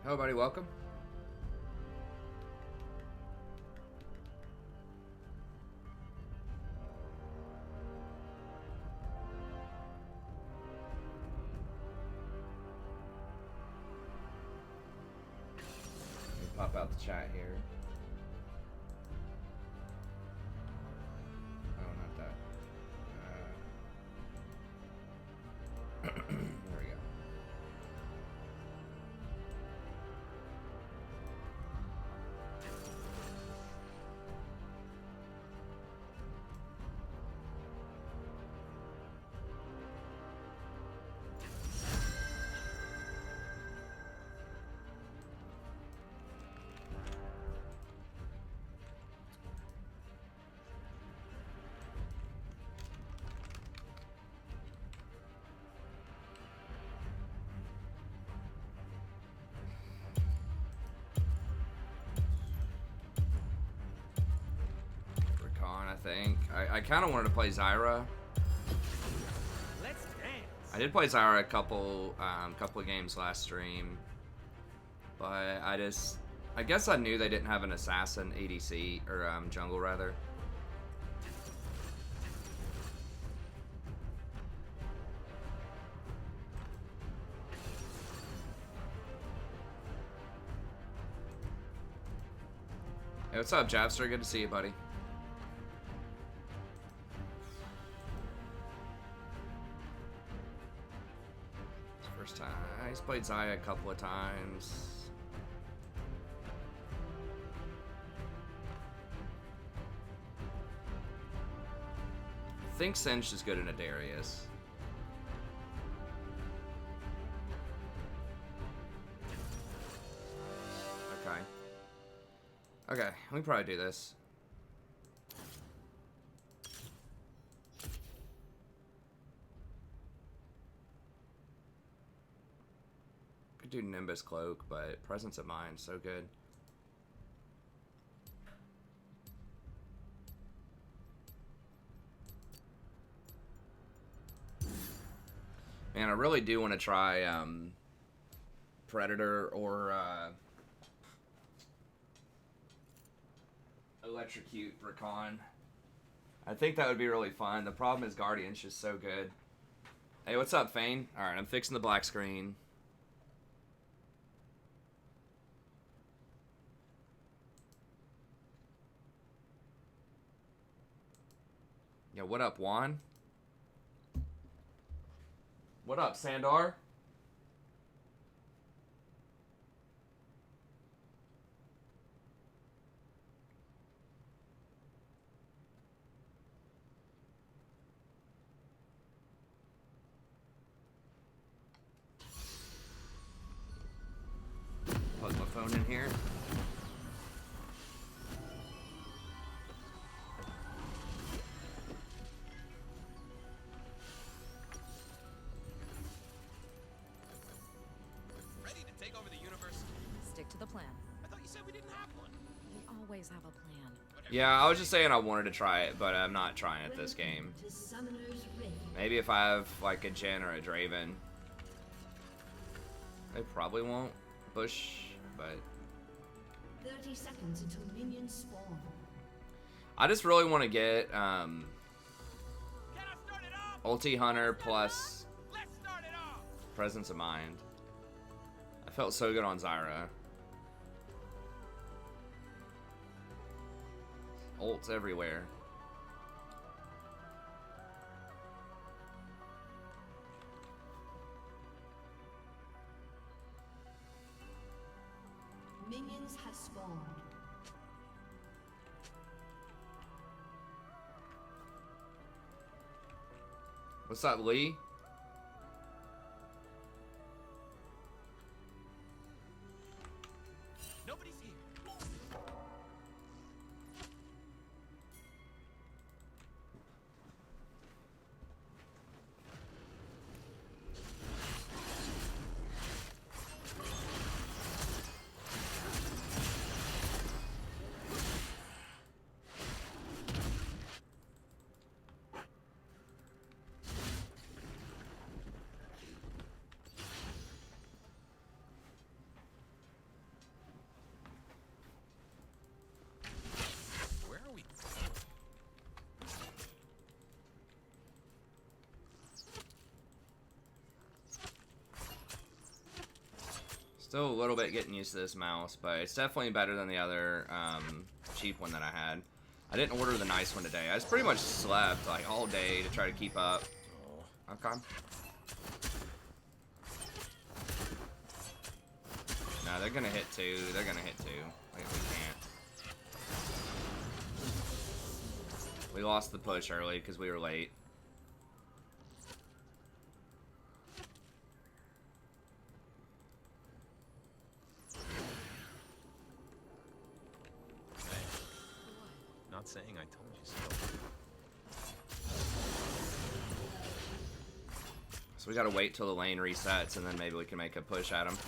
Hello, buddy. Welcome. Let me pop out the chat here. Oh, not that. There we go. Rakan, I think. I kind of wanted to play Zyra. Let's dance. I did play Zyra a couple of games last stream, but I guess I knew they didn't have an assassin ADC or jungle rather. Hey, what's up, Javster? Good to see you, buddy. First time. He's played Xayah a couple of times. I think Cinch is good in a Darius. Okay. Okay, we can probably do this. Could do Nimbus Cloak, but Presence of Mind, so good. Man, I really do want to try Predator or Electrocute Rakan. I think that would be really fun. The problem is Guardian's just so good. Hey, what's up, Fane? Alright, I'm fixing the black screen. Yeah, what up, Juan? What up, Sandar? Plug my phone in here. To the plan. I thought you said we didn't have one. We always have a plan. Yeah, I was just saying I wanted to try it, but I'm not trying it this game. Maybe if I have like a Jhin or a Draven. They probably won't push, but 30 seconds until minions spawn. I just really want to get Get us started off. Ulti Hunter plus Let's start it off. Presence of Mind. I felt so good on Zyra. Ults everywhere. Minions have spawned. What's up, Lee? Nobody's here. Still a little bit getting used to this mouse, but it's definitely better than the other cheap one that I had. I didn't order the nice one today. I just pretty much slept like all day to try to keep up. Okay. No, they're gonna hit two. They're gonna hit two. Like, we can't. We lost the push early because we were late. Not saying I told you so. So we gotta wait till the lane resets and then maybe we can make a push at him.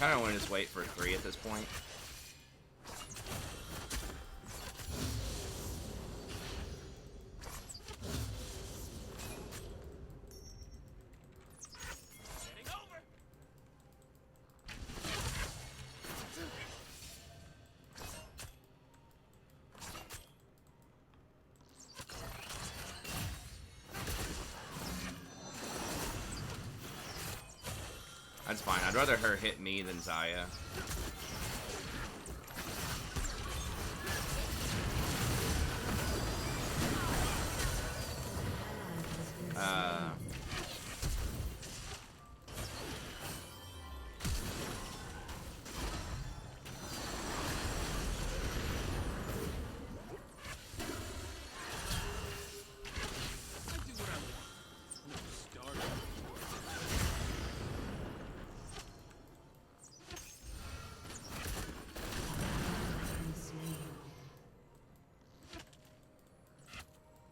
I don't want to just wait for 3 at this point. Getting over. That's fine. I'd rather her hit me than Zaya.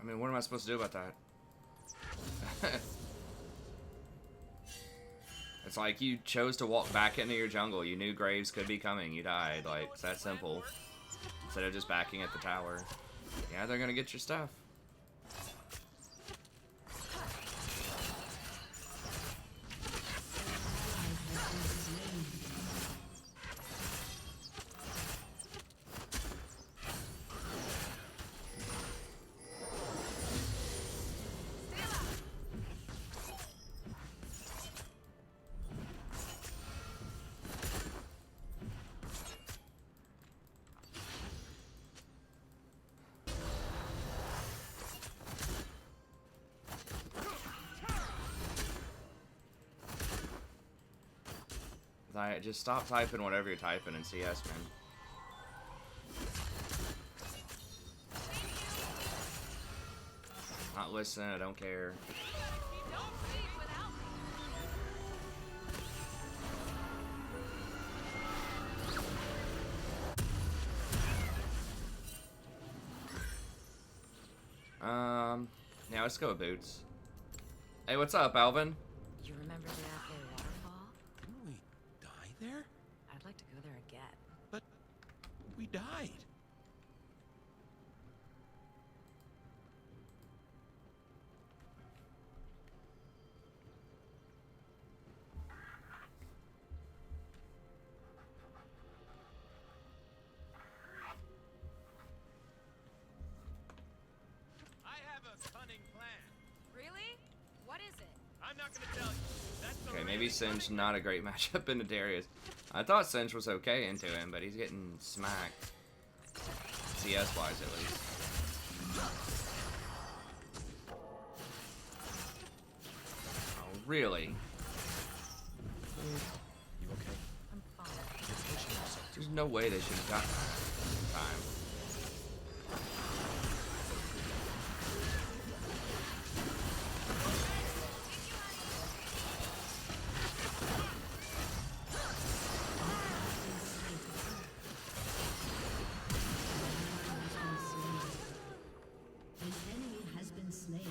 I mean, what am I supposed to do about that? It's like you chose to walk back into your jungle. You knew Graves could be coming. You died. Like, it's that simple. Instead of just backing at the tower. Yeah, they're gonna get your stuff. Just stop typing whatever you're typing in CS, man. Not listening, I don't care. Yeah, let's go with boots. Hey, what's up, Alvin? You remember the Ashe waterfall? Didn't we die there? I'd like to go there again. But we died. I have a cunning plan. Really? What is it? I'm not gonna tell you. That's the Okay, really maybe Singe cunning- not a great matchup into Darius. I thought Singe was okay into him, but he's getting smacked. CS wise, at least. Oh, really? You okay? I'm fine. You're pushing yourself too. There's no way they should have gotten that in time. An enemy has been slain.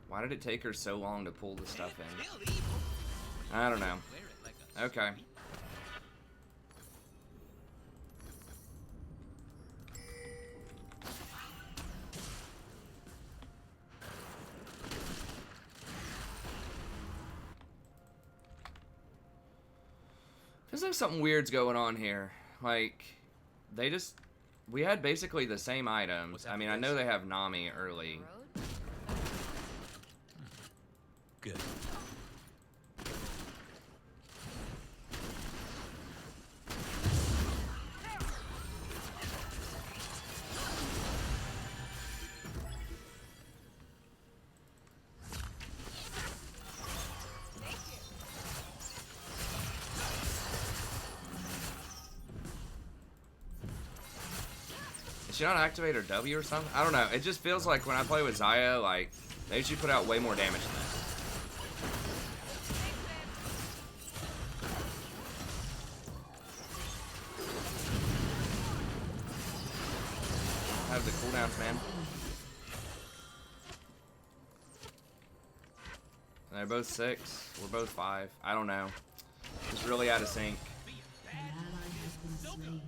Why did it take her so long to pull the stuff in? Kill evil. I don't know. Wear it like a Okay. Feels like something weird's going on here. Like, we had basically the same items. What's I mean, I after know this? they have Nami early. Road? Good. Did she not activate her W or something? I don't know. It just feels like when I play with Xayah, like, they should put out way more damage than this. Have the cooldowns, man. They're both 6. We're both 5. I don't know. It's really out of sync. An ally has been slain.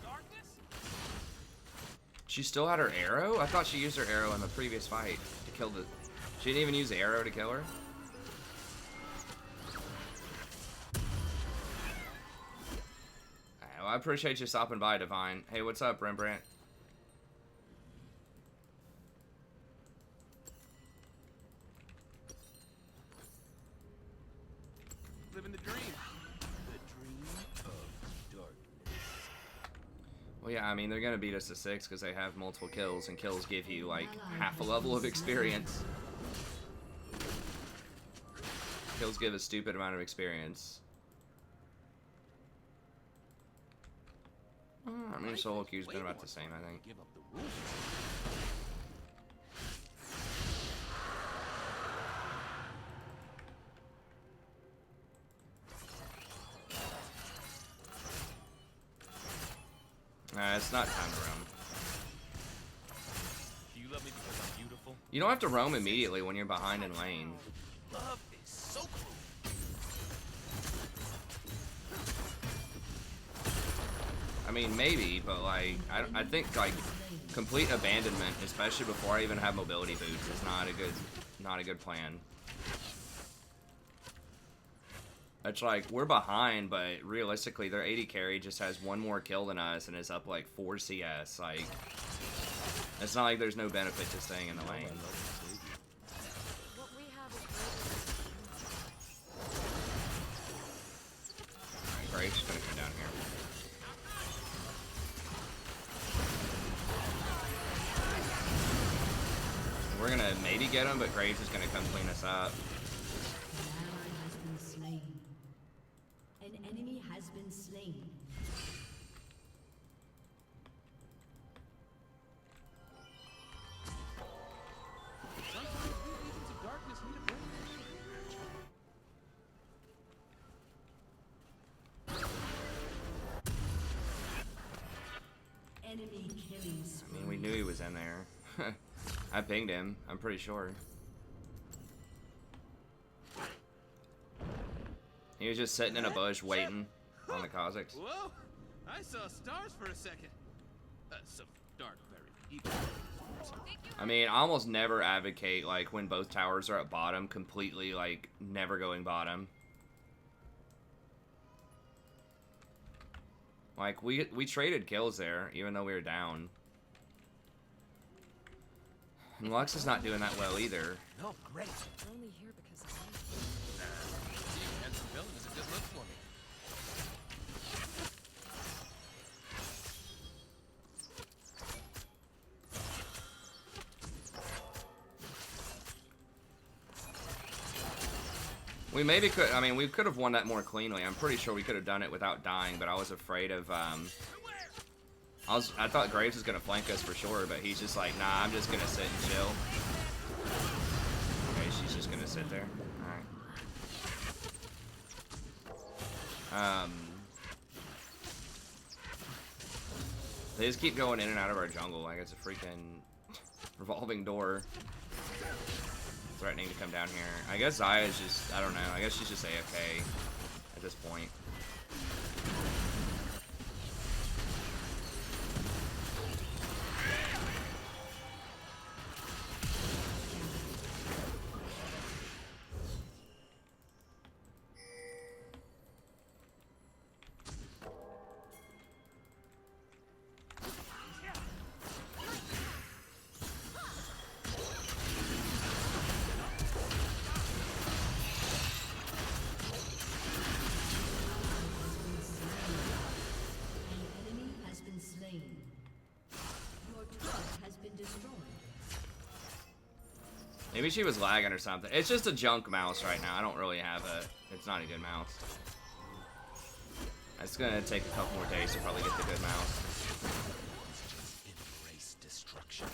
darkness? She still had her arrow? I thought she used her arrow in the previous fight to kill the... She didn't even use the arrow to kill her? Alright, well, I appreciate you stopping by, Divine. Hey, what's up, Rembrandt? Living the dream. The dream of darkness. Well, yeah, I mean, they're gonna beat us to 6 because they have multiple kills, and kills give you, like, half a level of experience. Kills give a stupid amount of experience. I mean, solo queue's been about the same, I think. Give up the rules. It's not time to roam. Do you love me because I'm beautiful? You don't have to roam immediately when you're behind in lane. Love is so cruel. I mean, maybe, but like, I think like complete abandonment, especially before I even have mobility boots, is not a good plan. It's like we're behind, but realistically, their 80 carry just has one more kill than us and is up like 4 CS. Like, it's not like there's no benefit to staying in the lane. What we have is greater. Alright, Graves gonna come down here. We're gonna maybe get him, but Graves is gonna come clean us up. An ally has been slain. An enemy has been slain. Sometimes we agents of darkness need a break. Enemy killing I mean, we knew he was in there. I pinged him, I'm pretty sure. He was just sitting in a bush waiting on the Kazakhs. Whoa! I saw stars for a second. Some dark, very evil. I mean, I almost never advocate, like, when both towers are at bottom, completely, like, never going bottom. Like, we traded kills there, even though we were down. And Lux is not doing that well either. No, great. We're only here because of you. Seeing a handsome villain is a good look for me. We maybe could, I mean, we could have won that more cleanly. I'm pretty sure we could have done it without dying, but I was afraid of, I thought Graves was gonna flank us for sure, but he's just like, nah, I'm just gonna sit and chill. Okay, she's just gonna sit there. Alright. They just keep going in and out of our jungle like it's a freaking revolving door. Threatening to come down here. I guess Zaya is just, I don't know, I guess she's just AFK at this point. Maybe she was lagging or something. It's just a junk mouse right now. I don't really have a... It's not a good mouse. It's gonna take a couple more days to probably get the good mouse. Embrace destruction.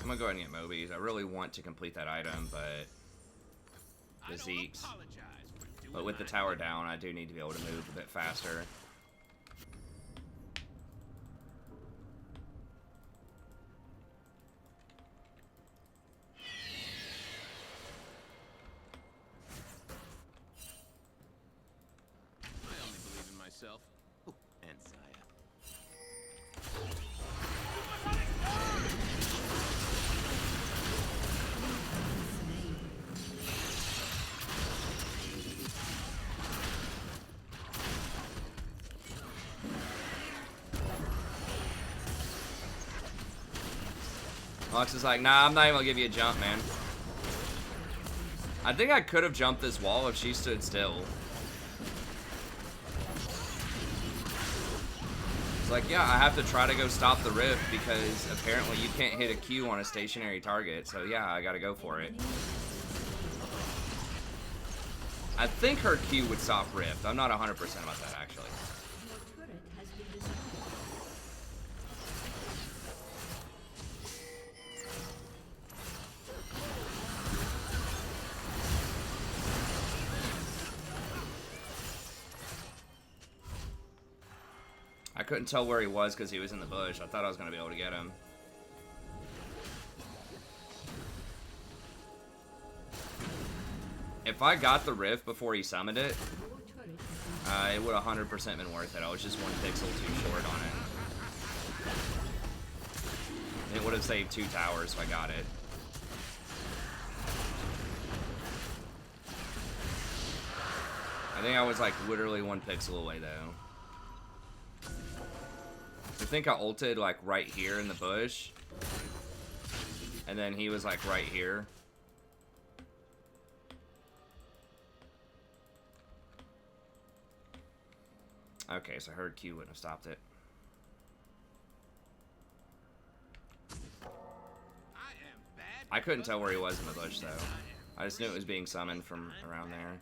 I'm gonna go ahead and get Mobies. I really want to complete that item, but the Zeeks. But with the tower down, I do need to be able to move a bit faster. I only believe in myself. Ooh, and Saya. Lux is like, nah, I'm not even gonna give you a jump, man. I think I could have jumped this wall if she stood still. It's like, yeah, I have to try to go stop the rift because apparently you can't hit a Q on a stationary target. So yeah, I gotta go for it. I think her Q would stop rift. I'm not 100% about that, actually. I couldn't tell where he was because he was in the bush. I thought I was going to be able to get him. If I got the rift before he summoned it, it would 100% been worth it. I was just one pixel too short on it. It would have saved 2 towers if I got it. I think I was like literally 1 pixel away though. I think I ulted like right here in the bush. And then he was like right here. Okay, so her Q wouldn't have stopped it. I couldn't tell where he was in the bush though. I just knew it was being summoned from around there.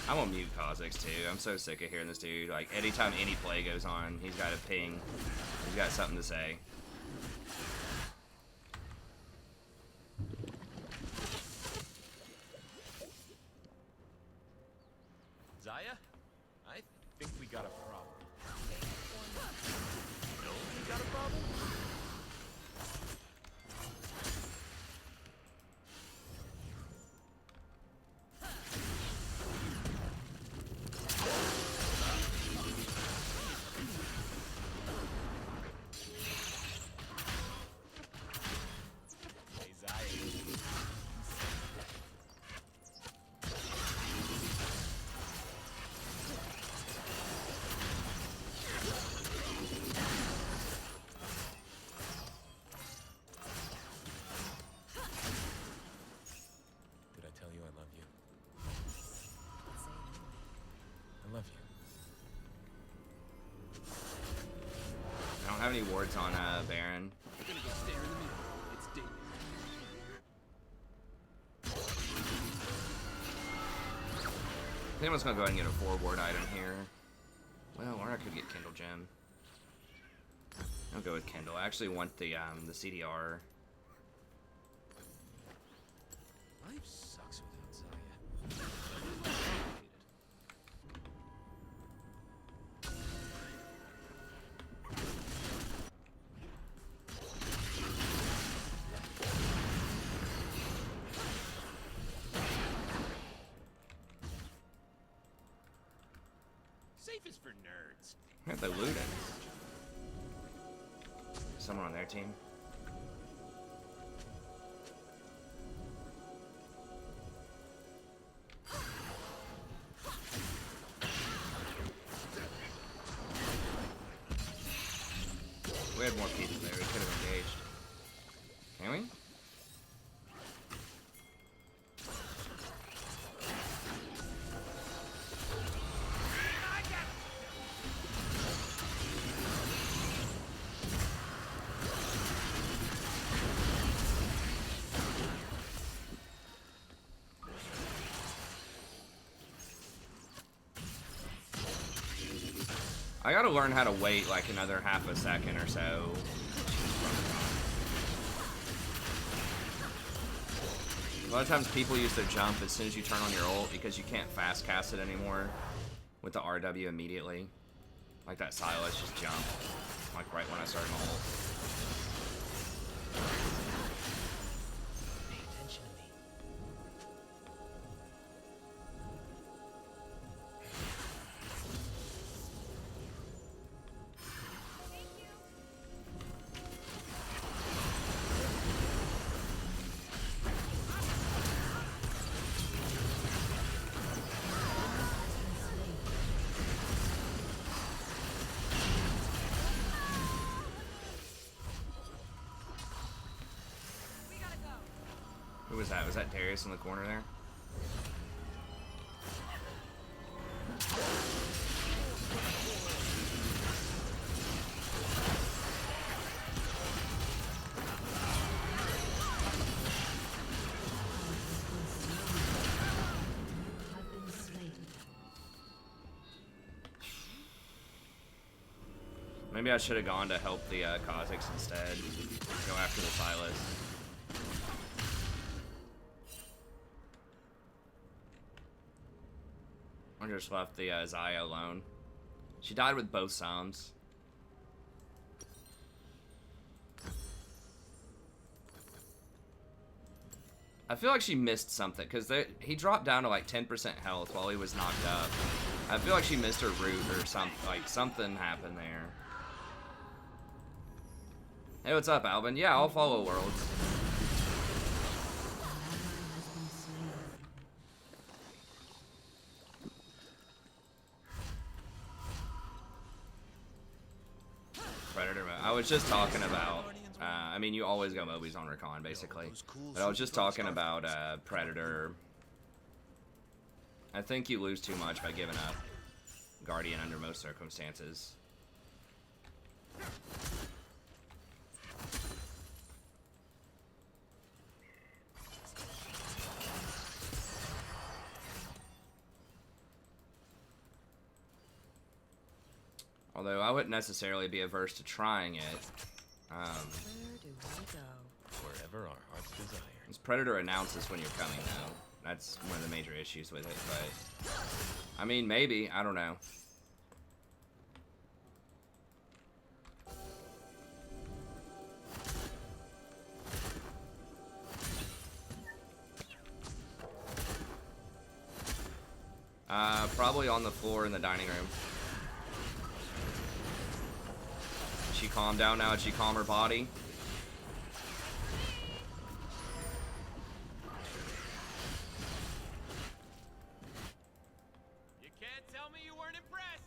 I won't mute Kha'Zix too. I'm so sick of hearing this dude. Like, anytime any play goes on, he's got a ping. He's got something to say. Zaya, I think we got a problem. No, we got a problem? Hey, Zaya. Did I tell you I love you? I love you. I don't have any wards on Baron. We're gonna go stare in the mirror. It's dangerous. I think I'm just gonna go ahead and get a 4 ward item here. Well, or I could get Kindle Gem. I'll go with Kindle. I actually want the CDR. Life sucks without Zaya. Safe is for nerds. I got the Ludens. Someone on their team. We had more people there. We could have engaged. Can we? I gotta learn how to wait like another half a second or so. A lot of times people use their jump as soon as you turn on your ult because you can't fast cast it anymore with the RW immediately. Like that Sylas just jumped like right when I started my ult. Pay attention to me. Who was that? Was that Darius in the corner there? Have been slain. Maybe I should have gone to help the Kha'Zix instead. Go after the Sylas. I just left the Zaya alone. She died with both Psalms. I feel like she missed something because he dropped down to like 10% health while he was knocked up. I feel like she missed her root or something. Like something happened there. Hey, what's up, Alvin? Yeah, I'll follow Worlds. Predator mode. I was just talking about, I mean, you always go Mobies on Rakan, basically. But I was just talking about Predator. I think you lose too much by giving up Guardian under most circumstances. Although I wouldn't necessarily be averse to trying it. Where do we go? Wherever our heart's desire. This Predator announces when you're coming, though. That's one of the major issues with it, but... I mean, maybe. I don't know. Probably on the floor in the dining room. She calmed down now? Did she calm her body? You can't tell me you weren't impressed.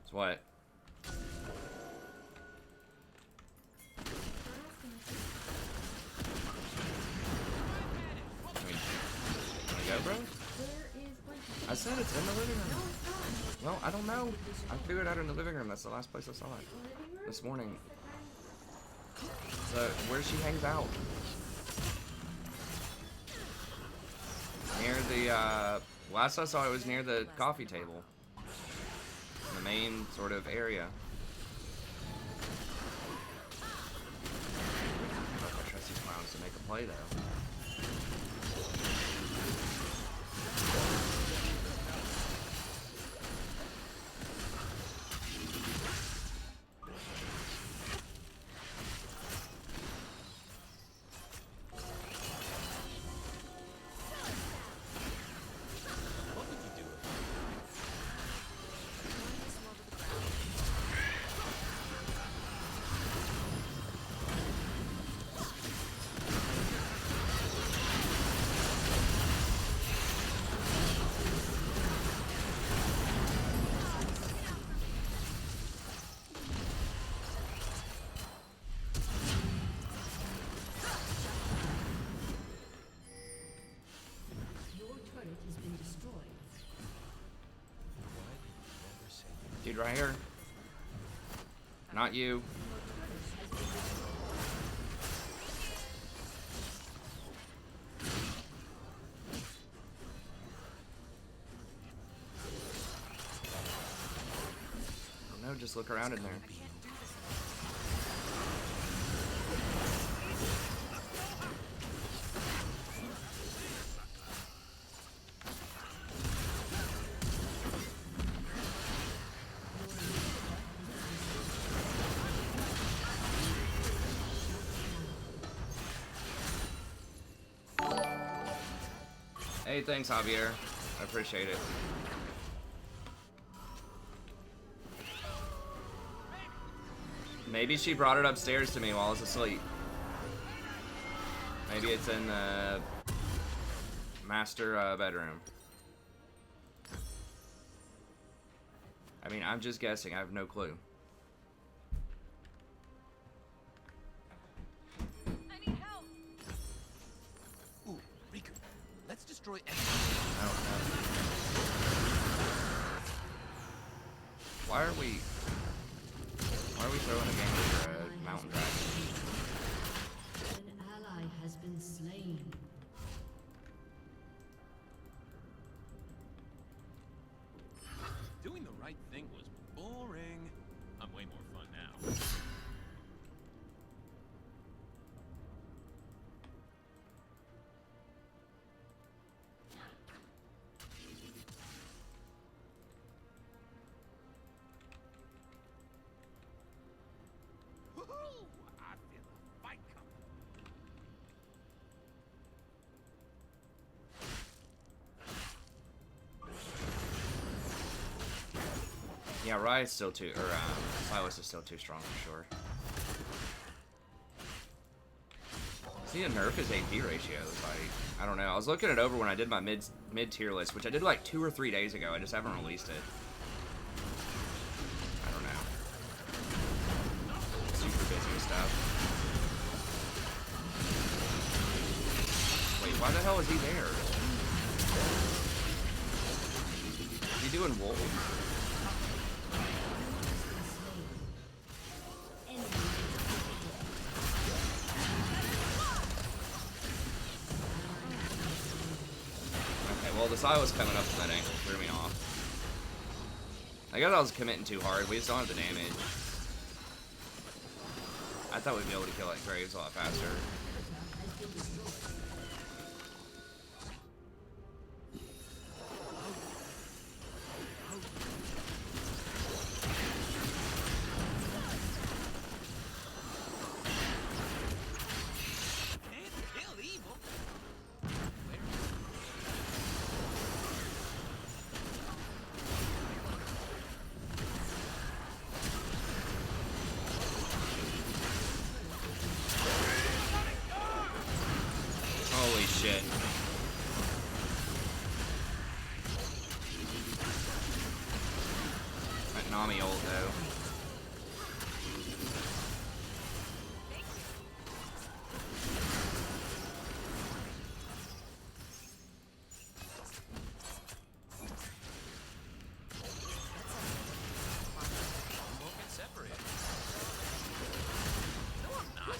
It's what? Bro? I said it's in the living room. Well, I don't know. I figured it out in the living room. That's the last place I saw it. This morning. So, where she hangs out. Near the, last I saw it was near the coffee table. In the main sort of area. I don't know if I trust these clowns to make a play, though. Dude, right here. Not you. Oh no, just look around in there. Hey, thanks, Javier. I appreciate it. Maybe she brought it upstairs to me while I was asleep. Maybe it's in the master bedroom. I mean, I'm just guessing. I have no clue. Destroy I don't know. Why are we throwing a game for a mountain dragon? An ally has been slain. Doing the right thing was boring. I'm way more fun now. Yeah, Riot's still too, or Sylas is still too strong for sure. See, a nerf his AP ratios. Like, I don't know. I was looking it over when I did my mid tier list, which I did like 2 or 3 days ago. I just haven't released it. I don't know. Super busy with stuff. Wait, why the hell is he there? Is he doing wolf? the Sylas coming up from that angle threw me off. I guess I was committing too hard. We just don't have the damage. I thought we'd be able to kill like Graves a lot faster. Holy shit. That Nami ult though. Won't get separated. No, I'm not.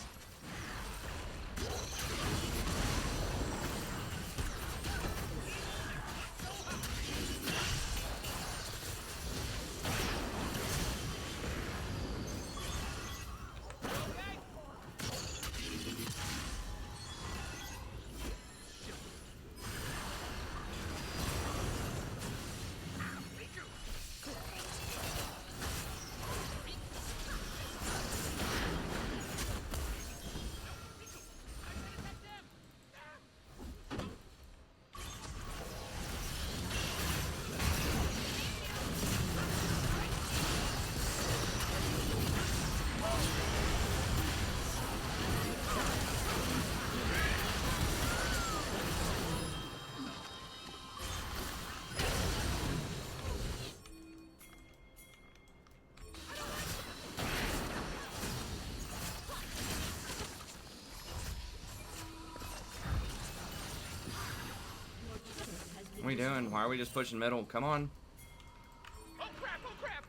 What are we doing? Why are we just pushing middle? Come on. Oh crap! Oh crap!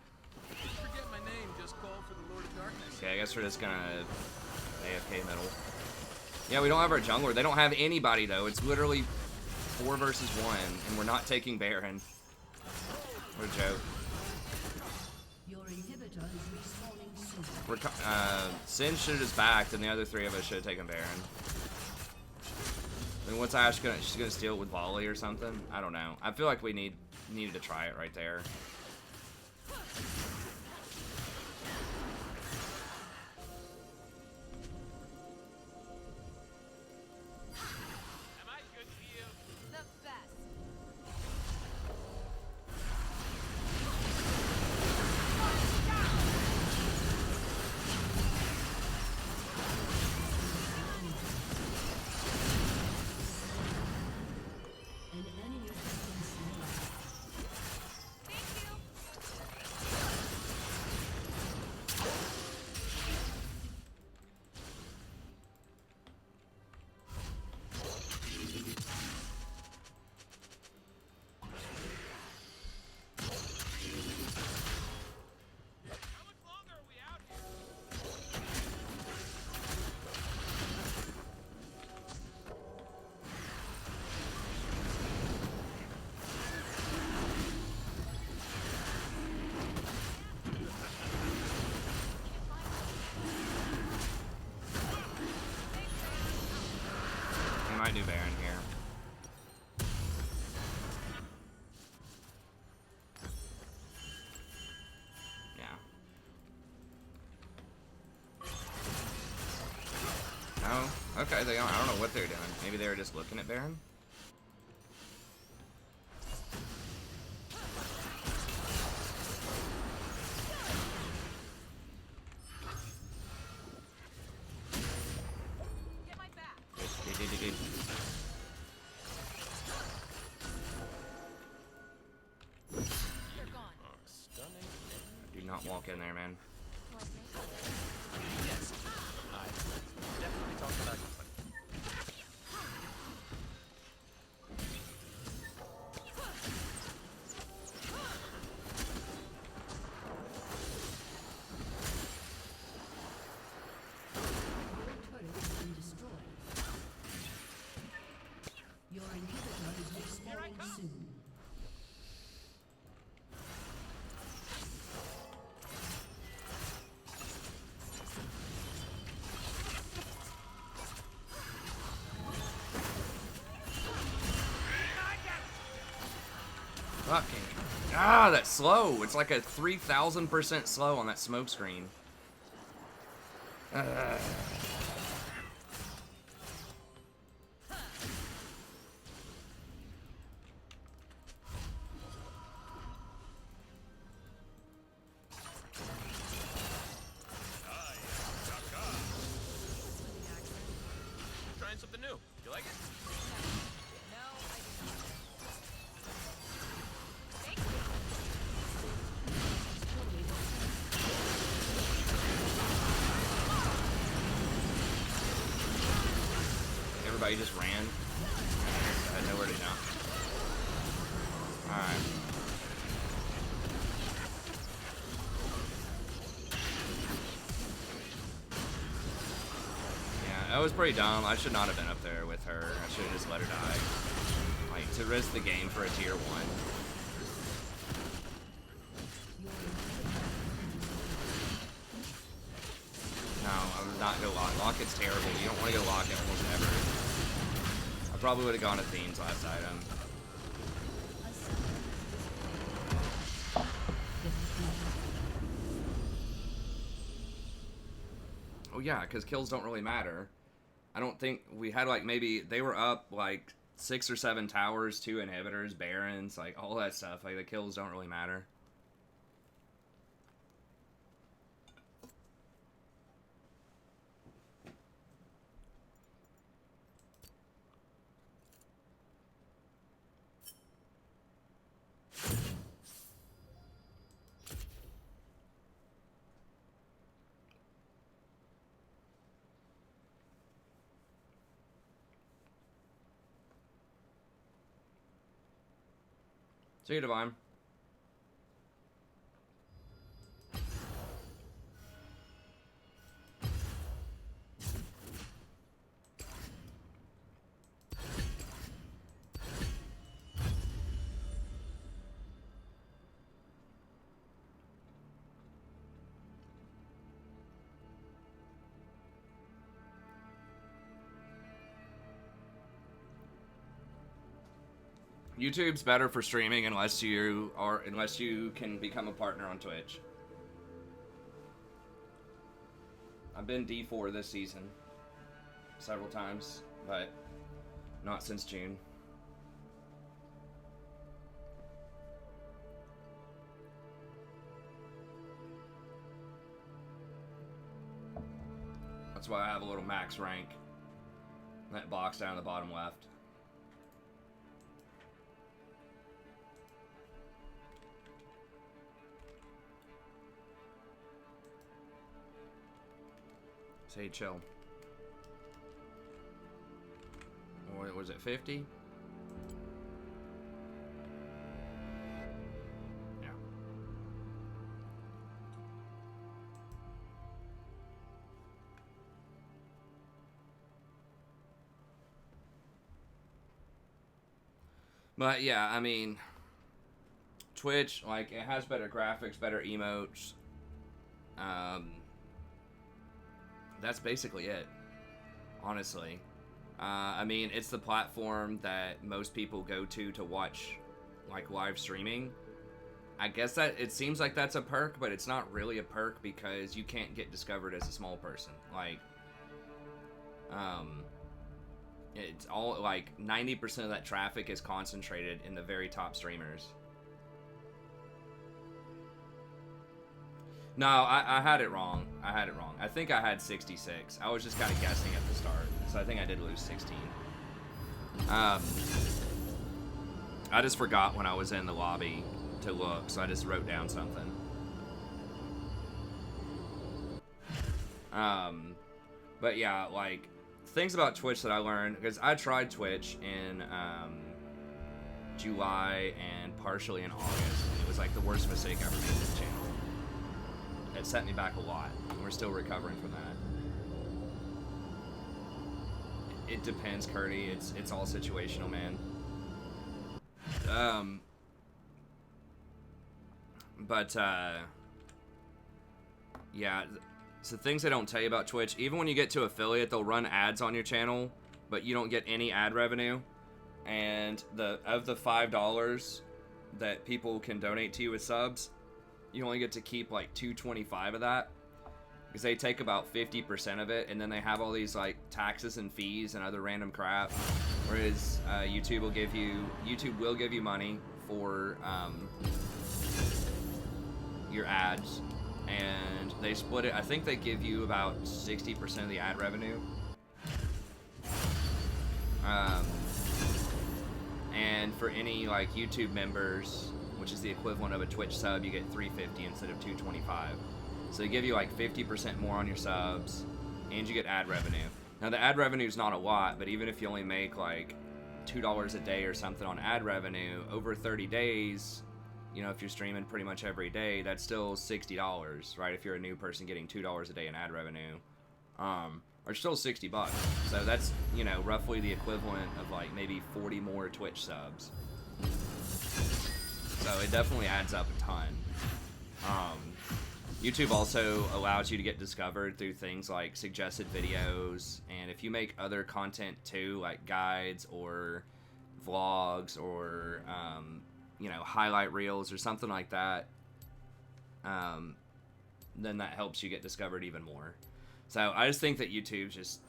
Forget my name. Just call for the Lord of Darkness. Okay, I guess we're just gonna AFK middle. Yeah, we don't have our jungler. They don't have anybody though. It's literally 4 versus 1, and we're not taking Baron. What a joke. Your inhibitor is respawning soon. We're Sin should have just backed, and the other 3 of us should have taken Baron. I mean, what's Ashe gonna? She's gonna steal it with volley or something? I don't know. I feel like we needed to try it right there. Am I good to you? The best. An enemy has been slain. Thank you. How much longer are we out here? We might do Baron here. Yeah. Oh, okay. They don't, I don't know what they're doing. Maybe they were just looking at Baron. Get my back. You're gone. Stunning. Do not walk in there, man. Yes. I definitely talked about you. Your turret has been destroyed. Your inhibitor is respawning soon. Fucking. Ah, that's slow. It's like a 3,000% slow on that smoke screen. Trying something new. You like it? No, I do not. Thank Everybody just ran. I had nowhere to jump. Alright. Yeah, that was pretty dumb. I should not have been up there with her. I should have just let her die. Like, to risk the game for a tier 1. No, I would not go lock. Locket's terrible. You don't want to go locket almost ever. I probably would have gone Athene's last item. Oh yeah, because kills don't really matter. I don't think we had like maybe they were up like 6 or 7 towers, 2 inhibitors, barons, like all that stuff. Like the kills don't really matter. See you, Divine. YouTube's better for streaming unless you can become a partner on Twitch. I've been D4 this season several times, but not since June. That's why I have a little max rank. That box down the bottom left. Say chill. Or was it 50? Yeah. But yeah, I mean, Twitch, like, it has better graphics, better emotes. That's basically it, honestly. I mean, it's the platform that most people go to watch, like, live streaming. I guess that it seems like that's a perk, but it's not really a perk because you can't get discovered as a small person. Like, it's all, like, 90% of that traffic is concentrated in the very top streamers. No, I had it wrong. I think I had 66. I was just kind of guessing at the start, so I think I did lose 16. I just forgot when I was in the lobby to look, so I just wrote down something. But yeah, like, things about Twitch that I learned, because I tried Twitch in July and partially in August. It was like the worst mistake I ever made this channel. It set me back a lot, and we're still recovering from that. It depends, Curdy. It's all situational, man. Yeah, so things they don't tell you about Twitch, even when you get to affiliate, they'll run ads on your channel, but you don't get any ad revenue. And of the $5 that people can donate to you with subs, you only get to keep like 225 of that, because they take about 50% of it, and then they have all these like taxes and fees and other random crap. Whereas YouTube will give you money for your ads, and they split it. I think they give you about 60% of the ad revenue. And for any like YouTube members, which is the equivalent of a Twitch sub, you get $3.50 instead of $2.25. So they give you like 50% more on your subs, and you get ad revenue. Now the ad revenue is not a lot, but even if you only make like $2 a day or something on ad revenue over 30 days, you know, if you're streaming pretty much every day, that's still $60, right? If you're a new person getting $2 a day in ad revenue, or still $60. So that's, you know, roughly the equivalent of like maybe 40 more Twitch subs. So it definitely adds up a ton. YouTube also allows you to get discovered through things like suggested videos, and if you make other content too, like guides or vlogs or you know, highlight reels or something like that, then that helps you get discovered even more. So I just think that YouTube's just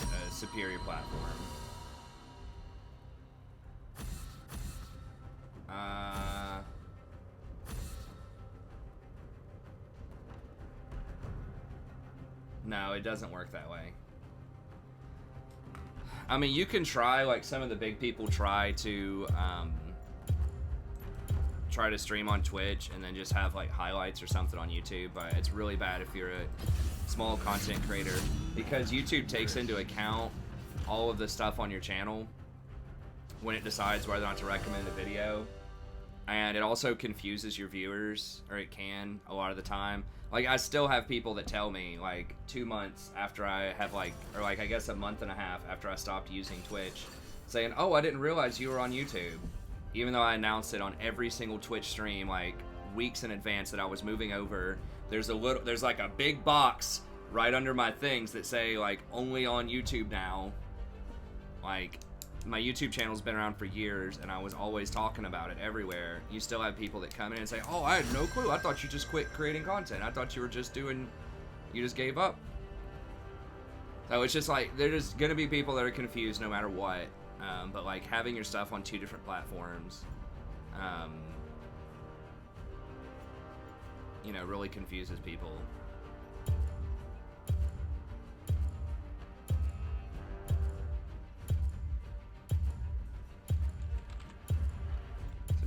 a superior platform. No, it doesn't work that way. I mean, you can try, like some of the big people try to stream on Twitch and then just have like highlights or something on YouTube, but it's really bad if you're a small content creator, because YouTube takes into account all of the stuff on your channel when it decides whether or not to recommend a video, and it also confuses your viewers, or it can a lot of the time. Like, I still have people that tell me, like, 2 months after I have, like, or, like, I guess a month and a half after I stopped using Twitch, saying, oh, I didn't realize you were on YouTube. Even though I announced it on every single Twitch stream, like, weeks in advance that I was moving over. There's like, a big box right under my things that say, like, only on YouTube now. Like, my YouTube channel's been around for years, and I was always talking about it everywhere. You still have people that come in and say, oh, I had no clue. I thought you just quit creating content. I thought you were just you just gave up. So it's just like, there's gonna be people that are confused no matter what. But like, having your stuff on 2 different platforms, you know, really confuses people.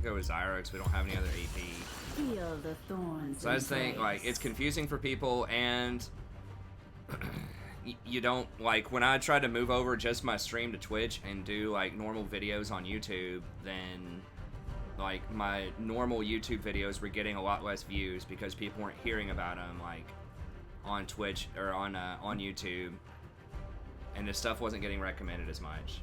Go with Zyrox, we don't have any other AP. Feel the thorns. So I just think, like, it's confusing for people, and you don't, like, when I try to move over just my stream to Twitch and do, like, normal videos on YouTube, then, like, my normal YouTube videos were getting a lot less views because people weren't hearing about them, like, on Twitch or on YouTube, and the stuff wasn't getting recommended as much.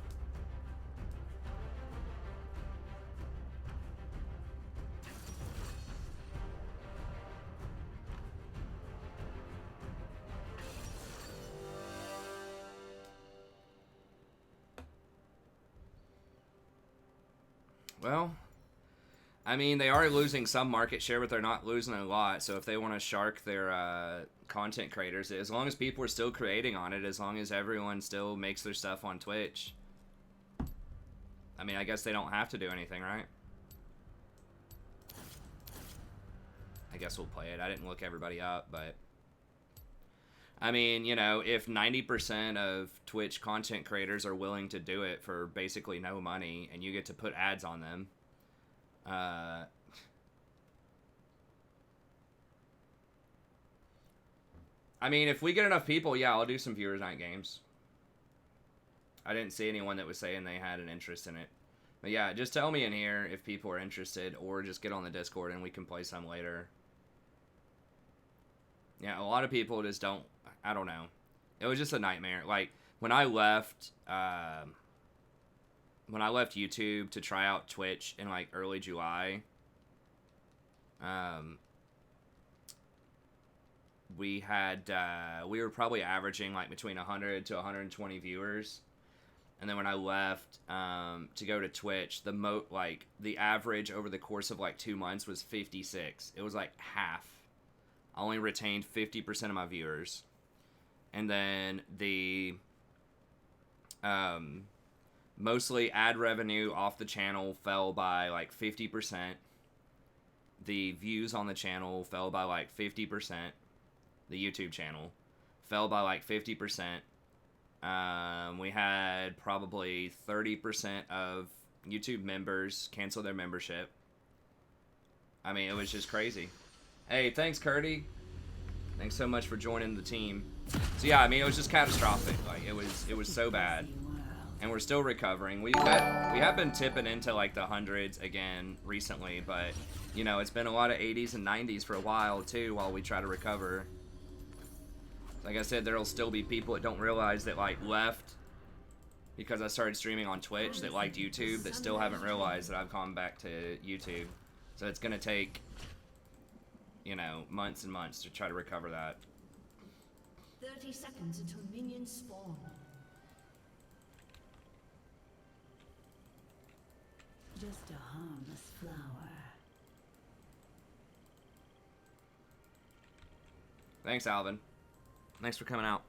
Well, I mean, they are losing some market share, but they're not losing a lot. So if they want to shark their content creators, as long as people are still creating on it, as long as everyone still makes their stuff on Twitch, I mean, I guess they don't have to do anything, right? I guess we'll play it. I didn't look everybody up, but I mean, you know, if 90% of Twitch content creators are willing to do it for basically no money, and you get to put ads on them, I mean, if we get enough people, yeah, I'll do some viewers night games. I didn't see anyone that was saying they had an interest in it. But yeah, just tell me in here if people are interested, or just get on the Discord and we can play some later. Yeah, a lot of people just don't, I don't know. It was just a nightmare. Like, when I left YouTube to try out Twitch in, like, early July, we were probably averaging, like, between 100 to 120 viewers. And then when I left to go to Twitch, the average over the course of like 2 months was 56. It was like half. I only retained 50% of my viewers. And then the mostly ad revenue off the channel fell by like 50%. The views on the channel fell by like 50%. The YouTube channel fell by like 50%. We had probably 30% of YouTube members cancel their membership. I mean, it was just crazy. Hey, thanks, Curdy. Thanks so much for joining the team. So yeah, I mean, it was just catastrophic. Like, it was so bad. And we're still recovering. We have been tipping into like the hundreds again recently, but you know, it's been a lot of 80s and 90s for a while too while we try to recover. Like I said, there'll still be people that don't realize that like left because I started streaming on Twitch that liked YouTube that still haven't realized that I've gone back to YouTube. So it's gonna take, you know, months and months to try to recover that. 30 seconds until minions spawn. Just a harmless flower. Thanks, Alvin. Thanks for coming out.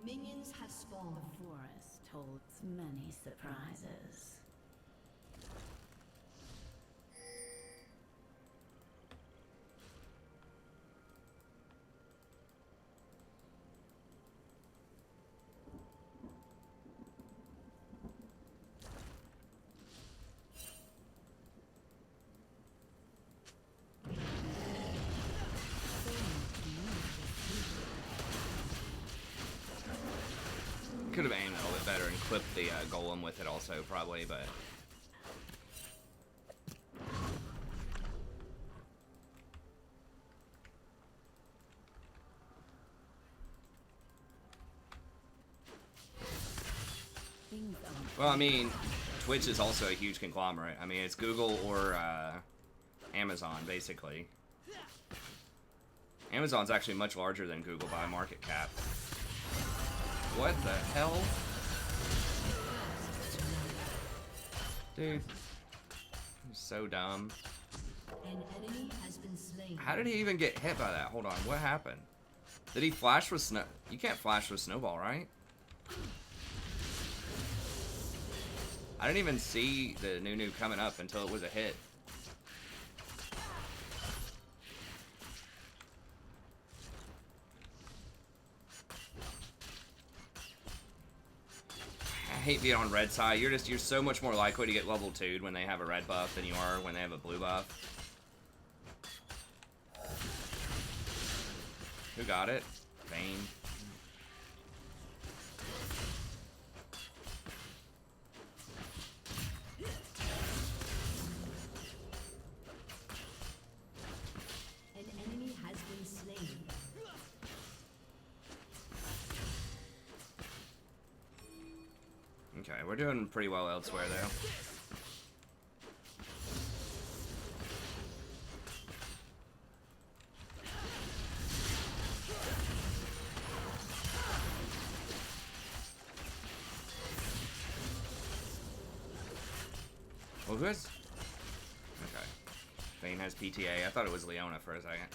Minions have spawned. The forest holds many surprises. Could have aimed a little bit better and clipped the golem with it also, probably, but... Well, I mean, Twitch is also a huge conglomerate. I mean, it's Google or Amazon, basically. Amazon's actually much larger than Google by market cap. What the hell? Dude. He's so dumb. An enemy has been slain. How did he even get hit by that? Hold on, what happened? Did he flash with snow? You can't flash with snowball, right? I didn't even see the new coming up until it was a hit. I hate being on red side. You're so much more likely to get level 2'd when they have a red buff than you are when they have a blue buff. Who got it? Vayne. An enemy has been slain. Okay, we're doing pretty well elsewhere, though. Well, who is... Okay. Vayne has PTA. I thought it was Leona for a second.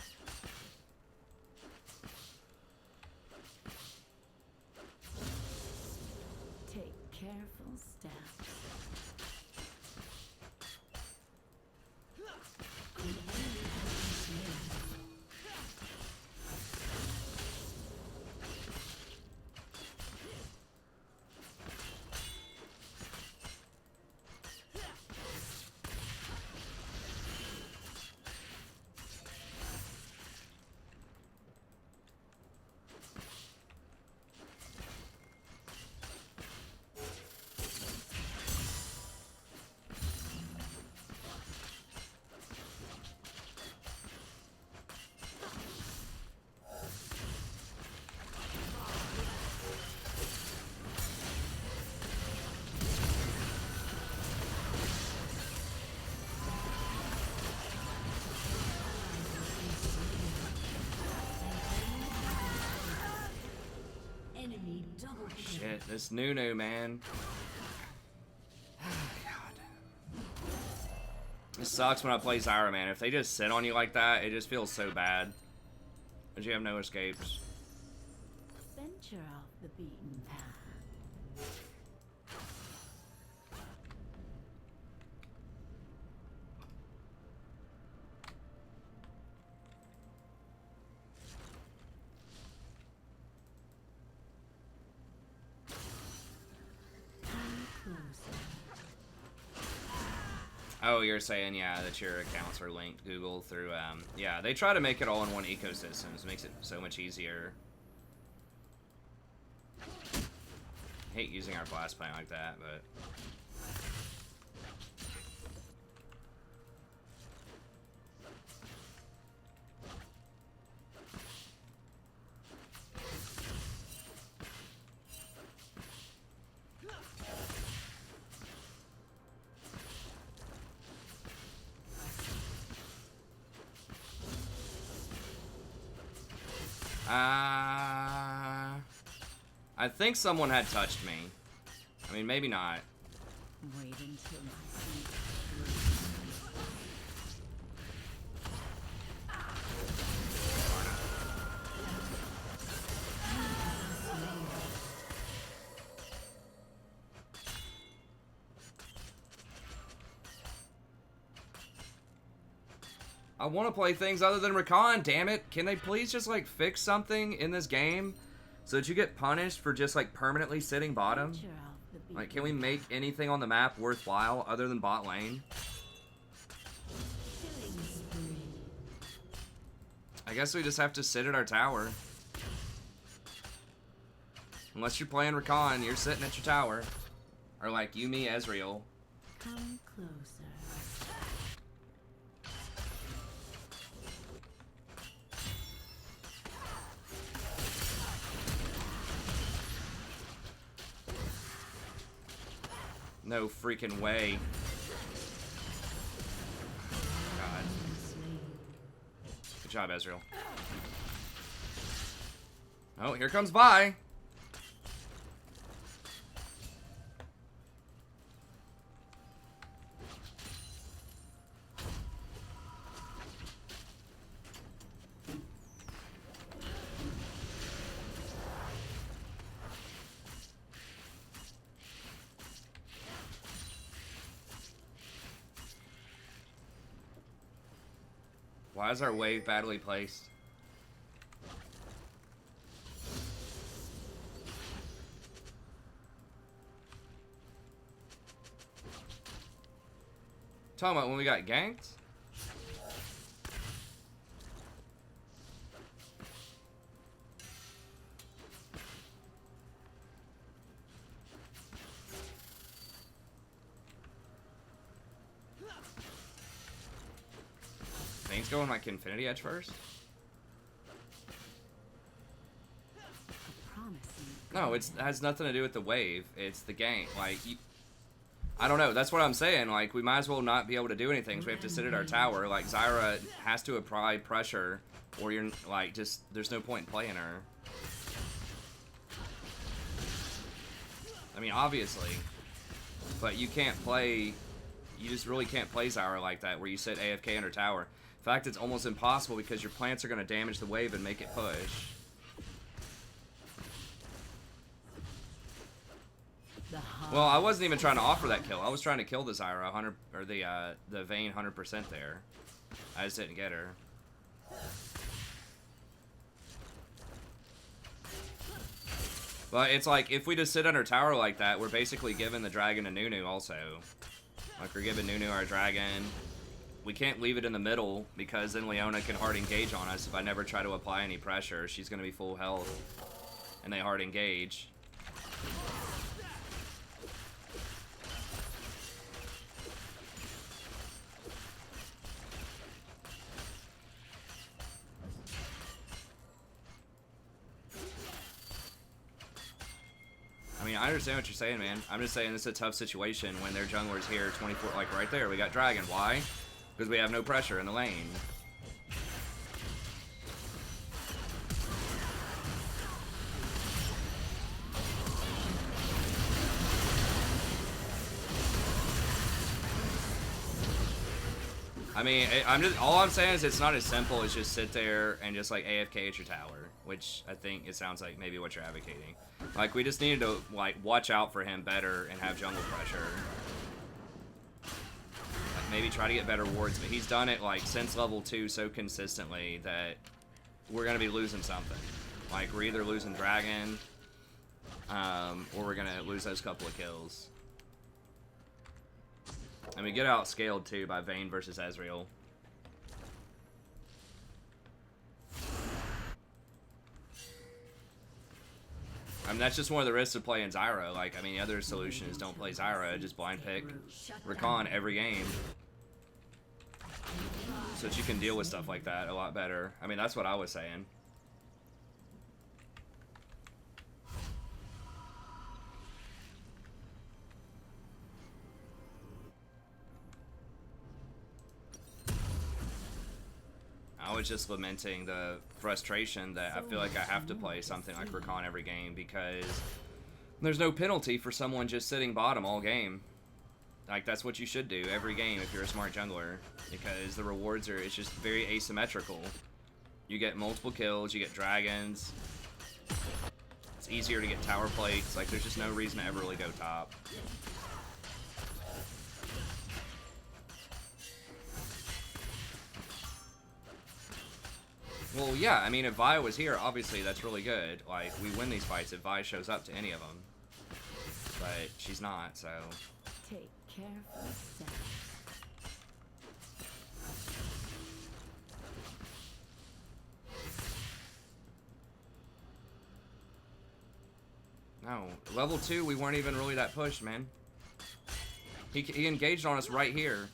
Take careful steps. An enemy has been slain. Shit, this Nunu, man. It sucks when I play Zyra, man. If they just sit on you like that, it just feels so bad. But you have no escapes. Venture off the beaten path. Come closer. Oh, you're saying, yeah, that your accounts are linked Google through, yeah, they try to make it all in one ecosystem. It makes it so much easier. I hate using our blast plant like that, but... I think someone had touched me. I mean, maybe not. Wait until my feet. I want to play things other than Rakan, damn it. Can they please just, like, fix something in this game so that you get punished for just, like, permanently sitting bottom? Venture off the beaten Like, can we make anything on the map worthwhile other than bot lane? Killing spree. I guess we just have to sit at our tower. Unless you're playing Rakan, you're sitting at your tower. Or like Yumi Ezreal. Come closer. No freaking way. God. Good job, Ezreal. Oh, here comes Vi. Why is our wave badly placed? Talking about when we got ganked? Things going like Infinity Edge first? Promising. No, it has nothing to do with the wave. It's the gank. Like, I don't know. That's what I'm saying. Like, we might as well not be able to do anything. So we have to sit at our tower. Like, Zyra has to apply pressure, or you're like, just there's no point in playing her. I mean, obviously, but you can't play. You just really can't play Zyra like that, where you sit AFK under tower. In fact, it's almost impossible because your plants are going to damage the wave and make it push. Well, I wasn't even trying to offer that kill. I was trying to kill the Zyra 100 or the Vayne 100% there. I just didn't get her. But it's like if we just sit under tower like that, we're basically giving the dragon to Nunu also. Like we're giving Nunu our dragon. We can't leave it in the middle because then Leona can hard engage on us if I never try to apply any pressure. She's going to be full health and they hard engage. I mean, I understand what you're saying, man. I'm just saying this is a tough situation when their jungler's here 24, like right there. We got Dragon. Why? Because we have no pressure in the lane. I mean, all I'm saying is it's not as simple as just sit there and just like AFK at your tower, which I think it sounds like maybe what you're advocating. Like, we just needed to like watch out for him better and have jungle pressure. Like, maybe try to get better wards, but he's done it like since level 2 so consistently that we're gonna be losing something. Like, we're either losing Dragon, or we're gonna lose those couple of kills. And we get outscaled too by Vayne versus Ezreal. I mean, that's just one of the risks of playing Zyra. Like, I mean, the other solution is don't play Zyra, just blind pick Rakan every game. So that you can deal with stuff like that a lot better. I mean, that's what I was saying. I was just lamenting the frustration that I feel like I have to play something like Rakan every game because there's no penalty for someone just sitting bottom all game. Like, that's what you should do every game if you're a smart jungler, because the rewards are, it's just very asymmetrical. You get multiple kills, you get dragons, it's easier to get tower plates, like there's just no reason to ever really go top. Well, yeah, I mean, if Vi was here, obviously that's really good. Like, we win these fights if Vi shows up to any of them. But she's not, so... Take careful steps. No, level 2, we weren't even really that pushed, man. He engaged on us right here.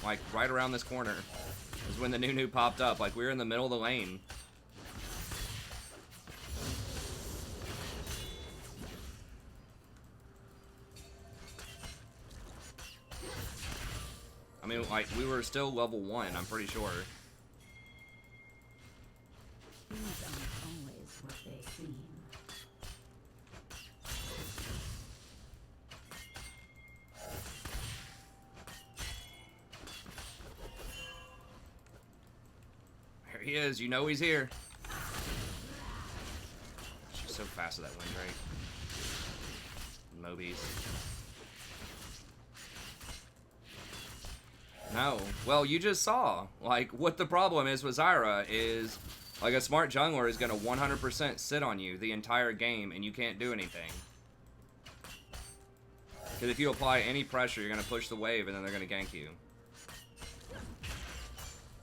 Like, right around this corner. Is when the new popped up. Like, we were in the middle of the lane. I mean, like, we were still level 1, I'm pretty sure. Things aren't always what they seem. There he is, you know he's here. She's so fast with that wind rate. Mobies. No. Well, you just saw. Like, what the problem is with Zyra is, like, a smart jungler is going to 100% sit on you the entire game, and you can't do anything. Because if you apply any pressure, you're going to push the wave, and then they're going to gank you.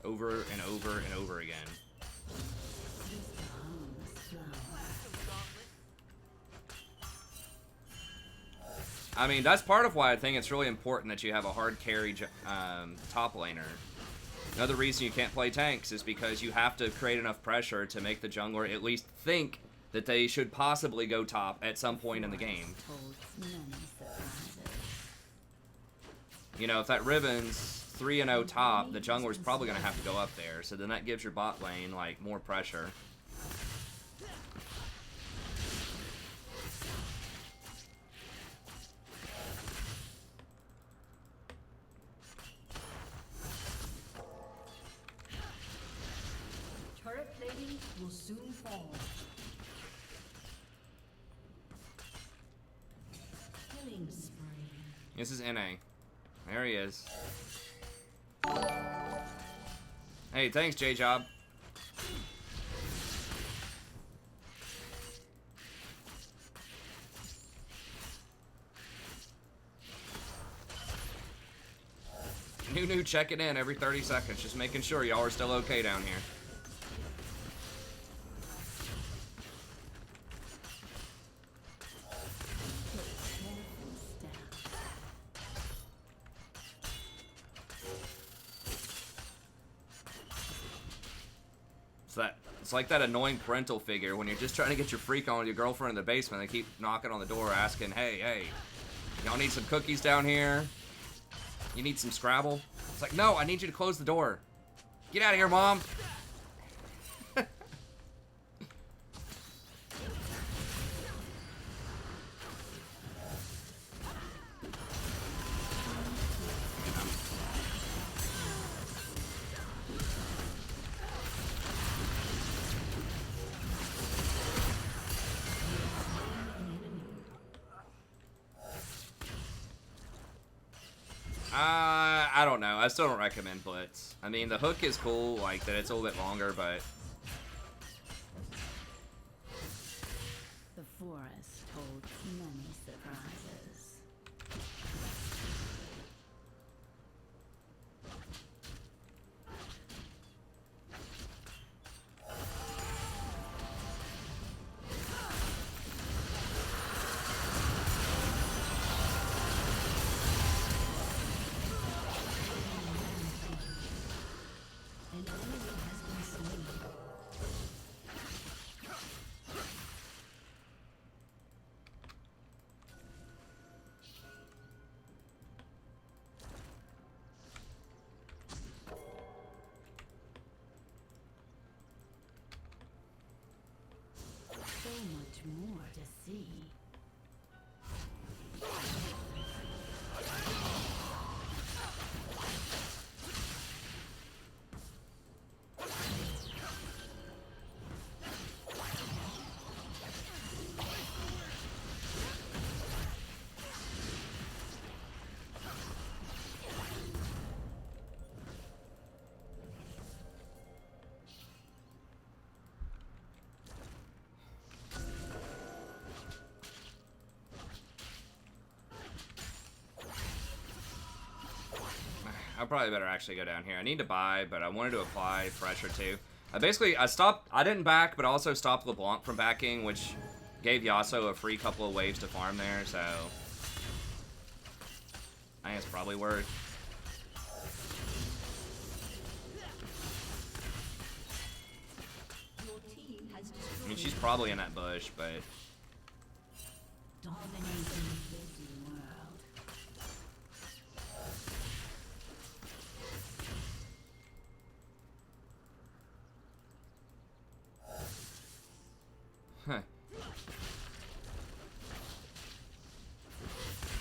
Over and over and over again. I mean, that's part of why I think it's really important that you have a hard carry top laner. Another reason you can't play tanks is because you have to create enough pressure to make the jungler at least think that they should possibly go top at some point in the game. You know, if that Riven's 3-0 top, the jungler's probably going to have to go up there. So then that gives your bot lane, like, more pressure. Turret plating will soon fall. Killing spree. This is NA. There he is. Hey, thanks, J-Job. New checking in every 30 seconds, just making sure y'all are still okay down here. It's like that annoying parental figure when you're just trying to get your freak on with your girlfriend in the basement. They keep knocking on the door asking, hey, y'all need some cookies down here? You need some Scrabble? It's like, no, I need you to close the door. Get out of here, Mom. I don't know. I still don't recommend Blitz. I mean, the hook is cool, like that it's a little bit longer, but The forest holds many surprises. An enemy has been slain. So much more to see. I probably better actually go down here. I need to buy, but I wanted to apply pressure too. I didn't back, but also stopped LeBlanc from backing, which gave Yasuo a free couple of waves to farm there, so I think it's probably worth. Your team has I mean, she's probably in that bush, but Dominating a busy world. huh.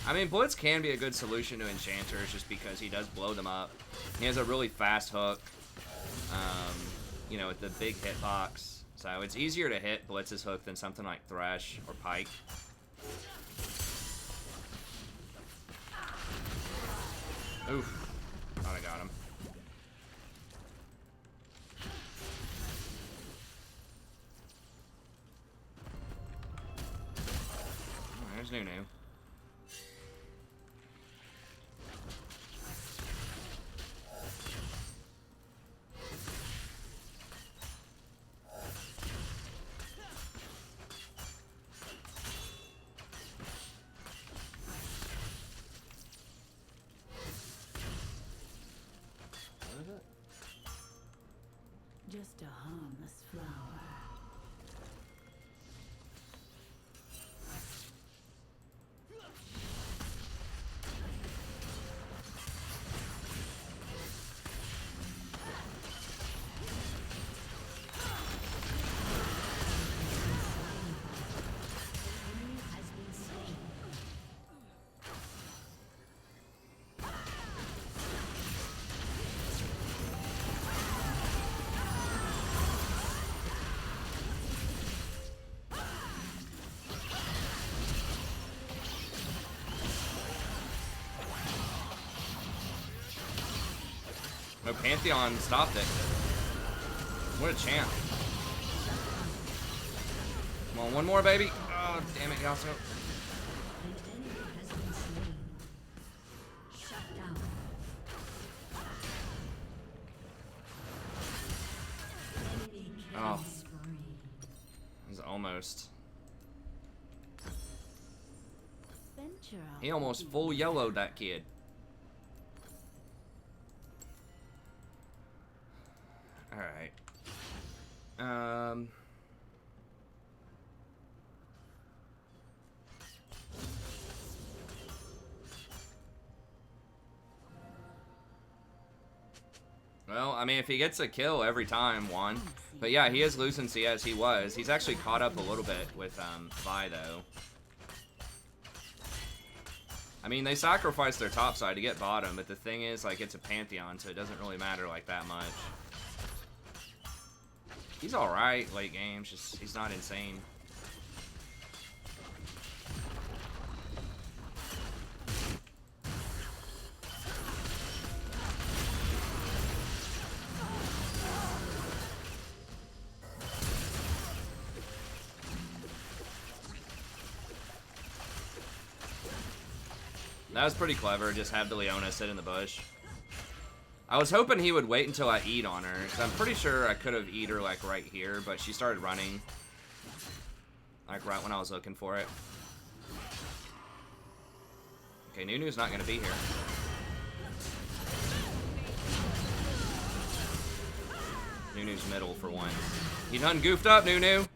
I mean, Blitz can be a good solution to Enchanters just because he does blow them up. He has a really fast hook, you know, with the big hitbox. So it's easier to hit Blitz's hook than something like Thresh or Pike. Oof. Thought I got him. Oh, there's Nunu. Just a harmless flower. enemy has been slain. No, Pantheon stopped it. What a champ. Come on, one more, baby. Oh, damn it, Yasuo. An enemy has been slain. Shut down. Enemy killing Oh. spree. It was almost. Venture out He almost deep. full yellowed that kid. Alright. Well, I mean, if he gets a kill every time, one. But yeah, he is losing CS, he was. He's actually caught up a little bit with Vi, though. I mean, they sacrificed their top side to get bottom, but the thing is, like, it's a Pantheon, so it doesn't really matter, like, that much. He's alright late game, just he's not insane. That was pretty clever, just have the Leona sit in the bush. I was hoping he would wait until I eat on her, because I'm pretty sure I could have eat her like right here, but she started running. Like right when I was looking for it. Okay, Nunu's not gonna be here. Nunu's middle for one. He done goofed up, Nunu! An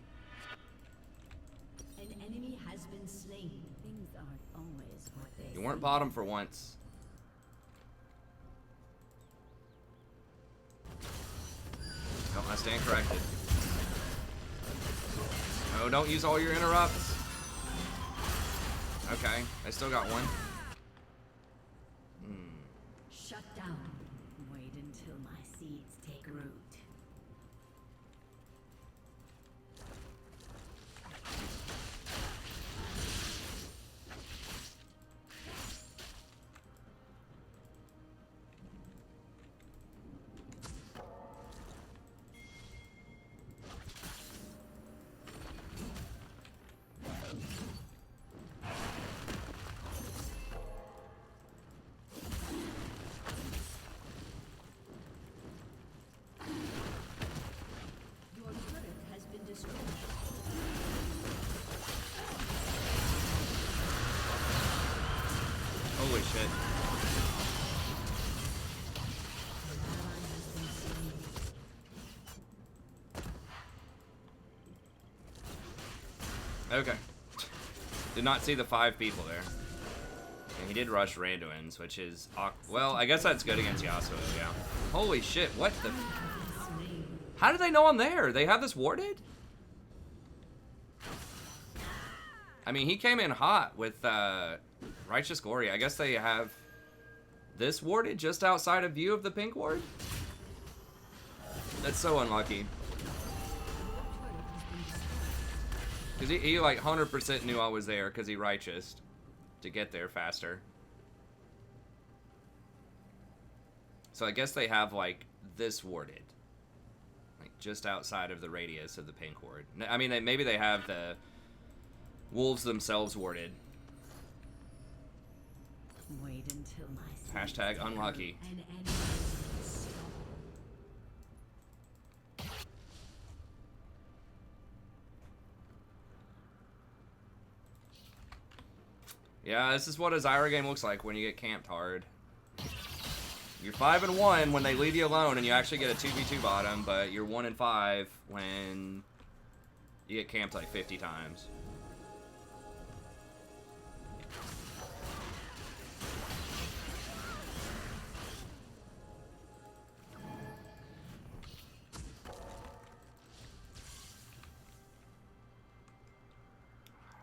enemy has been slain. Things aren't always what they You weren't bottom for once. No, I stand corrected. Oh, don't use all your interrupts. Okay, I still got one. Shut down. Wait until my seeds take root. Your turret has been destroyed. Holy shit. Okay. Did not see the 5 people there. And he did rush Randuin's, which is... Well, I guess that's good against Yasuo, yeah. Holy shit, what the... How did they know I'm there? They have this warded? I mean, he came in hot with Righteous Glory. I guess they have this warded just outside of view of the pink ward? That's so unlucky. Because he like 100% knew I was there because he Righteous to get there faster. So I guess they have like this warded. Like just outside of the radius of the pink ward. I mean, maybe they have the wolves themselves warded. Wait until my seeds Hashtag unlucky. An enemy has been Yeah, this is what a Zyra game looks like when you get camped hard. You're 5-1 when they leave you alone and you actually get a 2v2 bottom, but you're 1-5 when you get camped like 50 times.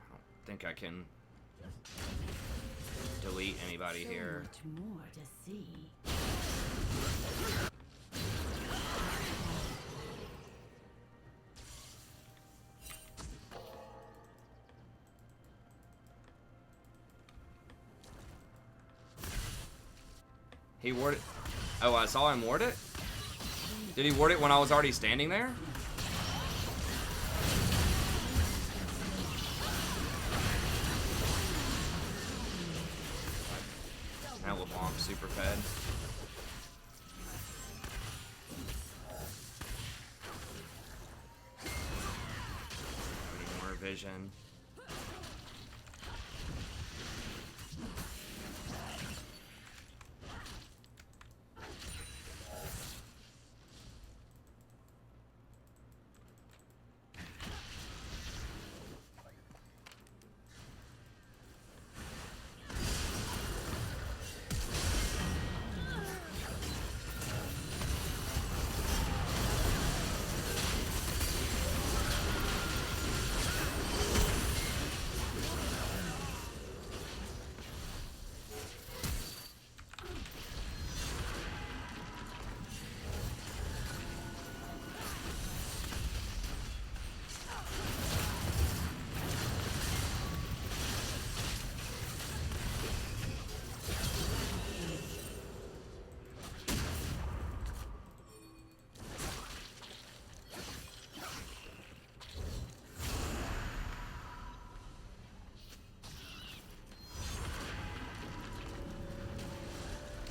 I don't think I can delete anybody so here. much more to see. He warded. Oh, I saw him ward it? Did he ward it when I was already standing there? Now LeBlanc super fed. Need more vision.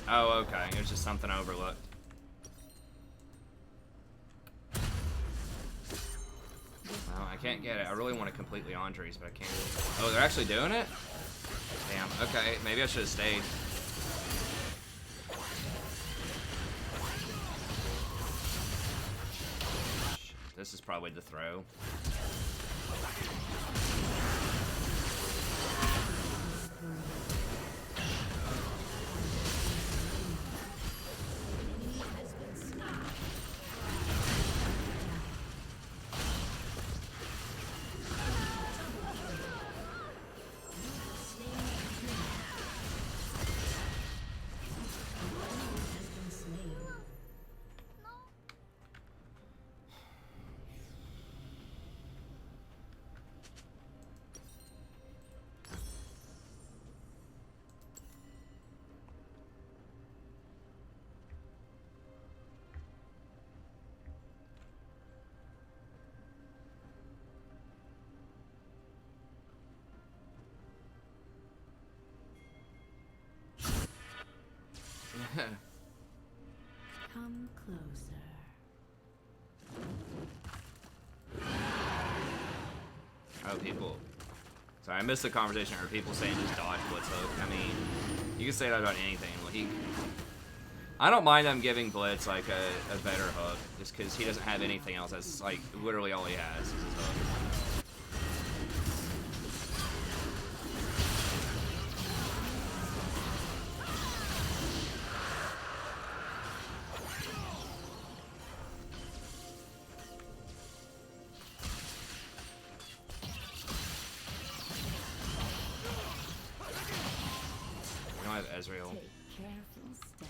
Oh, okay. It was just something I overlooked. Well, I can't get it. I really want to completely Andres, but I can't. Oh, they're actually doing it? Damn. Okay, maybe I should have stayed. This is probably the throw. Come closer. Oh, people. Sorry, I missed the conversation. Are people saying just dodge Blitz hook? I mean, you can say that about anything. Like, I don't mind them giving Blitz like a better hook, just because he doesn't have anything else. That's like literally all he has is his hook. Ezreal. Take careful steps.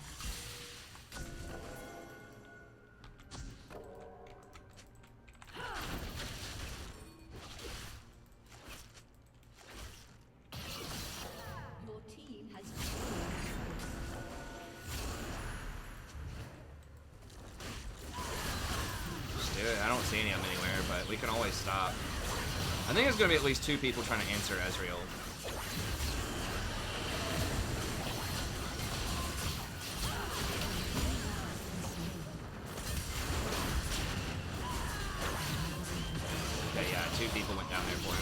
Your team has Just do it. I don't see any of them anywhere, but we can always stop. I think there's going to be at least 2 people trying to answer Ezreal. Okay, yeah, 2 people went down there for him.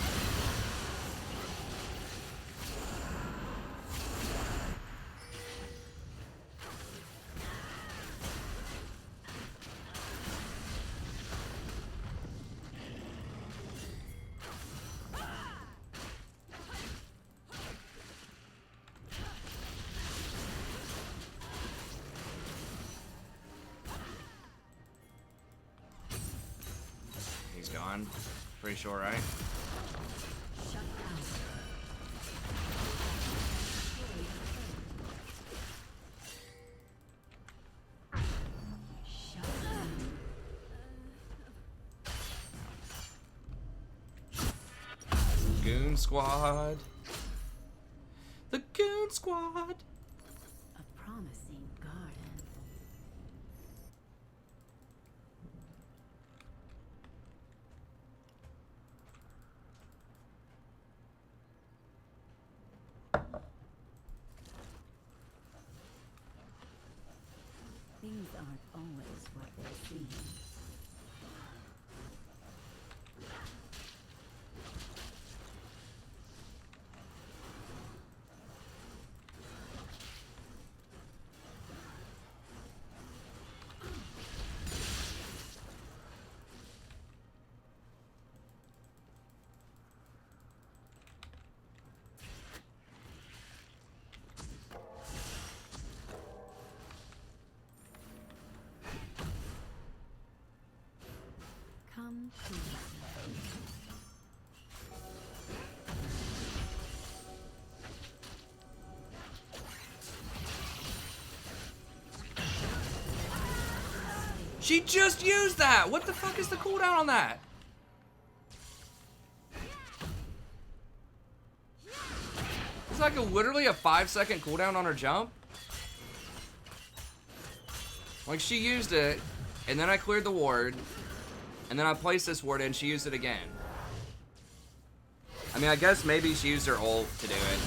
He's gone. Pretty sure, right? Goon Squad. The Goon Squad. A promising garden. Things aren't always what they seem. Come closer. She just used that! What the fuck is the cooldown on that? It's like literally a 5-second cooldown on her jump. Like, she used it, and then I cleared the ward, and then I placed this ward in, she used it again. I mean, I guess maybe she used her ult to do it.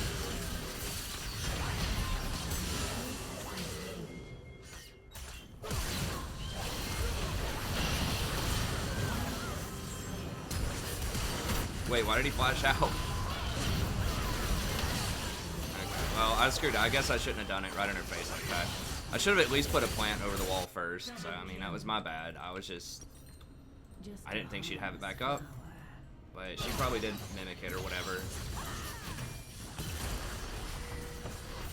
Wait, why did he flash out? Okay, well, I screwed up. I guess I shouldn't have done it right in her face like that. I should have at least put a plant over the wall first. So, I mean, that was my bad. I was just... I didn't think she'd have it back up. But she probably did mimic it or whatever.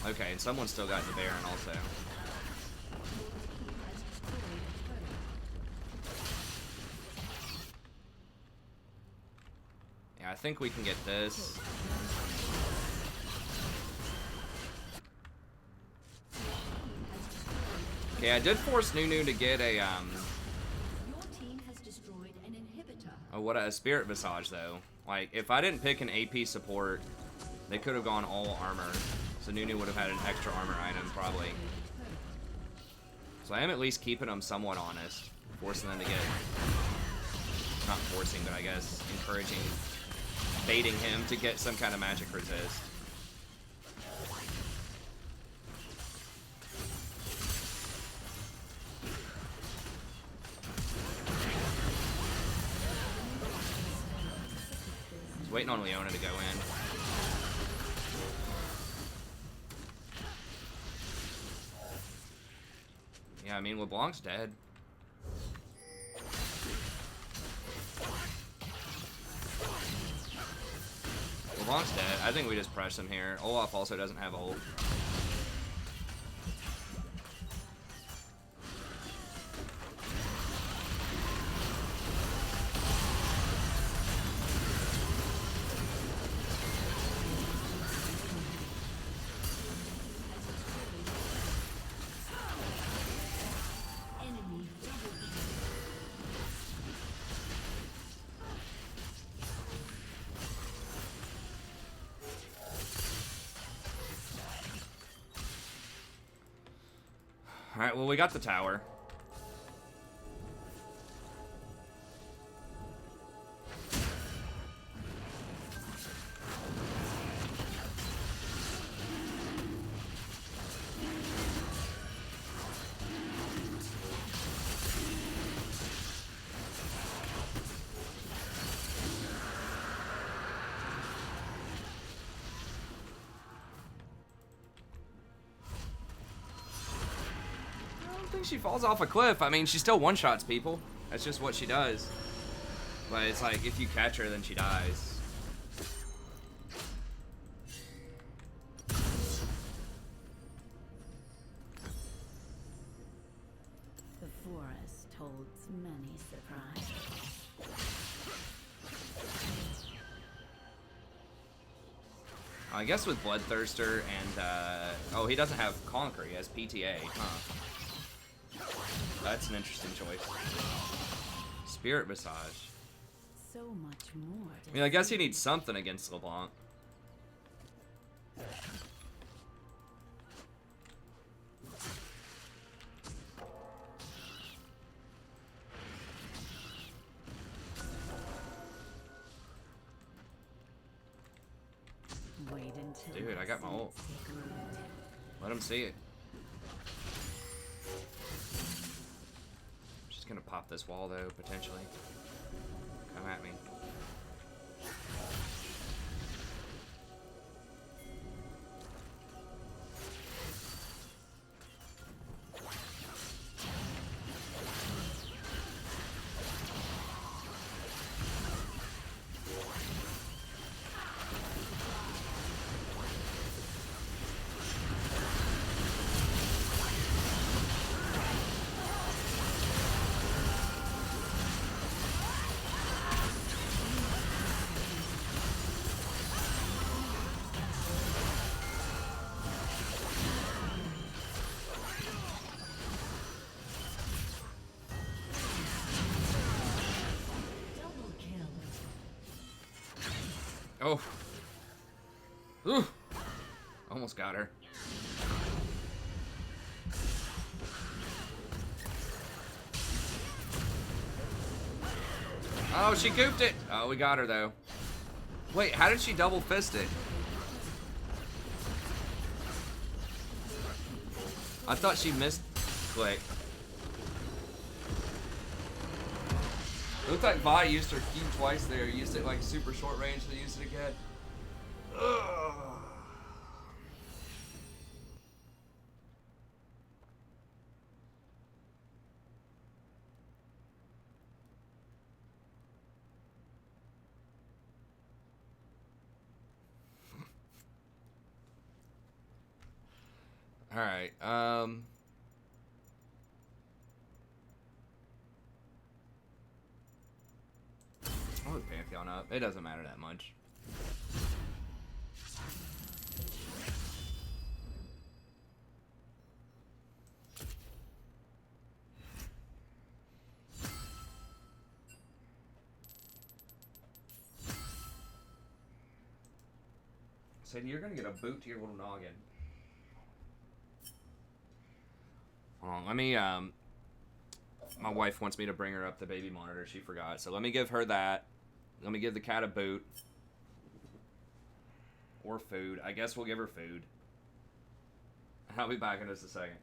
Okay, and someone still got the Baron also. Yeah, I think we can get this. Okay, I did force Nunu to get a, Your team has destroyed an inhibitor. a Spirit Visage, though. Like, if I didn't pick an AP support, they could have gone all armor. So Nunu would have had an extra armor item, probably. So I am at least keeping them somewhat honest. Forcing them to get... Not forcing, but I guess encouraging... baiting him to get some kind of magic resist. Just waiting on Leona to go in. Yeah, I mean, LeBlanc's dead. LeBlanc's dead. I think we just press him here. Olaf also doesn't have ult. Alright, well, we got the tower. She falls off a cliff. I mean, she still one-shots people. That's just what she does. But it's like, if you catch her, then she dies. The forest holds many surprises. I guess with Bloodthirster and, oh, he doesn't have Conquer. He has PTA, huh? That's an interesting choice. Spirit Visage. So much more. I mean, I guess he needs something against LeBlanc. Wait until Dude, I got my ult. take root. Let him see it. Just gonna pop this wall though, potentially. Come at me. Oh. Ooh. Almost got her. Oh, she gooped it. Oh, we got her though. Wait, how did she double fist it? I thought she missed click. looked like Vi used her key twice there. Used it like super short range, then used it again. Ugh. All right. I'll put Pantheon up. It doesn't matter that much. Sadie, you're gonna get a boot to your little noggin. Hold on, let me, my wife wants me to bring her up the baby monitor. She forgot. So let me give her that. Let me give the cat a boot. Or food. I guess we'll give her food. I'll be back in just a second.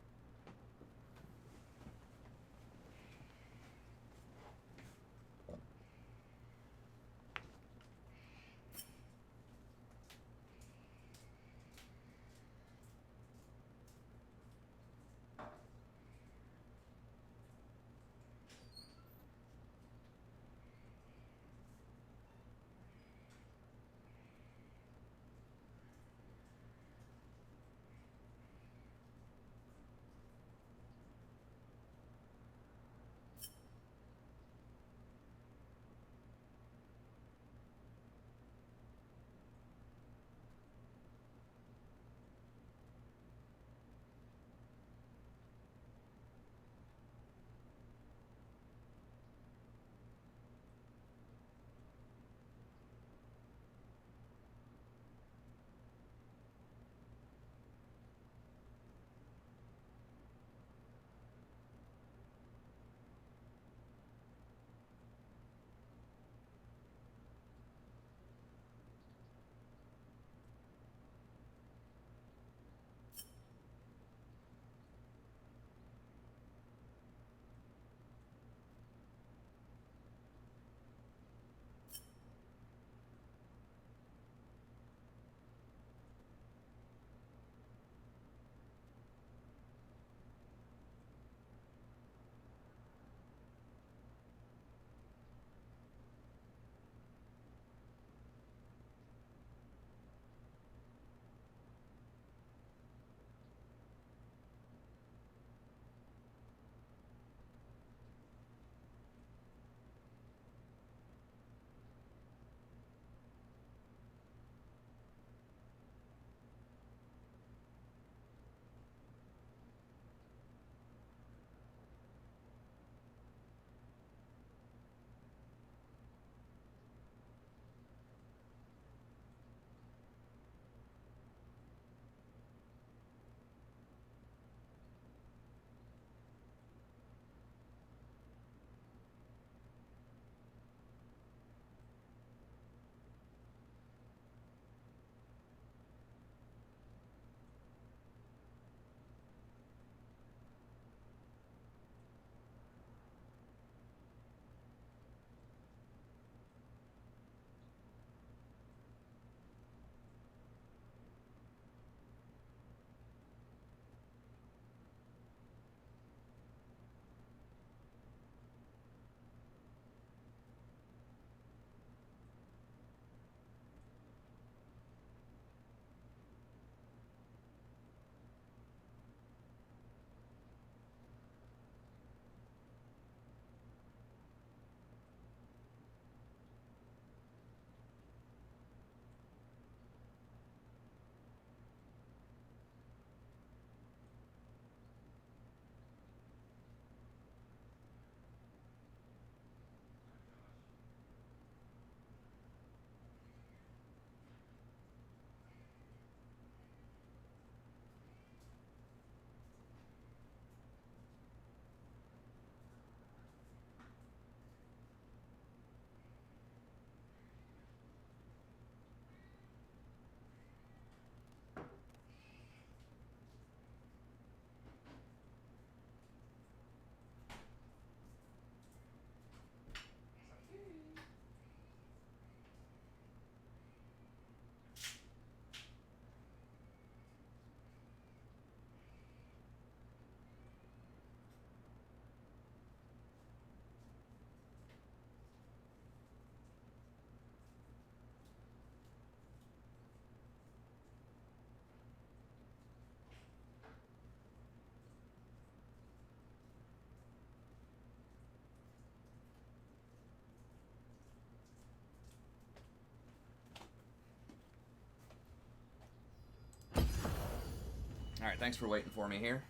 Alright, thanks for waiting for me here.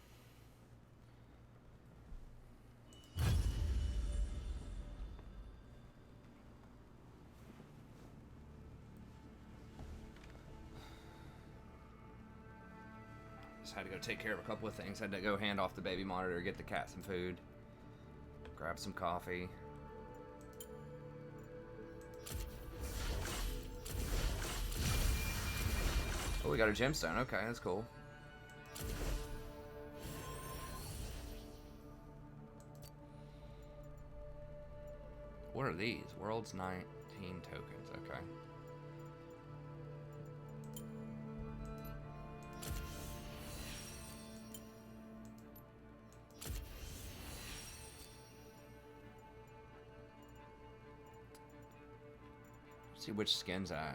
Just had to go take care of a couple of things. Had to go hand off the baby monitor, get the cat some food, grab some coffee. Oh, we got a gemstone. Okay, that's cool. What are these? World's 19 tokens. Okay. See which skins I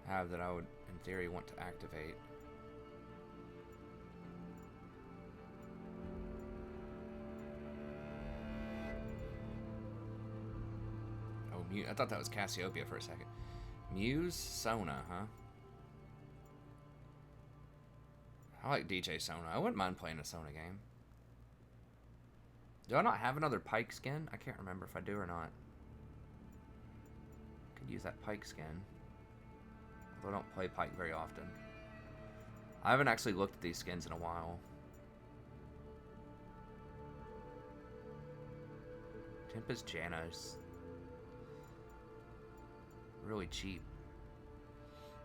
have that I would, in theory, want to activate. Oh, I thought that was Cassiopeia for a second. Muse Sona, huh? I like DJ Sona. I wouldn't mind playing a Sona game. Do I not have another Pike skin? I can't remember if I do or not. Could use that Pike skin. Although I don't play Pike very often. I haven't actually looked at these skins in a while. Tempest Janos. Really cheap.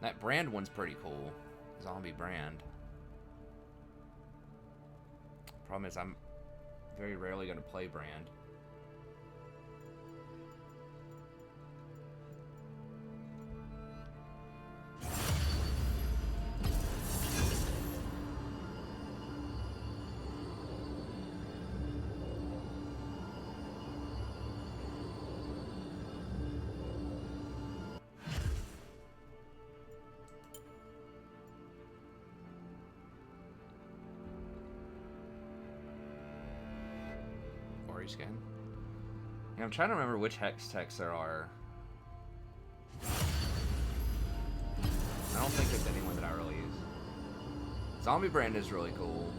That brand one's pretty cool. Zombie brand. Problem is I'm very rarely going to play brand. Skin. Yeah, I'm trying to remember which hex techs there are. I don't think there's anyone that I really use. Zombie brand is really cool.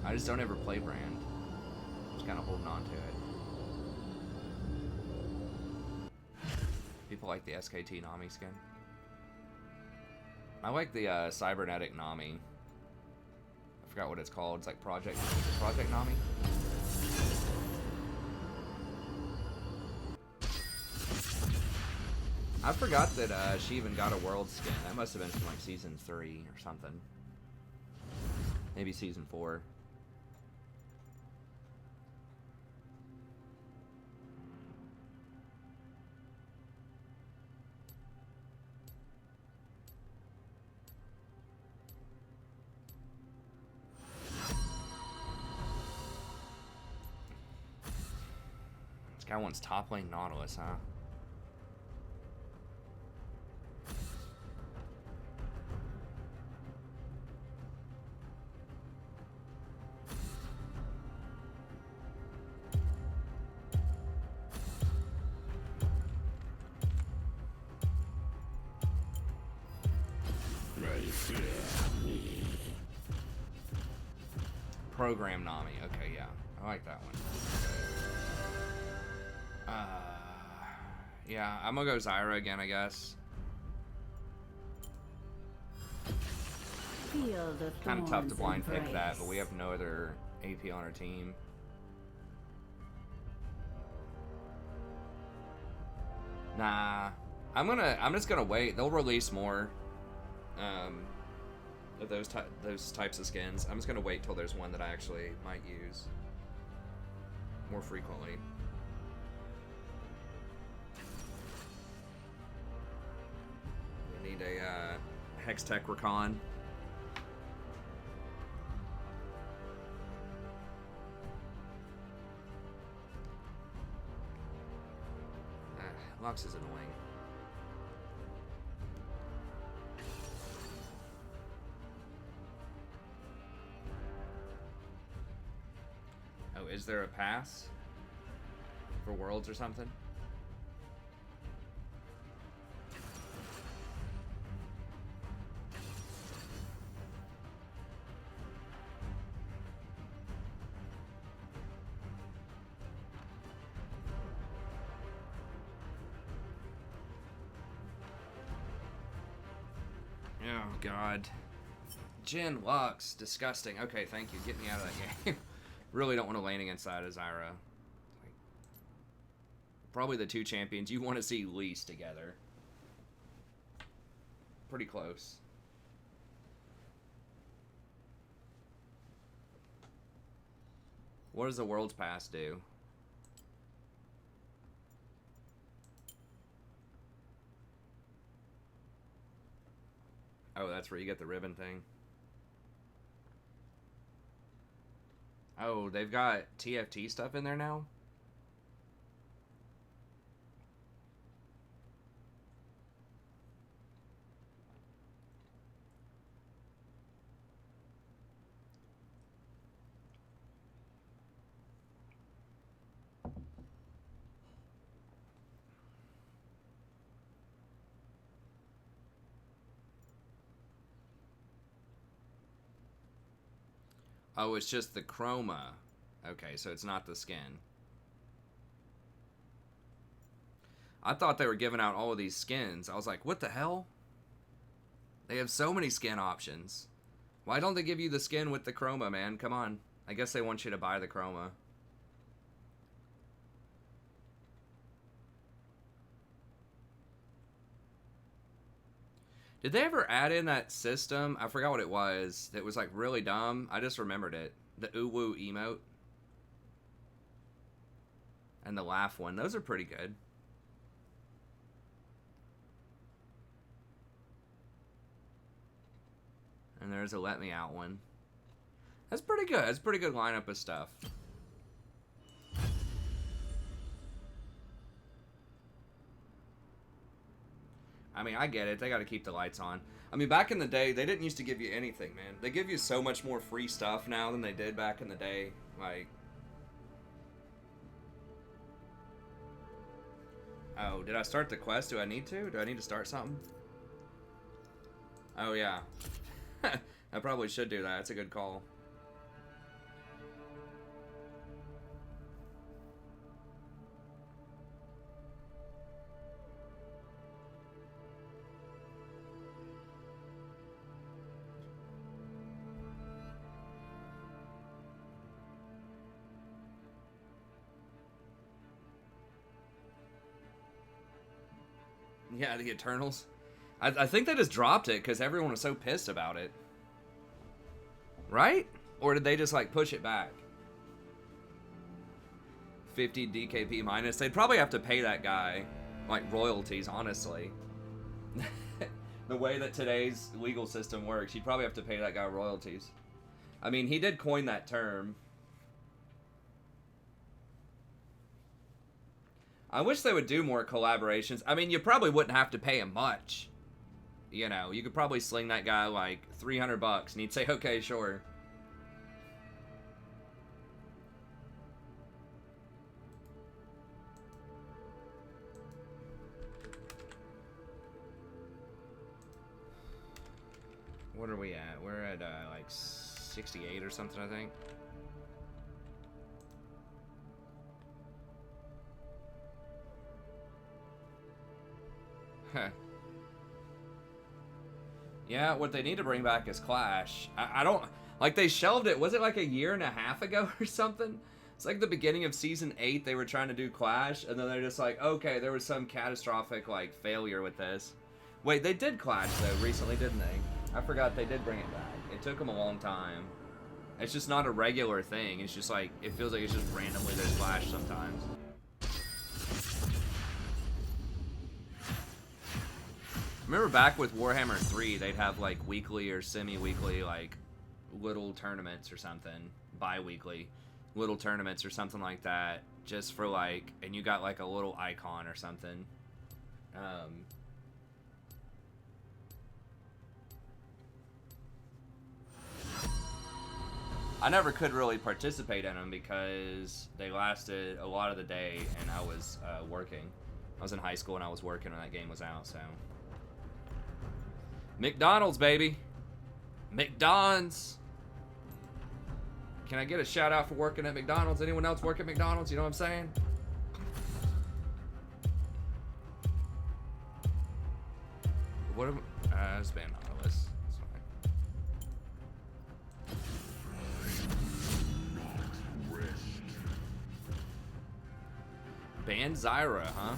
I just don't ever play brand. Just kind of holding on to it. People like the SKT Nami skin. I like the cybernetic Nami. I forgot what it's called. It's like Project Nami. I forgot that she even got a world skin. That must have been from like season 3 or something. Maybe season 4. This guy wants top lane Nautilus, huh? Program Nami. Okay, yeah. I like that one. Yeah, I'm gonna go Zyra again, I guess. Kind of tough to blind pick that, but we have no other AP on our team. Nah, I'm just gonna wait. They'll release more of those types of skins. I'm just gonna wait till there's one that I actually might use more frequently. We need a Hex Tech Rakan. Lux is annoying. Oh, is there a pass for Worlds or something? Oh, God. Jin Lux. Disgusting. Okay, thank you. Get me out of that game. Really don't want to lane against that Azira. Probably the two champions you want to see least together. Pretty close. What does the World's Pass do? Oh, that's where you get the ribbon thing. Oh, they've got TFT stuff in there now? Oh, it's just the chroma. Okay, so it's not the skin. I thought they were giving out all of these skins. I was like, what the hell? They have so many skin options. Why don't they give you the skin with the chroma, man? Come on. I guess they want you to buy the chroma. Did they ever add in that system? I forgot what it was. That was like really dumb. I just remembered it. The uwu emote. And the laugh one. Those are pretty good. And there's a let me out one. That's pretty good. That's a pretty good lineup of stuff. I mean, I get it. They got to keep the lights on. I mean, back in the day, they didn't used to give you anything, man. They give you so much more free stuff now than they did back in the day. Like... Oh, did I start the quest? Do I need to? Do I need to start something? Oh, yeah. I probably should do that. That's a good call. Yeah, the Eternals. I think they just dropped it because everyone was so pissed about it. Right? Or did they just, like, push it back? 50 DKP minus. They'd probably have to pay that guy, like, royalties, honestly. The way that today's legal system works, you'd probably have to pay that guy royalties. I mean, he did coin that term. I wish they would do more collaborations. I mean, you probably wouldn't have to pay him much. You know, you could probably sling that guy like 300 bucks and he'd say, okay, sure. What are we at? We're at like 68 or something, I think. Huh. Yeah, what they need to bring back is Clash. I don't... Like, they shelved it, was it like a year and a half ago or something? It's like the beginning of Season 8, they were trying to do Clash, and then they're just like, okay, there was some catastrophic, like, failure with this. Wait, they did Clash, though, recently, didn't they? I forgot they did bring it back. It took them a long time. It's just not a regular thing. It's just like, it feels like it's just randomly there's Clash sometimes. Remember back with Warhammer 3, they'd have like weekly or semi-weekly like little tournaments or something, bi-weekly little tournaments or something like that, just for like, and you got like a little icon or something. I never could really participate in them because they lasted a lot of the day and I was working. I was in high school and I was working when that game was out, so... McDonald's, baby. McDonald's. Can I get a shout out for working at McDonald's? Anyone else work at McDonald's? You know what I'm saying? What am I... spam on the list. Ban Zyra, huh?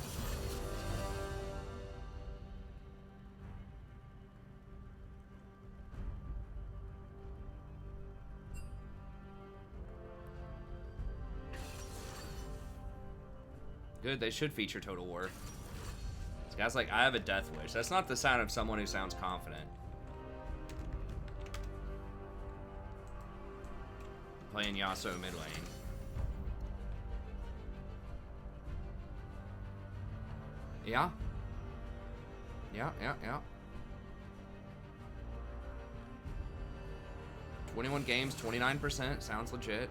Good, they should feature Total War. This guy's like, I have a death wish. That's not the sound of someone who sounds confident. Playing Yasuo mid lane. Yeah. Yeah. 21 games, 29%. Sounds legit.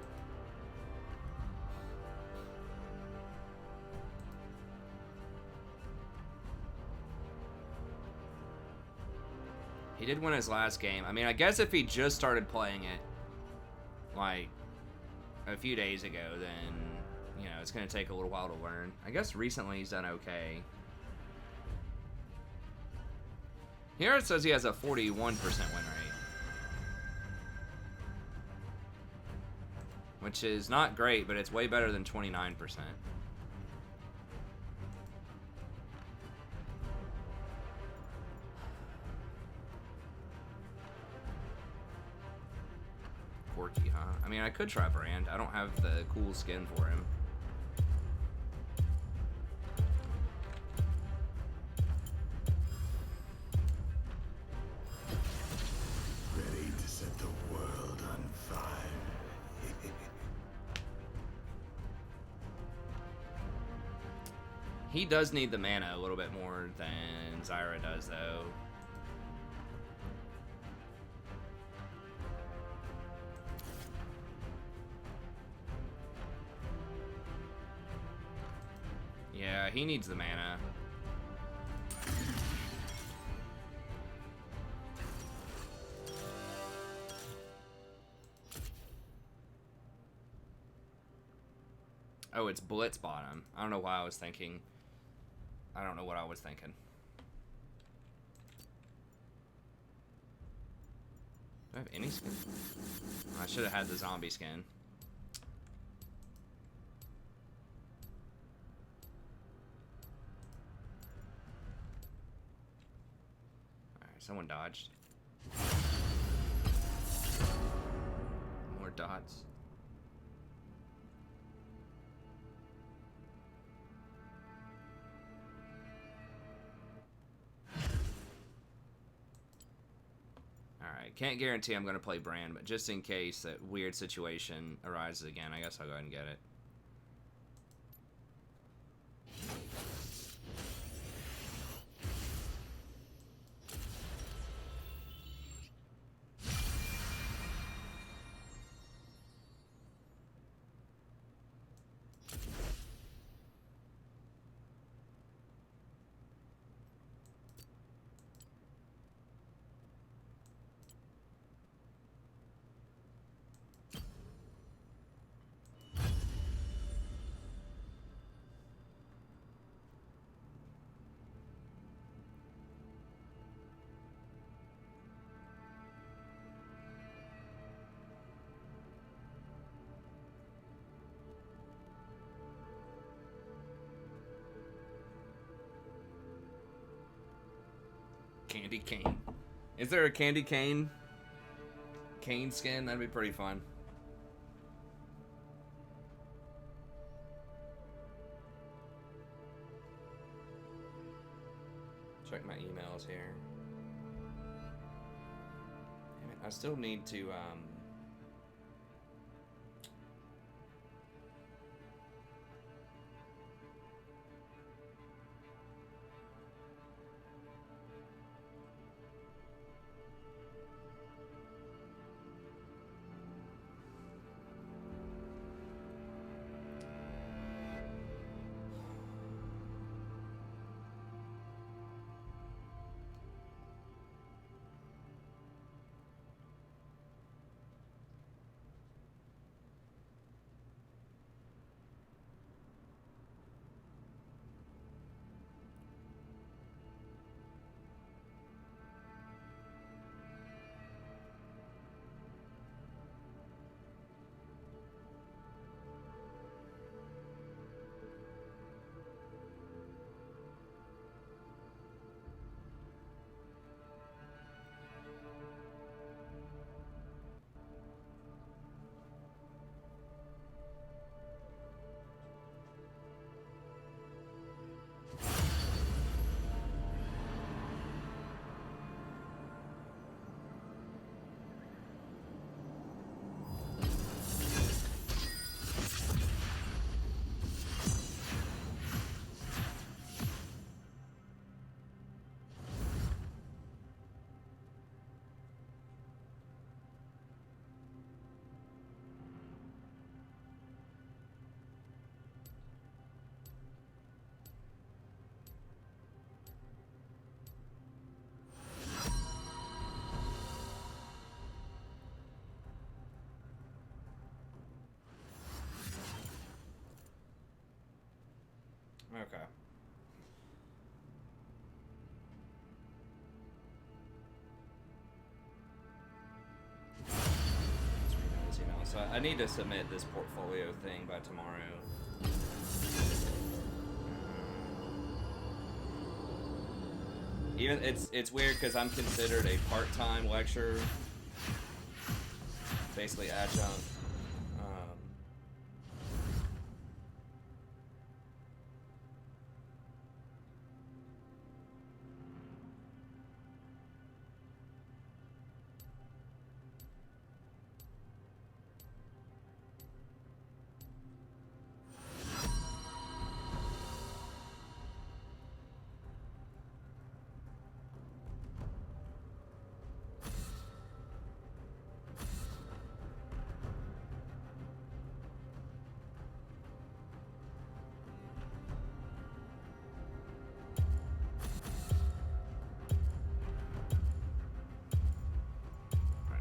He did win his last game. I mean, I guess if he just started playing it, like, a few days ago, then, you know, it's going to take a little while to learn. I guess recently he's done okay. Here it says he has a 41% win rate. Which is not great, but it's way better than 29%. Quirky, huh? I mean, I could try Brand. I don't have the cool skin for him. Ready to set the world on fire. He does need the mana a little bit more than Zyra does, though. Yeah, he needs the mana. Oh, it's Blitz bottom. I don't know why I was thinking. I don't know what I was thinking. Do I have any skin? I should have had the zombie skin. Alright, someone dodged. More dots. Alright, can't guarantee I'm going to play Brand, but just in case that weird situation arises again, I guess I'll go ahead and get it. Candy cane. Is there a candy cane skin? That'd be pretty fun. Check my emails here. Damn it, I still need to Okay. Let's read this email. So I need to submit this portfolio thing by tomorrow. Even it's weird because I'm considered a part-time lecturer, basically adjunct.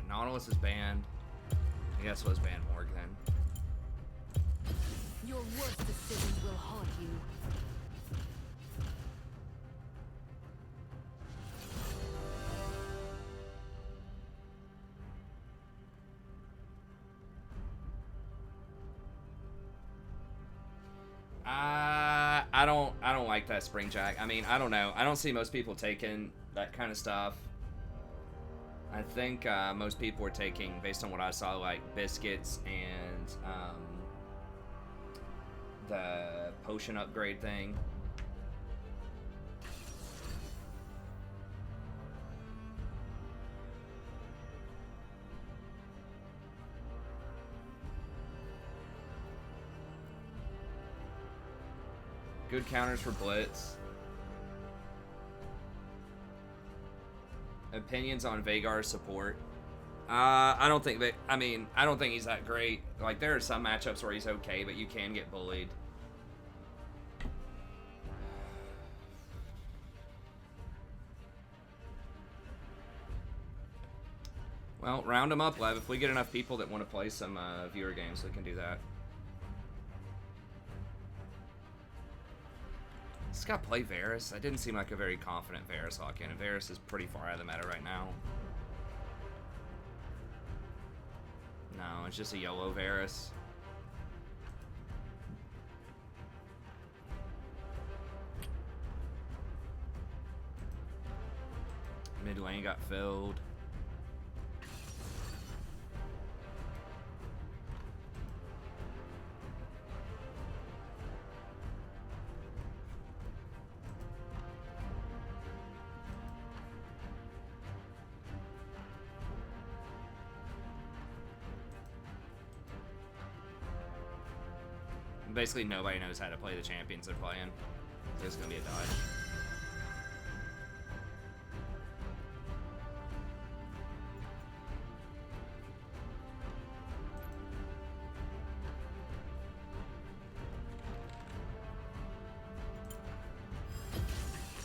Nautilus is banned. I guess was banned Morg then. Your worst decisions will haunt you. I don't like that spring jack. I mean, I don't know. I don't see most people taking that kind of stuff. I think most people were taking, based on what I saw, like biscuits and the potion upgrade thing. Good counters for Blitz. Opinions on Vagar's support. I don't think that. I mean, I don't think he's that great. Like, there are some matchups where he's okay, but you can get bullied. Well, round them up, Lev. If we get enough people that want to play some viewer games, we can do that. This guy play Varus. That didn't seem like a very confident Varus lock-in, and Varus is pretty far out of the meta right now. No, it's just a YOLO Varus. Mid lane got filled. Basically, nobody knows how to play the champions they're playing. So it's gonna be a dodge.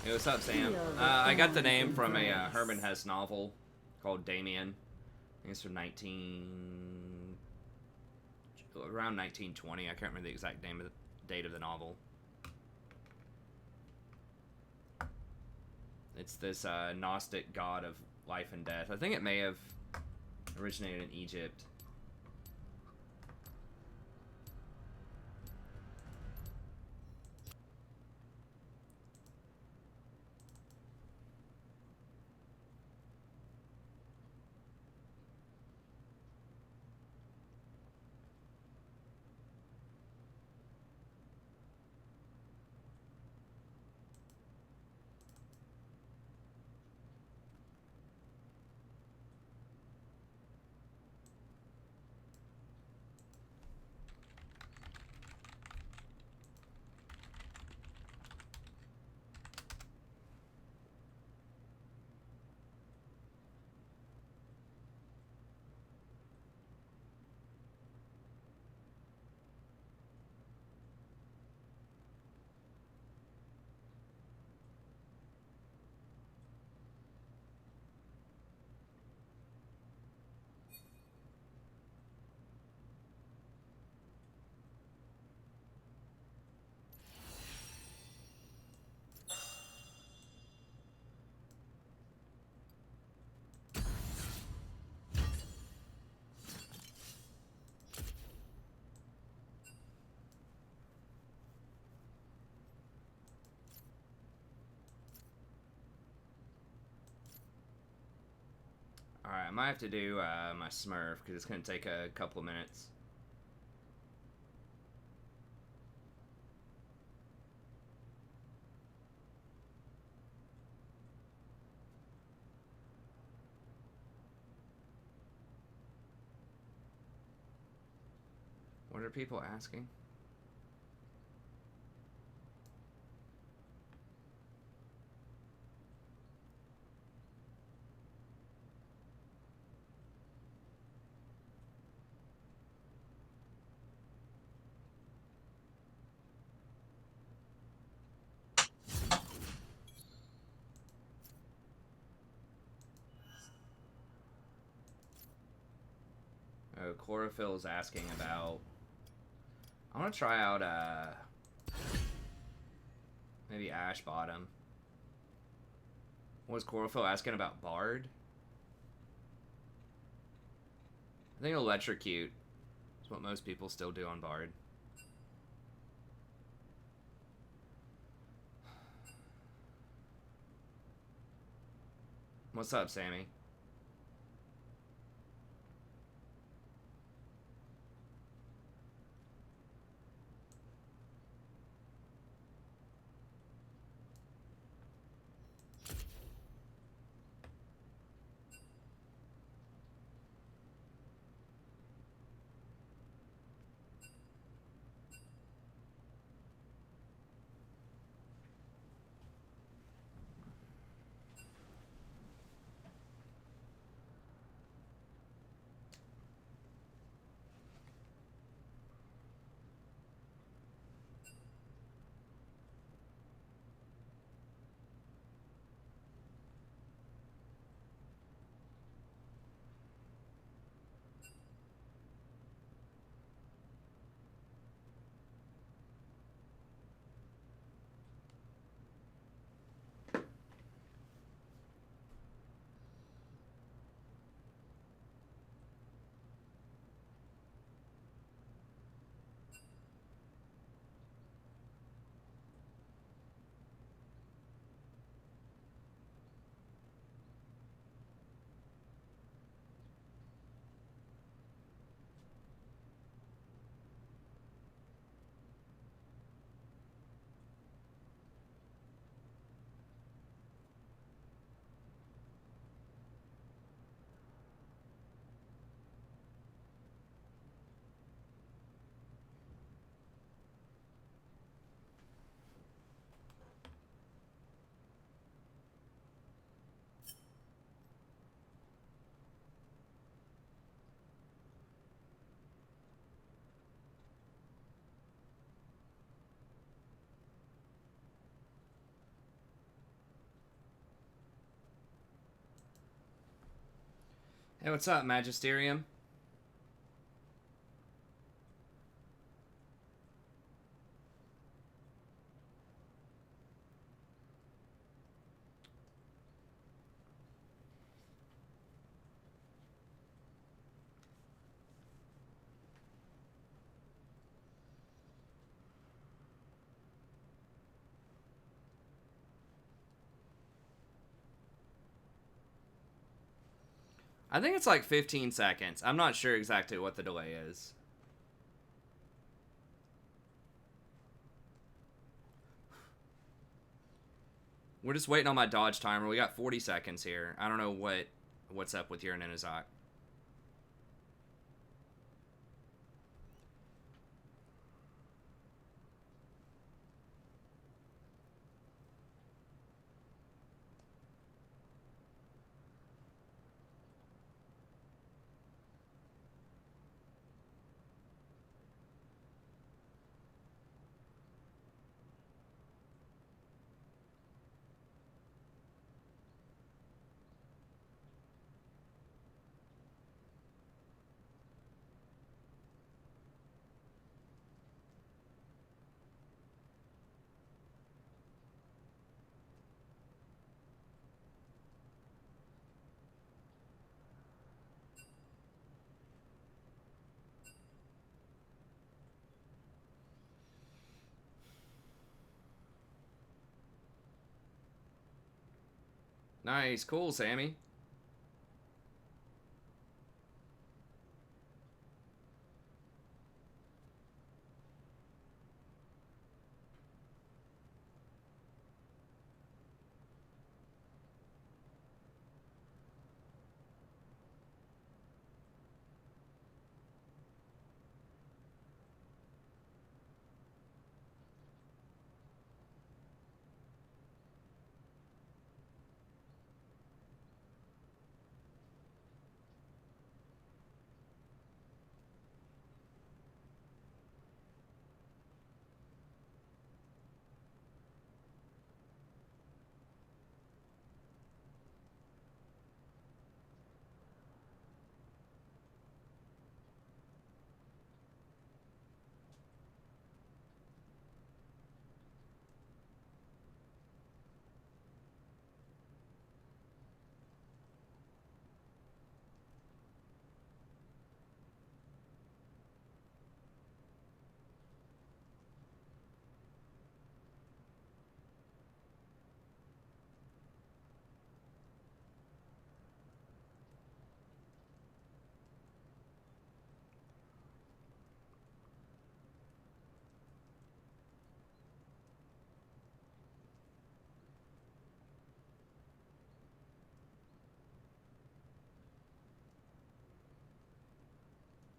Hey, what's up, Sam? I got the name from a Herman Hesse novel called Damien. I think it's from around 1920. I can't remember the exact date of the novel. It's this Gnostic god of life and death. I think it may have originated in Egypt. Alright, I might have to do my Smurf, because it's going to take a couple of minutes. What are people asking? Oh, Chlorophyll's asking about... I want to try out, maybe Ashe Bottom. What was Chlorophyll asking about Bard? I think Electrocute is what most people still do on Bard. What's up, Sammy? Hey, what's up, Magisterium? I think it's like 15 seconds. I'm not sure exactly what the delay is. We're just waiting on my dodge timer. We got 40 seconds here. I don't know what's up with your Ninazak. Nice, cool, Sammy.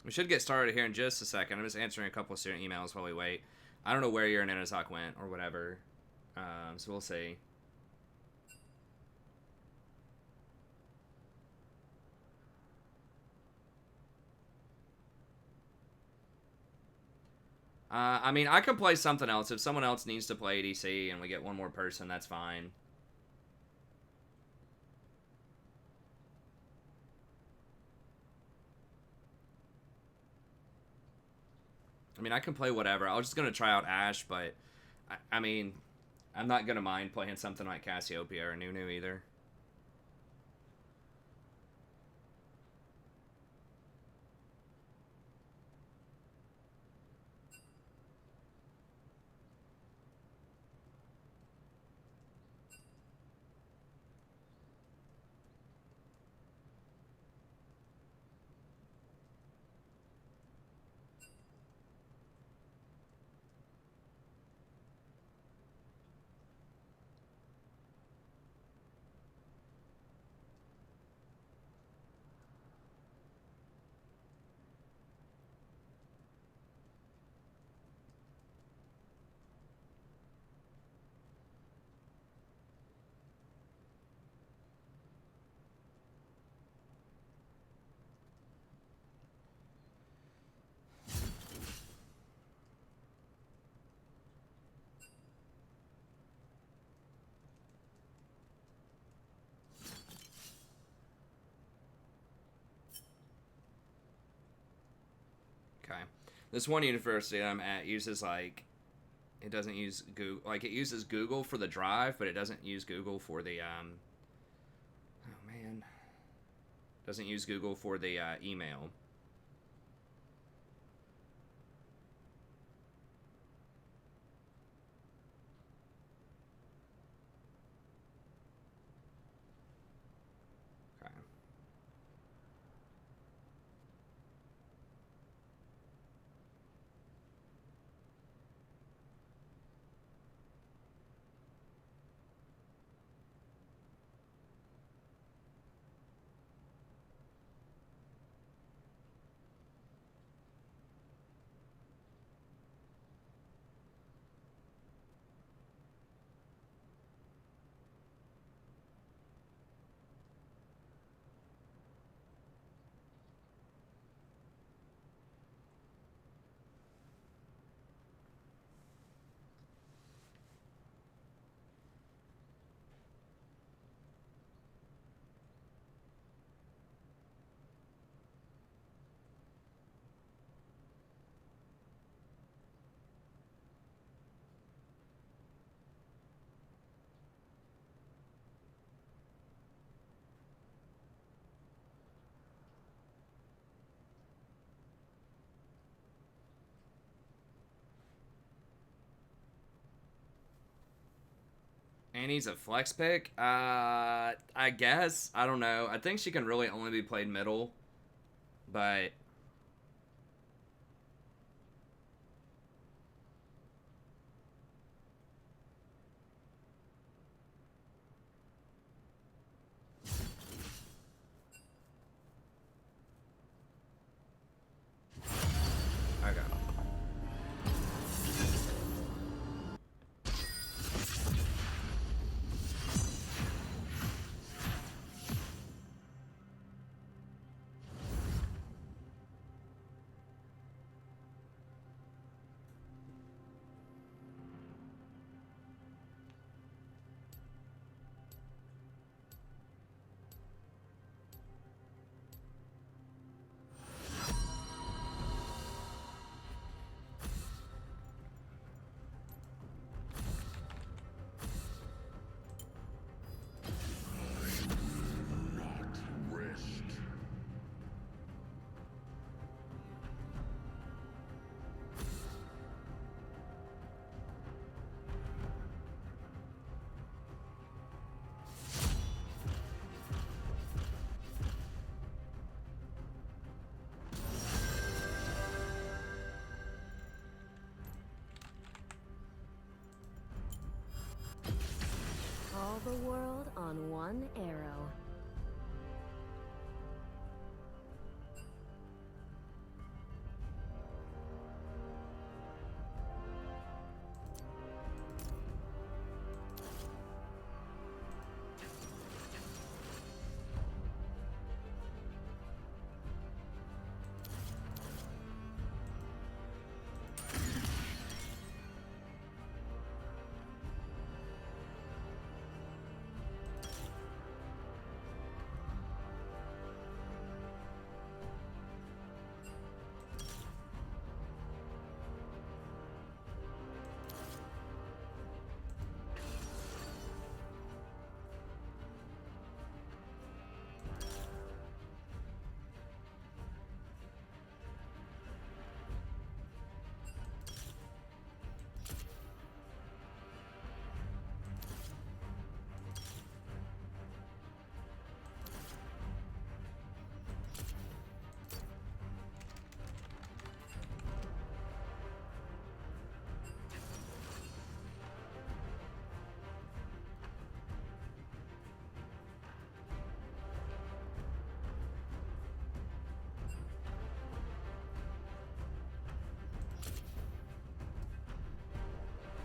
We should get started here in just a second. I'm just answering a couple of student emails while we wait. I don't know where your Nanozak went or whatever. So we'll see. I mean, I could play something else. If someone else needs to play ADC and we get one more person, that's fine. I mean, I can play whatever. I was just going to try out Ashe, but, I mean, I'm not going to mind playing something like Cassiopeia or Nunu either. Okay. This one university I'm at uses, like, it doesn't use Google, like, it uses Google for the drive, but it doesn't use Google for the, oh, man. Doesn't use Google for the, email. Okay. Annie's a flex pick? I guess. I don't know. I think she can really only be played middle. But... okay. All the world on one arrow.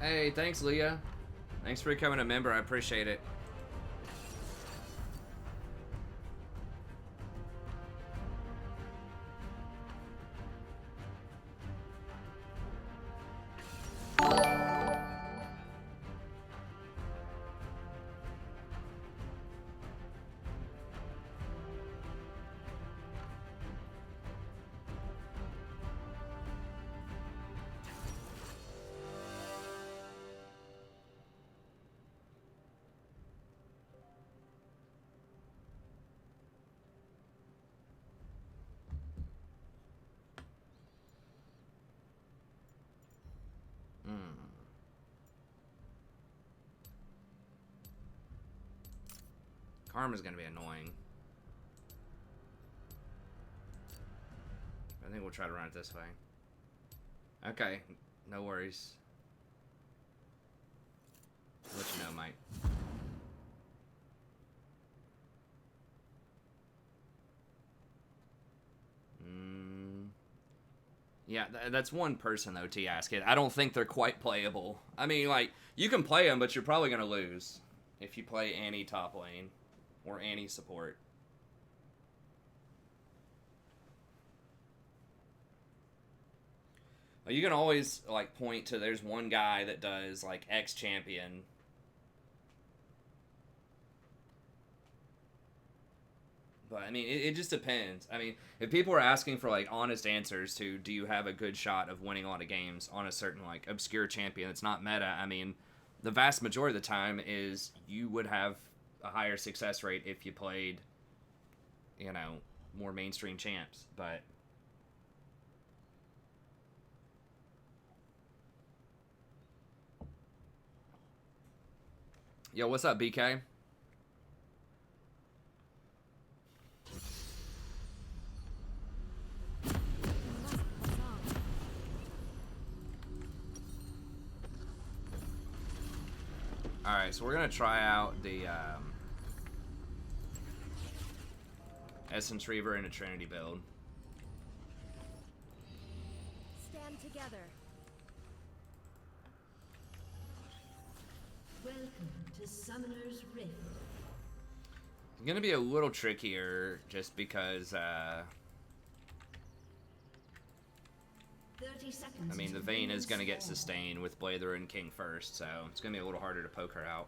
Hey, thanks, Leah. Thanks for becoming a member. I appreciate it. Karma's gonna be annoying. I think we'll try to run it this way. Okay, no worries. I'll let you know, Mike. Yeah, that's one person, though, T-Askit. I don't think they're quite playable. I mean, like, you can play them, but you're probably going to lose if you play any top lane or any support. You can always, like, point to there's one guy that does, like, X champion. But, I mean, it just depends. I mean, if people are asking for, like, honest answers to do you have a good shot of winning a lot of games on a certain, like, obscure champion that's not meta, I mean, the vast majority of the time is you would have a higher success rate if you played, you know, more mainstream champs. But yo, what's up, BK? Alright, so we're going to try out the Essence Reaver in a Trinity build. Stand together. Welcome to Summoner's Rift. It's going to be a little trickier just because, 30 seconds. I mean, the Vayne is going to get sustained with Blather and King first, so it's going to be a little harder to poke her out.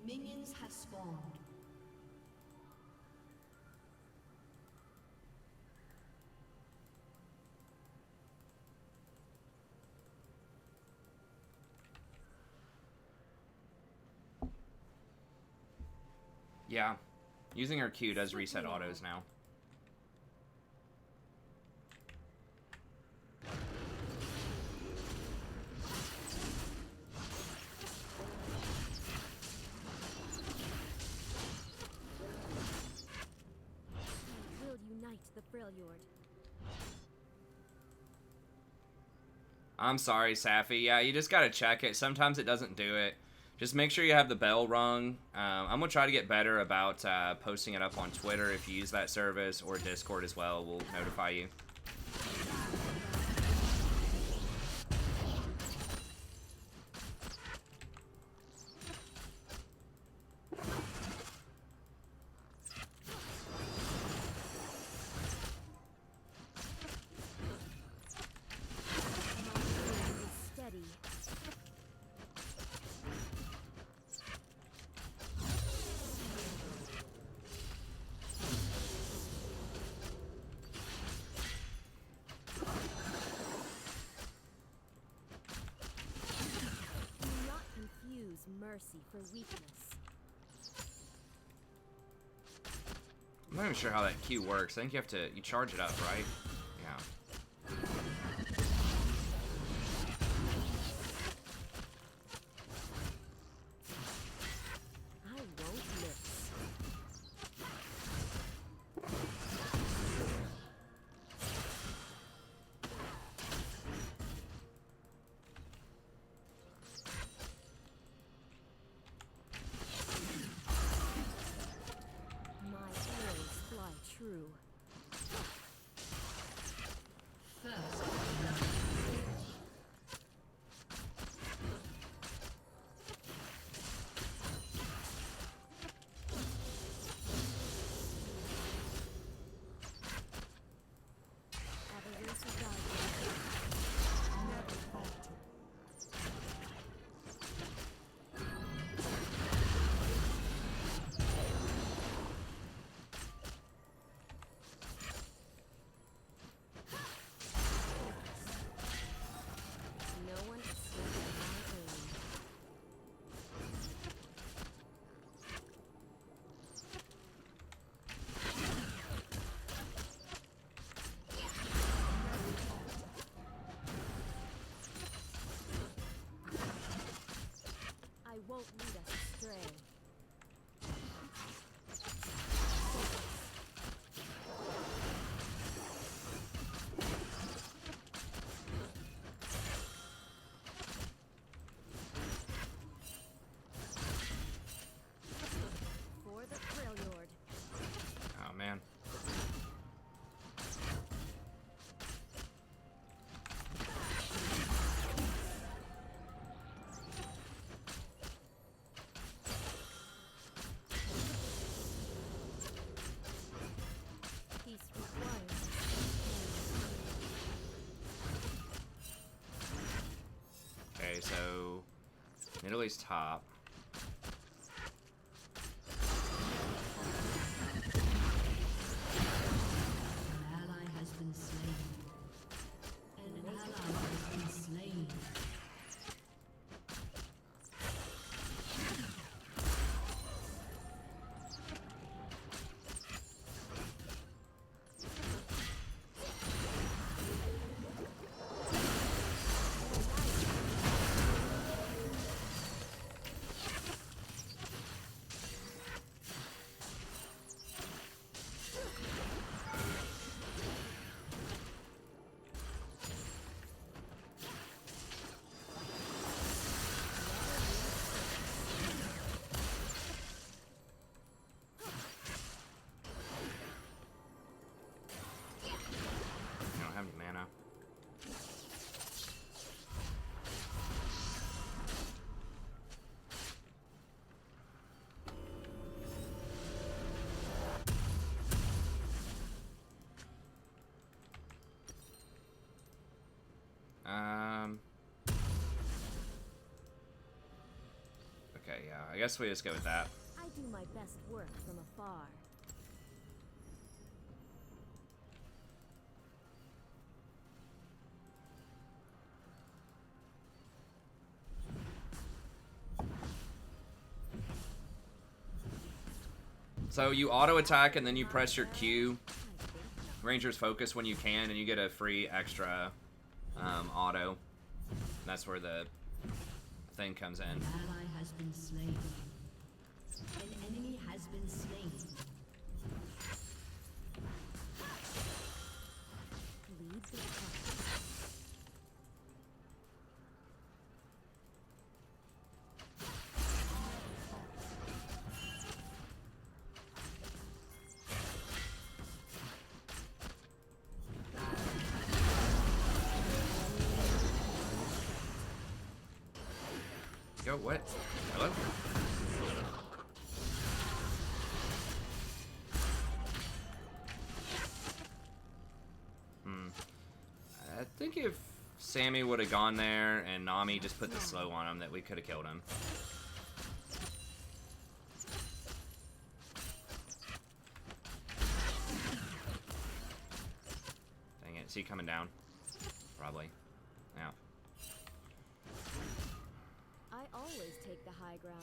Minions have spawned. Yeah, using her Q does reset autos now. Will unite the Freljord. I'm sorry, Safi. Yeah, you just gotta check it. Sometimes it doesn't do it. Just make sure you have the bell rung. I'm gonna try to get better about posting it up on Twitter if you use that service, or Discord as well. We'll notify you. Steady. Do not confuse mercy for weakness. I'm not even sure how that Q works. I think you charge it up, right? Yeah. I won't miss. lead us astray. For the Freljord. Oh man. Peace required. Okay, so Middle East top. An ally has been slain. An ally has been slain. I don't have any mana. Okay, yeah, I guess we just go with that. I do my best work from afar. So you auto attack and then you press your Q. Rangers focus when you can, and you get a free extra auto. And that's where the thing comes in. An ally has been slain. An enemy has been slain. Lead the pack. Yo, what? Hello? I think if Sammy would have gone there and Nami just put the slow on him, that we could have killed him. Dang it. Is he coming down? Probably. Yeah. I always take the high ground.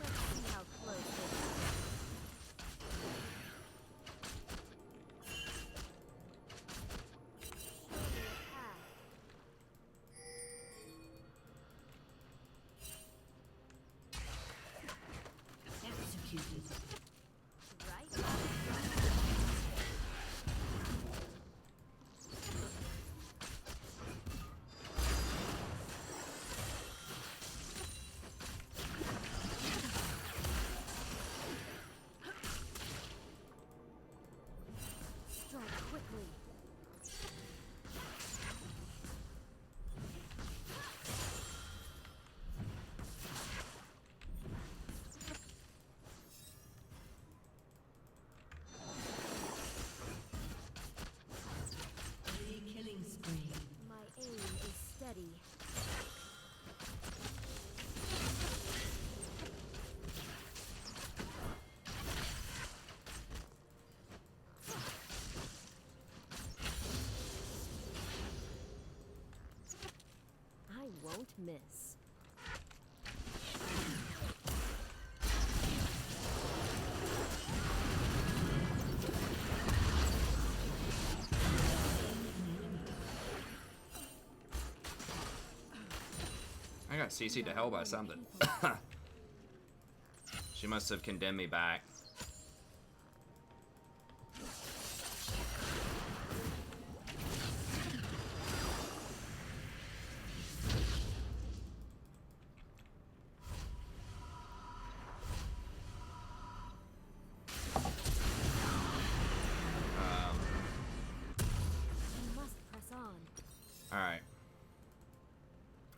Let's see how close they are. Show your path. Executed. Right? Strike quickly. Killing spree. My aim is steady. I won't miss. got CC'd to hell by something. She must have condemned me back. Alright.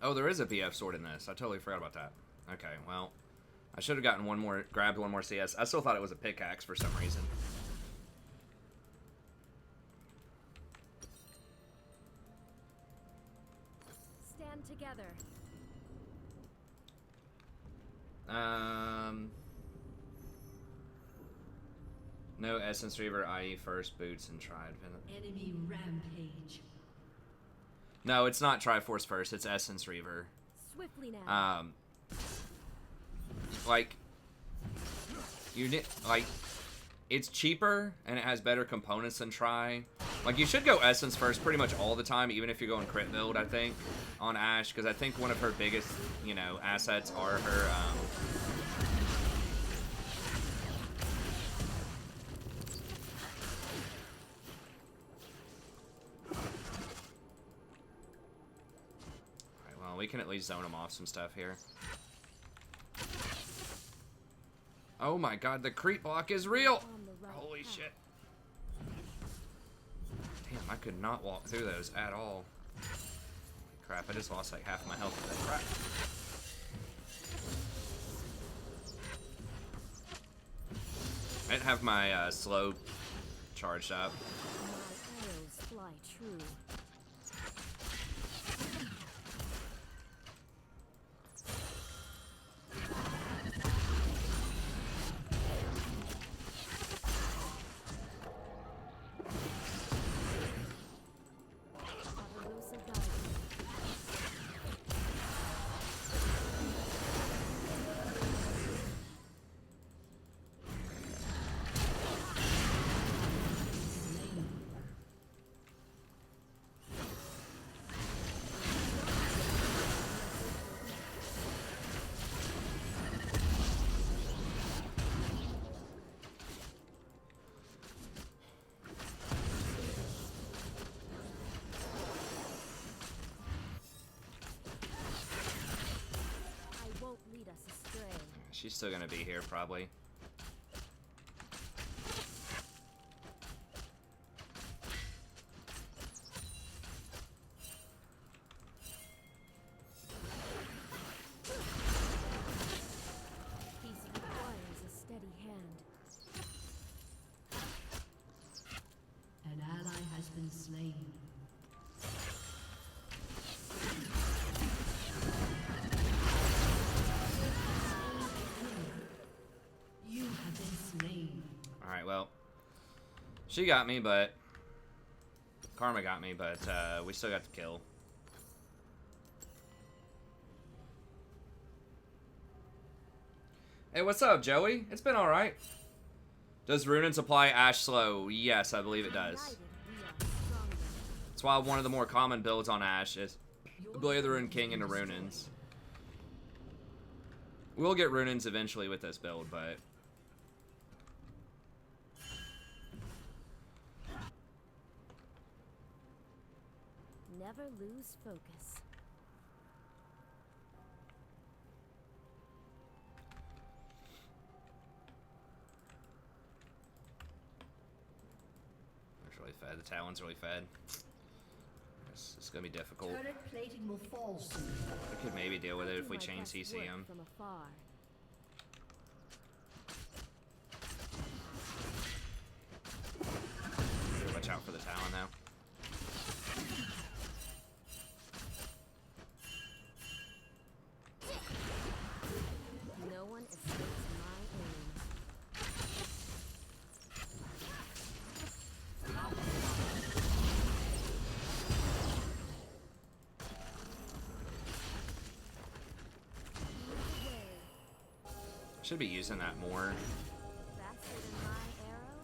Oh, there is a BF sword in this. I totally forgot about that. Okay, well, I should have gotten one more, grabbed one more CS. I still thought it was a pickaxe for some reason. Stand together. No Essence Reaver, i.e. first boots and tried. Enemy rampage. No, it's not Triforce first, it's Essence Reaver. Swiftly now. Like, you need, like, it's cheaper and it has better components than Tri. Like, you should go Essence first pretty much all the time, even if you're going crit build, I think, on Ashe, because I think one of her biggest, you know, assets are her, we can at least zone him off some stuff here. Oh my god, the creep block is real! Holy shit. Damn, I could not walk through those at all. Holy crap, I just lost like half my health with that crap. I didn't have my slow charged up. My arrows fly true. She's still gonna be here, probably. Peace requires a steady hand. An ally has been slain. Alright, well, she got me, but Karma got me, but we still got the kill. Hey, what's up, Joey? It's been alright. Does Runin supply Ashe slow? Yes, I believe it does. That's why one of the more common builds on Ashe is Blade of the Rune King into Runins. We'll get Runins eventually with this build, but Never lose focus. it's really fed. The Talon's really fed. It's gonna be difficult. Turret plating will fall soon. We could maybe deal with it if we chain CC him. From afar. Watch out for the Talon now. No one escapes my aim. Should be using that more. Faster than my arrow?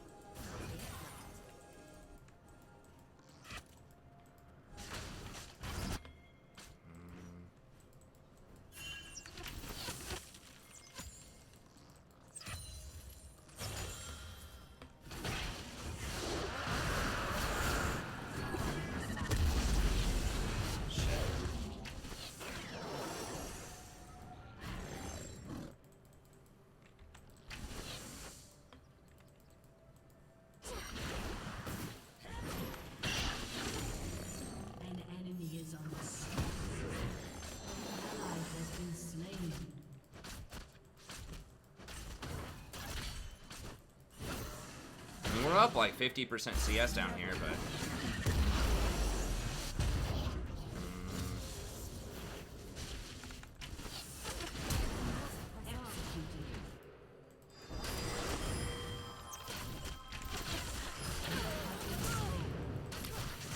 up like 50% CS down here, but...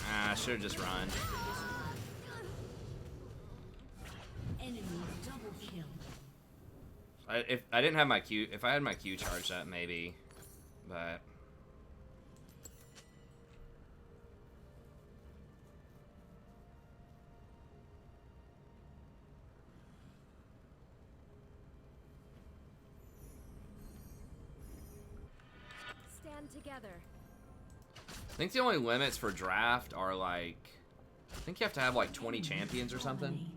I should have just run. Enemy double kill. If I didn't have my Q, if I had my Q charged up, maybe, but Stand together. I think the only limits for draft are like, I think you have to have like 20 champions or something. Dominating.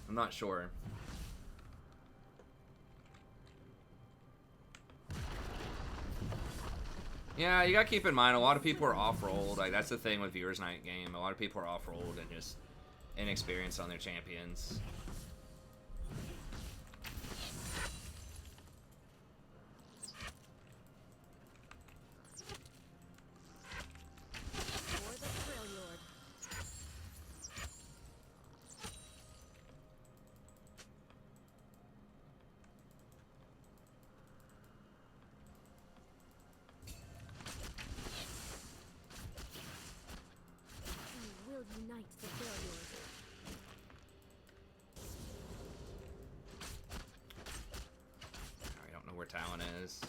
I'm not sure. Yeah, you gotta keep in mind, a lot of people are off-rolled. Like, that's the thing with Viewers Night game. A lot of people are off-rolled and just inexperienced on their champions. For the Trail Lord. We will unite the Trail Lord. I don't know where Talon is.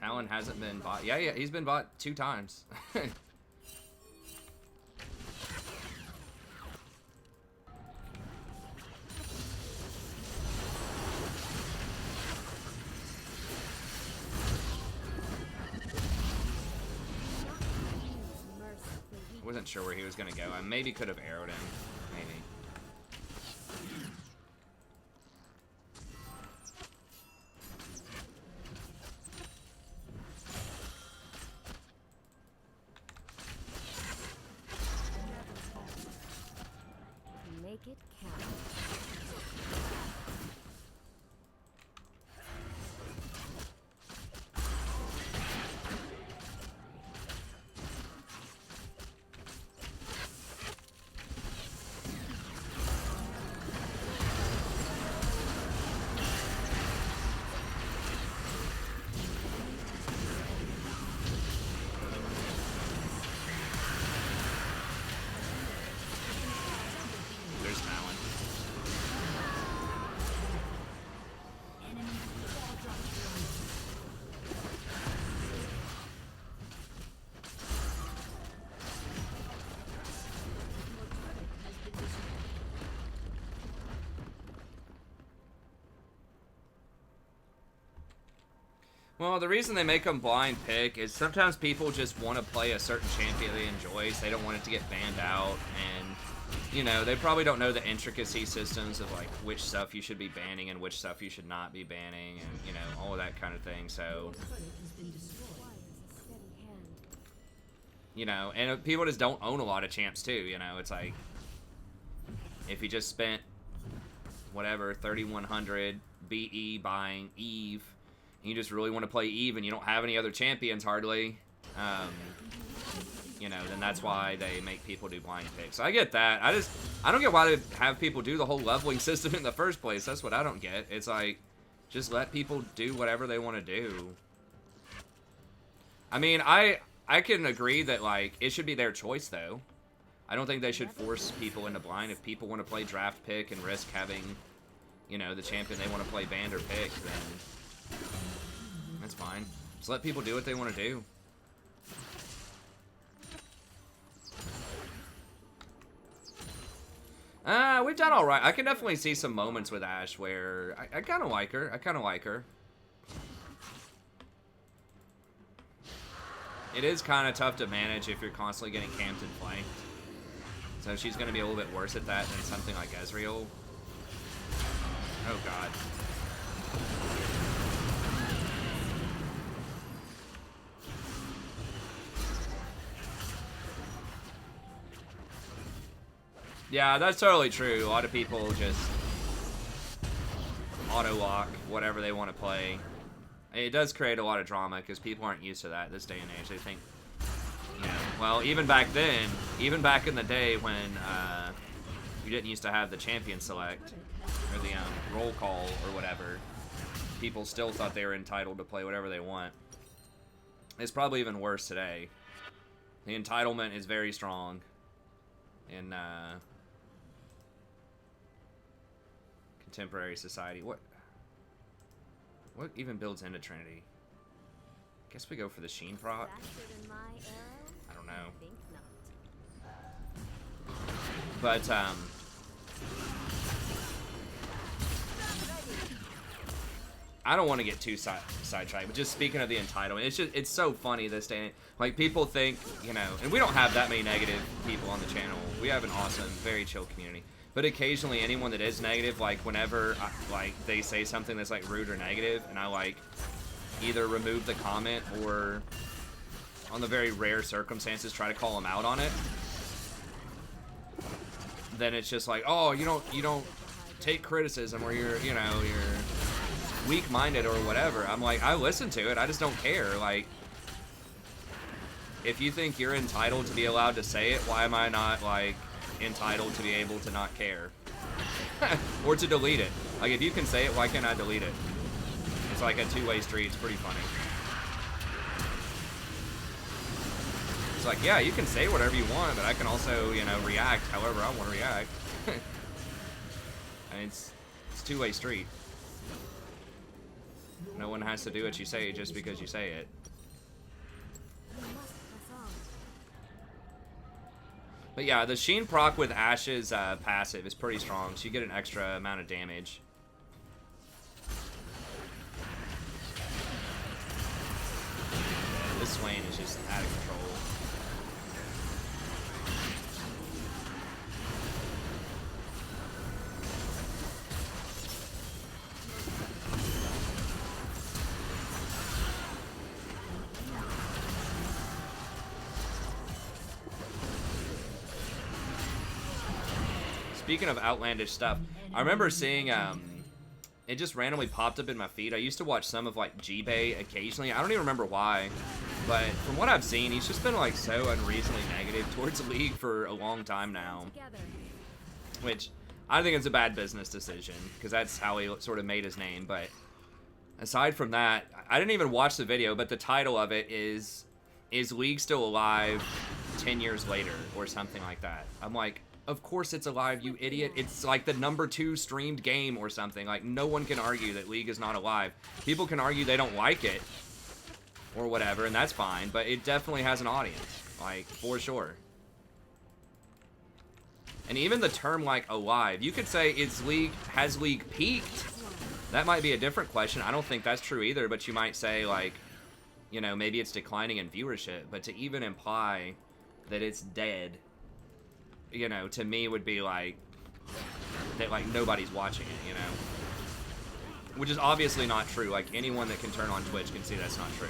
Talon hasn't been bought. Yeah, he's been bought 2 times. Mercifully, we Wasn't sure where he was gonna go. I maybe could have arrowed him. Maybe. make it count. There's Talon. Well, the reason they make them blind pick is sometimes people just want to play a certain champion they enjoy, so they don't want it to get banned out, and, you know, they probably don't know the intricacy systems of, like, which stuff you should be banning and which stuff you should not be banning, and, you know, all of that kind of thing, so, you know, and people just don't own a lot of champs, too, you know, it's like, if you just spent, whatever, 3,100 BE buying Eve, you just really want to play Eve and you don't have any other champions hardly, you know, then that's why they make people do blind picks. So I get that. I don't get why they have people do the whole leveling system in the first place. That's what I don't get. It's like, just let people do whatever they want to do. I mean, I can agree that, like, it should be their choice, though. I don't think they should force people into blind. If people want to play draft pick and risk having, you know, the champion they want to play banned or pick, then that's fine. Just let people do what they want to do. We've done all right. I can definitely see some moments with Ashe where I kind of like her. I kind of like her. It is kind of tough to manage if you're constantly getting camped and flanked. So she's going to be a little bit worse at that than something like Ezreal. Oh, God. Yeah, that's totally true. A lot of people just auto-lock whatever they want to play. It does create a lot of drama because people aren't used to that this day and age. They think, you know, well, even back then, even back in the day when you didn't used to have the champion select or the roll call or whatever, people still thought they were entitled to play whatever they want. It's probably even worse today. The entitlement is very strong in contemporary society. What even builds into Trinity? Guess we go for the Sheen proc. Faster than my arrow? I don't know. Think not. But I don't want to get too sidetracked, but just speaking of the entitlement, it's so funny this day. Like, people think, you know, and we don't have that many negative people on the channel. We have an awesome, very chill community. But occasionally, anyone that is negative, like, whenever, like, they say something that's, like, rude or negative, and I, like, either remove the comment or, on the very rare circumstances, try to call them out on it, then it's just like, oh, you don't take criticism, or you're weak-minded or whatever. I'm like, I listen to it, I just don't care. Like, if you think you're entitled to be allowed to say it, why am I not, like, entitled to be able to not care? Or to delete it. Like, if you can say it, why can't I delete it? It's like a two-way street. It's pretty funny. It's like, yeah, you can say whatever you want, but I can also, you know, react however I want to react. And it's two-way street. No one has to do what you say just because you say it. We must press on. But yeah, the Sheen proc with Ashe's passive is pretty strong, so you get an extra amount of damage. This Swain is just out of control. Speaking of outlandish stuff, I remember seeing, it just randomly popped up in my feed. I used to watch some of, like, G-Bay occasionally. I don't even remember why, but from what I've seen, he's just been, like, so unreasonably negative towards the league for a long time now. Together. Which, I think it's a bad business decision, because that's how he sort of made his name, but aside from that, I didn't even watch the video, but the title of it is League Still Alive 10 years later, or something like that. I'm like, of course it's alive, you idiot. It's like the #2 streamed game or something. Like, no one can argue that League is not alive. People can argue they don't like it or whatever, and that's fine, but it definitely has an audience, like, for sure. And even the term, like, alive, you could say, has League peaked? That might be a different question. I don't think that's true either, but you might say, like, you know, maybe it's declining in viewership, but to even imply that it's dead, you know, to me would be like that, like, nobody's watching it, you know, which is obviously not true. Like, anyone that can turn on Twitch can see that's not true.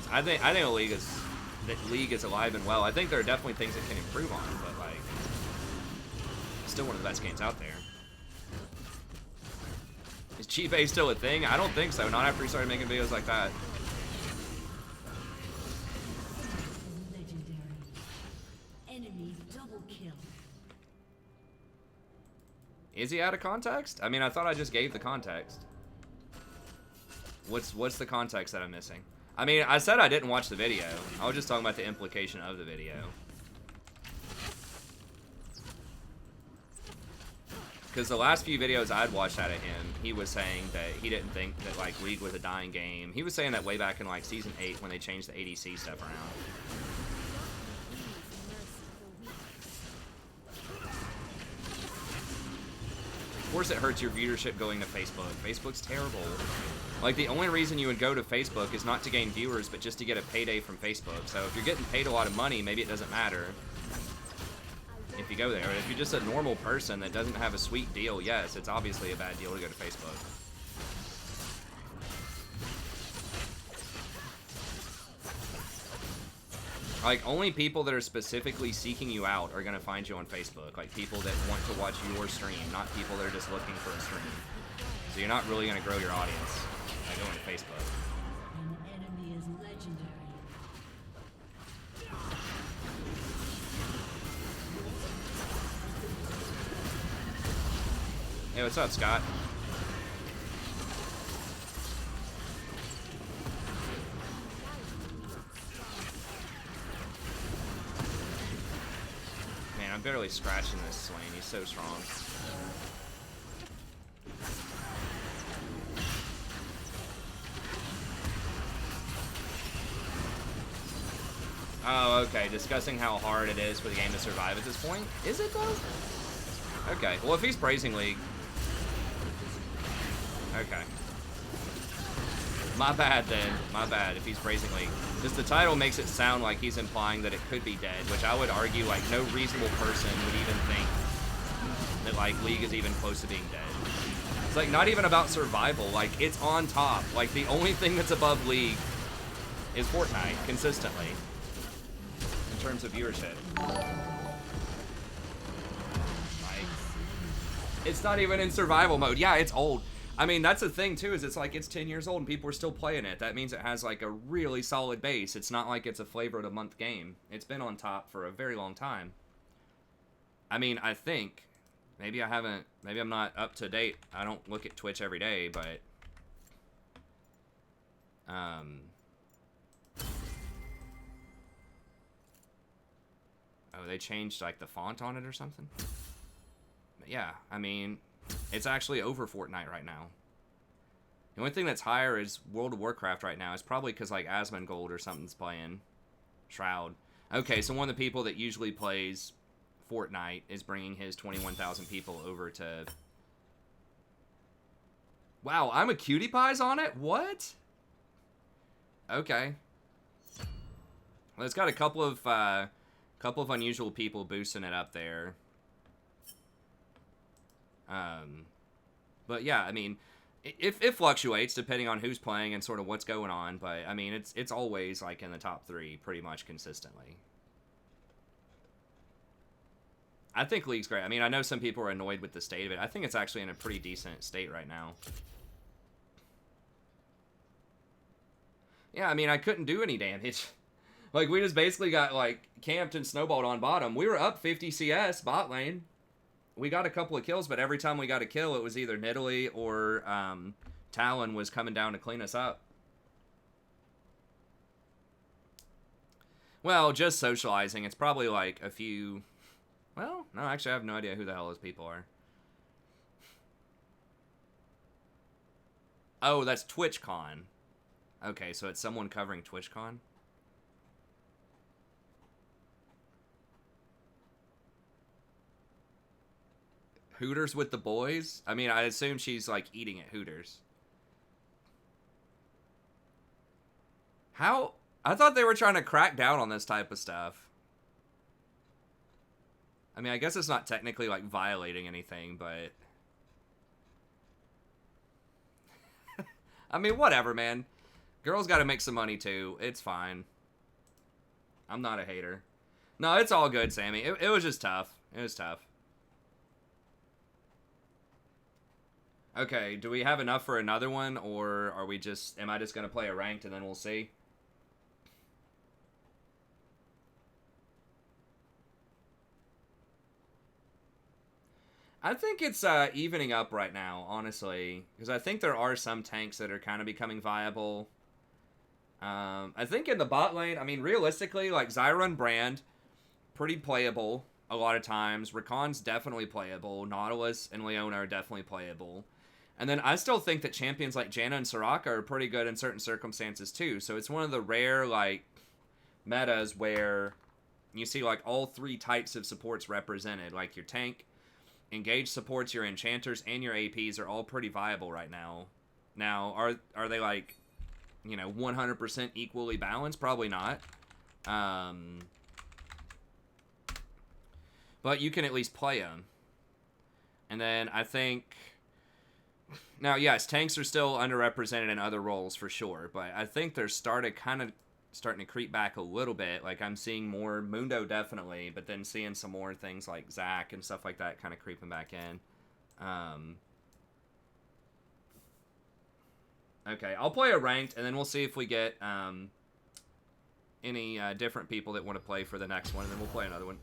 So, I think the League is alive and well. I think there are definitely things it can improve on, but, like, it's still one of the best games out there. Is G-Bay still a thing? I don't think so. Not after he started making videos like that. Is he out of context? I mean, I thought I just gave the context. What's the context that I'm missing? I mean, I said I didn't watch the video. I was just talking about the implication of the video. Because the last few videos I'd watched out of him, he was saying that he didn't think that, like, League was a dying game. He was saying that way back in, like, Season 8 when they changed the ADC stuff around. Of course it hurts your viewership going to Facebook. Facebook's terrible. Like, the only reason you would go to Facebook is not to gain viewers, but just to get a payday from Facebook. So if you're getting paid a lot of money, maybe it doesn't matter if you go there. But if you're just a normal person that doesn't have a sweet deal, yes, it's obviously a bad deal to go to Facebook. Like, only people that are specifically seeking you out are gonna find you on Facebook. Like, people that want to watch your stream, not people that are just looking for a stream. So you're not really gonna grow your audience by going to Facebook. An enemy is legendary. Hey, what's up, Scott? Man, I'm barely scratching this Swain. He's so strong. Oh, okay. Discussing how hard it is for the game to survive at this point. Is it, though? Okay. Well, if he's praising League... Okay. My bad, then. My bad, if he's praising League. Just the title makes it sound like he's implying that it could be dead, which I would argue, like, no reasonable person would even think that, like, League is even close to being dead. It's, like, not even about survival. Like, it's on top. Like, the only thing that's above League is Fortnite, consistently. In terms of viewership. Like, it's not even in survival mode. Yeah, it's old. I mean, that's the thing, too, is it's like it's 10 years old and people are still playing it. That means it has, like, a really solid base. It's not like it's a flavor-of-the-month game. It's been on top for a very long time. I mean, I think... Maybe I haven't... Maybe I'm not up to date. I don't look at Twitch every day, but... Oh, they changed, like, the font on it or something? But yeah, I mean... It's actually over Fortnite right now. The only thing that's higher is World of Warcraft right now. It's probably because, like, Asmongold or something's playing. Shroud. Okay, so one of the people that usually plays Fortnite is bringing his 21,000 people over to... Wow, I'm a Cutie Pies on it? What? Okay. Well, it's got a couple of unusual people boosting it up there. But yeah, I mean, it fluctuates depending on who's playing and sort of what's going on, but I mean, it's always like in the top 3 pretty much consistently. I think League's great. I mean, I know some people are annoyed with the state of it. I think it's actually in a pretty decent state right now. Yeah, I mean, I couldn't do any damage. Like, we just basically got, like, camped and snowballed on bottom. We were up 50 CS bot lane. We got a couple of kills, but every time we got a kill, it was either Nidalee or Talon was coming down to clean us up. Well, just socializing. It's probably like a few... Well, no, actually, I have no idea who the hell those people are. Oh, that's TwitchCon. Okay, so it's someone covering TwitchCon? Hooters with the boys? I mean, I assume she's, like, eating at Hooters. How? I thought they were trying to crack down on this type of stuff. I mean, I guess it's not technically, like, violating anything, but... I mean, whatever, man. Girls gotta make some money, too. It's fine. I'm not a hater. No, it's all good, Sammy. It was just tough. It was tough. Okay, do we have enough for another one, or are we just... Am I just gonna play a ranked and then we'll see? I think it's evening up right now, honestly. Because I think there are some tanks that are kind of becoming viable. I think in the bot lane, I mean, realistically, like, Zyra and Brand, pretty playable a lot of times. Rakan's definitely playable. Nautilus and Leona are definitely playable. And then I still think that champions like Janna and Soraka are pretty good in certain circumstances, too. So it's one of the rare, like, metas where you see, like, all 3 types of supports represented. Like, your tank... Engage supports, your enchanters, and your APs are all pretty viable right now. Now, are they, like, you know, 100% equally balanced? Probably not. But you can at least play them. And then I think... Now, yes, tanks are still underrepresented in other roles, for sure. But I think they're starting starting to creep back a little bit. Like, I'm seeing more Mundo, definitely, but then seeing some more things like Zach and stuff like that kind of creeping back in. Okay, I'll play a ranked, and then we'll see if we get any different people that want to play for the next one, and then we'll play another one.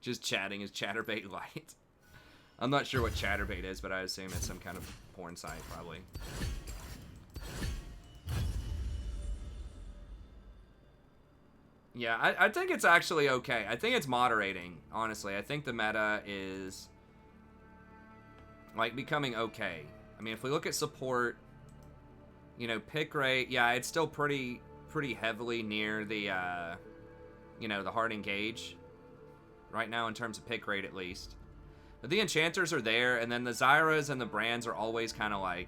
Just chatting is Chatterbait Light. I'm not sure what Chatterbait is, but I assume it's some kind of porn site, probably. Yeah, I think it's actually okay. I think it's moderating, honestly. I think the meta is, like, becoming okay. I mean, if we look at support, you know, pick rate, yeah, it's still pretty heavily near the, you know, the hard engage right now in terms of pick rate, at least. But the enchanters are there, and then the Zyras and the Brands are always kind of like,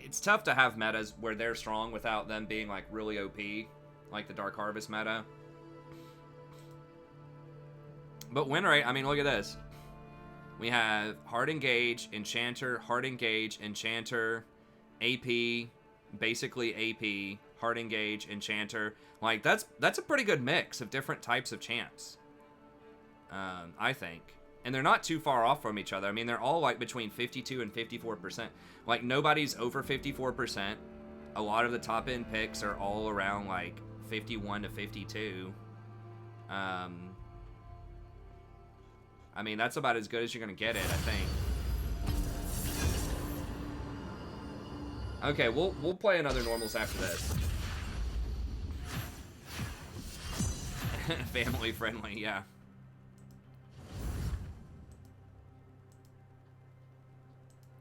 it's tough to have metas where they're strong without them being, like, really OP, like the Dark Harvest meta. But win rate, I mean, look at this. We have hard engage, enchanter, hard engage, enchanter, AP, basically AP, hard engage, enchanter. Like, that's a pretty good mix of different types of champs, I think. And they're not too far off from each other. I mean, they're all, like, between 52 and 54%. Like, nobody's over 54%. A lot of the top-end picks are all around, like, 51 to 52. I mean, that's about as good as you're going to get it, I think. Okay, we'll play another normals after this. Family friendly, yeah.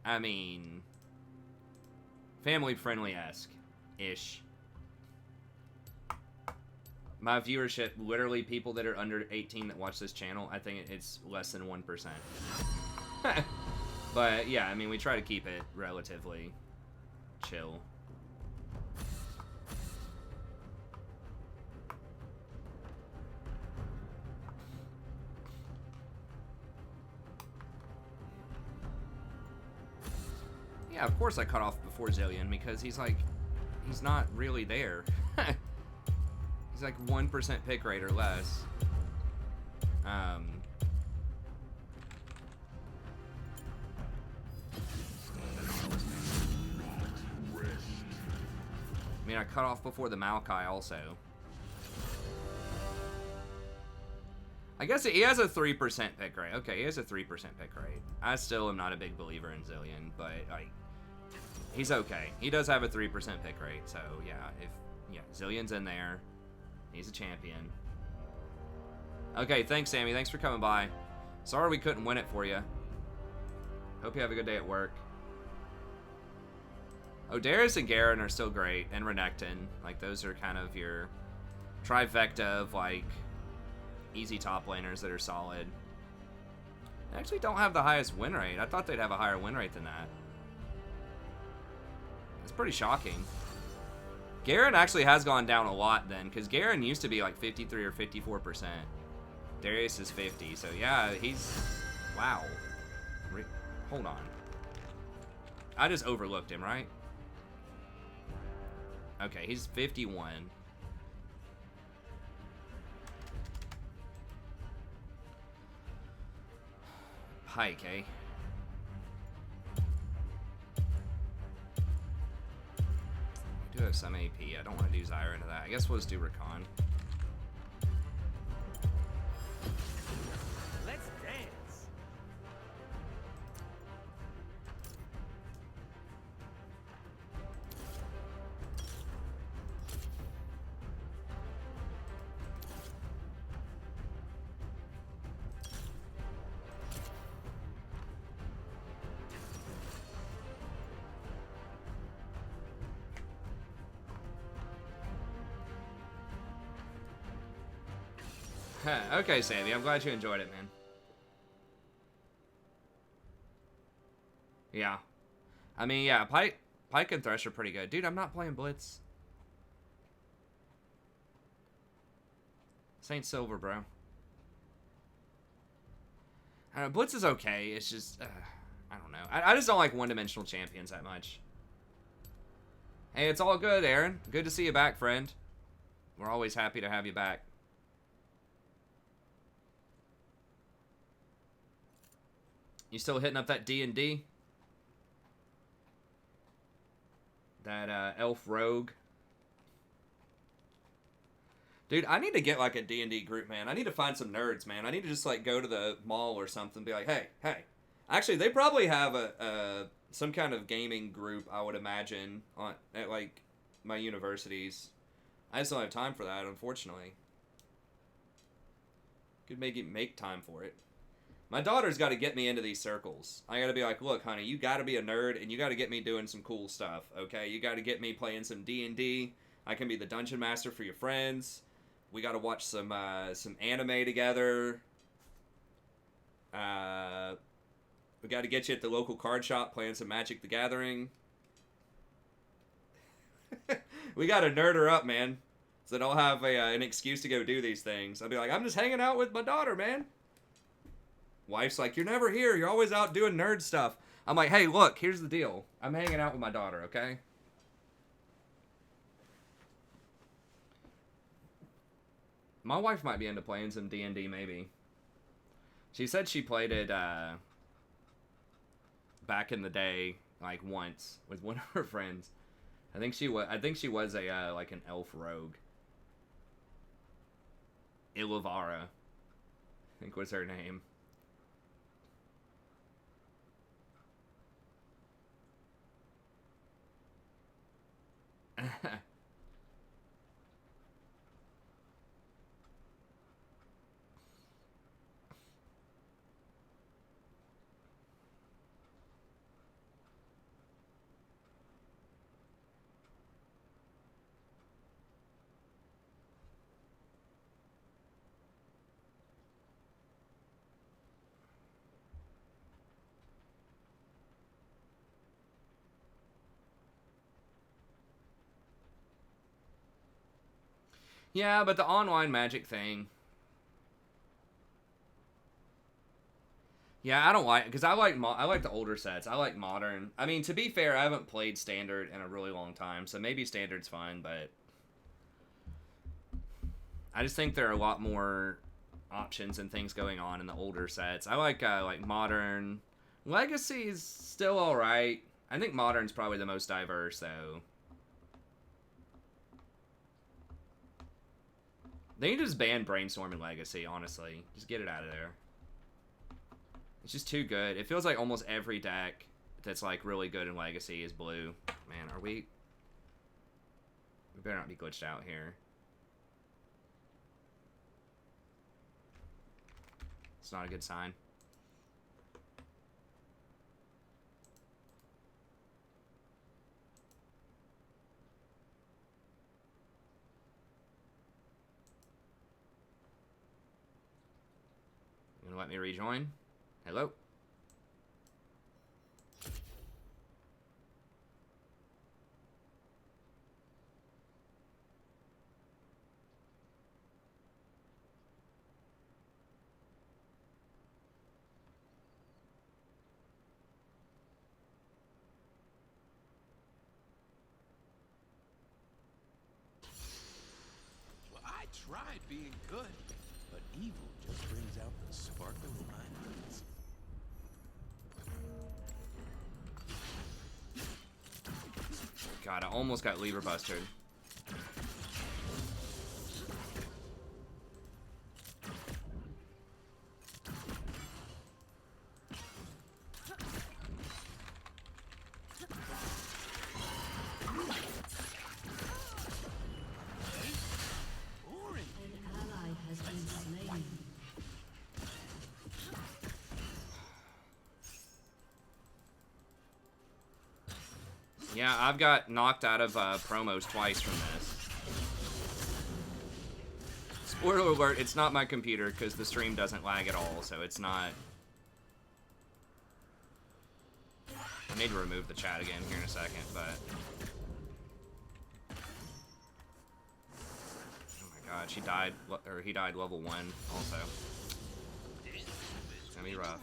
I mean, family friendly-esque ish. My viewership, literally people that are under 18 that watch this channel, I think it's less than 1%. But yeah, I mean, we try to keep it relatively chill. Yeah, of course I cut off before Zillion, because he's like, he's not really there. He's like 1% pick rate or less. I mean, I cut off before the Maokai also. I guess he has a 3% pick rate. Okay, he has a 3% pick rate. I still am not a big believer in Zillion, but like, he's okay. He does have a 3% pick rate, so yeah, Zillion's in there. He's a champion. Okay, thanks, Sammy. Thanks for coming by. Sorry we couldn't win it for you. Hope you have a good day at work. Oh, Darius and Garen are still great, and Renekton. Like, those are kind of your trifecta of, like, easy top laners that are solid. They actually don't have the highest win rate. I thought they'd have a higher win rate than that. It's pretty shocking. Garen actually has gone down a lot then, because Garen used to be like 53 or 54%. Darius is 50, so yeah, he's... Wow. Hold on. I just overlooked him, right? Okay, he's 51. Pike, eh? I do have some AP. I don't want to do Zyra into that. I guess we'll just do Rakan. Let's dance. Okay, Sammy, I'm glad you enjoyed it, man. Yeah. I mean, yeah, Pike and Thresh are pretty good. Dude, I'm not playing Blitz. Saint Silver, bro. I don't know, Blitz is okay. It's just, I don't know. I just don't like one-dimensional champions that much. Hey, it's all good, Aaron. Good to see you back, friend. We're always happy to have you back. You still hitting up that D&D? That elf rogue? Dude, I need to get like a D&D group, man. I need to find some nerds, man. I need to just like go to the mall or something and be like, hey. Actually, they probably have some kind of gaming group, I would imagine, at like my universities. I just don't have time for that, unfortunately. Could make time for it. My daughter's got to get me into these circles. I got to be like, look, honey, you got to be a nerd, and you got to get me doing some cool stuff, okay? You got to get me playing some D&D. I can be the dungeon master for your friends. We got to watch some anime together. We got to get you at the local card shop playing some Magic the Gathering. We got to nerd her up, man. So that I'll have an excuse to go do these things. I'll be like, I'm just hanging out with my daughter, man. Wife's like, you're never here. You're always out doing nerd stuff. I'm like, hey, look, here's the deal. I'm hanging out with my daughter, okay? My wife might be into playing some D&D, maybe. She said she played it back in the day, like once, with one of her friends. I think she was a like an elf rogue. Ilivara, I think was her name. Yeah, but the online Magic thing. Yeah, I don't like, because I like the older sets. I like modern. I mean, to be fair, I haven't played standard in a really long time, so maybe standard's fine, but I just think there are a lot more options and things going on in the older sets. I like modern. Legacy's still all right. I think modern's probably the most diverse, though. They need to just ban Brainstorming Legacy, honestly. Just get it out of there. It's just too good. It feels like almost every deck that's like really good in Legacy is blue. Man, are we... We better not be glitched out here. It's not a good sign. You gonna let me rejoin? Hello? Well, I tried being good, but evil just brings out the spark of violence. God, I almost got lever busted. Yeah, I've got knocked out of promos twice from this. Spoiler alert, it's not my computer because the stream doesn't lag at all, so it's not... I need to remove the chat again here in a second, but... Oh my god, she died, or he died level 1 also. It's gonna be rough.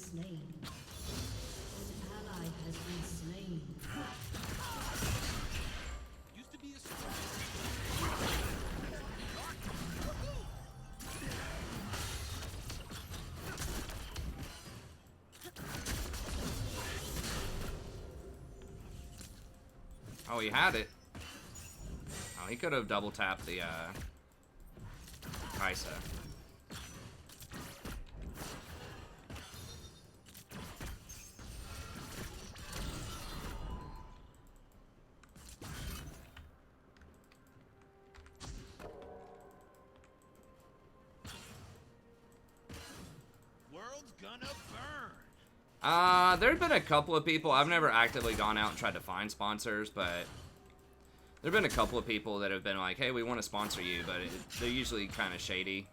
slain. An ally has been slain. Used to be a surprise. Oh, he had it. Oh, he could have double tapped the Kaisa. World's gonna burn. There've been a couple of people. I've never actively gone out and tried to find sponsors, but there've been a couple of people that have been like, "Hey, we want to sponsor you," but they're usually kind of shady.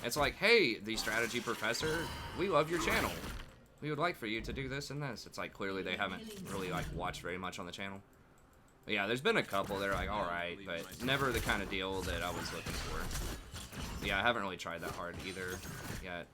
It's like, "Hey, the strategy professor, we love your channel. We would like for you to do this and this." It's like clearly they haven't really like watched very much on the channel. But yeah, there's been a couple that are like, "All right," but never the kind of deal that I was looking for. Yeah, I haven't really tried that hard either yet.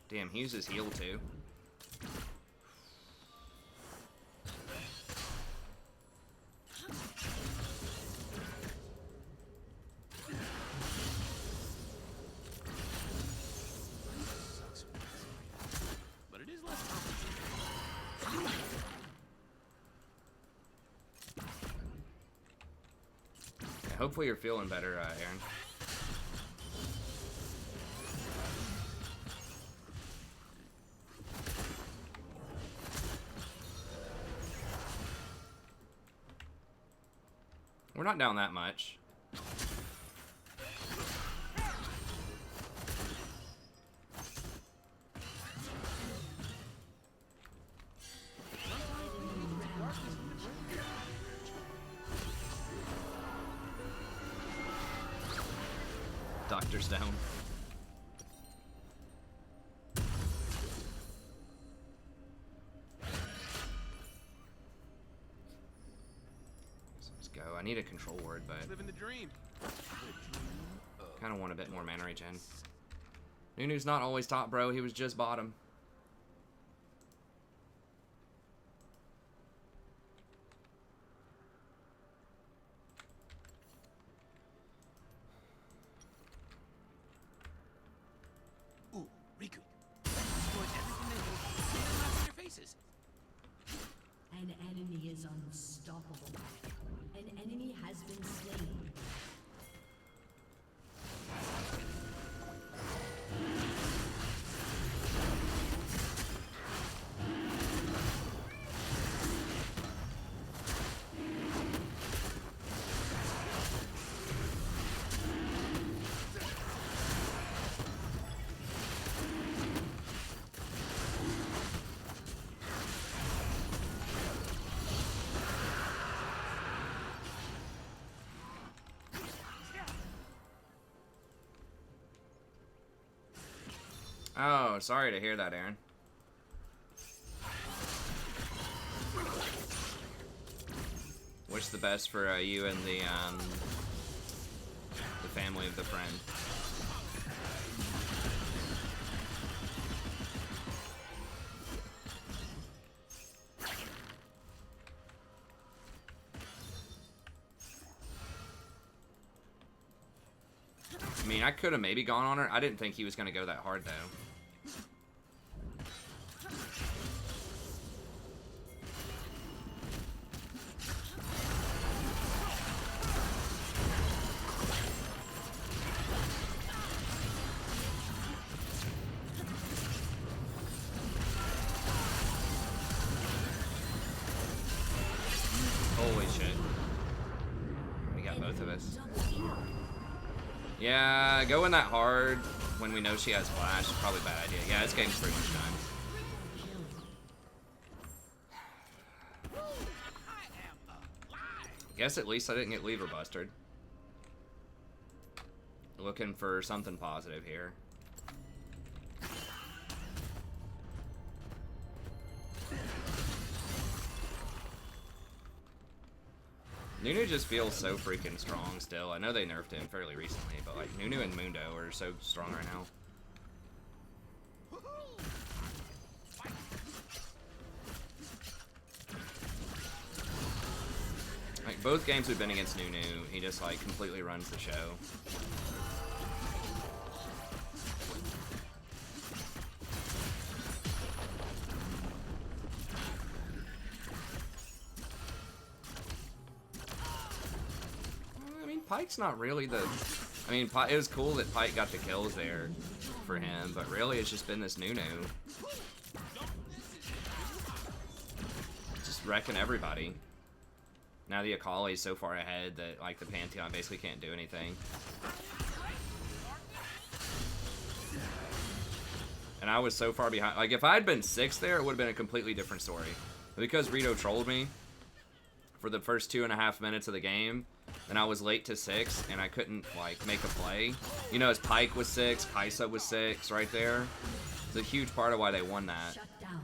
Damn, he uses heal too. But it is less complicated. Yeah, hopefully you're feeling better, Aaron. We're not down that much. Dr. Stone. Let's go. I need a control word, but Living the dream. kind of want a bit more mana regen. Nunu's not always top, bro. He was just bottom. Ooh, Riku. Destroyed everything they hold. See them laugh in your faces. An enemy is unstoppable. An enemy has been slain. Oh, sorry to hear that, Aaron. Wish the best for you and the family of the friend. I mean, I could have maybe gone on her. I didn't think he was going to go that hard, though. Holy shit. We got both of us. Yeah, going that hard when we know she has flash is probably a bad idea. Yeah, this game's pretty much done. Guess at least I didn't get lever busted. Looking for something positive here. Nunu just feels so freaking strong still. I know they nerfed him fairly recently, but like Nunu and Mundo are so strong right now. Like both games we've been against Nunu, he just like completely runs the show. I mean, Pike's not really the... I mean, it was cool that Pike got the kills there for him, but really it's just been this Nunu. Just wrecking everybody. Now the Akali's so far ahead that like the Pantheon basically can't do anything. And I was so far behind. Like if I had been 6th there, it would have been a completely different story. But because Rito trolled me for the first 2.5 minutes of the game, and I was late to 6, and I couldn't like make a play. You know, as Pike was 6, Kaisa was 6 right there. It's a huge part of why they won that. Shut down.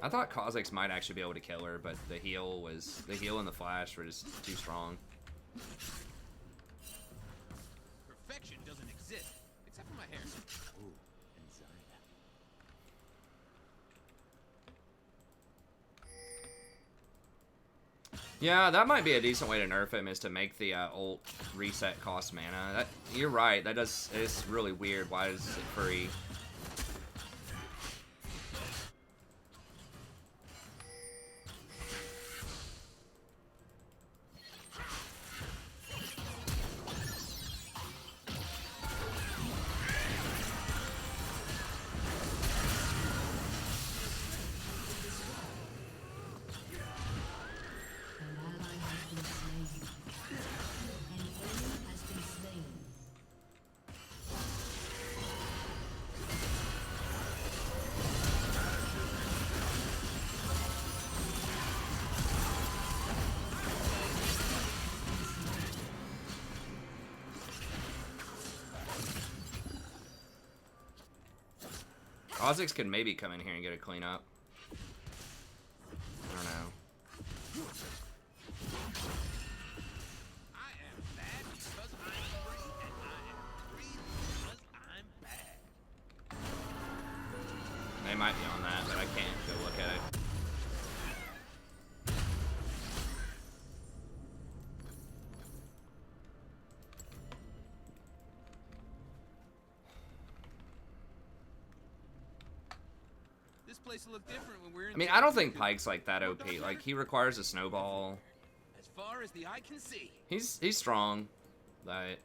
I thought Kha'Zix might actually be able to kill her, but the heal and the flash were just too strong. Perfection doesn't exist, except for my hair. Ooh, and Zaya. Yeah, that might be a decent way to nerf him, is to make the ult reset cost mana. You're right, it's really weird. Why is it free? An ally has been slain. An enemy has been slain. Kha'Zix could maybe come in here and get a cleanup. I don't know. I am bad because I'm free, and I am free because I'm bad. They might be on that, but I can't go look at it. This place will look different when we're in. I mean, I don't think Pike's like that OP. Like, he requires a snowball. As far as the eye can see. He's strong, but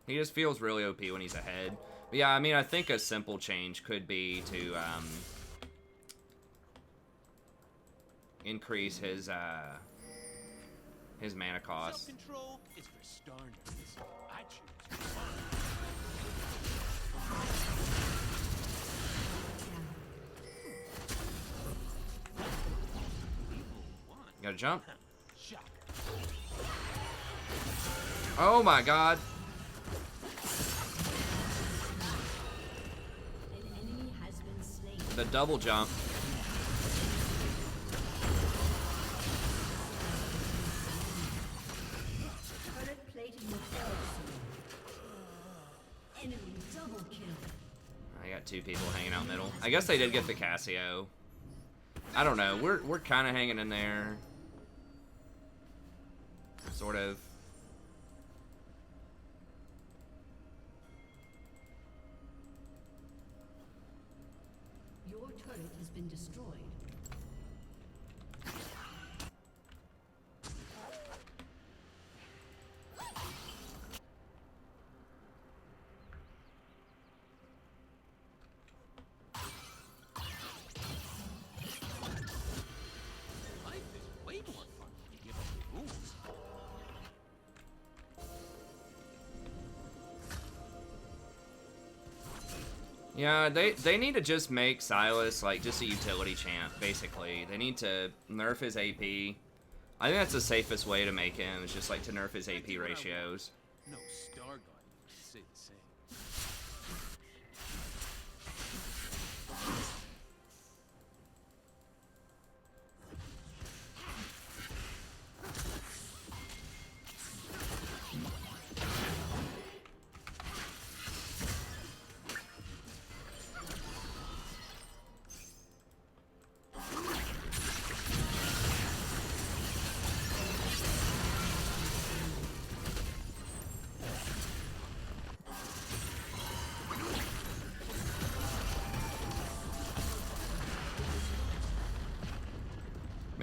he just feels really OP when he's ahead. But yeah, I mean, I think a simple change could be to increase his mana cost. Self-control is for star nerds. I choose. Gotta jump. Shock. Oh my god. An enemy has been slain. The double jump. Turret plating will fall soon. Enemy double kill. I got 2 people hanging out middle. I guess they did get the Casio. I don't know. We're kind of hanging in there. Sort of. Your turret has been destroyed. Life is way more fun when you give up the rules. Yeah, they need to just make Sylas like just a utility champ, basically. They need to nerf his AP. I think that's the safest way to make him, is just like to nerf his AP ratios. No Star Guardian for Sid sake.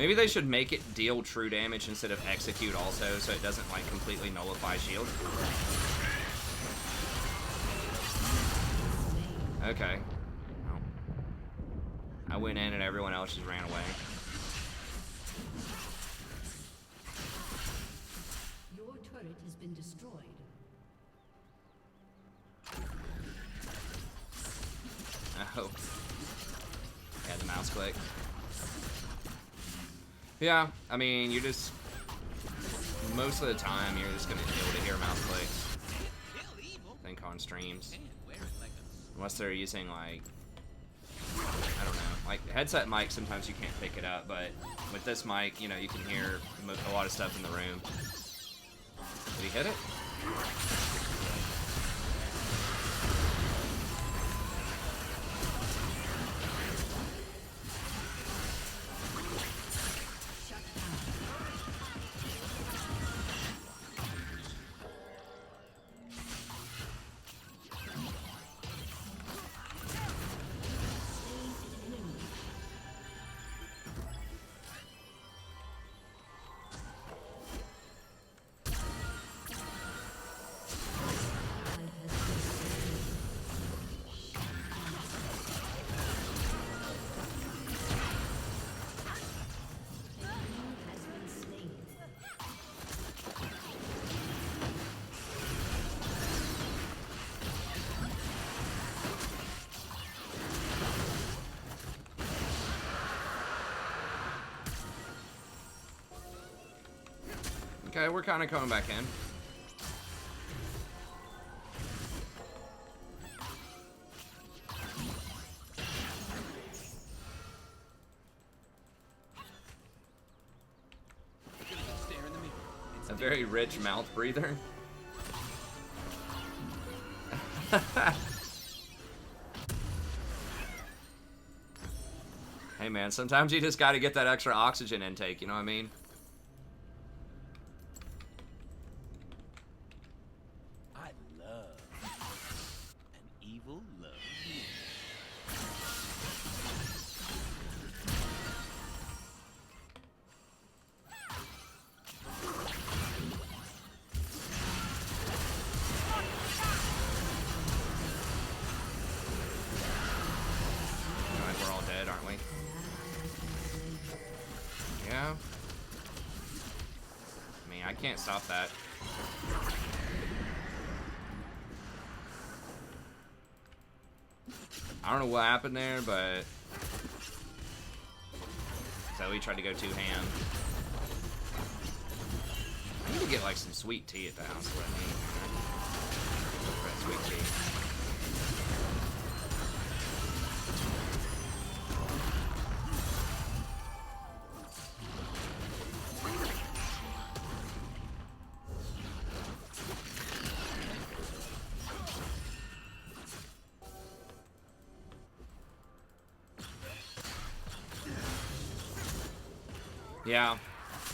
Maybe they should make it deal true damage instead of execute also, so it doesn't like completely nullify shield. Okay. Well, I went in and everyone else just ran away. Your turret has been destroyed. Oh. Yeah, the mouse click. Yeah, I mean, you're just... Most of the time, you're just gonna be able to hear mouse clicks. Kill evil. I think on streams. And wear it like a Unless they're using, like... I don't know. Like, headset mic, sometimes you can't pick it up, but with this mic, you know, you can hear a lot of stuff in the room. Did he hit it? Okay, we're kind of coming back in. stare in the mirror. It's A very rich mouth breather. Hey man, sometimes you just gotta get that extra oxygen intake, you know what I mean? I love an evil love. Alright, we're all dead, aren't we? Yeah. I mean, I can't stop that. I don't know what happened there, but Zoe tried to go too ham. I need to get like some sweet tea at the house. What I need. Look for that sweet tea. Yeah,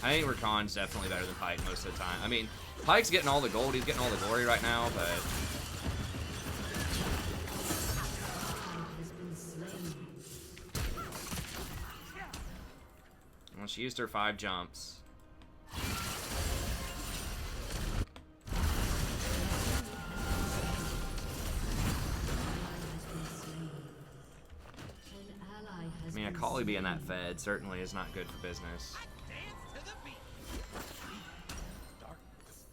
I think Rakan's definitely better than Pyke most of the time. I mean, Pyke's getting all the gold, he's getting all the glory right now, but... Well, she used her 5 jumps. I mean, a collie being that fed certainly is not good for business. Dance to the beat. Darkness.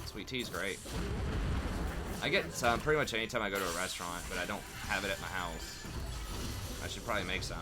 Sweet tea's great. I get some pretty much anytime I go to a restaurant, but I don't have it at my house. I should probably make some.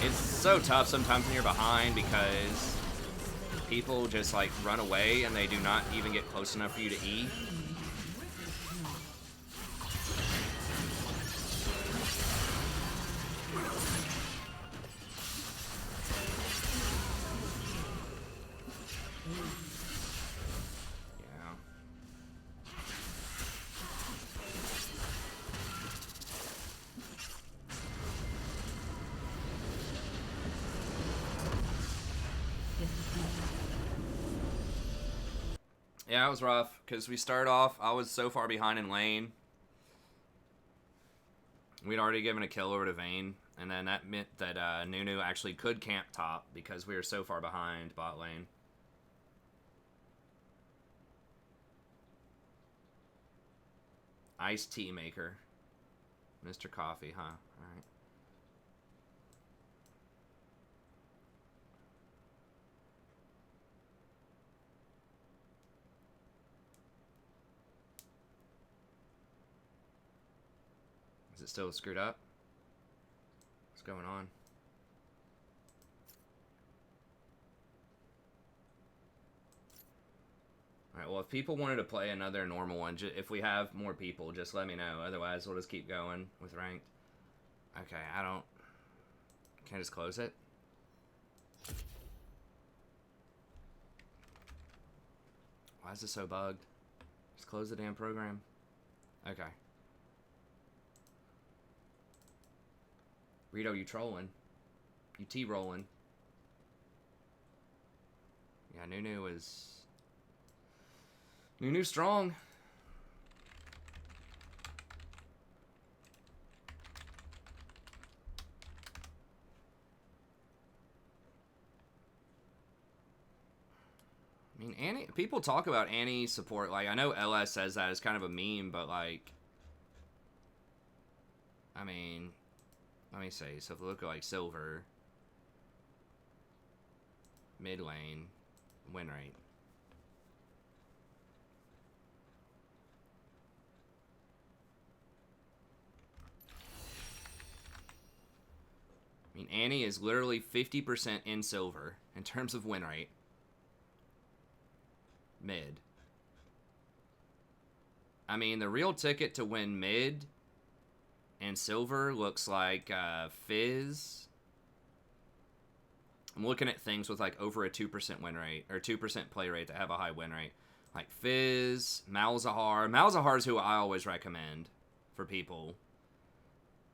It's so tough sometimes when you're behind because people just like run away and they do not even get close enough for you to E. Yeah, it was rough, because we started off, I was so far behind in lane. We'd already given a kill over to Vayne, and then that meant that Nunu actually could camp top, because we were so far behind bot lane. Iced tea maker. Mr. Coffee, huh? Alright. Is it still screwed up? What's going on? Alright, well, if people wanted to play another normal one, if we have more people, just let me know. Otherwise, we'll just keep going with ranked. Okay, I don't... Can I just close it? Why is this so bugged? Just close the damn program. Okay. Rito, you trolling. You T-rolling. Yeah, Nunu is... Nunu strong. I mean, Annie... People talk about Annie support. Like, I know LS says that as kind of a meme, but, like... I mean... Let me see. So if we look at, like, silver... Mid lane... Win rate. I mean, Annie is literally 50% in silver in terms of win rate. Mid. I mean, the real ticket to win mid and silver looks like Fizz. I'm looking at things with like over a 2% win rate or 2% play rate that have a high win rate. Like Fizz, Malzahar. Malzahar is who I always recommend for people.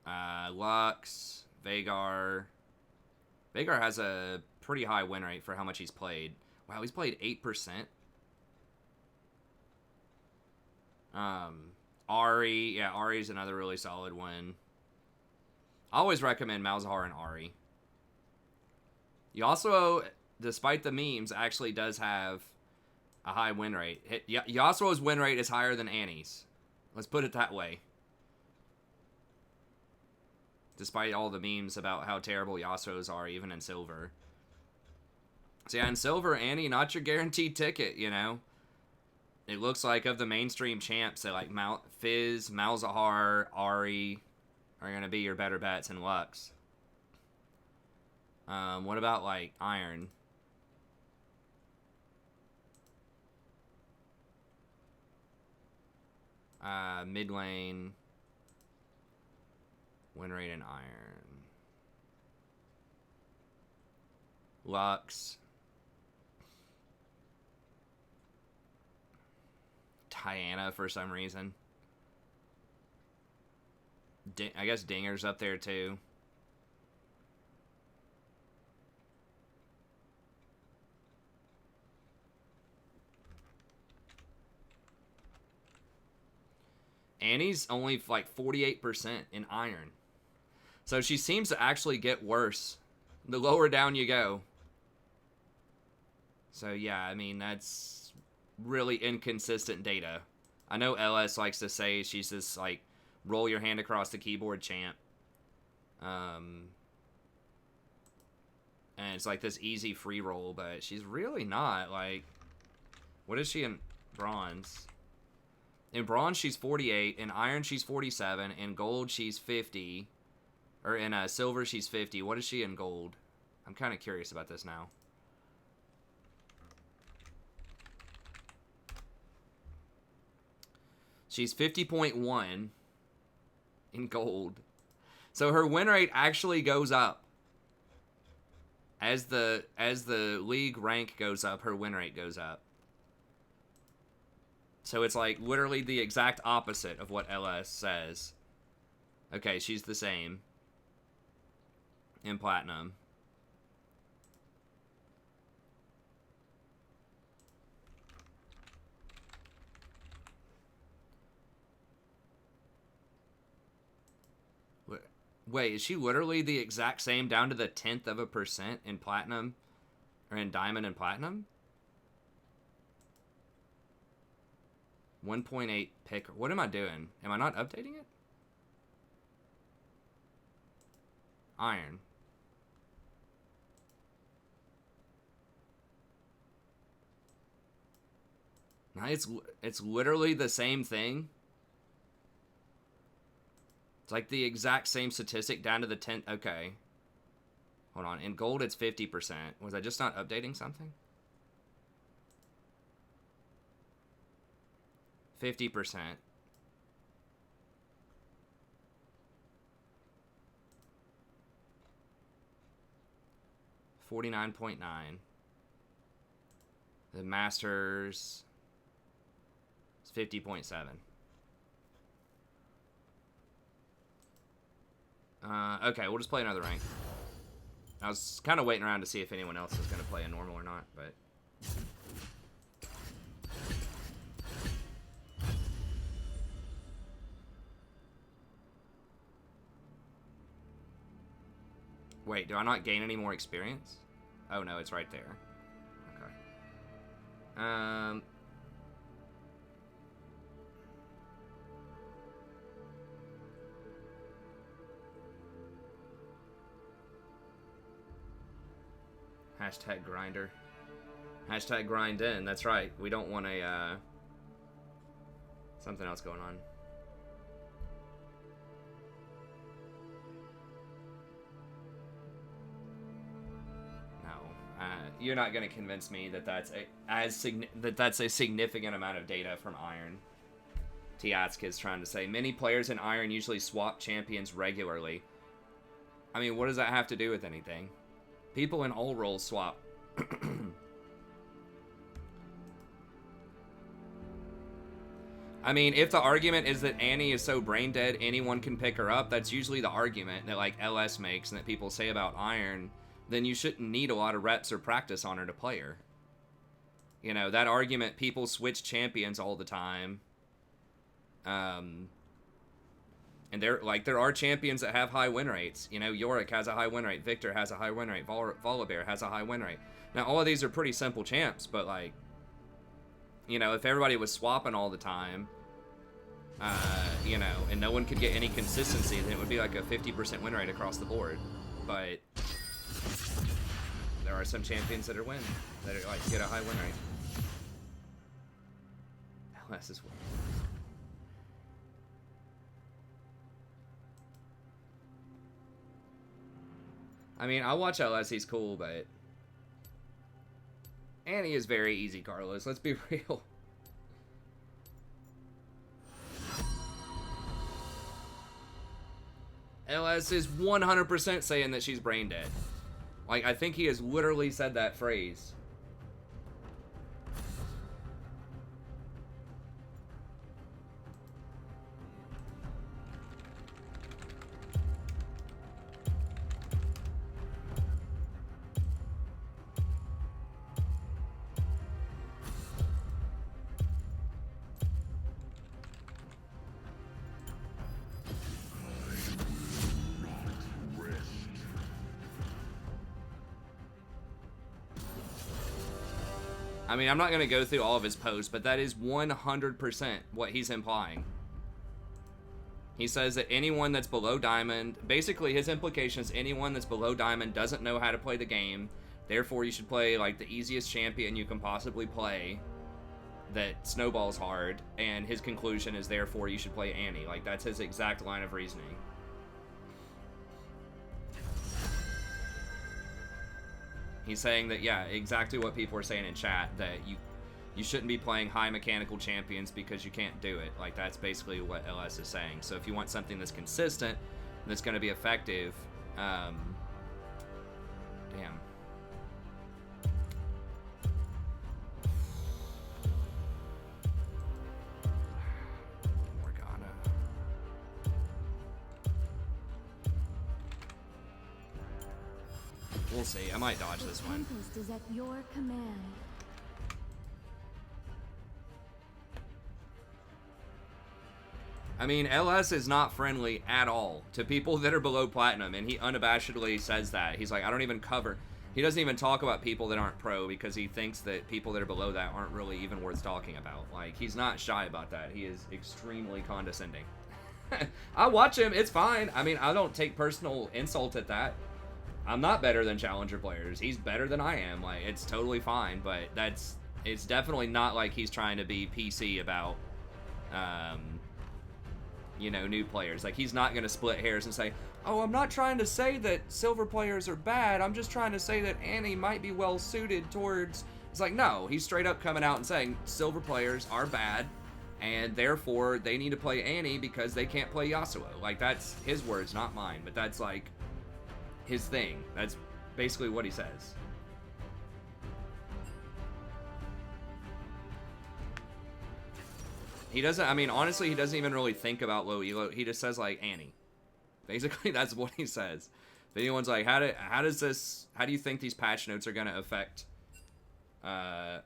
Lux, Veigar. Veigar has a pretty high win rate for how much he's played. Wow, he's played 8%. Ari. Yeah, Ari's another really solid one. I always recommend Malzahar and Ari. Yasuo, despite the memes, actually does have a high win rate. Yasuo's win rate is higher than Annie's. Let's put it that way. Despite all the memes about how terrible Yasuo's are, even in silver. So yeah, in silver, Annie, not your guaranteed ticket, you know? It looks like of the mainstream champs, that like Fizz, Malzahar, Ari are going to be your better bets in Lux. What about like Iron? Mid lane. Win rate in Iron. Lux. Diana for some reason. I guess Dinger's up there too. Annie's only like 48% in Iron. So she seems to actually get worse the lower down you go. So yeah, I mean, that's really inconsistent data. I know LS likes to say she's this like roll your hand across the keyboard champ. And it's like this easy free roll, but she's really not. Like, what is she in bronze? In bronze, she's 48. In iron, she's 47. In gold, she's 50. Or in silver, she's 50. What is she in gold? I'm kind of curious about this now. She's 50.1 in gold. So her win rate actually goes up. As the league rank goes up, her win rate goes up. So it's like literally the exact opposite of what LS says. Okay, she's the same in platinum. Wait, is she literally the exact same down to the 10th of a percent in platinum? Or in diamond and platinum? 1.8 pick. What am I doing? Am I not updating it? Iron. No, it's literally the same thing. It's like the exact same statistic down to the 10th. Okay. Hold on. In gold, it's 50%. Was I just not updating something? 50%. 49.9. The Masters is 50.7. Okay, we'll just play another rank. I was kind of waiting around to see if anyone else is going to play a normal or not, but... Wait, do I not gain any more experience? Oh no, it's right there. Okay. Hashtag grinder. Hashtag grind in, that's right. We don't want a, something else going on. You're not going to convince me that that's a significant amount of data from Iron. Tiatsk is trying to say many players in Iron usually swap champions regularly. I mean, what does that have to do with anything? People in all roles swap. I mean, if the argument is that Annie is so brain dead anyone can pick her up, that's usually the argument that like LS makes and that people say about Iron. Then you shouldn't need a lot of reps or practice on her to play her. You know, that argument, people switch champions all the time. And there are champions that have high win rates. You know, Yorick has a high win rate. Victor has a high win rate. Volibear has a high win rate. Now, all of these are pretty simple champs, but like, you know, if everybody was swapping all the time, you know, and no one could get any consistency, then it would be like a 50% win rate across the board. But... there are some champions that are like get a high win rate. LS is win. I mean, I watch LS, he's cool, but Annie is very easy, Carlos. Let's be real. LS is 100% saying that she's brain dead. Like, I think he has literally said that phrase. I mean, I'm not going to go through all of his posts, but that is 100% what he's implying. He says that anyone that's below Diamond, basically his implication is anyone that's below Diamond doesn't know how to play the game, therefore you should play like the easiest champion you can possibly play that snowballs hard, and his conclusion is therefore you should play Annie. Like, that's his exact line of reasoning. He's saying that, yeah, exactly what people are saying in chat, that you shouldn't be playing high mechanical champions because you can't do it. Like, that's basically what LS is saying. So if you want something that's consistent, that's going to be effective, damn. We'll see. I might dodge this one. Tempest is at your command. I mean, LS is not friendly at all to people that are below platinum, and he unabashedly says that. He's like, I don't even cover. He doesn't even talk about people that aren't pro because he thinks that people that are below that aren't really even worth talking about. Like, he's not shy about that. He is extremely condescending. I watch him. It's fine. I mean, I don't take personal insult at that. I'm not better than challenger players. He's better than I am. Like, it's totally fine, but it's definitely not like he's trying to be PC about, you know, new players. Like, he's not going to split hairs and say, oh, I'm not trying to say that silver players are bad. I'm just trying to say that Annie might be well suited towards... It's like, no, he's straight up coming out and saying silver players are bad, and therefore they need to play Annie because they can't play Yasuo. Like, that's his words, not mine, but that's like his thing. That's basically what he says. He doesn't, I mean, honestly, he doesn't even really think about low elo. He just says, like, Annie. Basically, that's what he says. If anyone's like, how do you think these patch notes are going to affect, I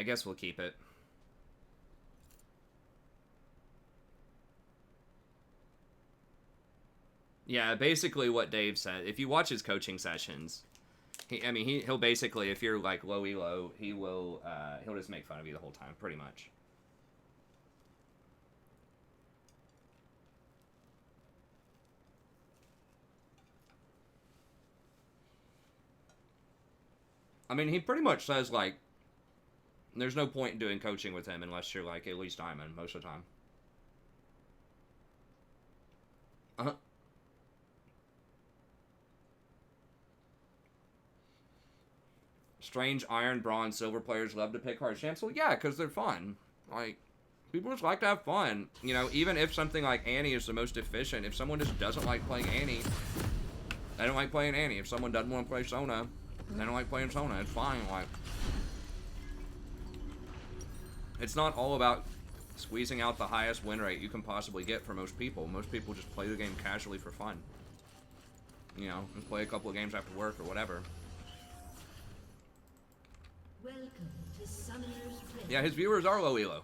guess we'll keep it. Yeah, basically what Dave said. If you watch his coaching sessions, he'll basically, if you're like low elo, he'll just make fun of you the whole time, pretty much. I mean, he pretty much says, like, there's no point in doing coaching with him unless you're, like, at least diamond most of the time. Uh-huh. Strange iron, bronze, silver players love to pick hard champs. Well, yeah, because they're fun. Like, people just like to have fun. You know, even if something like Annie is the most efficient, if someone just doesn't like playing Annie, they don't like playing Annie. If someone doesn't want to play Sona, they don't like playing Sona. It's fine. Like, it's not all about squeezing out the highest win rate you can possibly get for most people. Most people just play the game casually for fun. You know, and play a couple of games after work or whatever. Welcome to Summoner's Rift. Yeah, his viewers are low elo.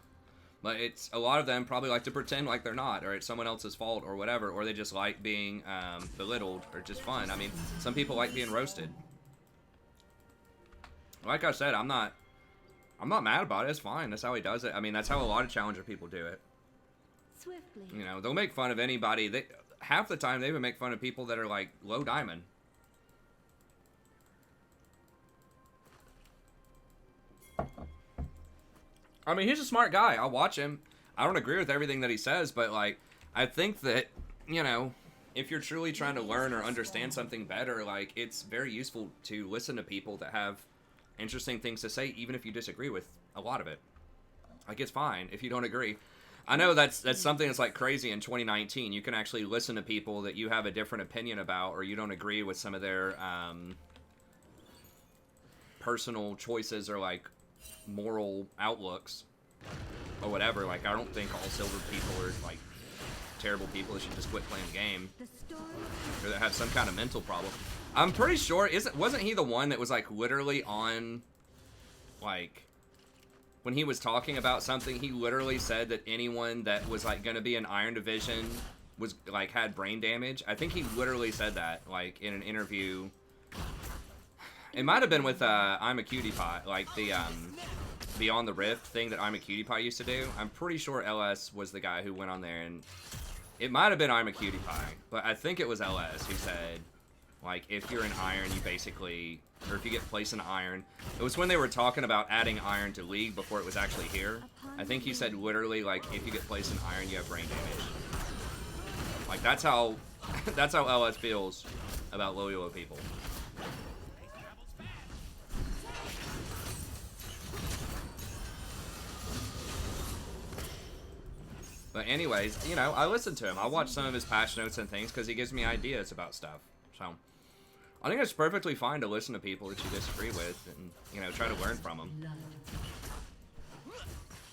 But it's a lot of them probably like to pretend like they're not, or it's someone else's fault or whatever, or they just like being belittled or just fun. I mean, some people like being roasted. Like I said, I'm not mad about it. It's fine. That's how he does it. I mean, that's how a lot of challenger people do it. Swiftly. You know, they'll make fun of anybody. Half the time they even make fun of people that are like low diamond. I mean, he's a smart guy. I'll watch him. I don't agree with everything that he says, but like, I think that, you know, if you're truly trying to learn or understand something better, like, it's very useful to listen to people that have interesting things to say, even if you disagree with a lot of it. Like, it's fine if you don't agree. I know that's something that's like crazy in 2019. You can actually listen to people that you have a different opinion about, or you don't agree with some of their personal choices or like moral outlooks or whatever. Like, I don't think all silver people are like terrible people that should just quit playing the game, or that have some kind of mental problem. I'm pretty sure, wasn't he the one that was like literally on, like, when he was talking about something, he literally said that anyone that was like gonna be in Iron Division was like had brain damage? I think he literally said that, like, in an interview. It might have been with I'm a Cutie Pie, like the Beyond the Rift thing that I'm a Cutie Pie used to do. I'm pretty sure LS was the guy who went on there, and it might have been I'm a Cutie Pie, but I think it was LS who said, like, if you're in Iron, you basically, or if you get placed in Iron. It was when they were talking about adding Iron to League before it was actually here. I think he said literally, like, if you get placed in Iron, you have brain damage. Like, that's how LS feels about low elo people. But anyways, you know, I listen to him. I watch some of his patch notes and things because he gives me ideas about stuff. So, I think it's perfectly fine to listen to people that you disagree with and, you know, try to learn from them.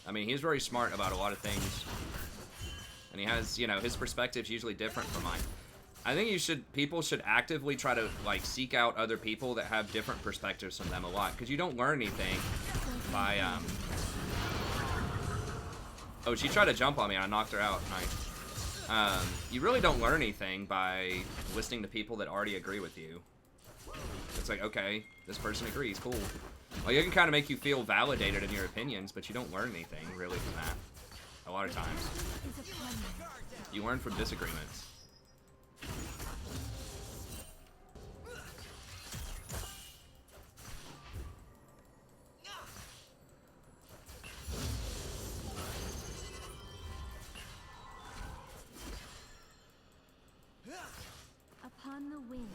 I mean, he's very smart about a lot of things. And he has, you know, his perspective's usually different from mine. I think people should actively try to, like, seek out other people that have different perspectives from them a lot. Because you don't learn anything by, Oh, she tried to jump on me. I knocked her out. Nice. You really don't learn anything by listening to people that already agree with you. It's like, okay, this person agrees. Cool. Well, it can kind of make you feel validated in your opinions, but you don't learn anything, really, from that. A lot of times. You learn from disagreements. Upon the wind.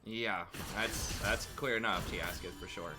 Yeah, that's clear enough, T-Asket, for sure.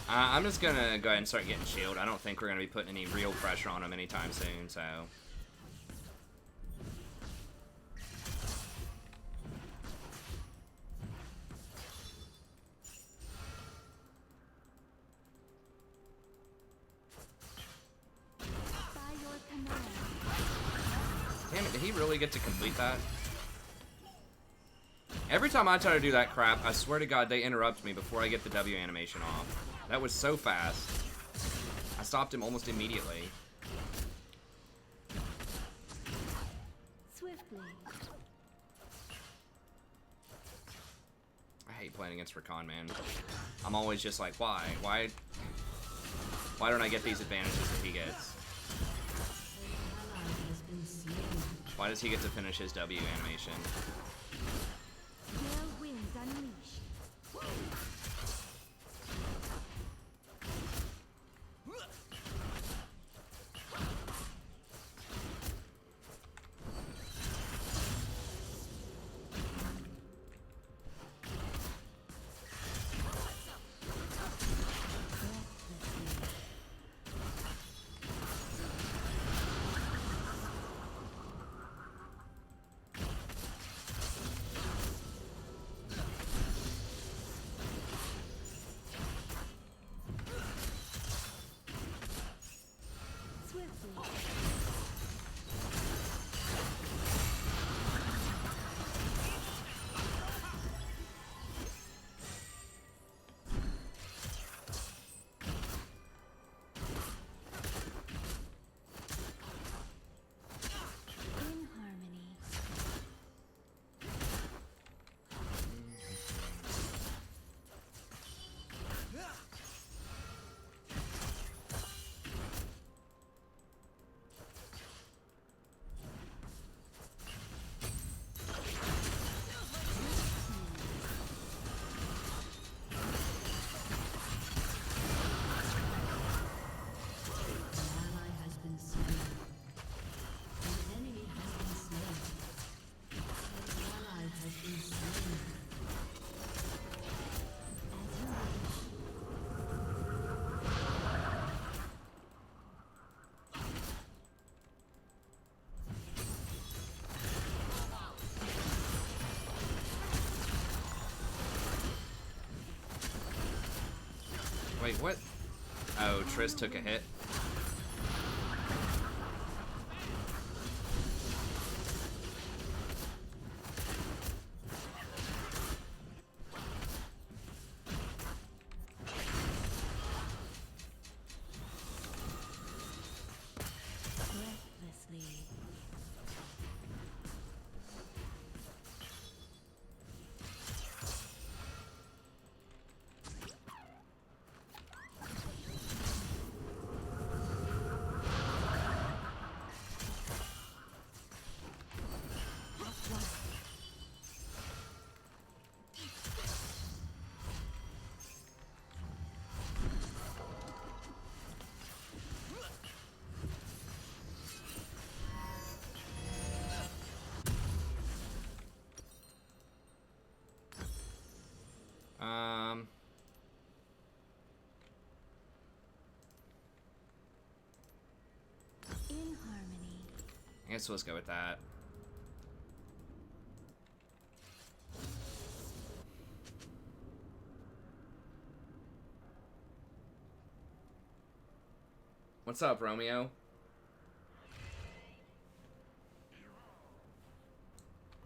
I'm just gonna go ahead and start getting shield. I don't think we're gonna be putting any real pressure on him anytime soon, so. By your command. Damn it, did he really get to complete that? Every time I try to do that crap, I swear to God, they interrupt me before I get the W animation off. That was so fast. I stopped him almost immediately. Swiftly. I hate playing against Rakan, man. I'm always just like, why? Why don't I get these advantages that he gets? Why does he get to finish his W animation? Gale winds unleashed. Wait, what? Oh, Triss took a hit. guess let's go with that. What's up, Romeo?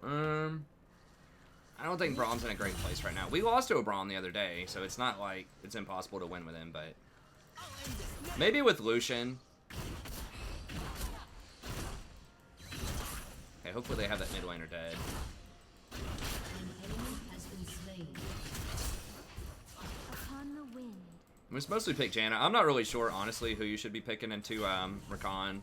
I don't think Braum's in a great place right now. We lost to a Braum the other day, so it's not like it's impossible to win with him, but maybe with Lucian. Okay, hopefully they have that mid laner dead. An enemy has been slain. Upon the wind. I'm supposed to mostly pick Janna. I'm not really sure, honestly, who you should be picking into Rakan.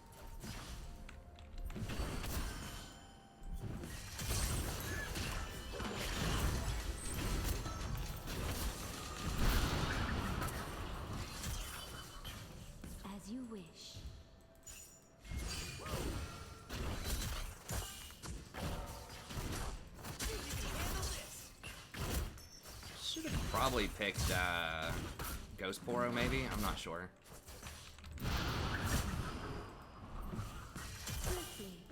As you wish. Should have probably picked Ghost Poro, maybe? I'm not sure. Swiftly.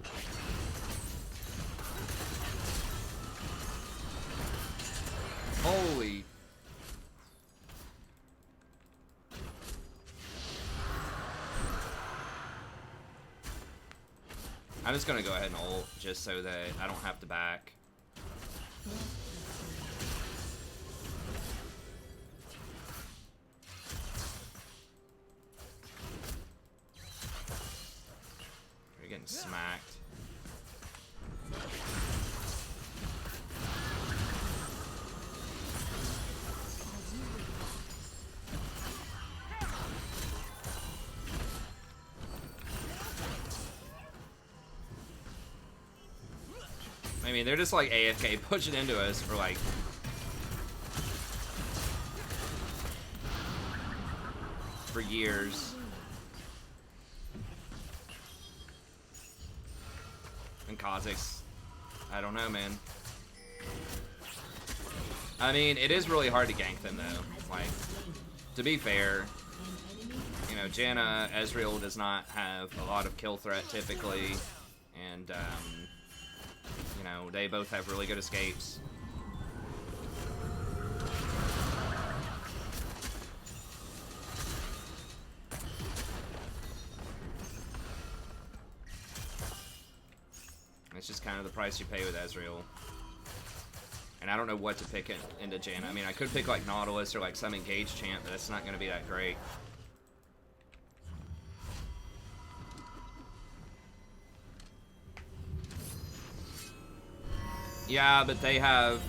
Holy. I'm just gonna go ahead and ult just so that I don't have to back. You're getting smacked. I mean, they're just like AFK pushing into us for like years. And Kazakhs, I don't know, man. I mean, it is really hard to gank them though. Like, to be fair, you know, Janna, Ezreal does not have a lot of kill threat typically, and you know, they both have really good escapes. It's just kind of the price you pay with Ezreal. And I don't know what to pick into Janna. I mean, I could pick like Nautilus or like some engage champ, but it's not going to be that great. Yeah, but they have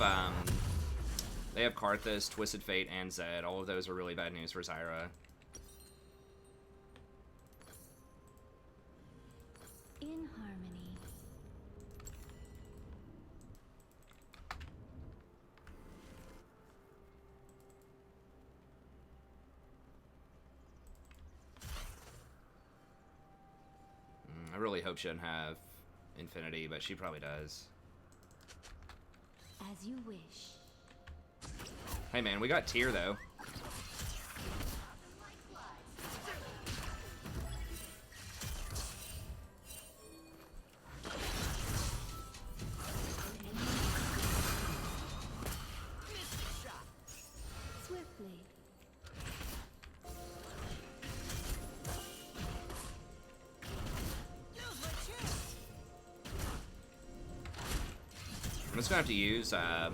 Karthus, Twisted Fate, and Zed. All of those are really bad news for Zyra. In harmony. I really hope she doesn't have Infinity, but she probably does. As you wish. Hey man, we got tier though. Swiftly. I'm just gonna have to use I'm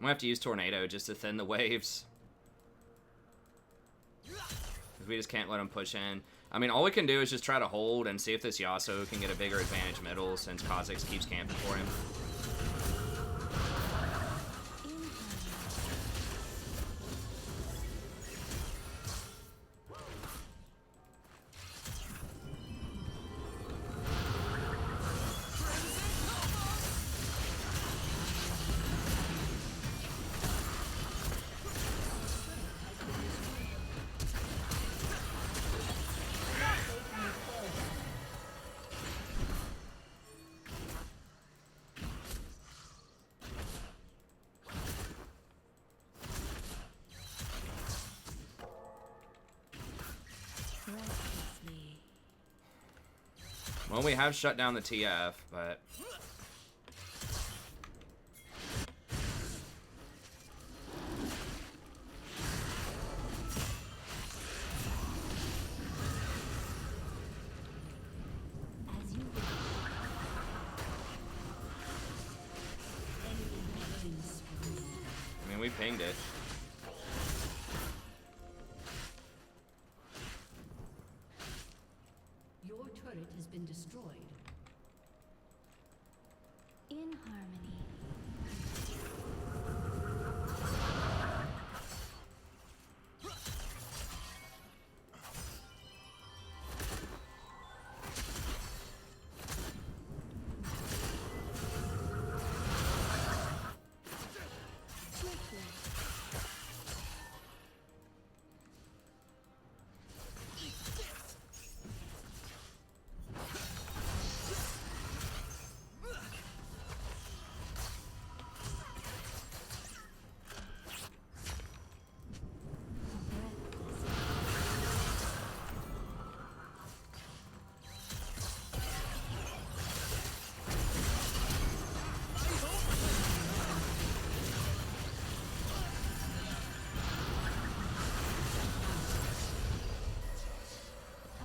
gonna have to use Tornado just to thin the waves. Because we just can't let them push in. I mean, all we can do is just try to hold and see if this Yasuo can get a bigger advantage middle since Kha'Zix keeps camping for him. Well, we have shut down the TF, but... As you wish. I mean, we pinged it. Your turret has been destroyed. In harmony. Swiftly.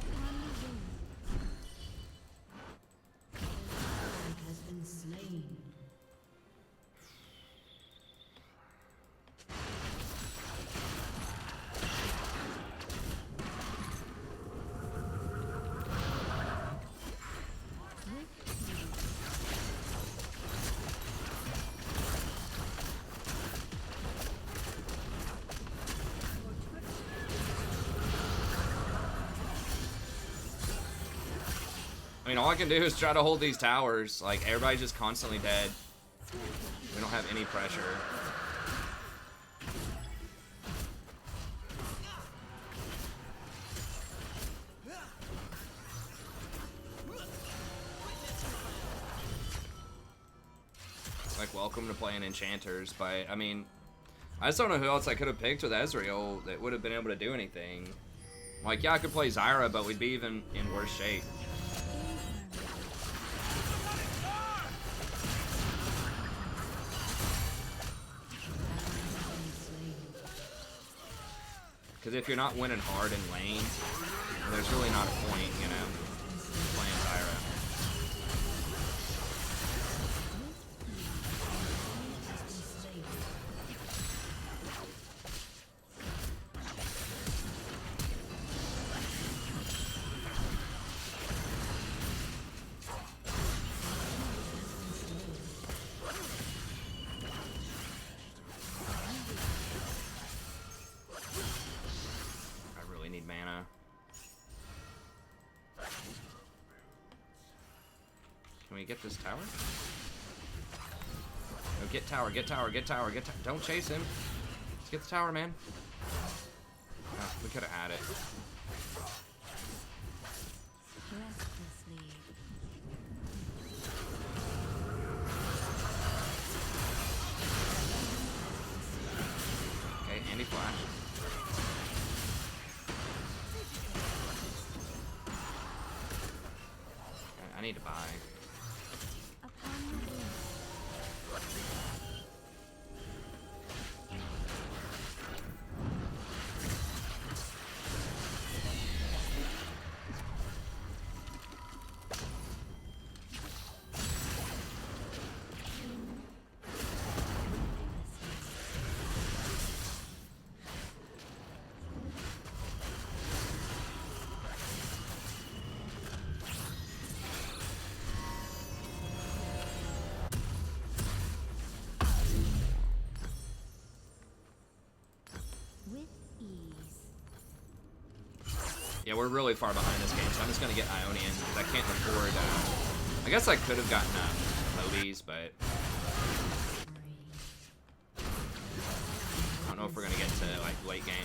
Upon the wind. Has been slain. I mean, all I can do is try to hold these towers. Like, everybody's just constantly dead. We don't have any pressure. Like, welcome to playing Enchanters, but, I mean, I just don't know who else I could have picked with Ezreal that would have been able to do anything. Like, yeah, I could play Zyra, but we'd be even in worse shape. Because if you're not winning hard in lane, then there's really not a point, you know, playing Zyra. I really need mana. Can we get this tower? No, get tower, get tower, get tower, get tower. Don't chase him. Let's get the tower, man. Oh, we could have had it. Restlessly. Okay, Andy flash. I need to buy. Upon the wind. With ease. Yeah, we're really far behind this game, so I'm just gonna get Ionian because I can't afford. I guess I could have gotten Mobies, but I don't know if we're gonna get to like late game.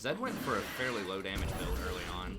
Zed went for a fairly low damage build early on.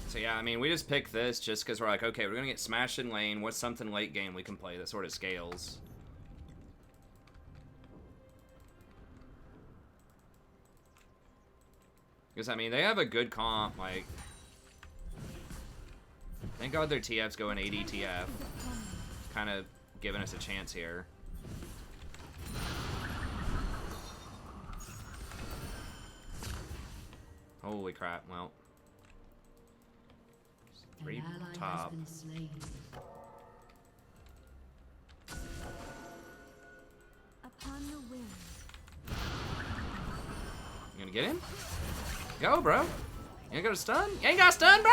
So yeah, I mean, we just picked this just because we're like, okay, we're gonna get smashed in lane. What's something late game we can play that sort of scales? Because I mean, they have a good comp. Like, thank God their TF's going AD TF, kind of giving us a chance here. Holy crap! Well. Three top. Upon the wind. You gonna get him? Go, bro. You ain't got a stun? You ain't got a stun, bro?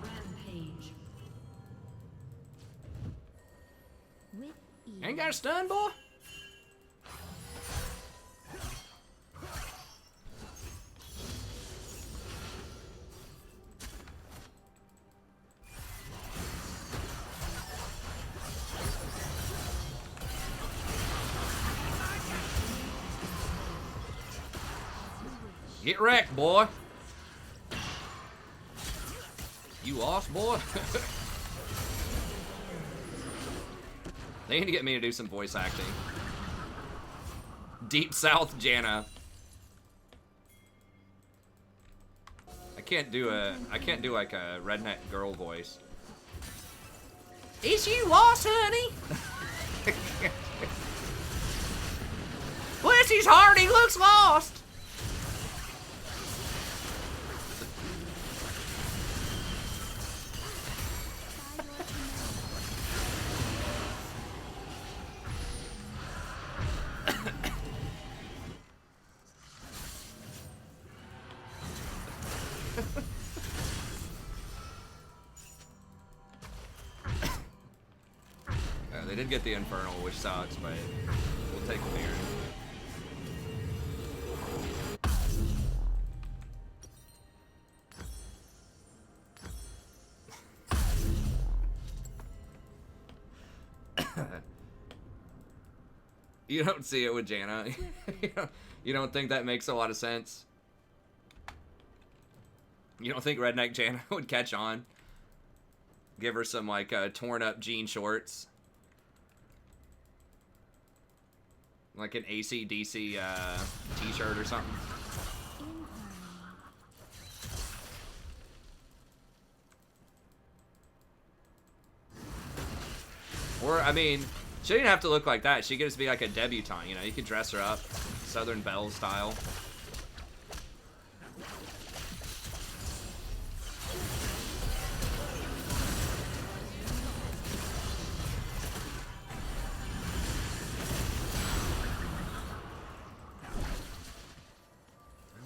Rampage. With ease. You ain't got a stun, boy? Get wrecked, boy. You lost, boy. They need to get me to do some voice acting. Deep South Janna. I can't do like a redneck girl voice. Is you lost, honey? Bless his heart, he looks lost. They did get the Infernal, which sucks, but we'll take the Baron. You don't see it with Janna. You don't think that makes a lot of sense? You don't think Redneck Janna would catch on? Give her some, like, torn up jean shorts? Like an AC/DC t-shirt or something? Or, I mean, she didn't have to look like that. She could just be like a debutante, you know? You could dress her up, Southern Belle style.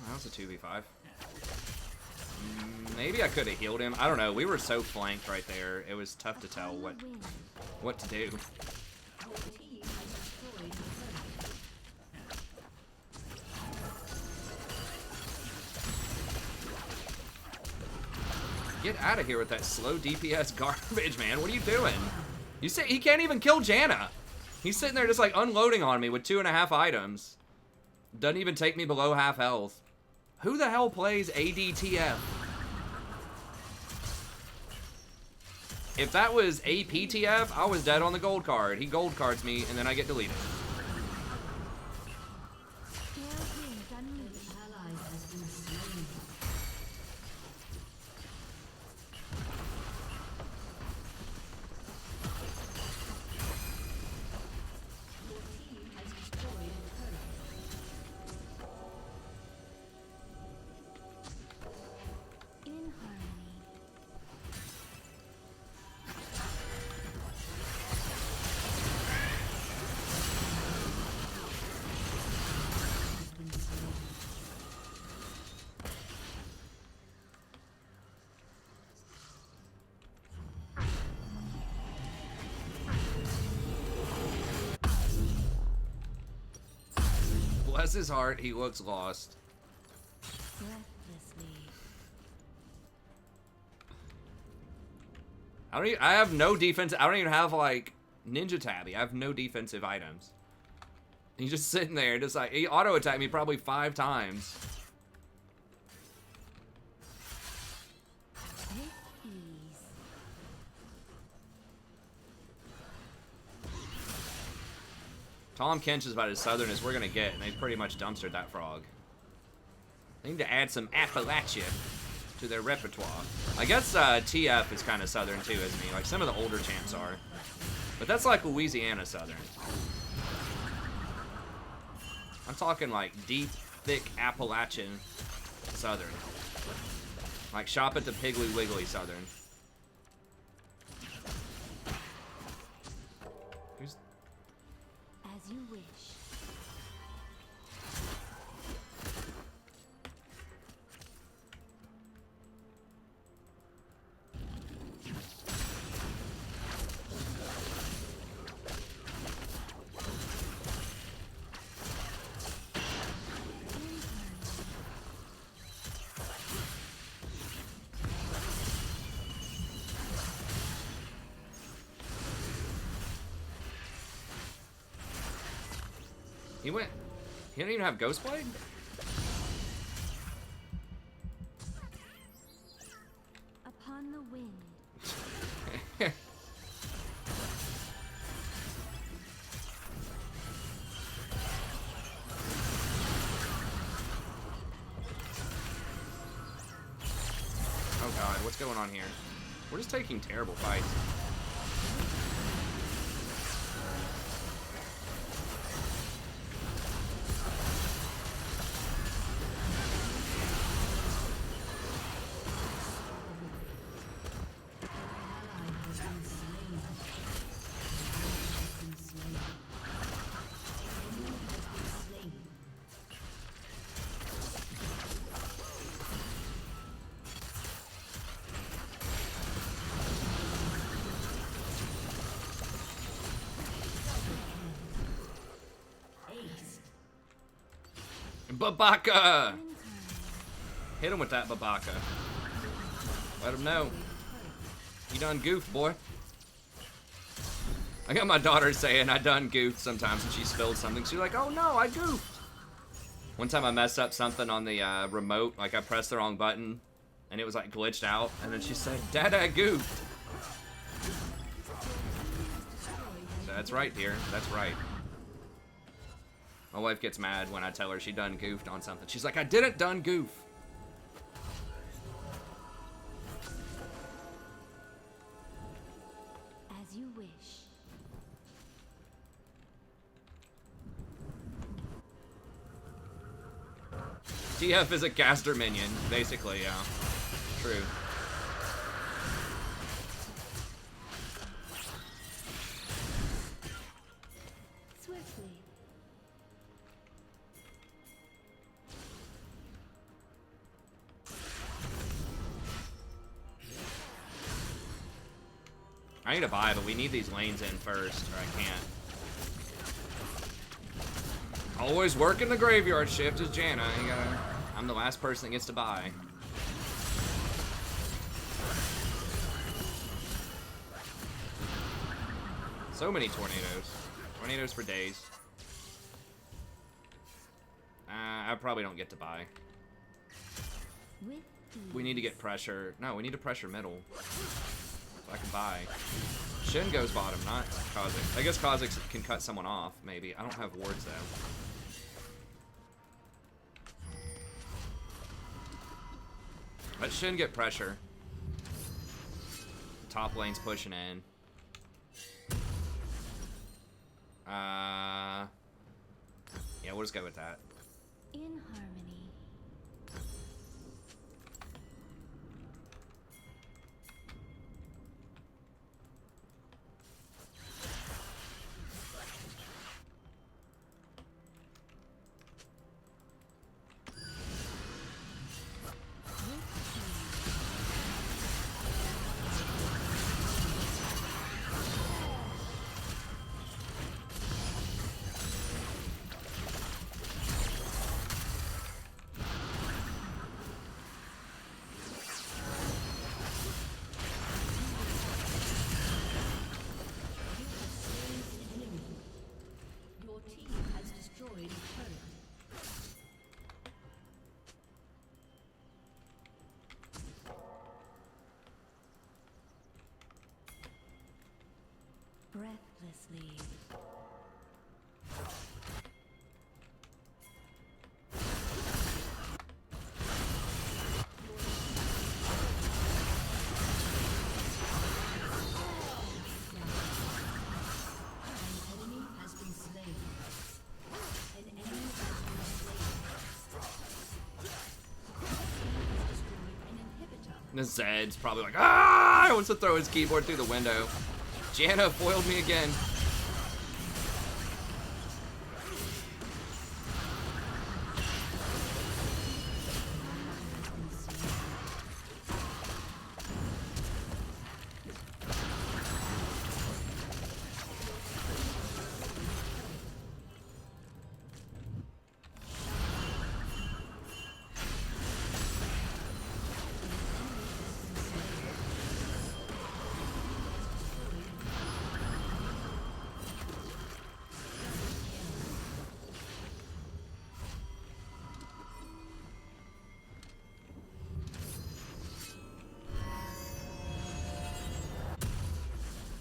That was a 2v5. Maybe I could have healed him. I don't know. We were so flanked right there. It was tough to tell what to do. Get out of here with that slow DPS garbage, man. What are you doing? You say he can't even kill Janna. He's sitting there just like unloading on me with 2.5 items. Doesn't even take me below half health. Who the hell plays ADTF? If that was APTF, I was dead on the gold card. He gold cards me, and then I get deleted. In harmony. his heart. He looks lost. Breathlessly. I have no defense. I don't even have, like, ninja tabby. I have no defensive items. He's just sitting there, just like, he auto-attacked me probably 5 times. With ease. Tom Kench is about as southern as we're gonna get, and they pretty much dumpstered that frog. They need to add some Appalachia to their repertoire. I guess TF is kind of southern too, isn't he? Like some of the older champs are. But that's like Louisiana southern. I'm talking like deep, thick Appalachian southern. Like shop at the Piggly Wiggly southern. Who's... As you wish. He went... He didn't even have Ghostblade? Upon the wind. Oh god, what's going on here? We're just taking terrible fights. Babaka! Hit him with that Babaka. Let him know. You done goofed, boy. I got my daughter saying I done goofed sometimes when she spilled something. She's like, oh no, I goofed. One time I messed up something on the remote. Like I pressed the wrong button and it was like glitched out. And then she said, Dad, I goofed. So that's right, dear. That's right. My wife gets mad when I tell her she done goofed on something. She's like, I didn't done goof. As you wish. TF is a caster minion, basically, yeah. True. Swiftly. I need to buy, but we need these lanes in first, or I can't. Always working the graveyard shift is Janna. I'm the last person that gets to buy. So many tornadoes. Tornadoes for days. I probably don't get to buy. With We need to get pressure. No, we need to pressure middle. So I can buy. Shin goes bottom, not Kha'Zix. I guess Kha'Zix can cut someone off, maybe. I don't have wards, though. Let Shin get pressure. Top lane's pushing in. Yeah, we'll just go with that. in harmony. Breathlessly. The Zed's probably like, ah! He wants to throw his keyboard through the window. Janna foiled me again.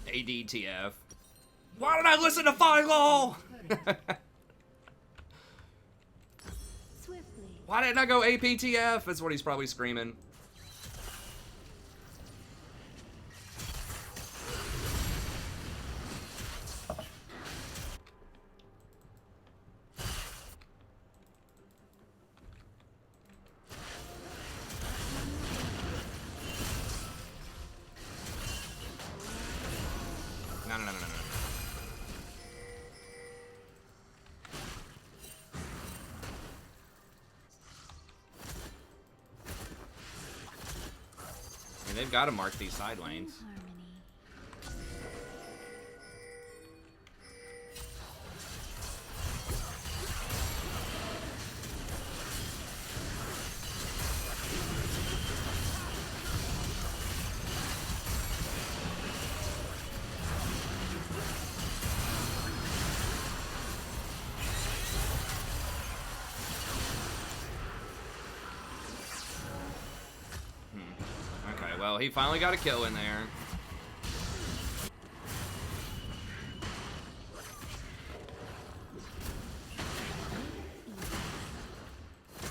ADTF. Why did I listen to Final? Swiftly. Why didn't I go APTF? That's what he's probably screaming. No. I mean, they've got to mark these side lanes. In harmony. Okay, well, he finally got a kill in there.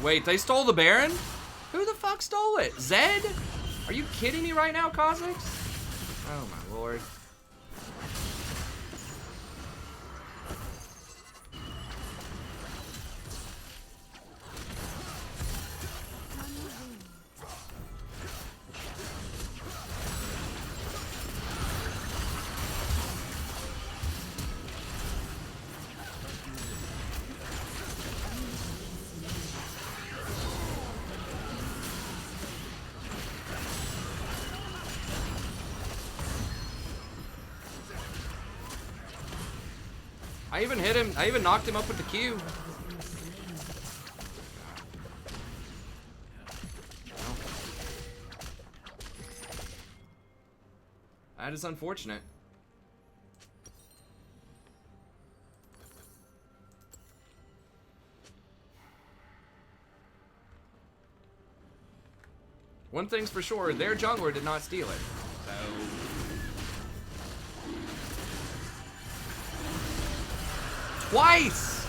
Wait, they stole the Baron? Who the fuck stole it? Zed? Are you kidding me right now, Kha'Zix? Oh my lord. I even hit him. I even knocked him up with the Q. That is unfortunate. One thing's for sure, their jungler did not steal it. So... Twice!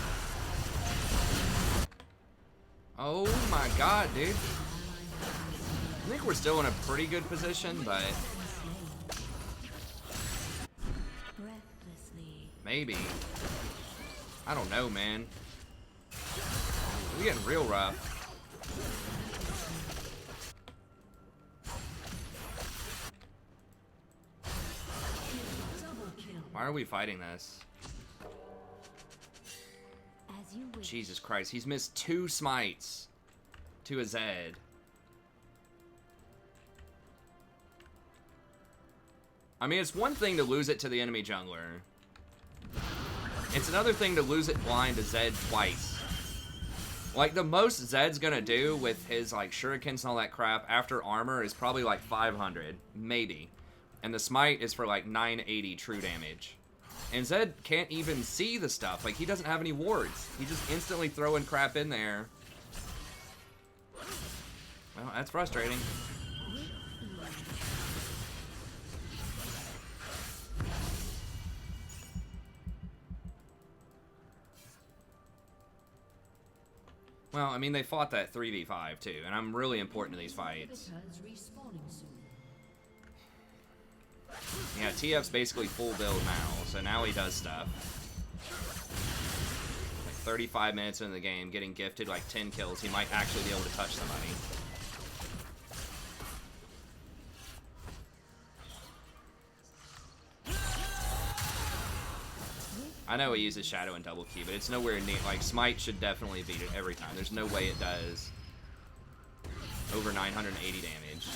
Oh my god, dude. I think we're still in a pretty good position, but... Breathlessly. Maybe. I don't know, man. We're getting real rough. Why are we fighting this? As you wish. Jesus Christ, he's missed 2 smites to a Zed. I mean, it's one thing to lose it to the enemy jungler. It's another thing to lose it blind to Zed twice. Like, the most Zed's gonna do with his, like, shurikens and all that crap after armor is probably, like, 500. Maybe. And the smite is for, like, 980 true damage. And Zed can't even see the stuff. Like, he doesn't have any wards. He's just instantly throwing crap in there. Well, that's frustrating. Well, I mean, they fought that 3v5 too, and I'm really important to these fights. Inhibitors respawning soon. Yeah, TF's basically full build now, so now he does stuff. Like 35 minutes into the game, getting gifted like 10 kills, he might actually be able to touch somebody. I know he uses Shadow and Double Q, but it's nowhere near, like, Smite should definitely beat it every time. There's no way it does over 980 damage.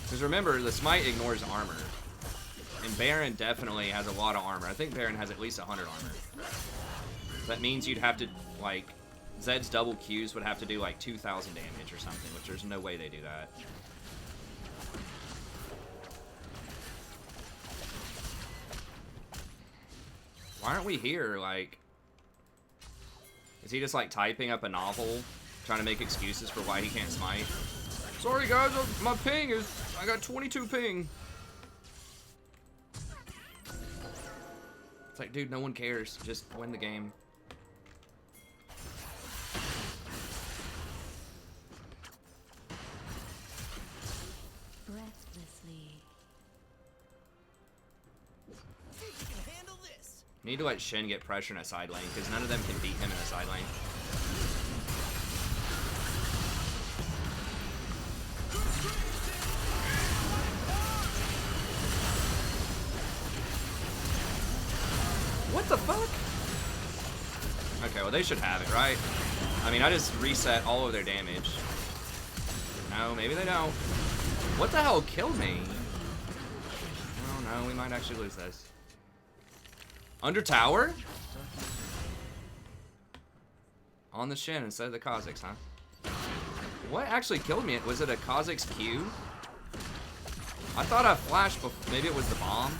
Because remember, the Smite ignores armor. And Baron definitely has a lot of armor. I think Baron has at least 100 armor. That means you'd have to, like, Zed's double Qs would have to do, like, 2,000 damage or something, which there's no way they do that. Why aren't we here? Like, is he just like typing up a novel, trying to make excuses for why he can't smite? Sorry guys, my ping is, I got 22 ping. It's like, dude, no one cares. Just win the game. Breathlessly. Need to let Shen get pressure in a side lane, because none of them can beat him in a side lane. What the fuck? Okay, well they should have it, right? I mean, I just reset all of their damage. No, maybe they don't. What the hell killed me? Oh no, we might actually lose this. Under tower? On the Shen instead of the Kha'Zix, huh? What actually killed me? Was it a Kha'Zix Q? I thought I flashed before. Maybe it was the bomb.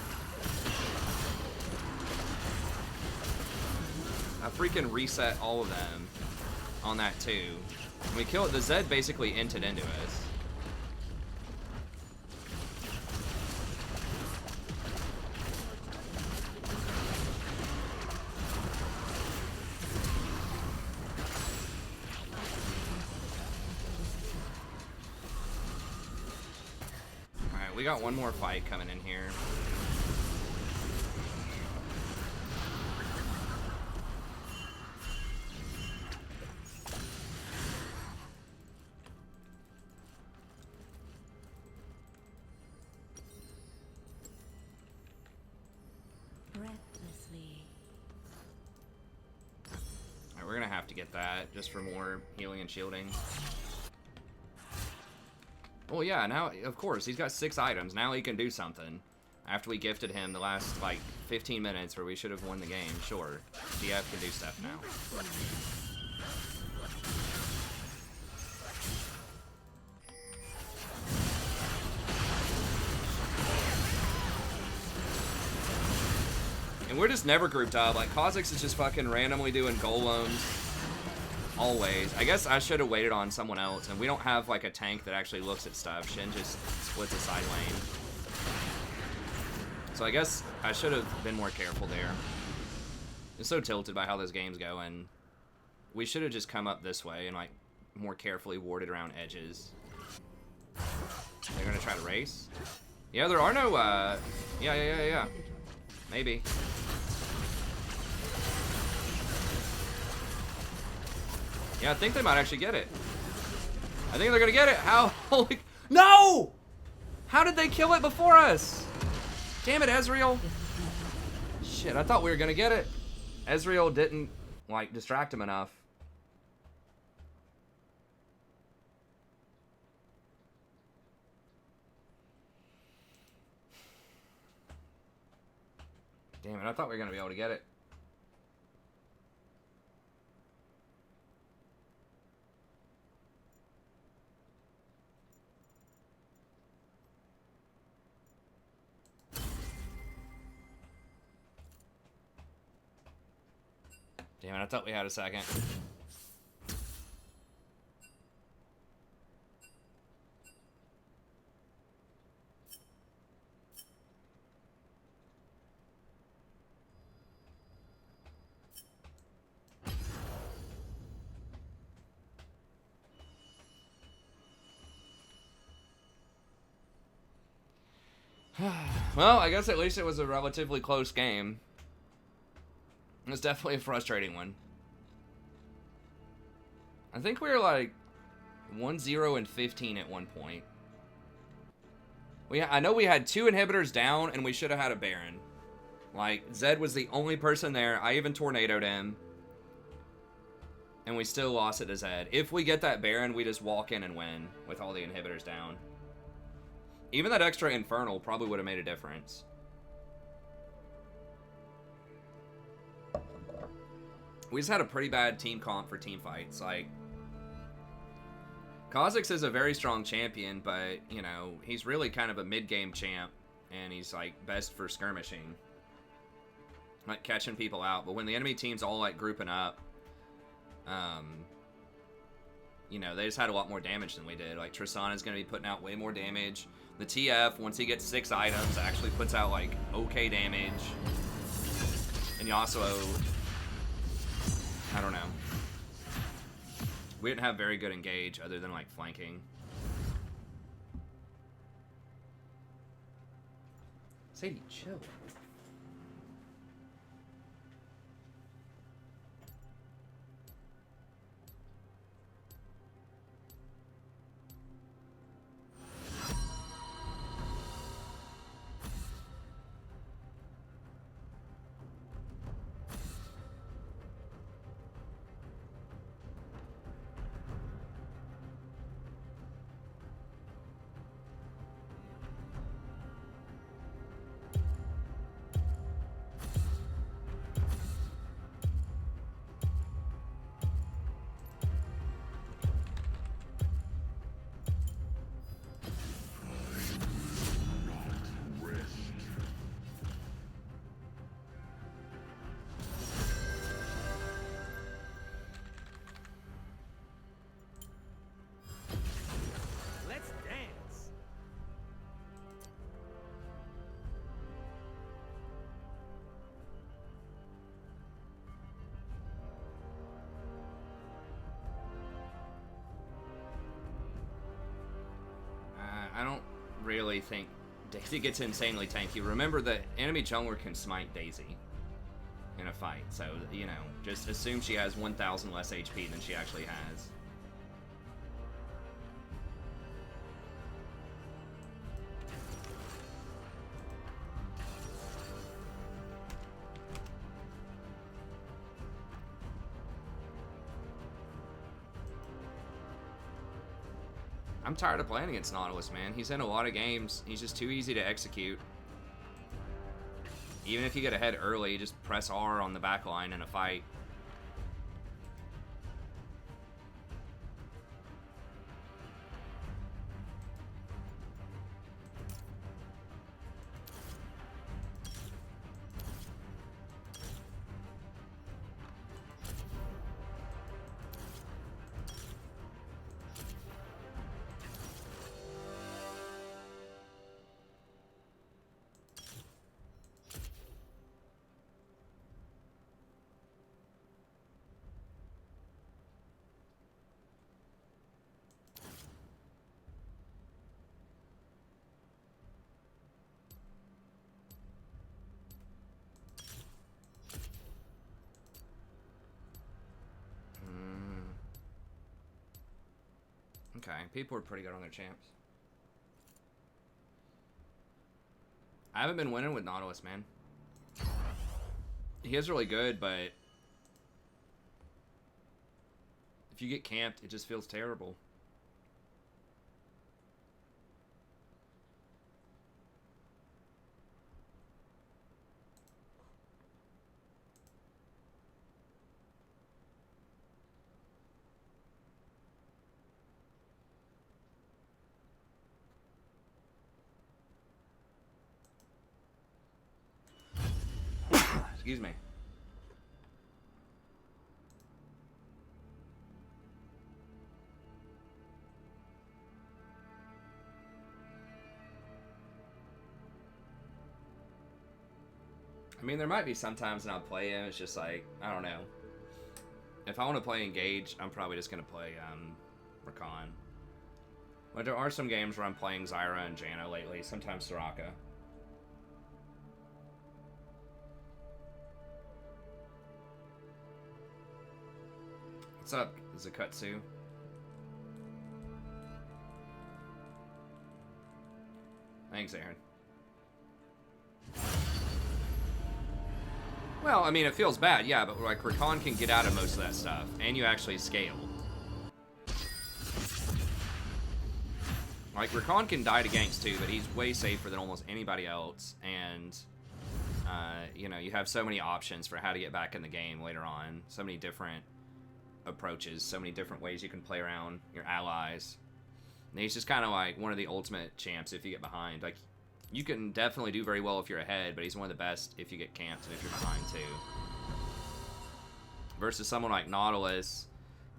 I freaking reset all of them on that too. And we killed, the Zed basically inted into us. Alright, we got one more fight coming in here. We're gonna have to get that just for more healing and shielding. Well, yeah, now, of course, he's got 6 items. Now he can do something. After we gifted him the last, like, 15 minutes where we should have won the game, sure. DF can do stuff now. And we're just never grouped up. Like, Kha'Zix is just fucking randomly doing golems. Always. I guess I should have waited on someone else. And we don't have, like, a tank that actually looks at stuff. Shen just splits a side lane. So I guess I should have been more careful there. I'm so tilted by how this game's going. We should have just come up this way and, like, more carefully warded around edges. They're gonna try to race? Yeah, there are no, yeah. Maybe. Yeah, I think they might actually get it. I think they're gonna get it. How? Holy... No! How did they kill it before us? Damn it, Ezreal. Shit, I thought we were gonna get it. Ezreal didn't, like, distract him enough. Damn it, I thought we were gonna be able to get it. Damn it, I thought we had a second. Well, I guess at least it was a relatively close game. It was definitely a frustrating one. I think we were like 1-0 and 15 at one point. I know we had 2 inhibitors down, and we should have had a Baron. Like, Zed was the only person there. I even tornadoed him. And we still lost it to Zed. If we get that Baron, we just walk in and win with all the inhibitors down. Even that extra Infernal probably would have made a difference. We just had a pretty bad team comp for team fights. Like, Kha'Zix is a very strong champion, but, you know, he's really kind of a mid-game champ, and he's, like, best for skirmishing. Like, catching people out. But when the enemy team's all, like, grouping up, you know, they just had a lot more damage than we did. Like, Tristana's going to be putting out way more damage. The TF, once he gets 6 items, actually puts out, like, okay damage. And Yasuo, I don't know. We didn't have very good engage other than, like, flanking. Sadie, chill. Let's dance. I don't really think Daisy gets insanely tanky. Remember that enemy jungler can smite Daisy in a fight, so, you know, just assume she has 1,000 less HP than she actually has. I'm tired of playing against Nautilus, man. He's in a lot of games. He's just too easy to execute. Even if you get ahead early, just press R on the back line in a fight. Okay, people are pretty good on their champs. I haven't been winning with Nautilus, man. He is really good, but if you get camped, it just feels terrible. Excuse me. I mean, there might be some times when I'll play him, it's just like, I don't know. If I want to play Engage, I'm probably just going to play Rakan. But there are some games where I'm playing Zyra and Janna lately, sometimes Soraka. What's up, Zakutsu? Thanks, Aaron. Well, I mean, it feels bad, yeah, but like Rakan can get out of most of that stuff, and you actually scale. Like, Rakan can die to ganks too, but he's way safer than almost anybody else, and, you know, you have so many options for how to get back in the game later on. So many different approaches, so many different ways you can play around your allies. And he's just kind of like one of the ultimate champs if you get behind. Like, you can definitely do very well if you're ahead, but he's one of the best if you get camped and if you're behind too. Versus someone like Nautilus,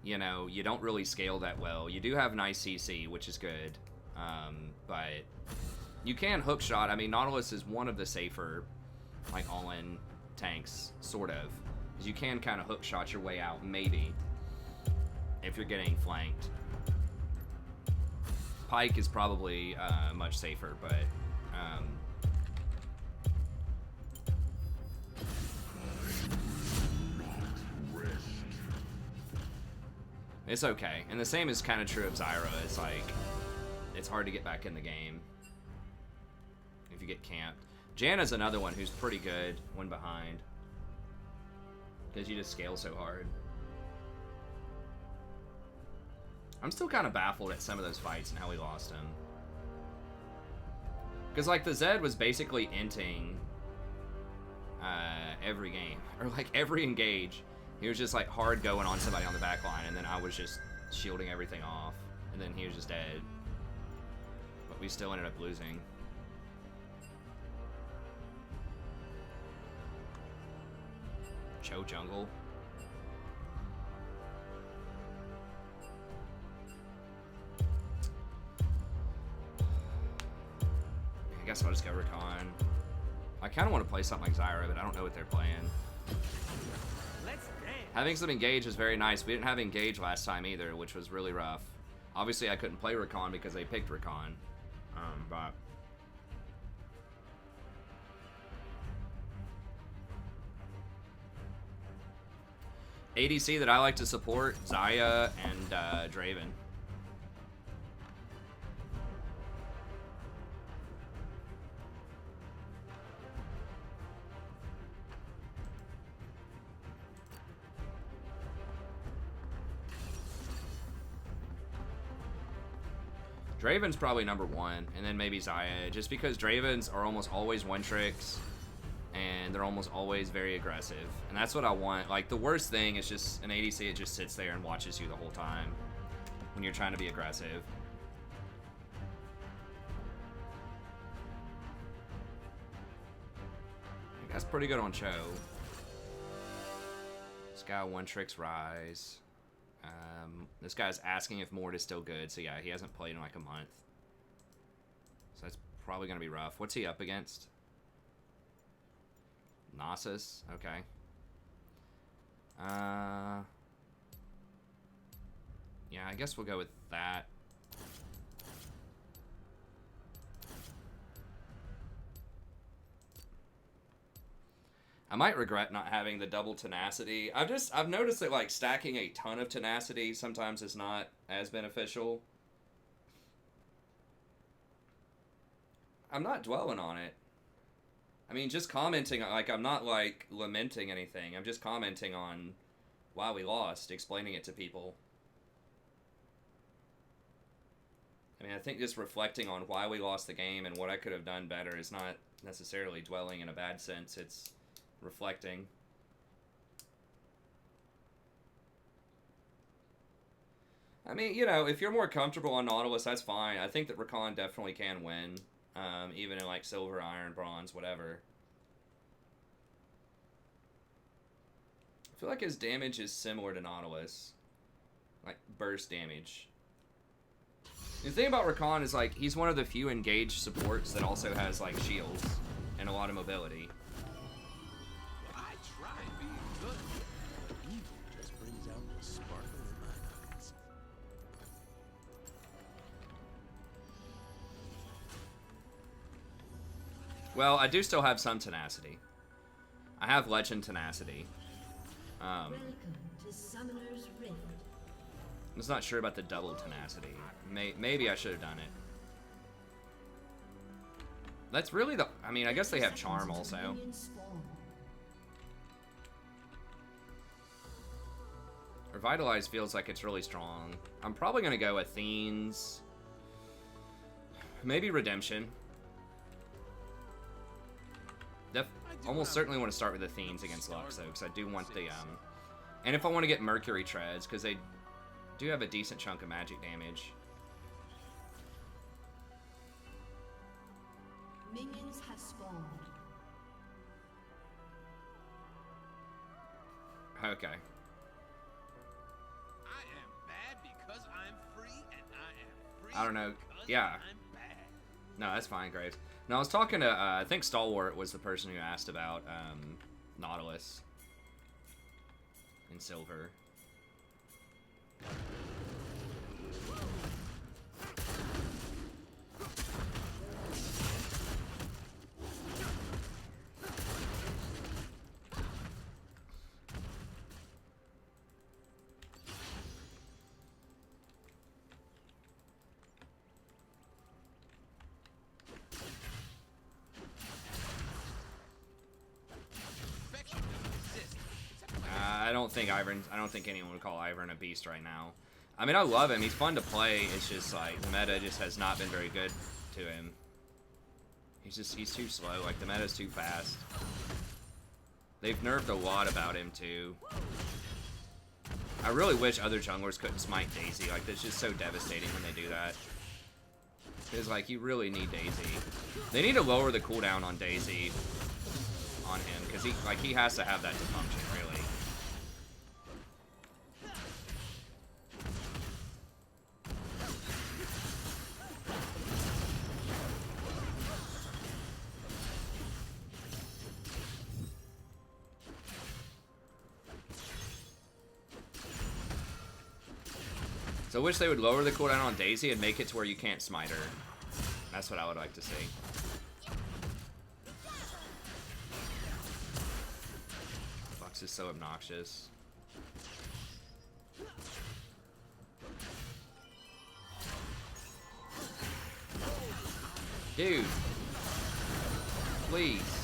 you know, you don't really scale that well. You do have nice CC, which is good. But you can hookshot. I mean, Nautilus is one of the safer, like, all-in tanks, sort of. Because you can kind of hookshot your way out, maybe, if you're getting flanked. Pike is probably much safer, but... it's okay. And the same is kind of true of Zyra. It's like... it's hard to get back in the game if you get camped. Janna's another one who's pretty good when behind, because you just scale so hard. I'm still kind of baffled at some of those fights and how we lost them. Because, like, the Zed was basically inting every game. Or, like, every engage. He was just, like, hard going on somebody on the back line, and then I was just shielding everything off. And then he was just dead. But we still ended up losing. Cho jungle. I guess I'll just go Rakan. I kind of want to play something like Zyra, but I don't know what they're playing. Let's dance. Having some engage is very nice. We didn't have engage last time either, which was really rough. Obviously, I couldn't play Rakan because they picked Rakan. But... ADC that I like to support, Xayah and Draven. Draven's probably number one, and then maybe Xayah, just because Dravens are almost always one-tricks, and they're almost always very aggressive. And that's what I want. Like, the worst thing is just an ADC that just sits there and watches you the whole time when you're trying to be aggressive. That's pretty good on Cho. This guy one-tricks Rise. This guy's asking if Mord is still good, so yeah, he hasn't played in like a month. So that's probably going to be rough. What's he up against? Nasus? Okay. Yeah, I guess we'll go with that. I might regret not having the double tenacity. I've noticed that, like, stacking a ton of tenacity sometimes is not as beneficial. I'm not dwelling on it. I mean, just commenting, like, I'm not, like, lamenting anything. I'm just commenting on why we lost, explaining it to people. I mean, I think just reflecting on why we lost the game and what I could have done better is not necessarily dwelling in a bad sense. It's reflecting. I mean, you know, if you're more comfortable on Nautilus, that's fine. I think that Rakan definitely can win, even in, like, silver, iron, bronze, whatever. I feel like his damage is similar to Nautilus. Like, burst damage. The thing about Rakan is, like, he's one of the few engaged supports that also has, like, shields and a lot of mobility. I tried being good. Evil just brings out the sparkle in my eyes. Well, I do still have some tenacity. I have legend tenacity. Welcome to Summoner's Rift. I'm just not sure about the double tenacity. Maybe I should have done it. That's really the... I mean, I guess they have charm also. Revitalize feels like it's really strong. I'm probably going to go Athene's. Maybe Redemption. Almost certainly want to start with Athene's against Lux, though, because I do want the... And if I want to get Mercury Treads, because they do have a decent chunk of magic damage. Minions have spawned. Okay. I am bad because I'm free, and I am free I don't know. because Yeah. I'm bad. No, that's fine, Graves. No, I was talking to, I think Stalwart was the person who asked about Nautilus in Silver. Perfection doesn't exist, except for I don't think anyone would call Ivern a beast right now. I mean, I love him. He's fun to play. It's just like the meta just has not been very good to him. He's too slow. Like the meta's too fast. They've nerfed a lot about him too. I really wish other junglers couldn't smite Daisy. Like that's just so devastating when they do that. Because like you really need Daisy. They need to lower the cooldown on Daisy on him because he has to have that to function really. So I wish they would lower the cooldown on Daisy and make it to where you can't smite her. That's what I would like to see. Lux is so obnoxious. Dude. Please.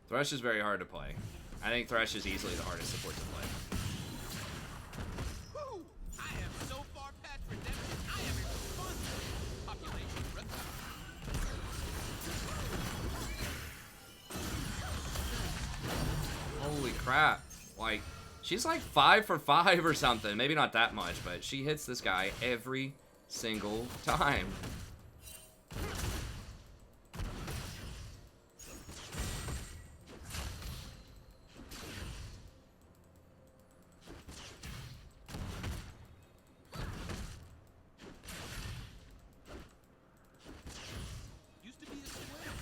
Thresh is very hard to play. I think Thresh is easily the hardest support to play. Woo! I am so far past redemption, I am irresponsible. Population Rakan. Holy crap. Like, she's like 5 for 5 or something. Maybe not that much, but she hits this guy every single time. Used to be a swim.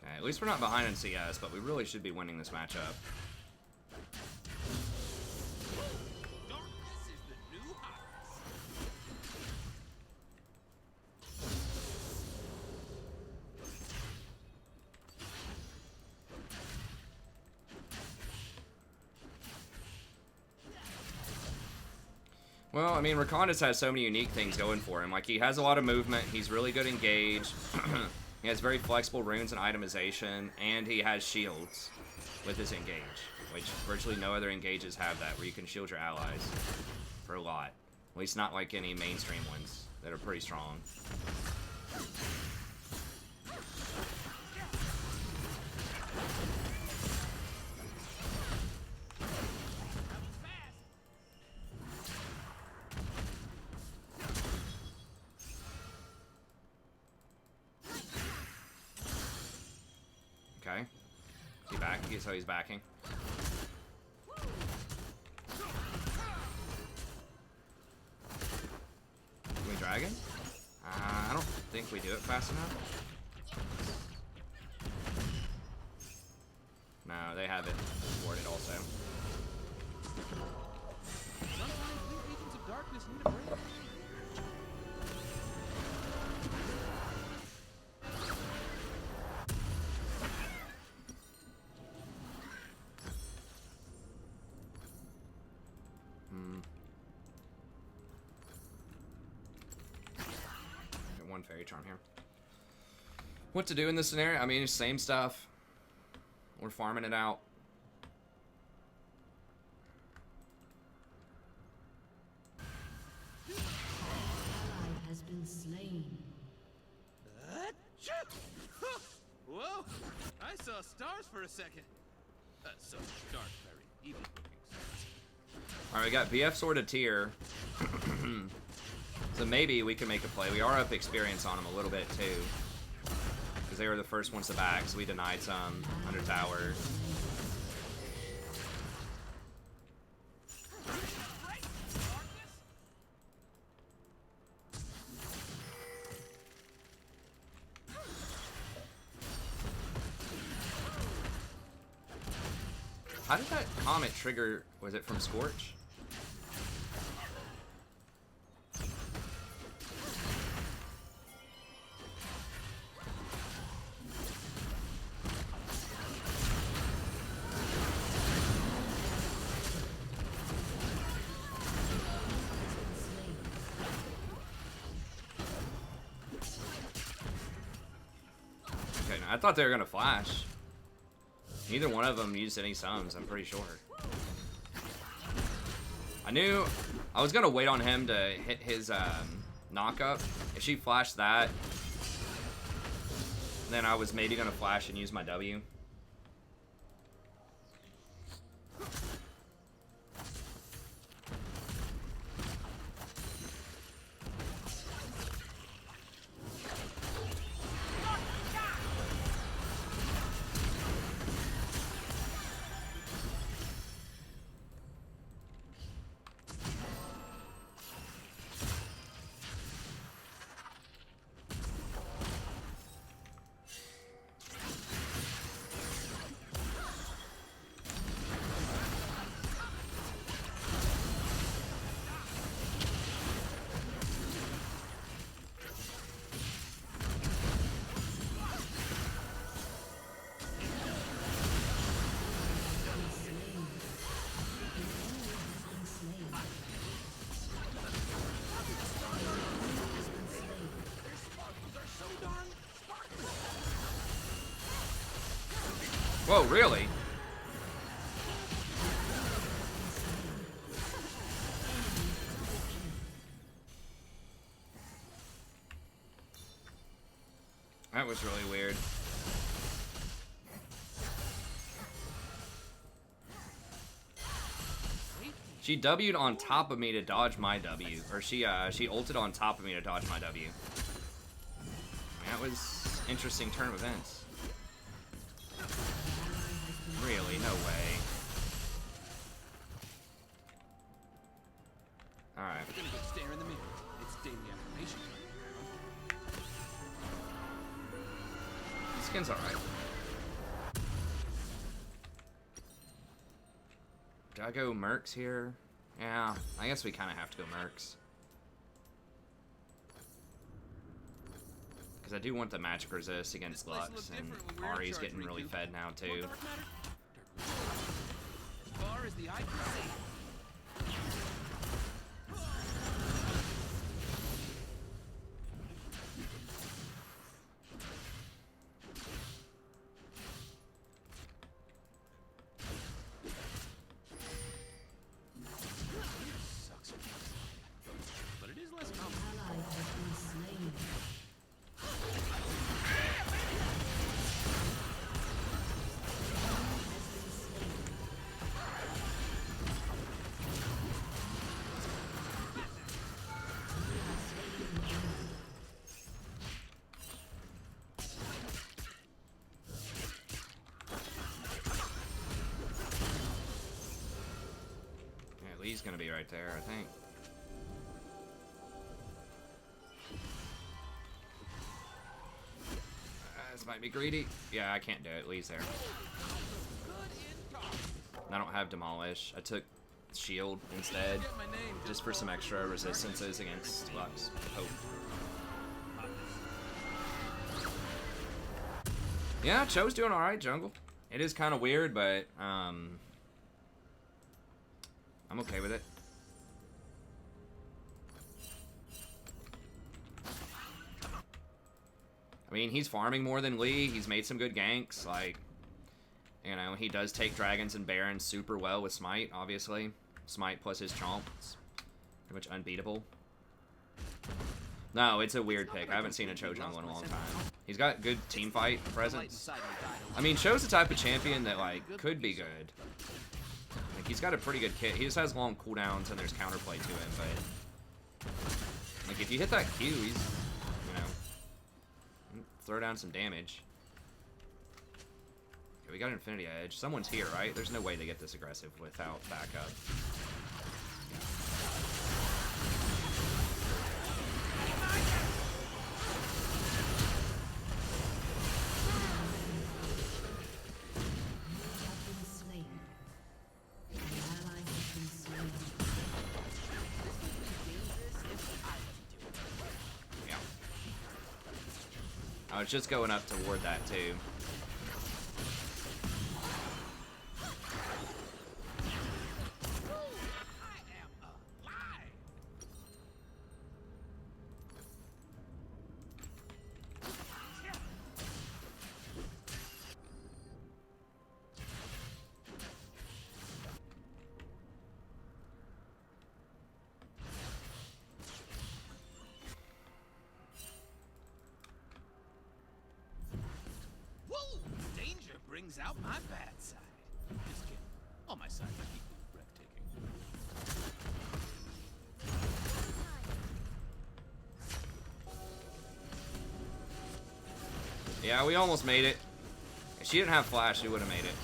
Okay, at least we're not behind in CS, but we really should be winning this matchup. Darkness is the new hotness. Well, I mean, Rakan just has so many unique things going for him. Like, he has a lot of movement, he's really good engage, he has very flexible runes and itemization, and he has shields with his engage, which virtually no other engages have that, where you can shield your allies for a lot. At least not like any mainstream ones that are pretty strong. so he's backing. Can we dragon? I don't think we do it fast enough. No, they have it warded also. Sometimes we agents of darkness need a break. Got one fairy charm here. What to do in this scenario? I mean, it's same stuff. We're farming it out. Ally has been slain. Whoa! I saw stars for a second. So dark, very evil looking stars. Alright, we got BF Sword of Tier. So maybe we can make a play. We are up experience on them a little bit too. Because they were the first ones to back, so we denied some under tower. How did that comet trigger? Was it from Scorch? Okay, I thought they were gonna flash. Neither one of them used any summons, I'm pretty sure. I knew I was gonna wait on him to hit his knock-up. If she flashed that, then I was maybe gonna flash and use my W. Whoa, really? That was really weird. She W'd on top of me to dodge my W, or she ulted on top of me to dodge my W. That was interesting turn of events. Really? No way. Alright. We're gonna go stare in the mirror. It's daily affirmation. The skin's alright. Do I go Mercs here? Yeah, I guess we kind of have to go Mercs. Because I do want the magic resist against Lux, and Ari's getting really fed now too. As far as the eye can see. Sucks. But it is less common. Ally has been slain. he's gonna be right there, I think. This might be greedy. Yeah, I can't do it. Lee's there. I don't have Demolish. I took Shield instead, just for some extra resistances against Lux. Hope. Yeah, Cho's doing alright, jungle. It is kind of weird, but I'm okay with it. I mean, he's farming more than Lee. He's made some good ganks. Like, you know, he does take dragons and barons super well with Smite, obviously. Smite plus his chomp. It's pretty much unbeatable. No, it's a weird pick. I haven't seen a Cho jungle in a long time. He's got good team fight presence. I mean, Cho's the type of champion that, like, could be good. Like, he's got a pretty good kit. He just has long cooldowns and there's counterplay to him, but... like, if you hit that Q, he's, you know... throw down some damage. Okay, we got Infinity Edge. Someone's here, right? There's no way they get this aggressive without backup. I was just going up toward that too. Brings out my bad side. Just kidding. All my sides are equally breathtaking. Yeah, we almost made it. If she didn't have flash, she would have made it.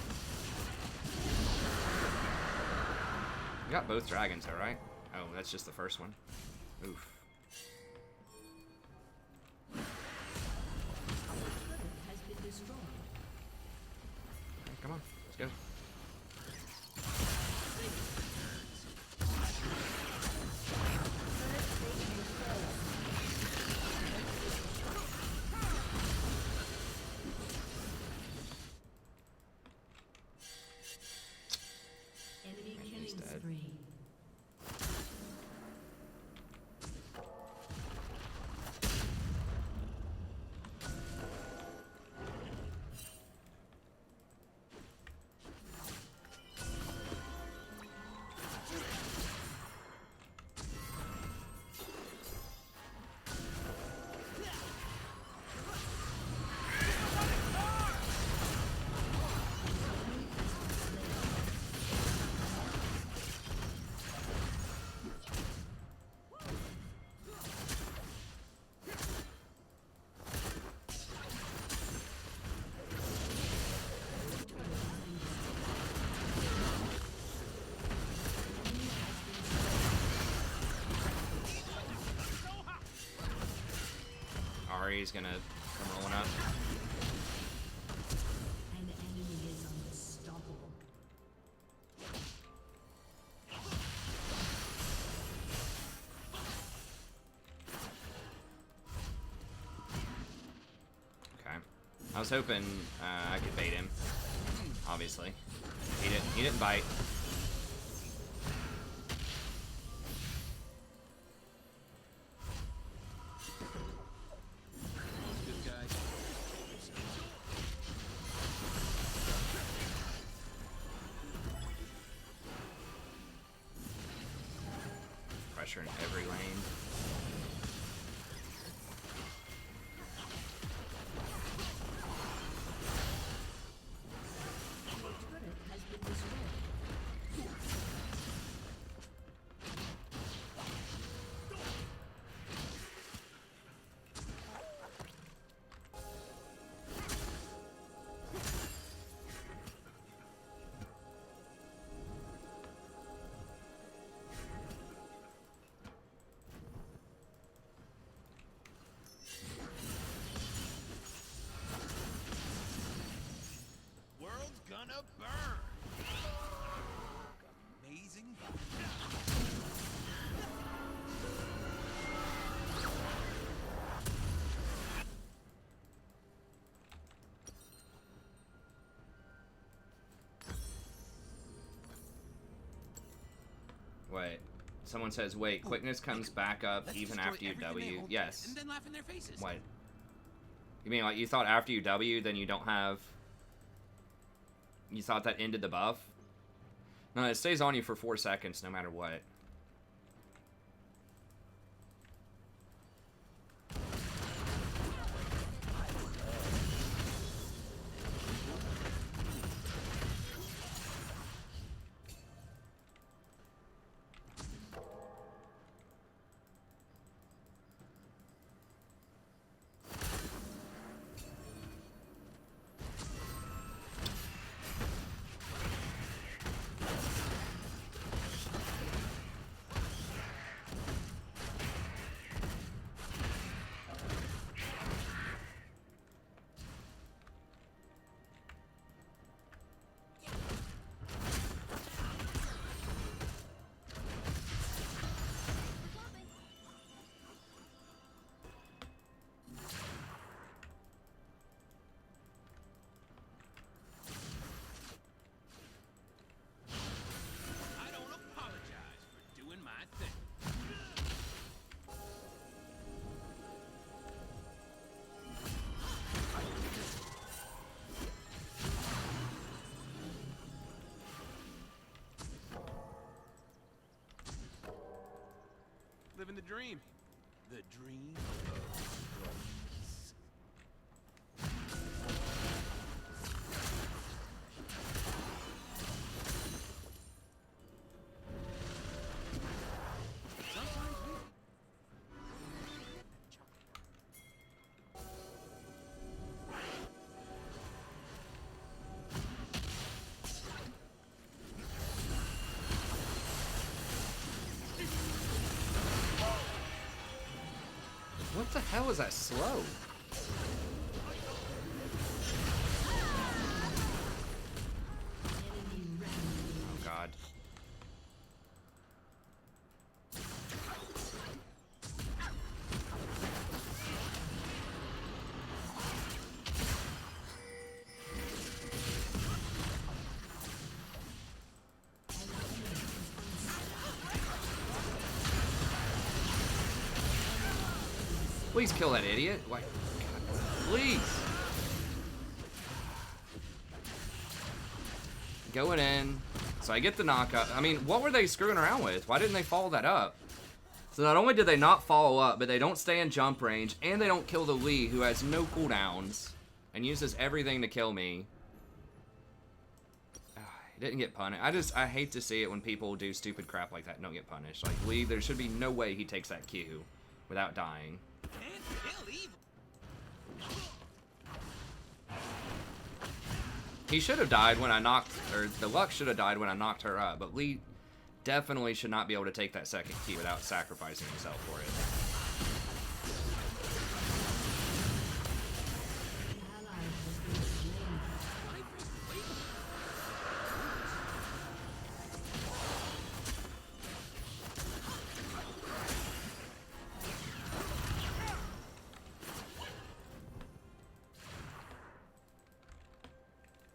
We got both dragons, though, right? Oh, that's just the first one. Oof. Come on, let's go. Enemy killing He's dead. spree. Ari's gonna come rolling up. An enemy is unstoppable. Okay. I was hoping I could bait him. Obviously, he didn't. He didn't bite. Good guys. Pressure in every lane. Turret has been destroyed. burn. Amazing. Wait. Someone says, wait, quickness comes back up Let's even destroy after you everything they W. hold Yes. and then laugh in their faces. What? You mean like you thought after you W, then you don't have... You thought that ended the buff? No, it stays on you for 4 seconds no matter what. I don't apologize for doing my thing. Living the dream. The dream of peace. Sometimes we What the hell is that slow? Oh god. Please kill that idiot. Why? God, please. Going in. So I get the knockup. I mean, what were they screwing around with? Why didn't they follow that up? So not only did they not follow up, but they don't stay in jump range, and they don't kill the Lee, who has no cooldowns, and uses everything to kill me. He didn't get punished. I hate to see it when people do stupid crap like that and don't get punished. Like, Lee, there should be no way he takes that Q without dying. can't kill evil. He should have died when I knocked, or the Lux should have died when I knocked her up, but Lee definitely should not be able to take that second key without sacrificing himself for it.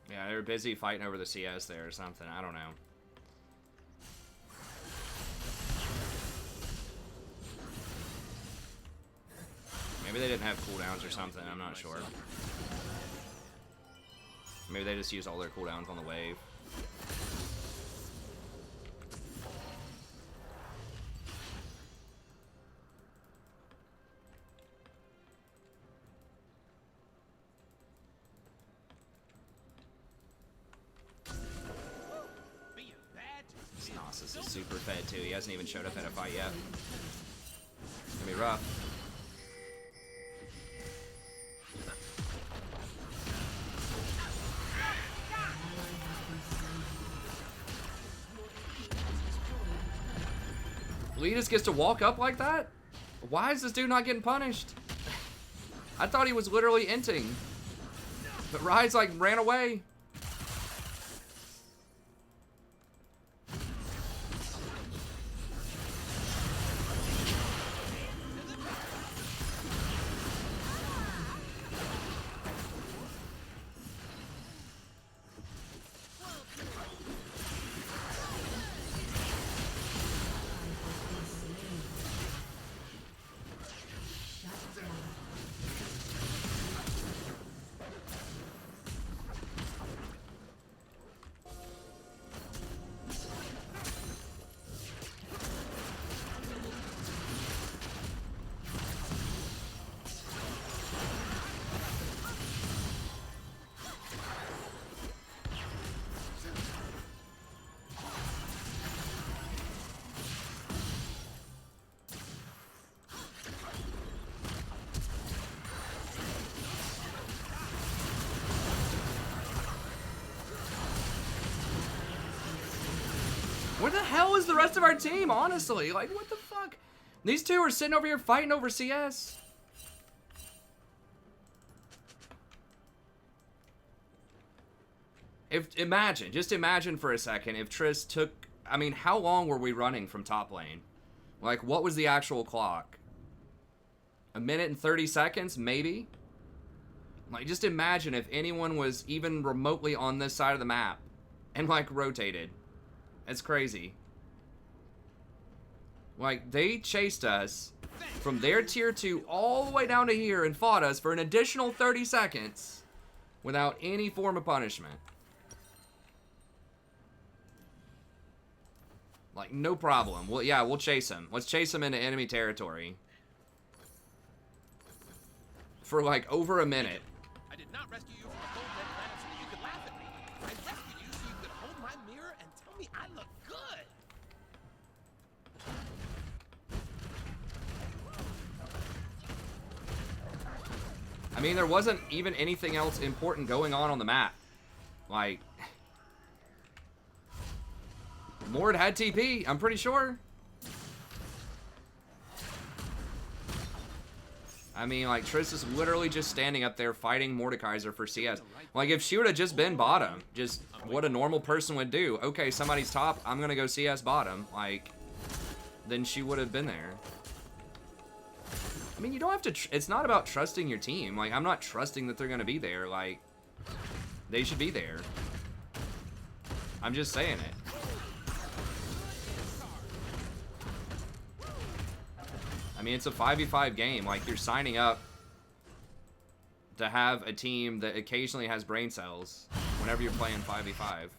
Yeah, they were busy fighting over the CS there or something. I don't know. Maybe they didn't have cooldowns or something. I'm not sure. Maybe they just used all their cooldowns on the wave. This Gnosis is super fed too. He hasn't even showed up in a fight yet. It's gonna be rough. Lee just gets to walk up like that? Why is this dude not getting punished? I thought he was literally inting. But Ryze like ran away. hell is the rest of our team, honestly? Like, what the fuck? These two are sitting over here fighting over CS. Just imagine for a second if Triss took, I mean, how long were we running from top lane? Like, what was the actual clock? A minute and 30 seconds, maybe? Like, just imagine if anyone was even remotely on this side of the map and, like, rotated. It's crazy. Like, they chased us from their tier 2 all the way down to here and fought us for an additional 30 seconds without any form of punishment. Like, no problem. Well, yeah, we'll chase him. Let's chase him into enemy territory. For, like, over a minute. I did not rescue you from a cold dead planet so that you could laugh at me. I rescued you so you could hold my mirror and tell me I look good. I mean, there wasn't even anything else important going on the map. Like... Mord had TP, I'm pretty sure. I mean, like, Triss is literally just standing up there fighting Mordekaiser for CS. Like, if she would have just been bottom, just what a normal person would do. Okay, somebody's top, I'm gonna go CS bottom. Like, then she would have been there. I mean, you don't have to, it's not about trusting your team. Like, I'm not trusting that they're gonna be there. Like, they should be there. I'm just saying it. I mean, it's a 5v5 game. Like, you're signing up to have a team that occasionally has brain cells whenever you're playing 5v5.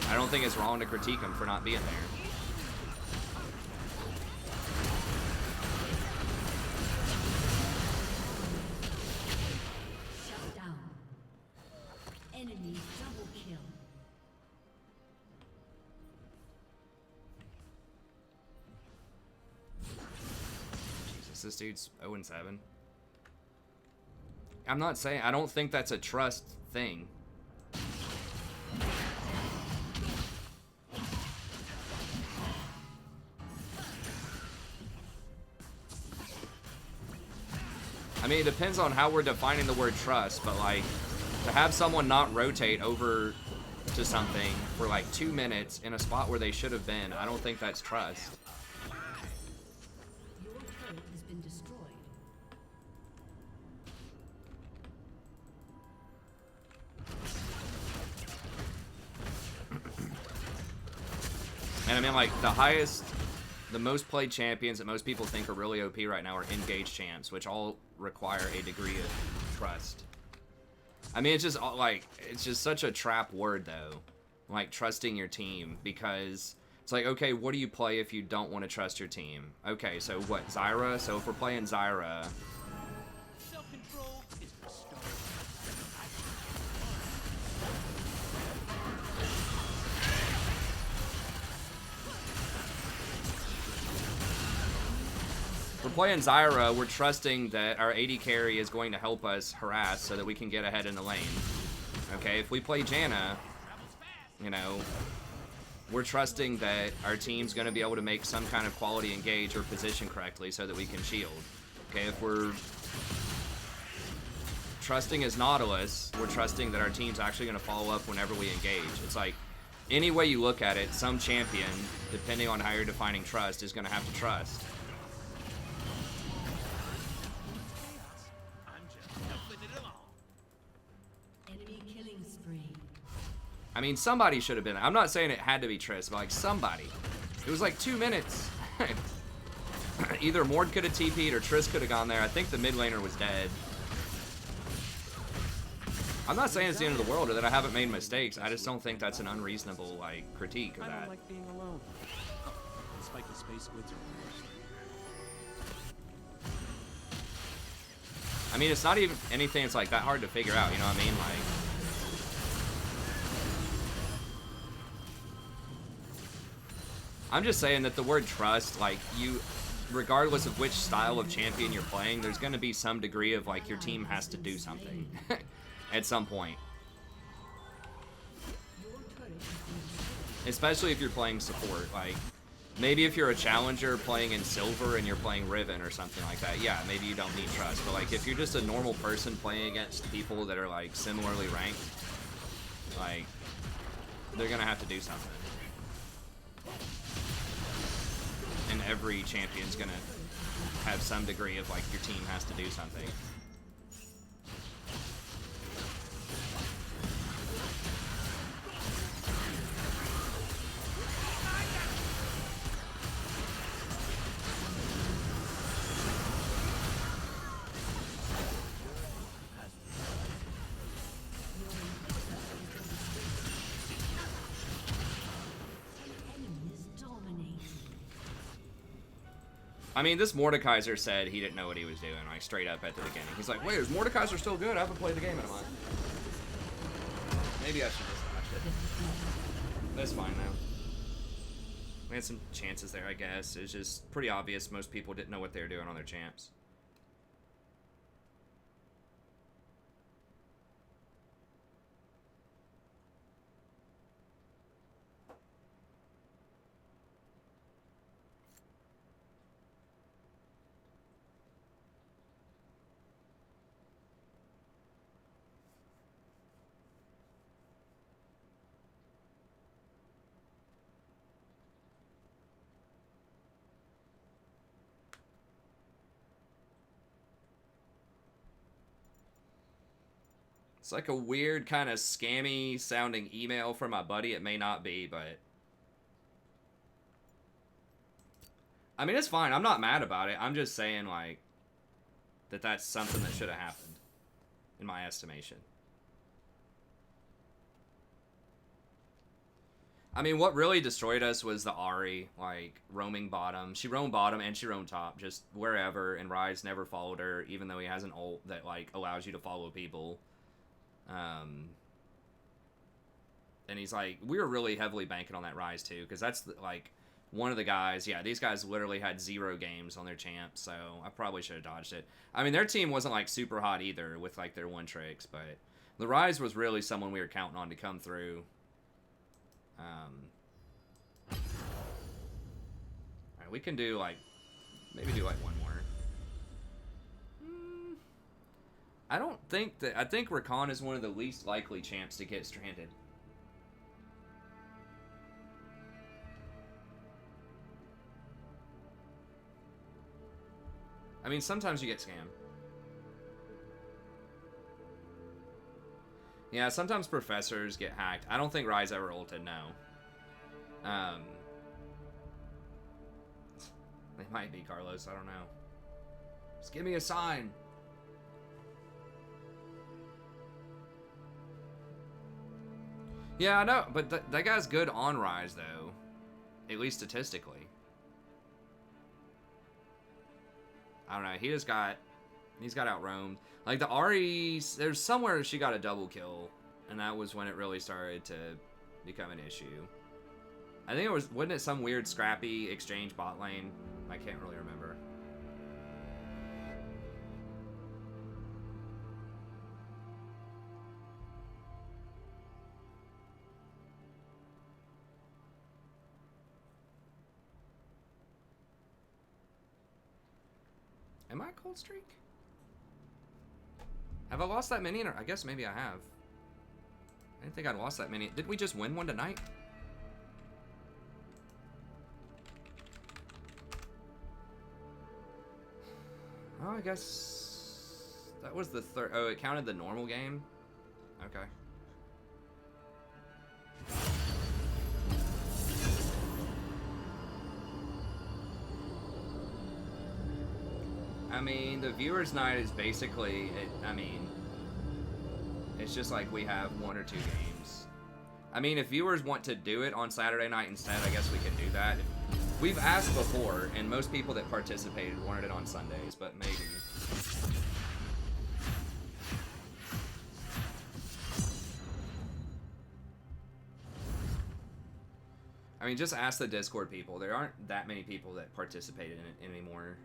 I don't think it's wrong to critique them for not being there. Shut down. Enemy double kill. This dude's 0-7. I'm not saying, I don't think that's a trust thing. I mean, it depends on how we're defining the word trust, but like, to have someone not rotate over to something for like 2 minutes in a spot where they should have been, I don't think that's trust. And I mean, like, the most played champions that most people think are really OP right now are engaged champs, which all require a degree of trust. I mean, it's just, like, it's just such a trap word, though. Like, trusting your team, because it's like, okay, what do you play if you don't want to trust your team? Okay, so what, Zyra? So if we're playing Zyra... Self-control is restored. If we're playing Zyra, we're trusting that our AD carry is going to help us harass so that we can get ahead in the lane. Okay, if we play Janna, you know, we're trusting that our team's going to be able to make some kind of quality engage or position correctly so that we can shield. Okay, if we're trusting as Nautilus, we're trusting that our team's actually going to follow up whenever we engage. It's like, any way you look at it, some champion, depending on how you're defining trust, is going to have to trust. I mean, somebody should have been there. I'm not saying it had to be Triss, but like somebody. It was like 2 minutes. Either Mord could have TP'd or Triss could have gone there. I think the mid laner was dead. I'm not saying it's the end of the world or that I haven't made mistakes. I just don't think that's an unreasonable like critique of that. I don't like being alone. Oh, spiky space squids are worse. I mean, it's not even anything that's like that hard to figure out, you know what I mean? Like, I'm just saying that the word trust, like, you, regardless of which style of champion you're playing, there's going to be some degree of, like, your team has to do something at some point. especially if you're playing support. Like, maybe if you're a challenger playing in silver and you're playing Riven or something like that, yeah, maybe you don't need trust. But like, if you're just a normal person playing against people that are like similarly ranked, like, they're gonna have to do something. And every champion's gonna have some degree of like, your team has to do something. I mean, this Mordekaiser said he didn't know what he was doing, like, straight up at the beginning. He's like, wait, is Mordekaiser still good? I haven't played the game in a month. Maybe I should just watch it. That's fine, though. We had some chances there, I guess. It's just pretty obvious most people didn't know what they were doing on their champs. It's like a weird kind of scammy sounding email from my buddy. It may not be, but I mean, it's fine. I'm not mad about it. I'm just saying, like, that's something that should have happened, in my estimation. I mean, what really destroyed us was the Ahri, like, roaming bottom. She roamed bottom and she roamed top, just wherever, and Ryze never followed her, even though he has an ult that, like, allows you to follow people. And he's like, we were really heavily banking on that Ryze too, because that's like one of the guys. Yeah, these guys literally had 0 games on their champ, so I probably should have dodged it. I mean, their team wasn't like super hot either with like their one tricks, but the Ryze was really someone we were counting on to come through. Alright, we can do like, maybe do like one more. I don't think that, I think Rakan is one of the least likely champs to get stranded. I mean, sometimes you get scammed. Yeah, sometimes professors get hacked. I don't think Ryze ever ulted, no. They might be, Carlos, I don't know. Just give me a sign. Yeah, I know, but that guy's good on Ryze, though. At least statistically. I don't know, he's got outroamed. Like, the Ahri, there's somewhere she got a double kill, and that was when it really started to become an issue. I think it was, wasn't it some weird scrappy exchange bot lane? I can't really remember. Am I a cold streak? Have I lost that many? Or I guess maybe I have. I didn't think I'd lost that many. Did we just win one tonight? Oh, I guess that was the third. Oh, it counted the normal game? Okay. I mean, the viewers' night is basically, it's just like we have 1 or 2 games. I mean, if viewers want to do it on Saturday night instead, I guess we can do that. We've asked before, and most people that participated wanted it on Sundays, but maybe. I mean, just ask the Discord people. There aren't that many people that participated in it anymore.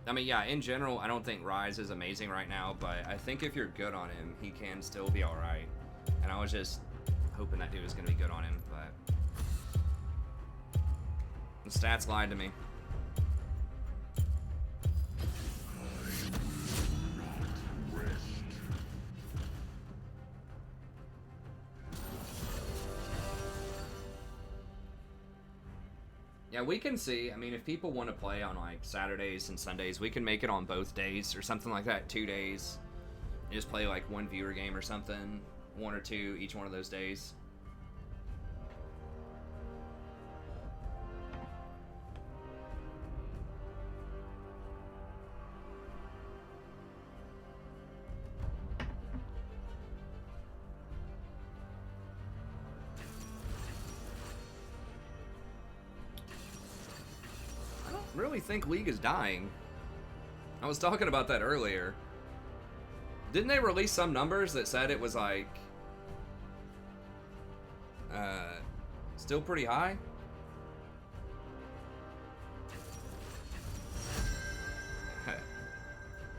I mean, yeah, in general, I don't think Rise is amazing right now, but I think if you're good on him, he can still be alright. And I was just hoping that dude was going to be good on him, but the stats lied to me. Yeah, we can see. I mean, if people want to play on like Saturdays and Sundays, we can make it on both days or something like that. 2 days. Just play like one viewer game or something. 1 or 2 each one of those days. Really think League is dying. I was talking about that earlier. Didn't they release some numbers that said it was like still pretty high?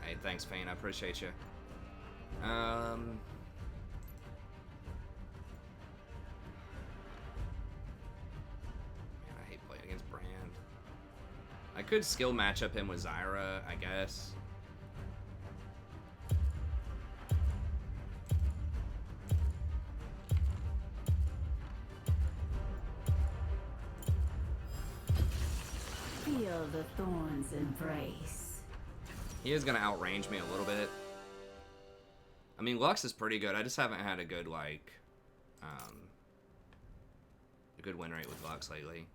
Hey, thanks, Fane. I appreciate you. I could skill match up him with Zyra, I guess. Feel the thorns embrace. He is gonna outrange me a little bit. I mean, Lux is pretty good. I just haven't had a good, like, a good win rate with Lux lately.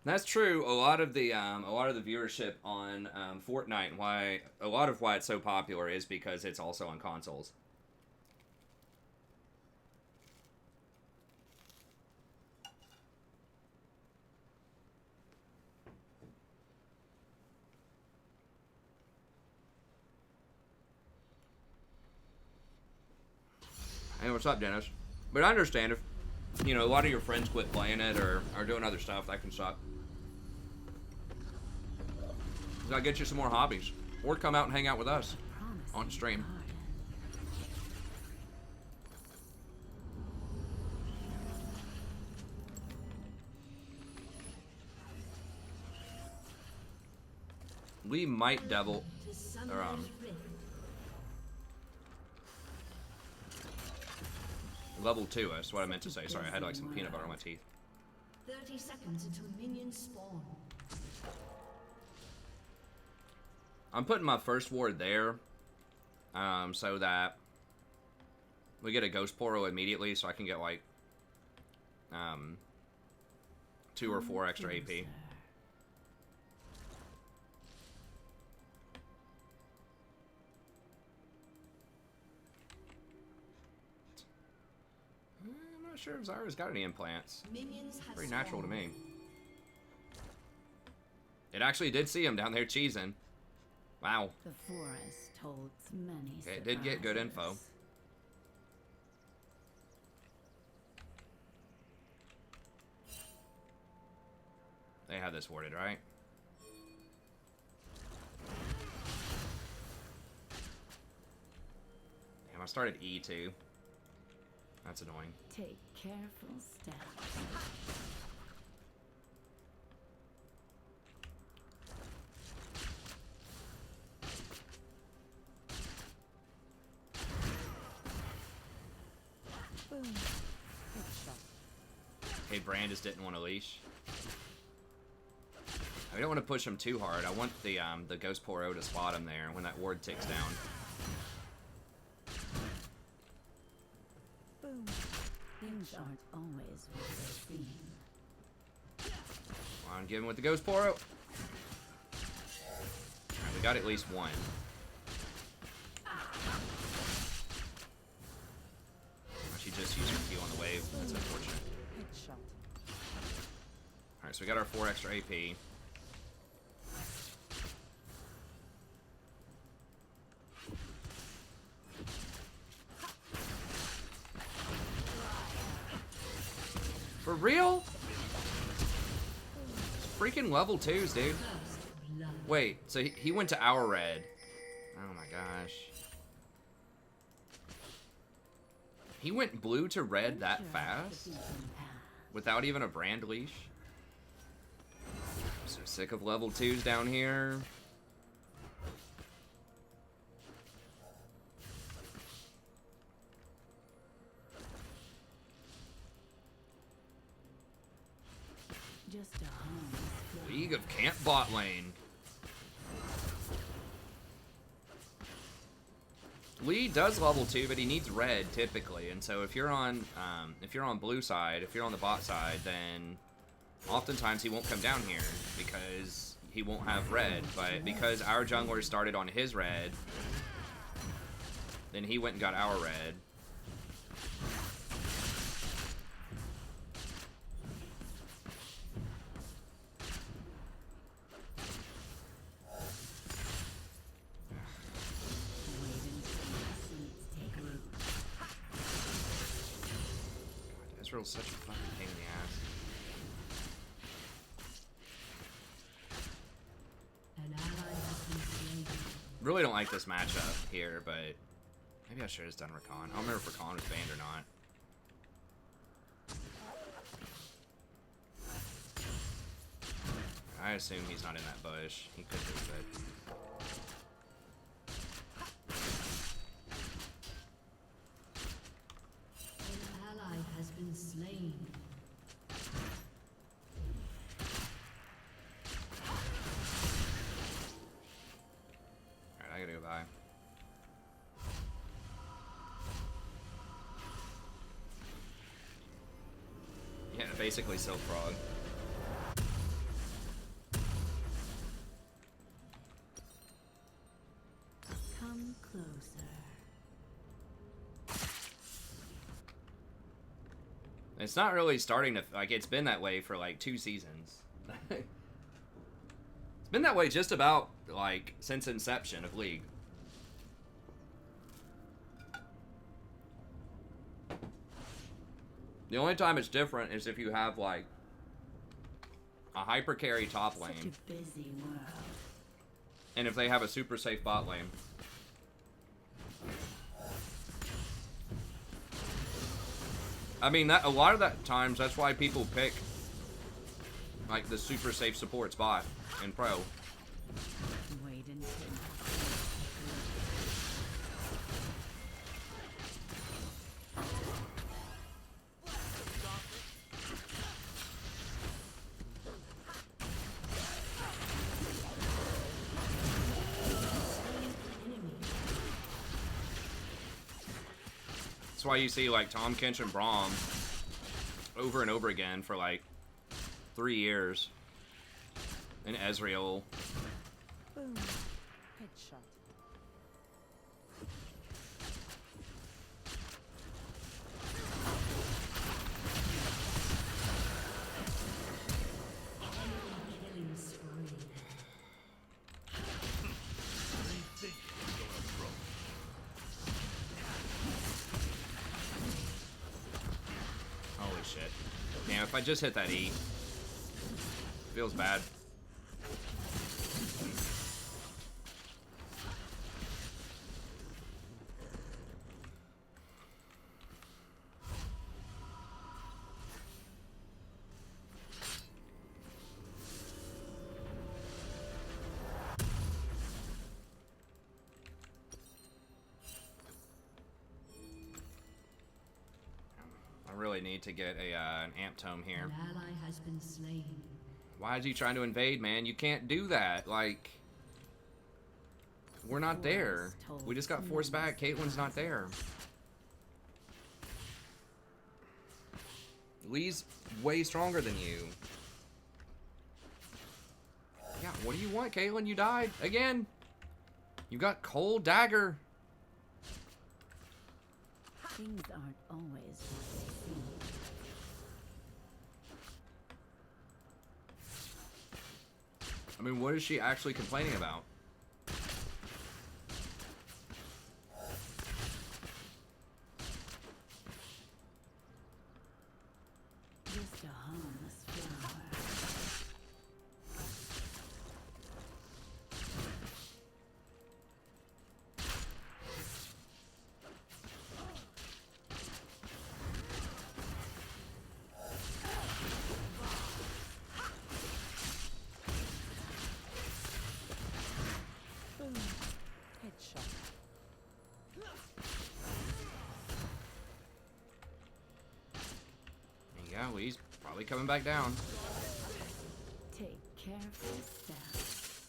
That's true. A lot of the viewership on Fortnite and why it's so popular is because it's also on consoles. Hey, what's up, Dennis? But I understand if, you know, a lot of your friends quit playing it or are doing other stuff, that can suck. Gotta get you some more hobbies. Or come out and hang out with us on stream. We might devil or level 2, that's what I meant to say. Sorry, I had like some peanut butter on my teeth. 30 seconds until minions spawn. I'm putting my first ward there, so that we get a Ghost Portal immediately, so I can get like 2 or 4 extra AP. I'm not sure if Zyra's got any implants. Pretty natural to me. It actually did see him down there cheesing. Wow. The forest holds many surprises. It did get good info. They have this warded, right? Damn, I started E2. That's annoying. Take careful steps. Okay, Brand just didn't want to leash. I don't want to push him too hard. I want the Ghost Poro to spot him there when that ward ticks down. Boom. Things aren't always what they seem. Come on, give him with the Ghost Poro. We got at least one. She just used her Q on the wave. That's unfortunate. Alright, so we got our 4 extra AP. For real? Freaking level 2s, dude. Wait, so he went to our red. Oh my gosh. He went blue to red that fast? Without even a brand leash? I'm so sick of level 2s down here. Just a home. League of Camp bot lane. Lee does level 2, but he needs red typically, and so if you're on blue side, if you're on the bot side, then oftentimes he won't come down here because he won't have red. But because our jungler started on his red, then he went and got our red. Ezreal's such a fucking pain in the ass. An ally has been slain. Really don't like this matchup here, but maybe I should have just done Rakan. I don't remember if Rakan was banned or not. I assume he's not in that bush. He could be, but... An ally has been slain. Alright, I gotta go by. Yeah, basically Silk Frog. Come closer. It's not really starting to, like, it's been that way for like 2 seasons. It's been that way just about, like, since inception of League. The only time it's different is if you have, like, a hyper carry top lane, Such a busy world. and if they have a super safe bot lane. I mean, that a lot of that times, that's why people pick, like, the super safe support spot in Pro. Wait until That's why you see, like, Tom Kench and Braum over and over again for, like, 3 years. And Ezreal. boom. Headshot. Killing spree. Holy shit. Damn, if I just hit that E. Feels bad. I really need to get a an amp tome here. An ally has been slain. Why is he trying to invade, man? You can't do that. Like, we're not there. We just got forced back. Caitlyn's not there. Lee's way stronger than you. Yeah, what do you want, Caitlyn? You died again. You got cold dagger. Things aren't always what they seem. I mean, what is she actually complaining about? Just a harmless flower. Headshot. Yeah, well, he's probably coming back down. Take careful steps.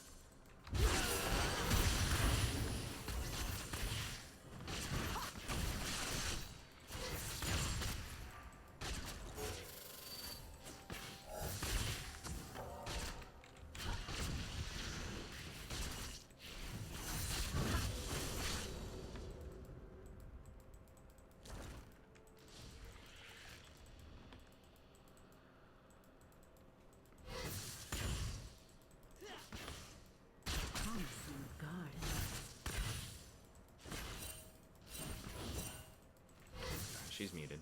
Promising garden. She's muted.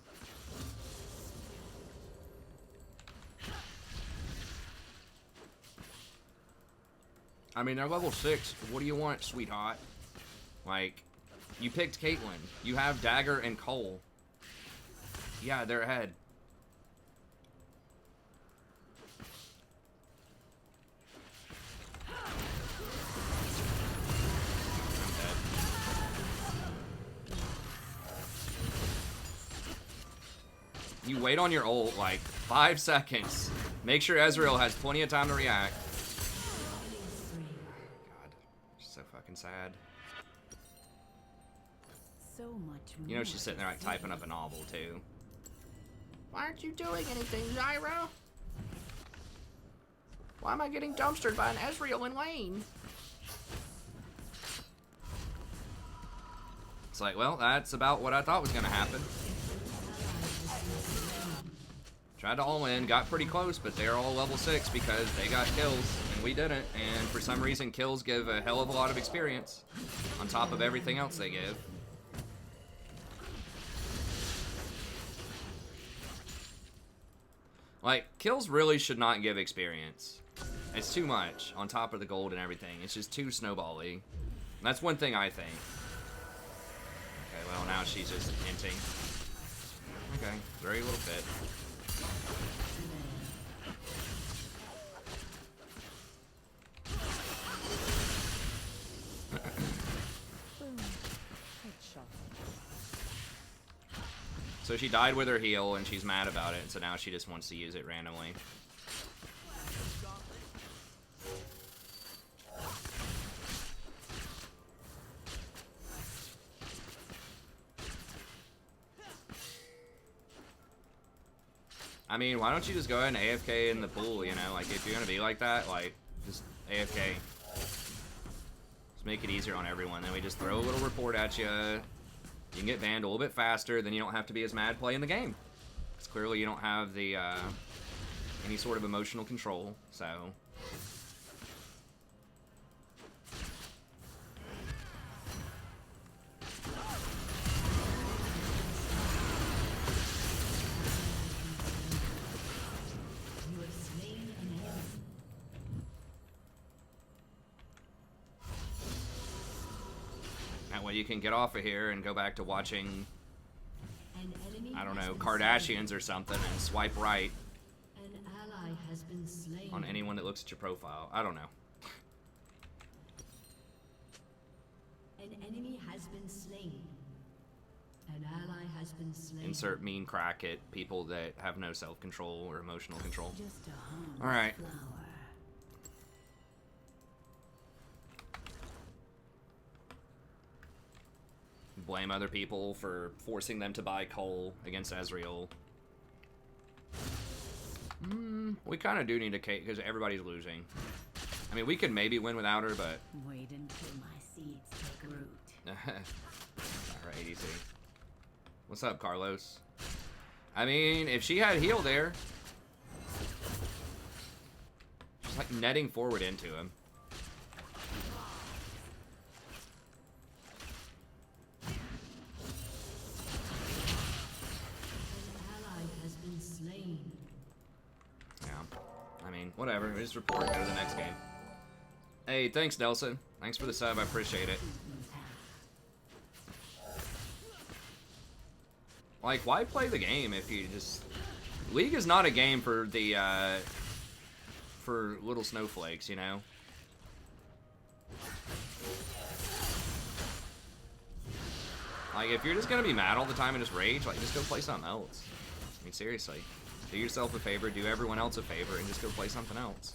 I mean, they're level 6. What do you want, sweetheart? Like, you picked Caitlyn. You have dagger and Cole. Yeah, they're ahead. You wait on your ult like 5 seconds. Make sure Ezreal has plenty of time to react. God, so fucking sad. So much more. You know she's sitting there like typing up a novel too. Why aren't you doing anything, Gyro? Why am I getting dumpstered by an Ezreal in lane? It's like, well, that's about what I thought was gonna happen. Tried to all in, got pretty close, but they're all level 6 because they got kills, and we didn't. And for some reason, kills give a hell of a lot of experience on top of everything else they give. Like, kills really should not give experience. It's too much on top of the gold and everything. It's just too snowball-y. That's one thing I think. Okay, well, now she's just hinting. Okay, very little bit. Boom. Headshot. So she died with her heal, and she's mad about it, and so now she just wants to use it randomly. I mean, why don't you just go ahead and AFK in the pool, you know? Like, if you're gonna be like that, like, just AFK. Just make it easier on everyone. Then we just throw a little report at you. You can get banned a little bit faster, then you don't have to be as mad playing the game. Because clearly you don't have the, any sort of emotional control, so... You have slain an enemy. That way you can get off of here and go back to watching, An enemy I don't has know, been Kardashians or something and swipe right slain. An ally has been slain. on anyone that looks at your profile. I don't know. An enemy has been slain. An ally has been slain. Insert mean crack at people that have no self-control or emotional control. Just a harmless All right. flower. Blame other people for forcing them to buy coal against Ezreal. We kind of do need to, because everybody's losing. I mean, we could maybe win without her, but... Wait until my seeds take root. Alright, ADC. What's up, Carlos? I mean, if she had heal there... She's like netting forward into him. Yeah. I mean, whatever. We just report, go to the next game. Hey, thanks, Nelson. Thanks for the sub. I appreciate it. Like, why play the game if you just... League is not a game for the, for little snowflakes, you know? Like, if you're just gonna be mad all the time and just rage, like, just go play something else. I mean, seriously. Do yourself a favor, do everyone else a favor, and just go play something else.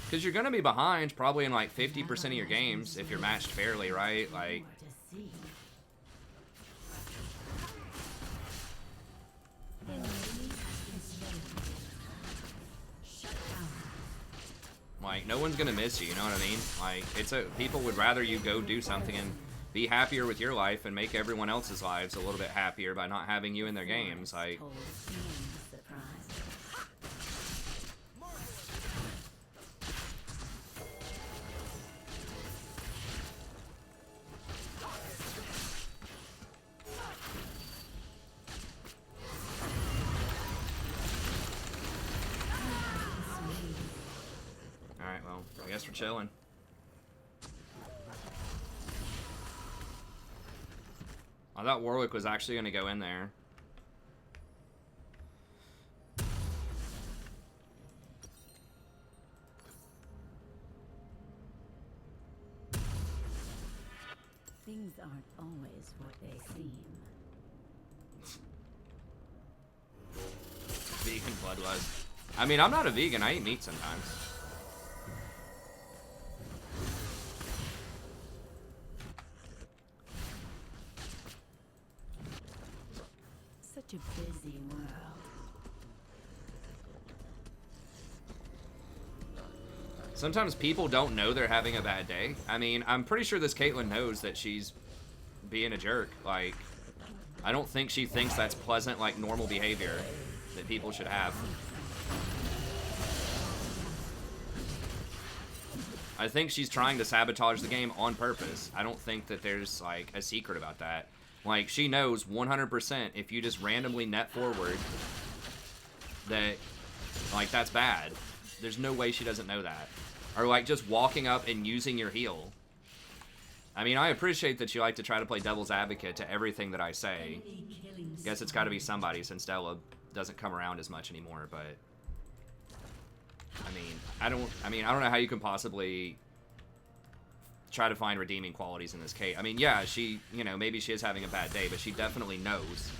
Because you're gonna be behind probably in like 50% of your games if you're matched fairly, right? Like, no one's gonna miss you, you know what I mean? Like, people would rather you go do something and be happier with your life and make everyone else's lives a little bit happier by not having you in their games. Like, alright, well, I guess we're chilling. I thought Warwick was actually going to go in there. Things aren't always what they seem. Vegan bloodlust. I mean, I'm not a vegan. I eat meat sometimes. Such a busy world. Sometimes people don't know they're having a bad day. I mean, I'm pretty sure this Caitlyn knows that she's being a jerk. Like, I don't think she thinks that's pleasant, like, normal behavior that people should have. I think she's trying to sabotage the game on purpose. I don't think that there's, like, a secret about that. Like, she knows 100% if you just randomly net forward that, like, that's bad. There's no way she doesn't know that. Or, like, just walking up and using your heal. I mean, I appreciate that you like to try to play devil's advocate to everything that I say. Guess it's got to be somebody since Della doesn't come around as much anymore, but... I don't know how you can possibly try to find redeeming qualities in this case. I mean, yeah, she, you know, maybe she is having a bad day, but she definitely knows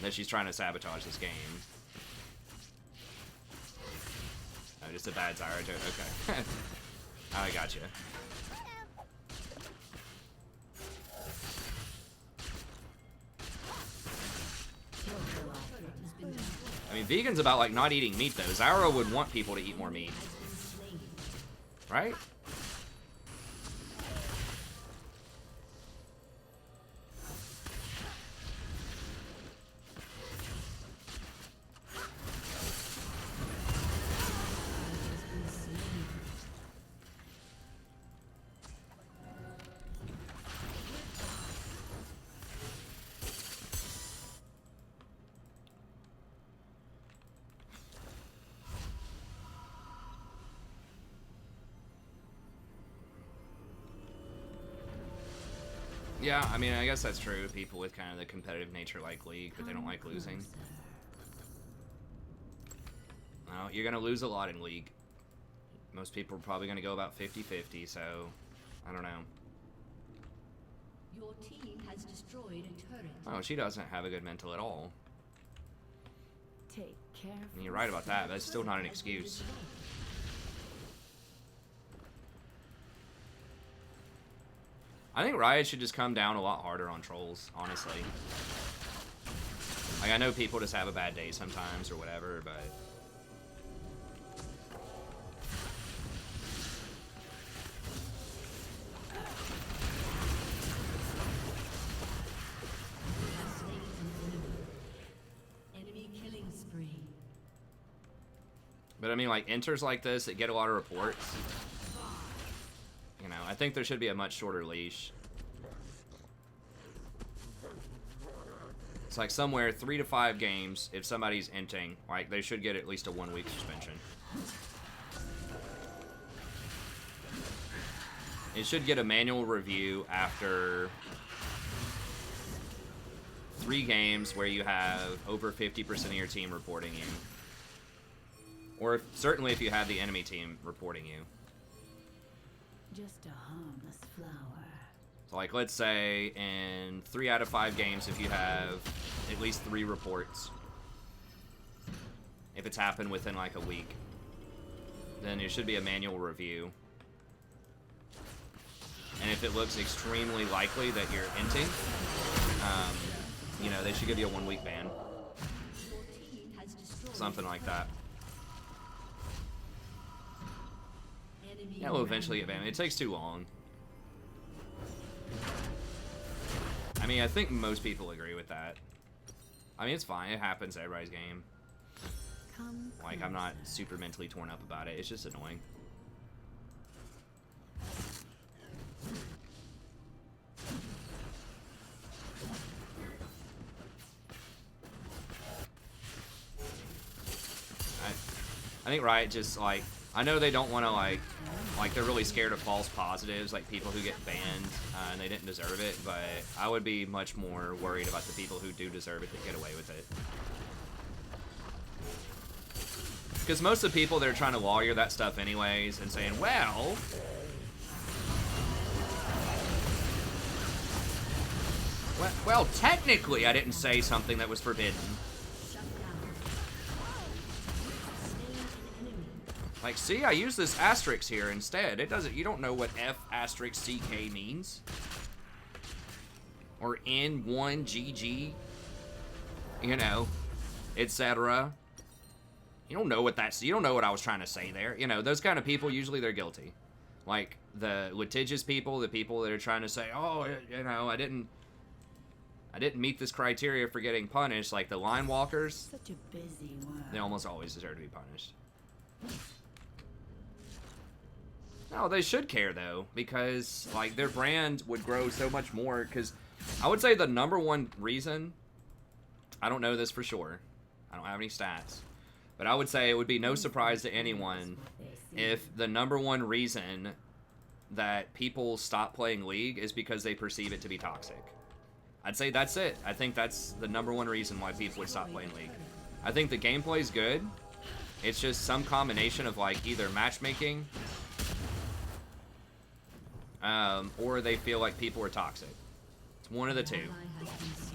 that she's trying to sabotage this game. Oh, just a bad Zyra joke. Okay. I got you. I mean, vegan's about, like, not eating meat, though. Zyra would want people to eat more meat. Right? Yeah, I mean, I guess that's true. People with kind of the competitive nature like League, but they don't like losing. Well, you're going to lose a lot in League. Most people are probably going to go about 50-50, so I don't know. Your team has destroyed a turret. Oh, she doesn't have a good mental at all. Take care. And you're right about that, but it's still not an excuse. I think Riot should just come down a lot harder on trolls, honestly. Like, I know people just have a bad day sometimes or whatever, but... But I mean, like, enters like this that get a lot of reports, you know, I think there should be a much shorter leash. It's like somewhere 3 to 5 games, if somebody's inting, like, they should get at least a 1-week suspension. It should get a manual review after 3 games where you have over 50% of your team reporting you. Or certainly if you have the enemy team reporting you. Just a harmless flower. So like, let's say in 3 out of 5 games, if you have at least 3 reports, if it's happened within like a week, then it should be a manual review. And if it looks extremely likely that you're inting, you know, they should give you a 1-week ban. Something like that. Yeah, we'll eventually get banned. It takes too long. I mean, I think most people agree with that. I mean, it's fine. It happens to everybody's game. Like, I'm not super mentally torn up about it. It's just annoying. I think Riot just, like, I know they don't want to, like they're really scared of false positives, like people who get banned and they didn't deserve it, but I would be much more worried about the people who do deserve it to get away with it. Because most of the people, they're trying to lawyer that stuff anyways and saying, well... Well, technically I didn't say something that was forbidden. Like, see, I use this asterisk here instead. It doesn't, you don't know what F asterisk CK means. Or N1GG. You know, etc. You don't know what that's, you don't know what I was trying to say there. You know, those kind of people, usually they're guilty. Like, the litigious people, the people that are trying to say, oh, you know, I didn't meet this criteria for getting punished. Like, the line walkers, Such a busy world. they almost always deserve to be punished. No, they should care, though, because, like, their brand would grow so much more, because I would say the #1 reason, I don't know this for sure, I don't have any stats, but I would say it would be no surprise to anyone if the #1 reason that people stop playing League is because they perceive it to be toxic. I'd say that's it. I think that's the #1 reason why people would stop playing League. I think the gameplay's good. It's just some combination of, like, either matchmaking, or they feel like people are toxic. It's one of the two.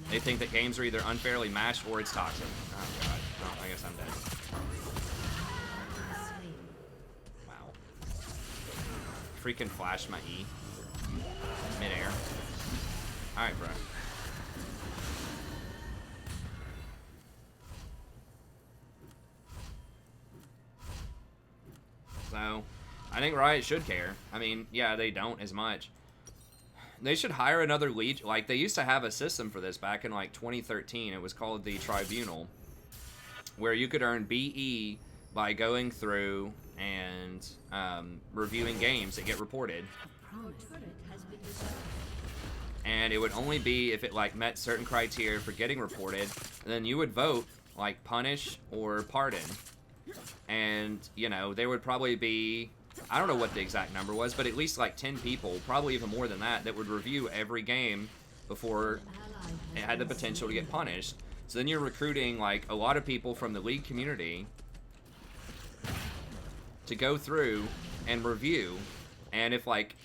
They think that games are either unfairly matched or it's toxic. Oh god. Oh, I guess I'm dead. Wow. Freaking flashed my E. Mid-air. Alright, bro. So, I think Riot should care. I mean, yeah, they don't as much. They should hire another lead. Like, they used to have a system for this back in, like, 2013. It was called the Tribunal, where you could earn BE by going through and reviewing games that get reported. And it would only be if it, like, met certain criteria for getting reported. And then you would vote, like, punish or pardon. And, you know, there would probably be, I don't know what the exact number was, but at least like 10 people, probably even more than that, that would review every game before it had the potential to get punished. So then you're recruiting like a lot of people from the League community to go through and review. And if like,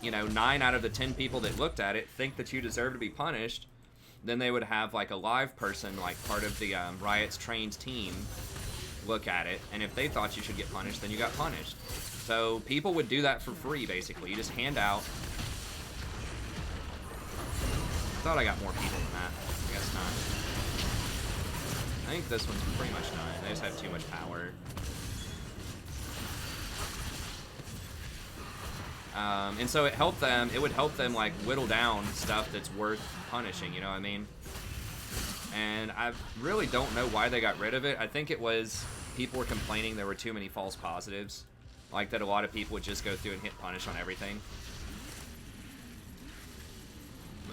you know, 9 out of the 10 people that looked at it think that you deserve to be punished, then they would have like a live person, like part of the Riot's trained team, look at it, and if they thought you should get punished, then you got punished. So people would do that for free, basically. You just hand out. I thought I got more people than that. I guess not. I think this one's pretty much done. They just have too much power. And so it would help them like whittle down stuff that's worth punishing, you know what I mean? And I really don't know why they got rid of it. I think it was people were complaining there were too many false positives. Like that a lot of people would just go through and hit punish on everything.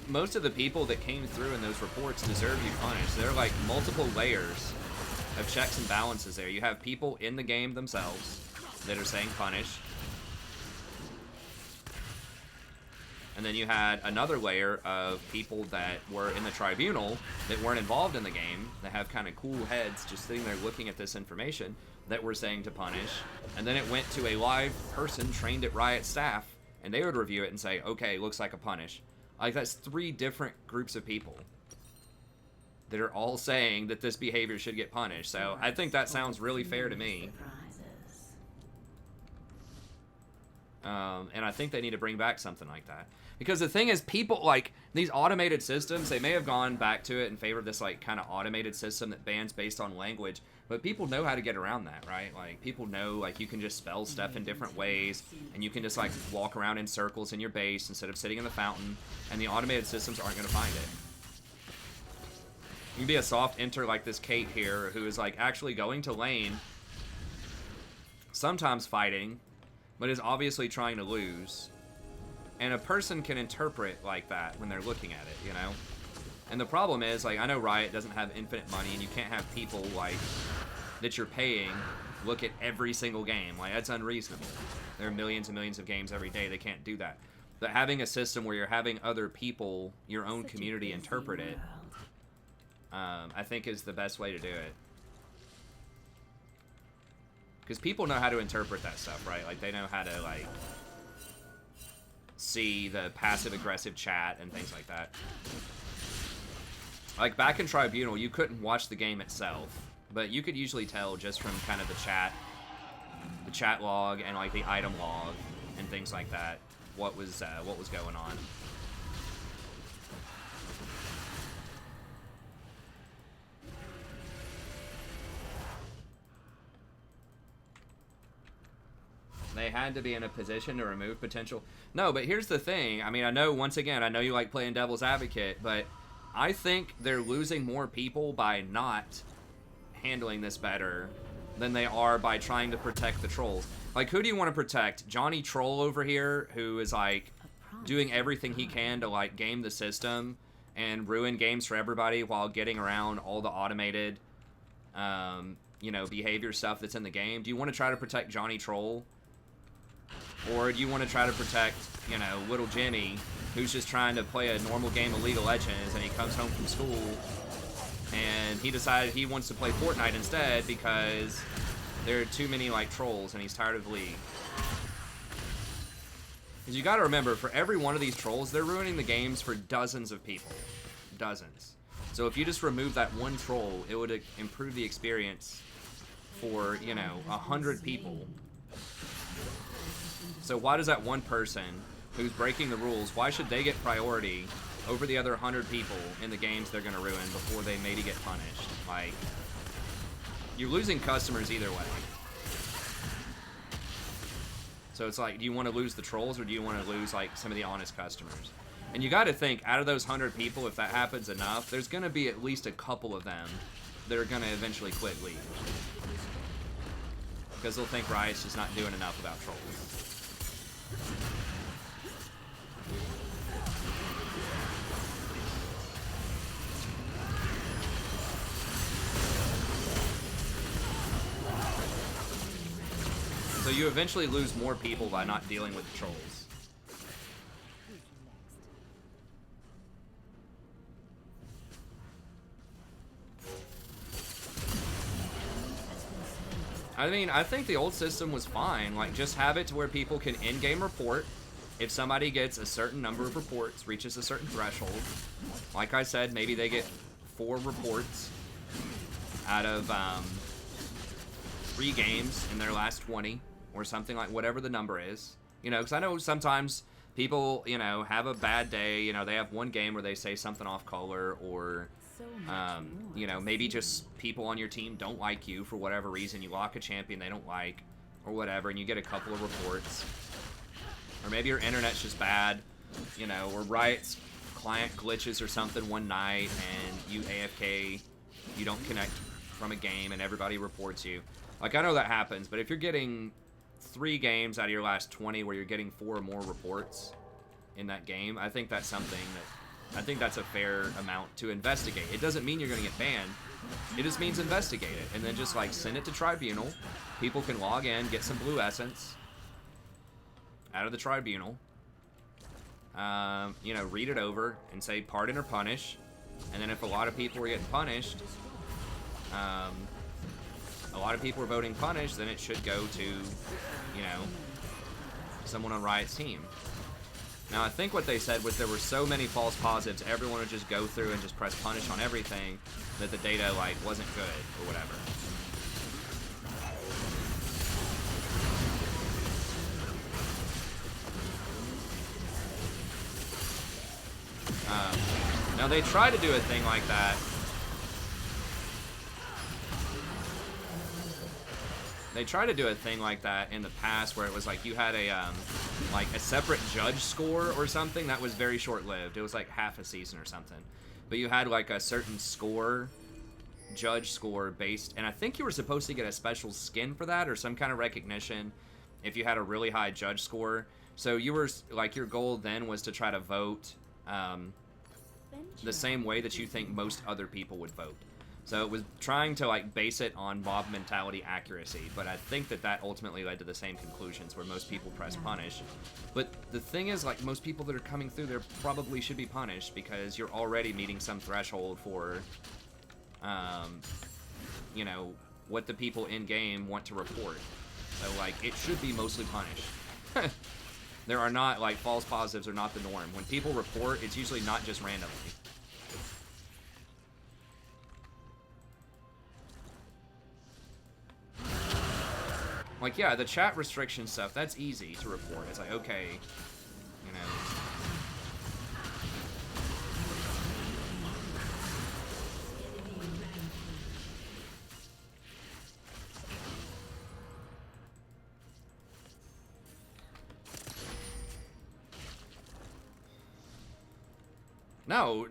Most of the people that came through in those reports deserve to be punished. There are like multiple layers of checks and balances there. You have people in the game themselves that are saying punish. And then you had another layer of people that were in the tribunal that weren't involved in the game, that have kind of cool heads just sitting there looking at this information that were saying to punish. And then it went to a live person trained at Riot staff, and they would review it and say, okay, looks like a punish. Like, that's 3 different groups of people that are all saying that this behavior should get punished. So I think that sounds really fair to me. And I think they need to bring back something like that. Because the thing is, people, like, these automated systems, they may have gone back to it in favor of this, like, kind of automated system that bans based on language, but people know how to get around that, right? Like, people know, like, you can just spell stuff in different ways, and you can just, like, walk around in circles in your base instead of sitting in the fountain, and the automated systems aren't going to find it. You can be a soft enter like this Kate here, who is, like, actually going to lane, sometimes fighting, but is obviously trying to lose. And a person can interpret like that when they're looking at it, you know? And the problem is, like, I know Riot doesn't have infinite money, and you can't have people, like, that you're paying look at every single game. Like, that's unreasonable. There are millions and millions of games every day. They can't do that. But having a system where you're having other people, your own community, interpret it, I think is the best way to do it. Because people know how to interpret that stuff, right? Like, they know how to, like, see the passive-aggressive chat and things like that. Like, back in Tribunal, you couldn't watch the game itself, but you could usually tell just from kind of the chat log and, like, the item log and things like that, what was going on. They had to be in a position to remove potential. No, but here's the thing. I mean, I know, once again, I know you like playing devil's advocate, but I think they're losing more people by not handling this better than they are by trying to protect the trolls. Like, who do you want to protect? Johnny Troll over here, who is, like, doing everything he can to, like, game the system and ruin games for everybody while getting around all the automated, you know, behavior stuff that's in the game? Do you want to try to protect Johnny Troll? Or do you want to try to protect, you know, little Jimmy, who's just trying to play a normal game of League of Legends, and he comes home from school, and he decided he wants to play Fortnite instead because there are too many, like, trolls, and he's tired of League. Because you got to remember, for every one of these trolls, they're ruining the games for dozens of people. Dozens. So if you just remove that one troll, it would improve the experience for, you know, 100 people. So why does that one person who's breaking the rules, why should they get priority over the other 100 people in the games they're going to ruin before they maybe get punished? Like, you're losing customers either way. So it's like, do you want to lose the trolls, or do you want to lose, like, some of the honest customers? And you got to think, out of those 100 people, if that happens enough, there's going to be at least a couple of them that are going to eventually quit League. Because they'll think Riot's just not doing enough without trolls. So you eventually lose more people by not dealing with the trolls. I mean, I think the old system was fine. Like, just have it to where people can in-game report. If somebody gets a certain number of reports, reaches a certain threshold, like I said, maybe they get 4 reports out of 3 games in their last 20, or something, like whatever the number is. You know, because I know sometimes people, you know, have a bad day. You know, they have one game where they say something off color, or So much more You know, to maybe see. just people on your team don't like you for whatever reason. You lock a champion they don't like, or whatever, and you get a couple of reports. Or maybe your internet's just bad, you know, or Riot's client glitches or something one night, and you AFK, you don't connect from a game, and everybody reports you. Like, I know that happens, but if you're getting 3 games out of your last 20 where you're getting 4 or more reports in that game, I think that's something that, I think that's a fair amount to investigate. It doesn't mean you're going to get banned. It just means investigate it, and then just, like, send it to Tribunal. People can log in, get some blue essence out of the Tribunal. You know, read it over and say pardon or punish. And then if a lot of people are getting punished, a lot of people are voting punish, then it should go to, you know, someone on Riot's team. Now, I think what they said was there were so many false positives, everyone would just go through and just press punish on everything, that the data, like, wasn't good, or whatever. Now, they try to do a thing like that. They tried to do a thing like that in the past where it was like you had a like a separate judge score or something that was very short-lived. It was like half a season or something. But you had like a certain score, judge score based, and I think you were supposed to get a special skin for that or some kind of recognition if you had a really high judge score. So you were like, your goal then was to try to vote the same way that you think most other people would vote. So it was trying to like base it on mob mentality accuracy, but I think that that ultimately led to the same conclusions where most people press punish. But the thing is, like, most people that are coming through there probably should be punished because you're already meeting some threshold for, you know, what the people in game want to report. So like, it should be mostly punished. There are not, like, false positives are not the norm. When people report, it's usually not just randomly. Like, yeah, the chat restriction stuff, that's easy to report. It's like, okay, you know.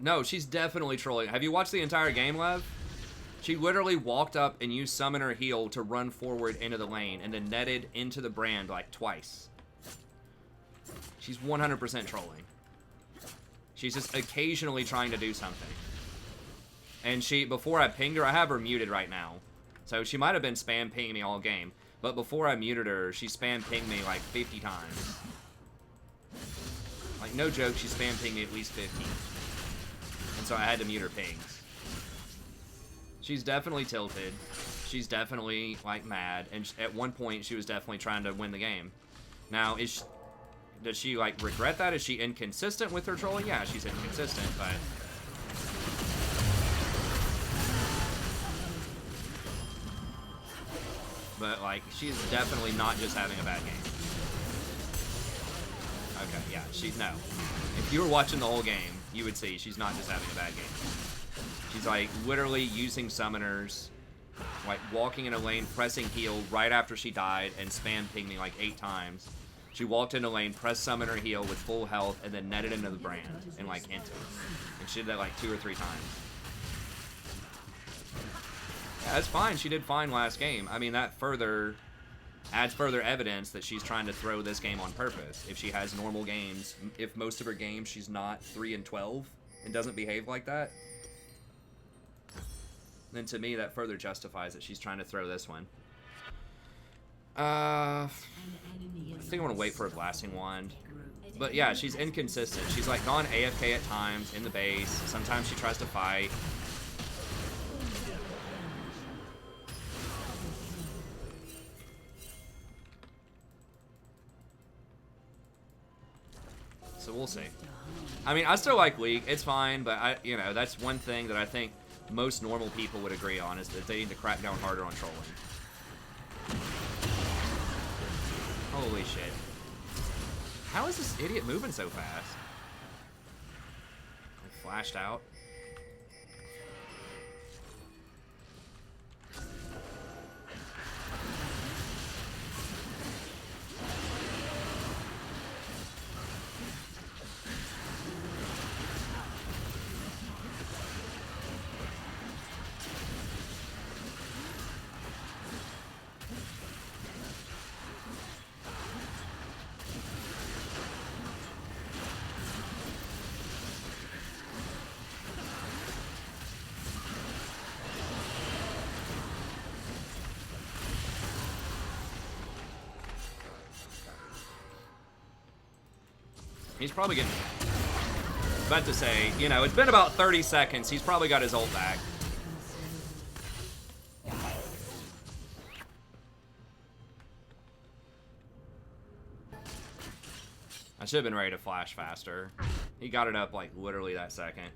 No, she's definitely trolling. Have you watched the entire game, Lev? She literally walked up and used Summoner Heal to run forward into the lane and then netted into the brand like twice. She's 100% trolling. She's just occasionally trying to do something. And she, before I pinged her, I have her muted right now. So she might have been spam pinging me all game. But before I muted her, she spam pinged me like 50 times. Like, no joke, she spam pinged me at least 50. And so I had to mute her pings. She's definitely tilted. She's definitely, like, mad. And at one point, she was definitely trying to win the game. Now, does she, like, regret that? Is she inconsistent with her trolling? Yeah, she's inconsistent, but... But, like, she's definitely not just having a bad game. Okay, yeah, no. If you were watching the whole game, you would see she's not just having a bad game. She's, like, literally using summoners, like, walking in a lane, pressing heal right after she died, and spam pinged me, like, 8 times. She walked in a lane, pressed summoner heal with full health, and then netted into the brand, and, like, into it. And she did that, like, 2 or 3 times. Yeah, that's fine. She did fine last game. I mean, that adds further evidence that she's trying to throw this game on purpose. If she has normal games, if most of her games she's not 3 and 12 and doesn't behave like that, then to me that further justifies that she's trying to throw this one. I think I want to wait for a blasting wand. But yeah, she's inconsistent. She's like gone AFK at times in the base. Sometimes she tries to fight. So we'll see. I mean, I still like League. It's fine, but you know, that's one thing that I think most normal people would agree on, is that they need to crack down harder on trolling. Holy shit. How is this idiot moving so fast? I flashed out. He's probably getting... About to say, you know, it's been about 30 seconds. He's probably got his ult back. I should have been ready to flash faster. He got it up like literally that second.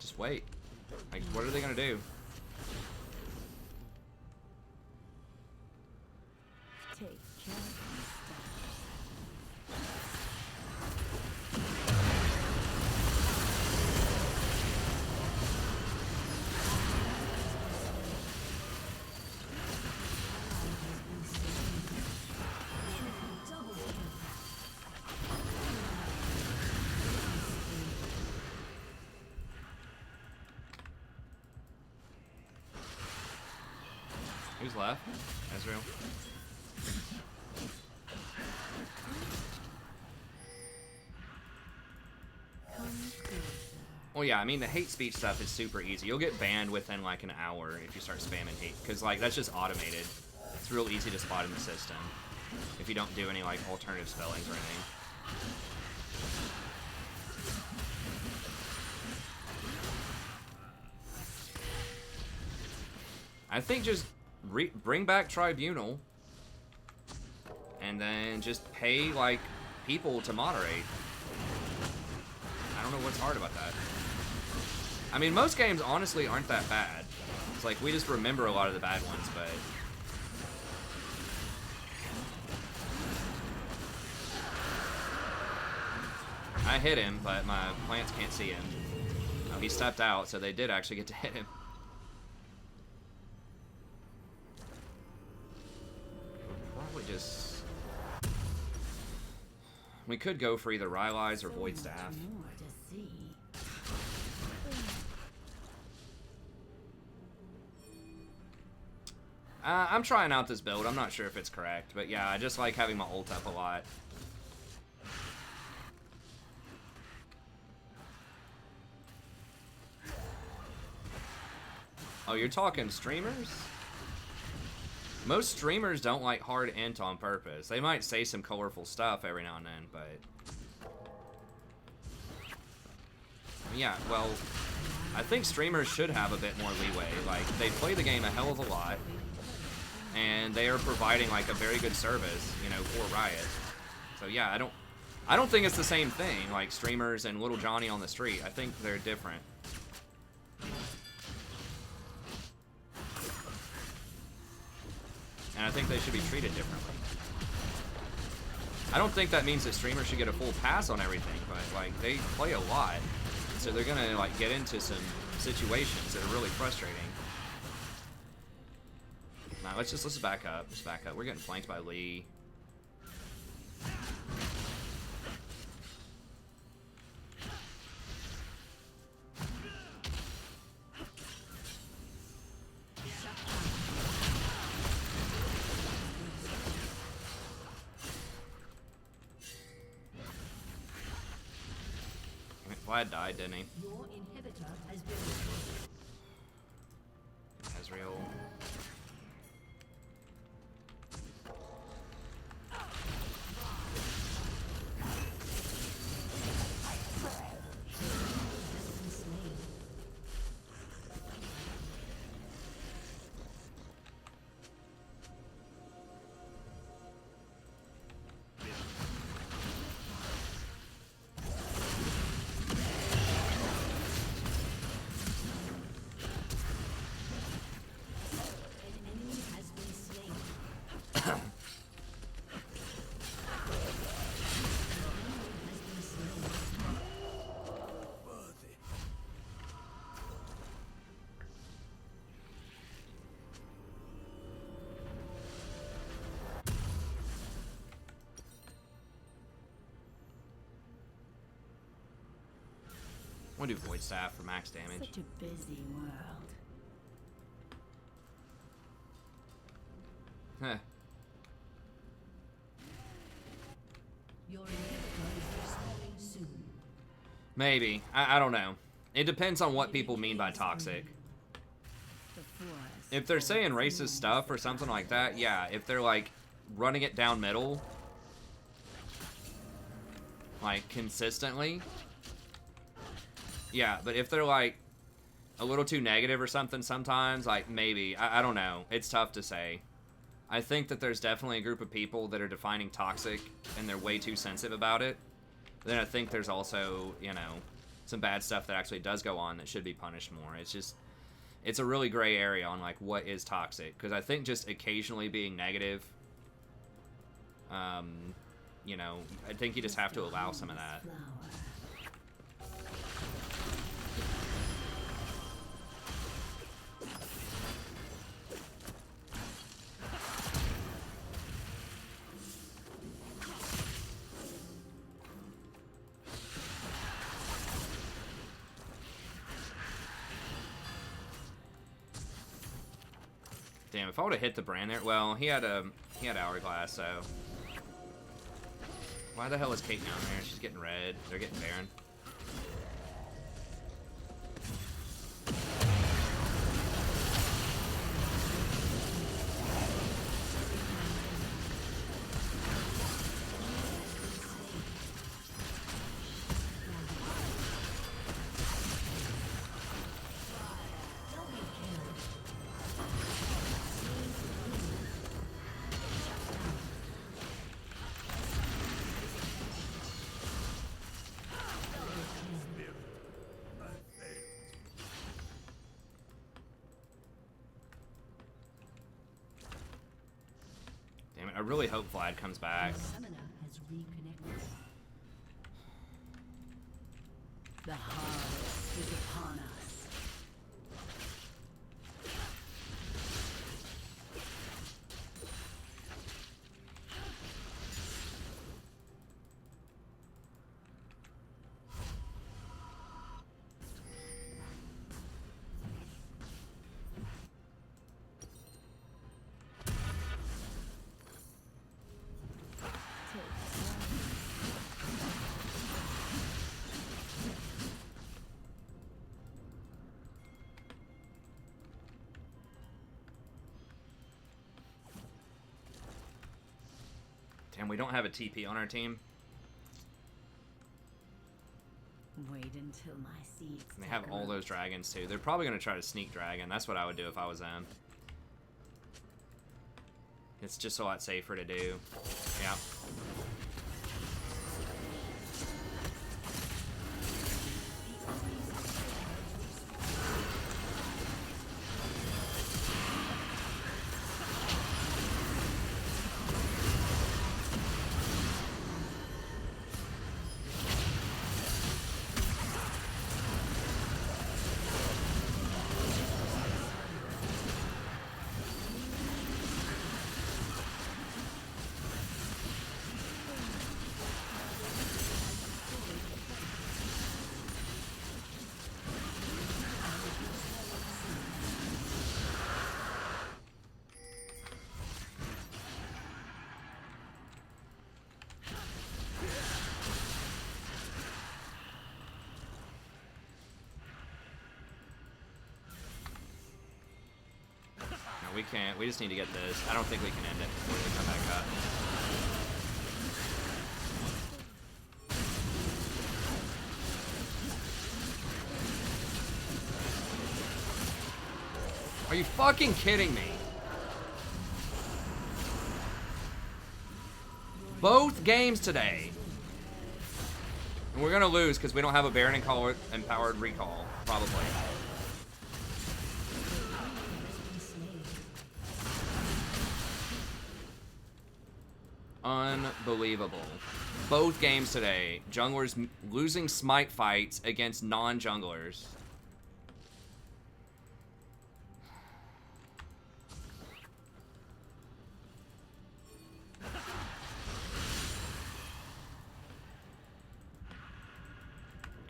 Just wait. Like, what are they gonna do? Take care of Who's left? Ezreal. Well, yeah, I mean, the hate speech stuff is super easy. You'll get banned within, like, an hour if you start spamming hate. Because, like, that's just automated. It's real easy to spot in the system. If you don't do any, like, alternative spellings or anything. I think just bring back Tribunal. And then just pay, like, people to moderate. I don't know what's hard about that. I mean, most games honestly aren't that bad. It's like we just remember a lot of the bad ones, but... I hit him, but my plants can't see him. Oh, he stepped out, so they did actually get to hit him. Probably just... We could go for either Rylai's or Void Staff. more to see. I'm trying out this build. I'm not sure if it's correct, but yeah, I just like having my ult up a lot. Oh, you're talking streamers? Most streamers don't like hard int on purpose. They might say some colorful stuff every now and then, but... Yeah, well, I think streamers should have a bit more leeway. Like, they play the game a hell of a lot, and they are providing, like, a very good service, you know, for Riot. So yeah, I don't think it's the same thing, like streamers and Little Johnny on the street. I think they're different. And I think they should be treated differently. I don't think that means that streamers should get a full pass on everything, but like they play a lot, so they're gonna like get into some situations that are really frustrating. Now let's back up. Let's back up. We're getting flanked by Lee. Plat died, didn't he? Your inhibitor has been Ezreal. I'm gonna do Void Staff for max damage. Such a busy world. Heh. Your inhibitor is respawning soon. Maybe. I don't know. It depends on what people mean by toxic. The forest. If they're saying racist stuff or something like that, yeah. If they're like running it down middle, like consistently, yeah. But if they're like a little too negative or something sometimes, like maybe. I don't know. It's tough to say. I think that there's definitely a group of people that are defining toxic and they're way too sensitive about it. But then I think there's also, you know, some bad stuff that actually does go on that should be punished more. It's just, it's a really gray area on like what is toxic. Because I think just occasionally being negative, you know, I think you just have to allow some of that. Flower. Damn, if I would have hit the brand there, well, he had hourglass, so. Why the hell is Kate down there? She's getting red. They're getting Baron. Damn it, I really hope Vlad comes back. The summoner has reconnected. The harvest is upon us. Damn, we don't have a TP on our team. Wait until my seeds. And they have all those dragons too. They're probably gonna try to sneak dragon. That's what I would do if I was them. It's just a lot safer to do. Yeah. We can't. We just need to get this. I don't think we can end it before they come back up. Are you fucking kidding me? Both games today. And we're gonna lose because we don't have a Baron empowered recall, probably. Unbelievable. Both games today, junglers losing smite fights against non-junglers.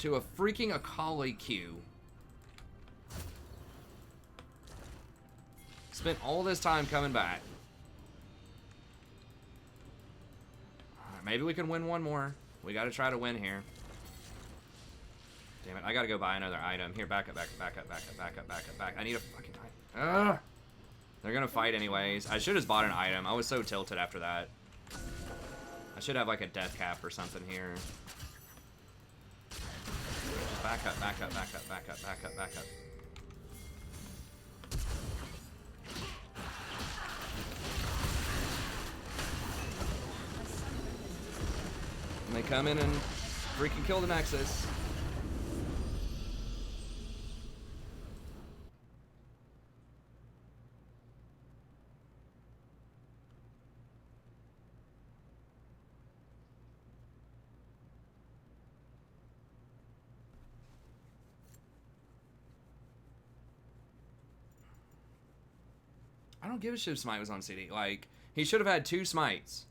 to a freaking Akali queue. Spent all this time coming back. Alright, maybe we can win one more. We gotta try to win here. Damn it, I gotta go buy another item. Here, back up. I need a fucking item. Ugh! They're gonna fight anyways. I should have bought an item. I was so tilted after that. I should have like a death cap or something here. Just back up. And they come in and freaking kill the Nexus. I don't give a shit if Smite was on CD. Like, he should have had 2 Smites.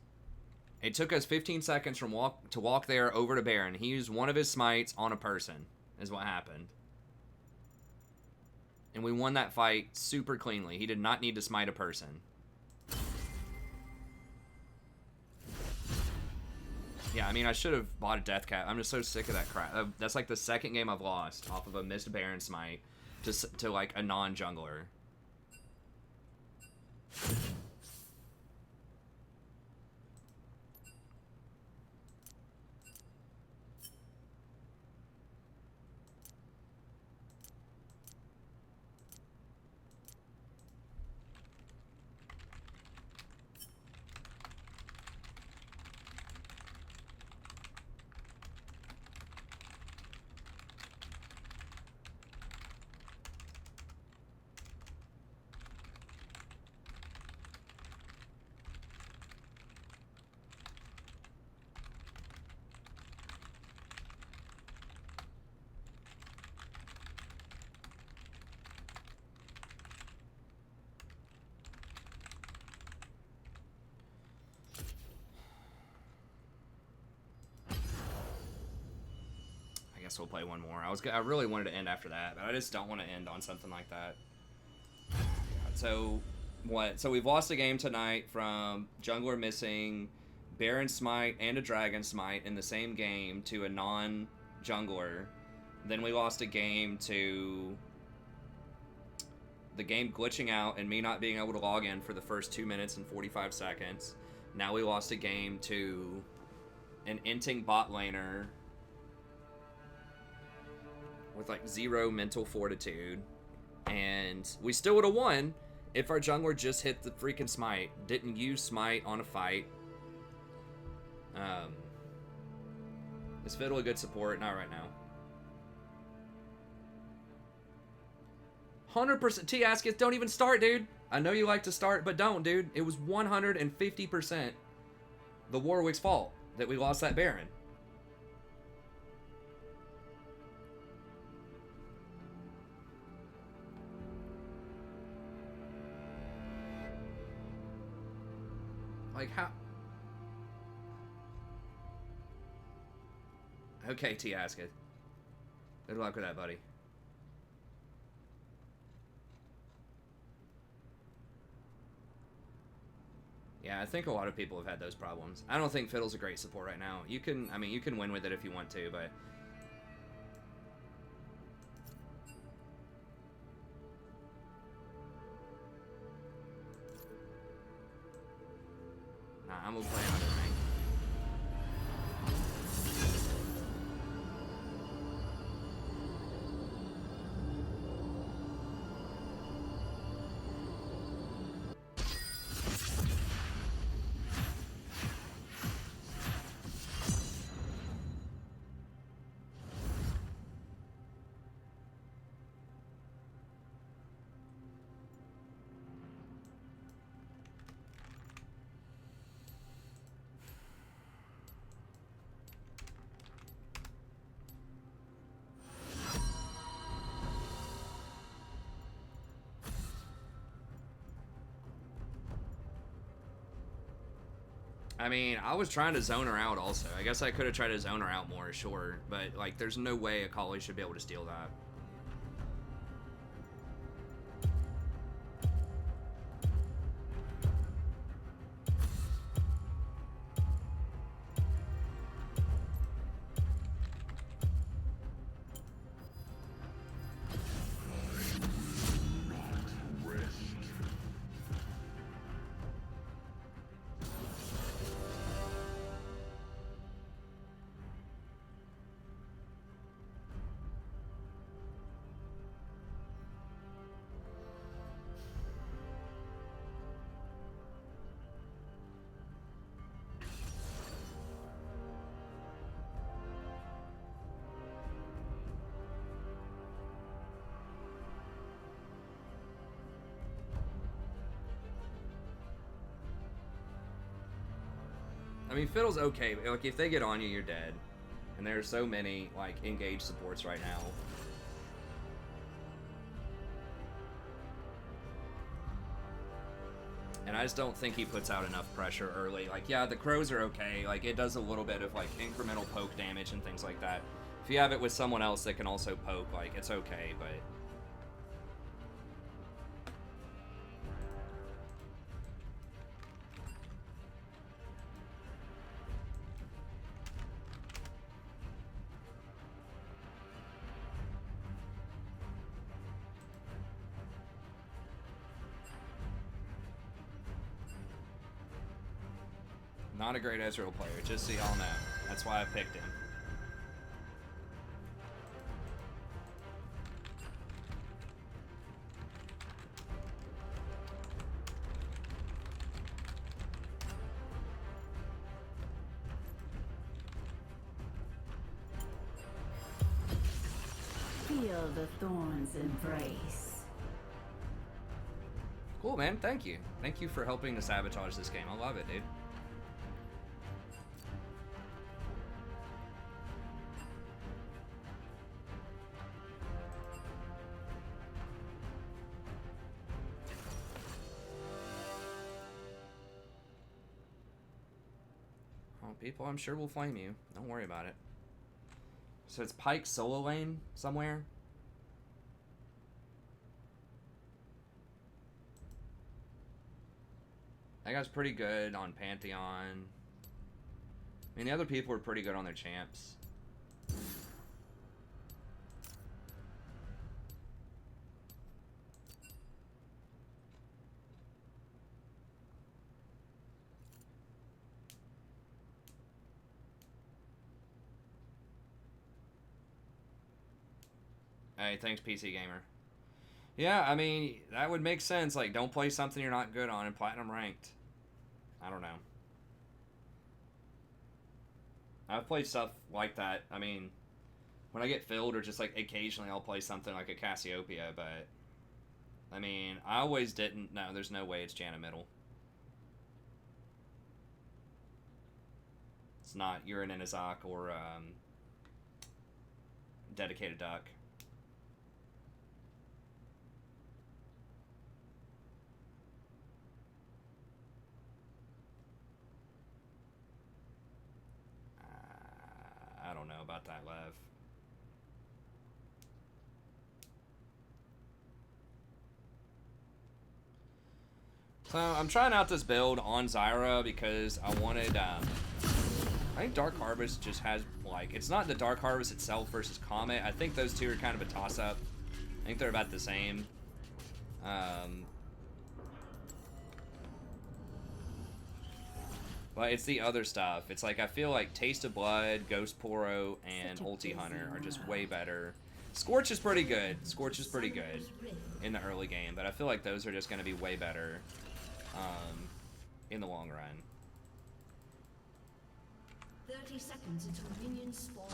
It took us 15 seconds from walk there over to Baron. He used one of his Smites on a person, is what happened. And we won that fight super cleanly. He did not need to smite a person. Yeah, I mean, I should have bought a death cap. I'm just so sick of that crap. That's like the second game I've lost off of a missed Baron Smite to like a non-jungler. I guess we'll play one more. I really wanted to end after that, but I just don't want to end on something like that. So what? So we've lost a game tonight from jungler missing Baron Smite and a Dragon Smite in the same game to a non-jungler. Then we lost a game to the game glitching out and me not being able to log in for the first 2 minutes and 45 seconds. Now we lost a game to an inting bot laner with like 0 mental fortitude, and we still would have won if our jungler just hit the freaking smite, didn't use smite on a fight. Is Fiddle a good support? Not right now. 100%. T-Asketh, don't even start, dude. I know you like to start, but don't, dude. It was 150% the Warwick's fault that we lost that Baron. Like, how? Okay, T-Asketh. Good luck with that, buddy. Yeah, I think a lot of people have had those problems. I don't think Fiddle's a great support right now. You can, I mean, you can win with it if you want to, but... Nah, I'm gonna play another rank. I mean, I was trying to zone her out also. I guess I could have tried to zone her out more, sure. But, like, there's no way a collie should be able to steal that. I mean, Fiddle's okay, but like if they get on you, you're dead. And there are so many like engaged supports right now. And I just don't think he puts out enough pressure early. Like, yeah, the crows are okay. Like, it does a little bit of like incremental poke damage and things like that. If you have it with someone else that can also poke, like, it's okay, but... Not a great Ezreal player, just so y'all know. That's why I picked him. Feel the thorns embrace. Cool, man. Thank you. Thank you for helping to sabotage this game. I love it, dude. People, I'm sure will flame you. Don't worry about it. So it's Pike solo lane somewhere? That guy's pretty good on Pantheon. I mean, the other people are pretty good on their champs. Hey, thanks, PC Gamer. Yeah, I mean, that would make sense. Like, don't play something you're not good on in Platinum Ranked. I don't know. I've played stuff like that. I mean, when I get filled or just, like, occasionally I'll play something like a Cassiopeia, but... I mean, I always didn't... No, there's no way it's Janna Middle. It's not Urine Inazak or, Dedicated Duck. I don't know about that, Lev. So I'm trying out this build on Zyra because I wanted, I think Dark Harvest just has, like, it's not the Dark Harvest itself versus Comet. I think those two are kind of a toss-up. I think they're about the same. But it's the other stuff. It's like, I feel like Taste of Blood, Ghost Poro, and Ulti Hunter are just way better. Scorch is pretty good. Scorch is pretty good in the early game, but I feel like those are just going to be way better in the long run. 30 seconds until minions spawn.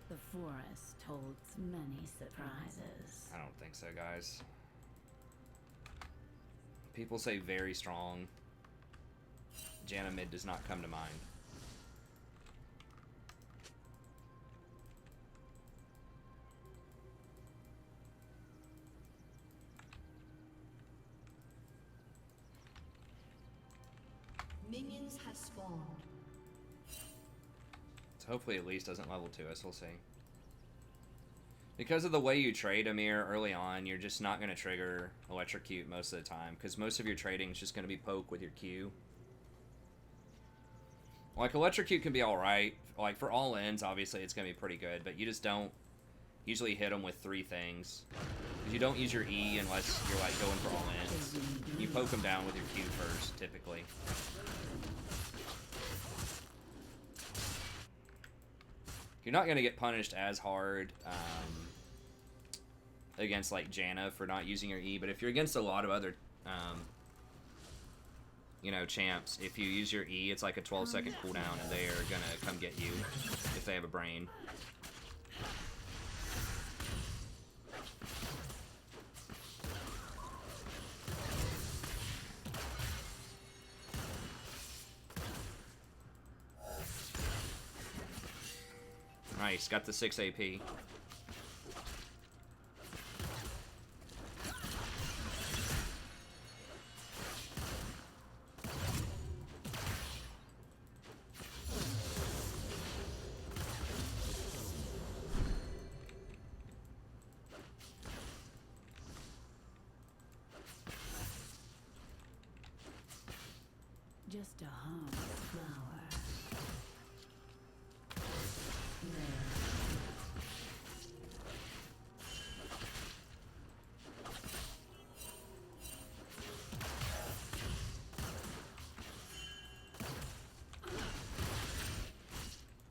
The forest holds many surprises. I don't think so, guys. People say very strong. Janna mid does not come to mind. Minions have spawned. So hopefully at least doesn't level 2 us, we'll see. Because of the way you trade, Amir, early on, you're just not going to trigger Electrocute most of the time, because most of your trading is just going to be poke with your Q. Like, Electrocute can be alright. Like, for all ends, obviously, it's going to be pretty good, but you just don't usually hit them with 3 things. You don't use your E unless you're, like, going for all ends. You poke them down with your Q first, typically. You're not going to get punished as hard against, like, Janna for not using your E, but if you're against a lot of other, you know, champs, if you use your E, it's like a 12-second cooldown, and they are going to come get you if they have a brain. Nice, got the 6 AP. Just a harmless flower.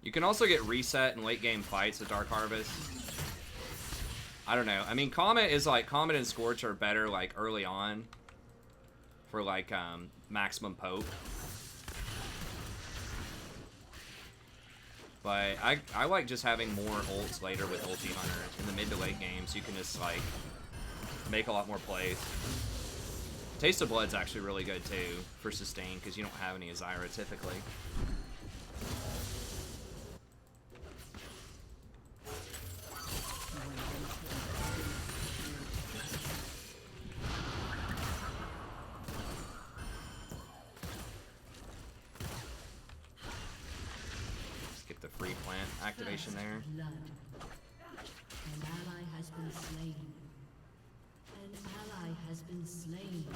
You can also get reset in late game fights with Dark Harvest. I don't know. I mean, Comet is like, Comet and Scorch are better like early on for like maximum poke. But I like just having more ults later with Ulti Hunter in the mid to late game, so you can just like make a lot more plays. Taste of Blood's actually really good too for sustain because you don't have any Azira typically. Free plant activation there. Blood. An ally has been slain. An ally has been slain.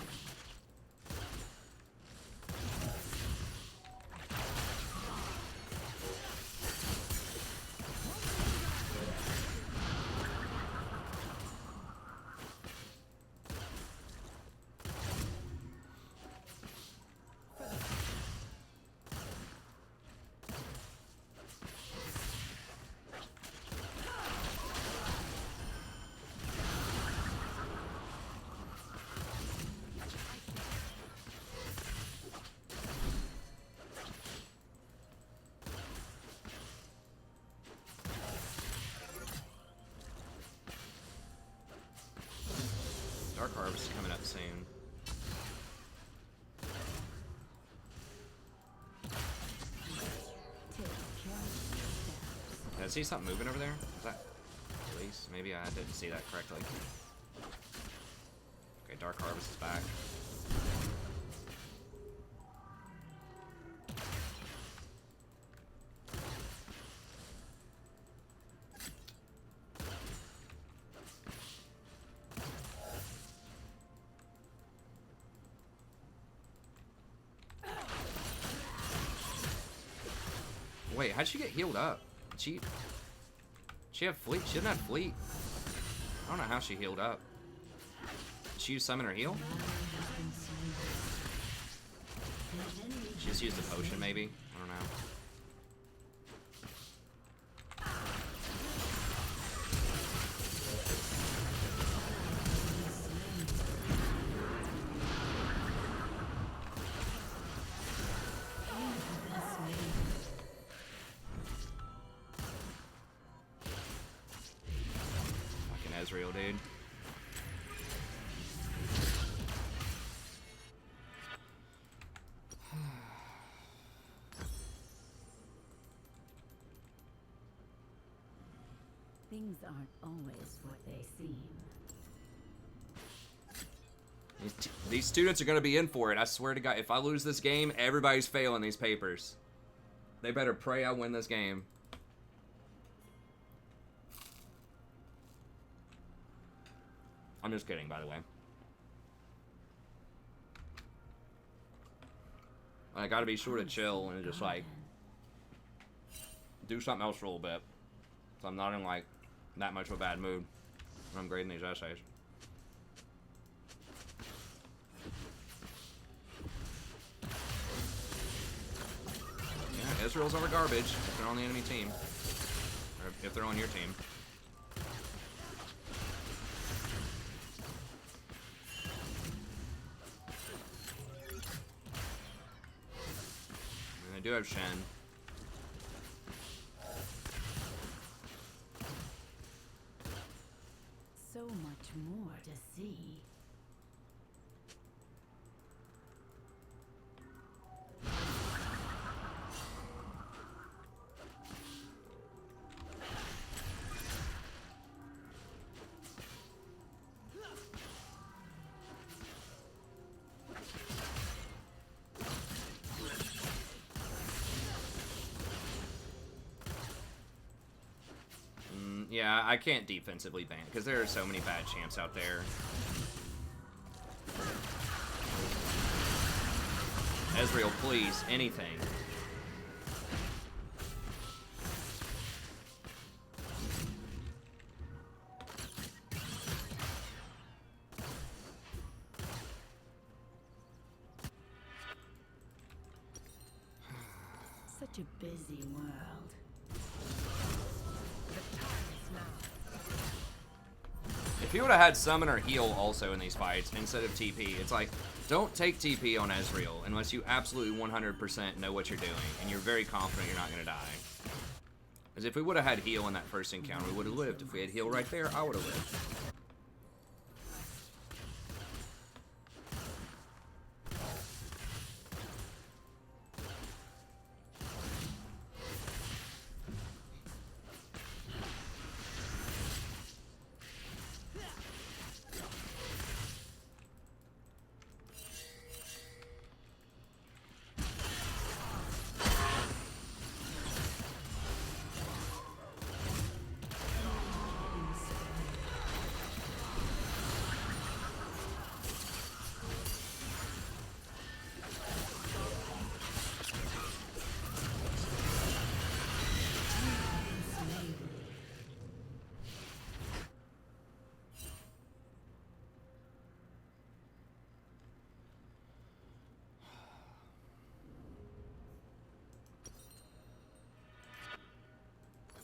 Dark Harvest is coming up soon. Did I see something moving over there? Is that police? Maybe I didn't see that correctly. Okay, Dark Harvest is back. Wait, how'd she get healed up? She have fleet? She didn't have fleet. I don't know how she healed up. Did she use summon or heal? She just used a potion maybe? I don't know. Real dude. Things aren't always what they seem. These students are going to be in for it. I swear to God, if I lose this game, everybody's failing these papers. They better pray I win this game. I'm just kidding, by the way. I gotta be sure to chill and just, like, do something else for a little bit. So I'm not in, like, that much of a bad mood when I'm grading these essays. Yeah, Israel's over garbage if they're on the enemy team. Or if they're on your team. And they do have Shen. So much more to see. Yeah, I can't defensively ban because there are so many bad champs out there. Ezreal, please, anything. Such a busy world. If he would have had summon or heal also in these fights instead of TP, it's like, don't take TP on Ezreal unless you absolutely 100% know what you're doing and you're very confident you're not going to die. Because if we would have had heal in that first encounter, we would have lived. If we had heal right there, I would have lived.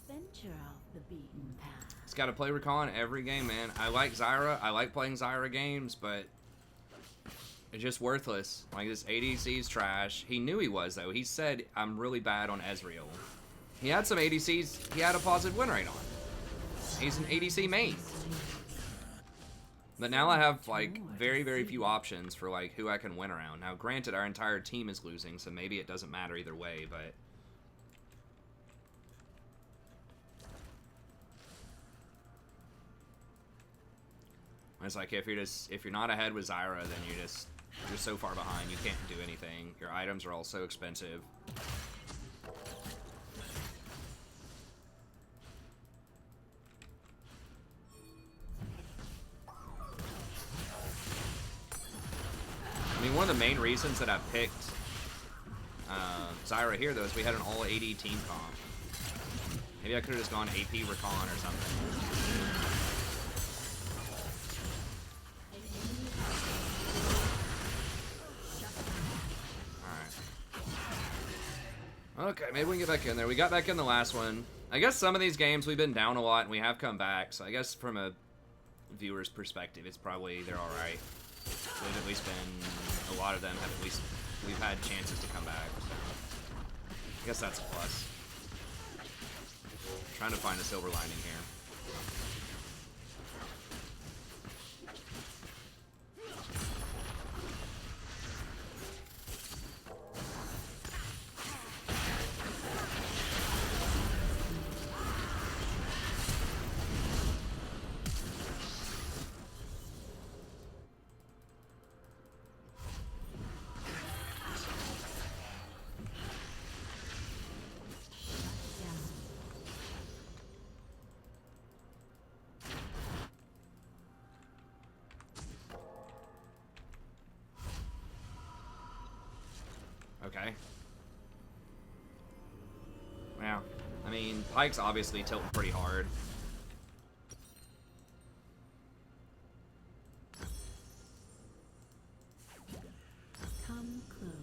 Venture off the beaten path. It's got to play Rakan every game, man. I like Zyra. I like playing Zyra games, but it's just worthless. Like, this ADC's trash. He knew he was, though. He said, I'm really bad on Ezreal. He had some ADCs he had a positive win rate on. He's an ADC main. But now I have, like, very, very few options for, like, who I can win around. Now, granted, our entire team is losing, so maybe it doesn't matter either way, but... It's like if you're not ahead with Zyra, then you're so far behind you can't do anything. Your items are all so expensive. I mean, one of the main reasons that I picked Zyra here, though, is we had an all AD team comp. Maybe I could have just gone AP Rakan or something. Okay, maybe we can get back in there. We got back in the last one. I guess some of these games we've been down a lot and we have come back, so I guess from a viewer's perspective, it's probably they're alright. They've at least been, a lot of them have at least, we've had chances to come back, so I guess that's a plus. Trying to find a silver lining here. Okay. Yeah. I mean, Pike's obviously tilting pretty hard. Come closer.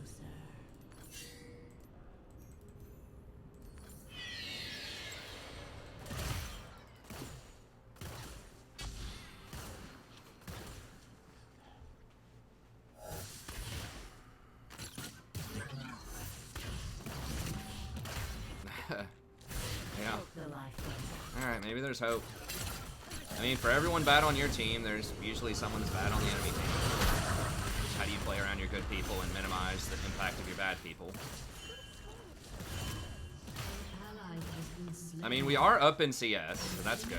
Yeah. The life. Alright, maybe there's hope. I mean, for everyone bad on your team, there's usually someone that's bad on the enemy team. How do you play around your good people and minimize the impact of your bad people? Ally has been slain. I mean, we are up in CS, so that's good.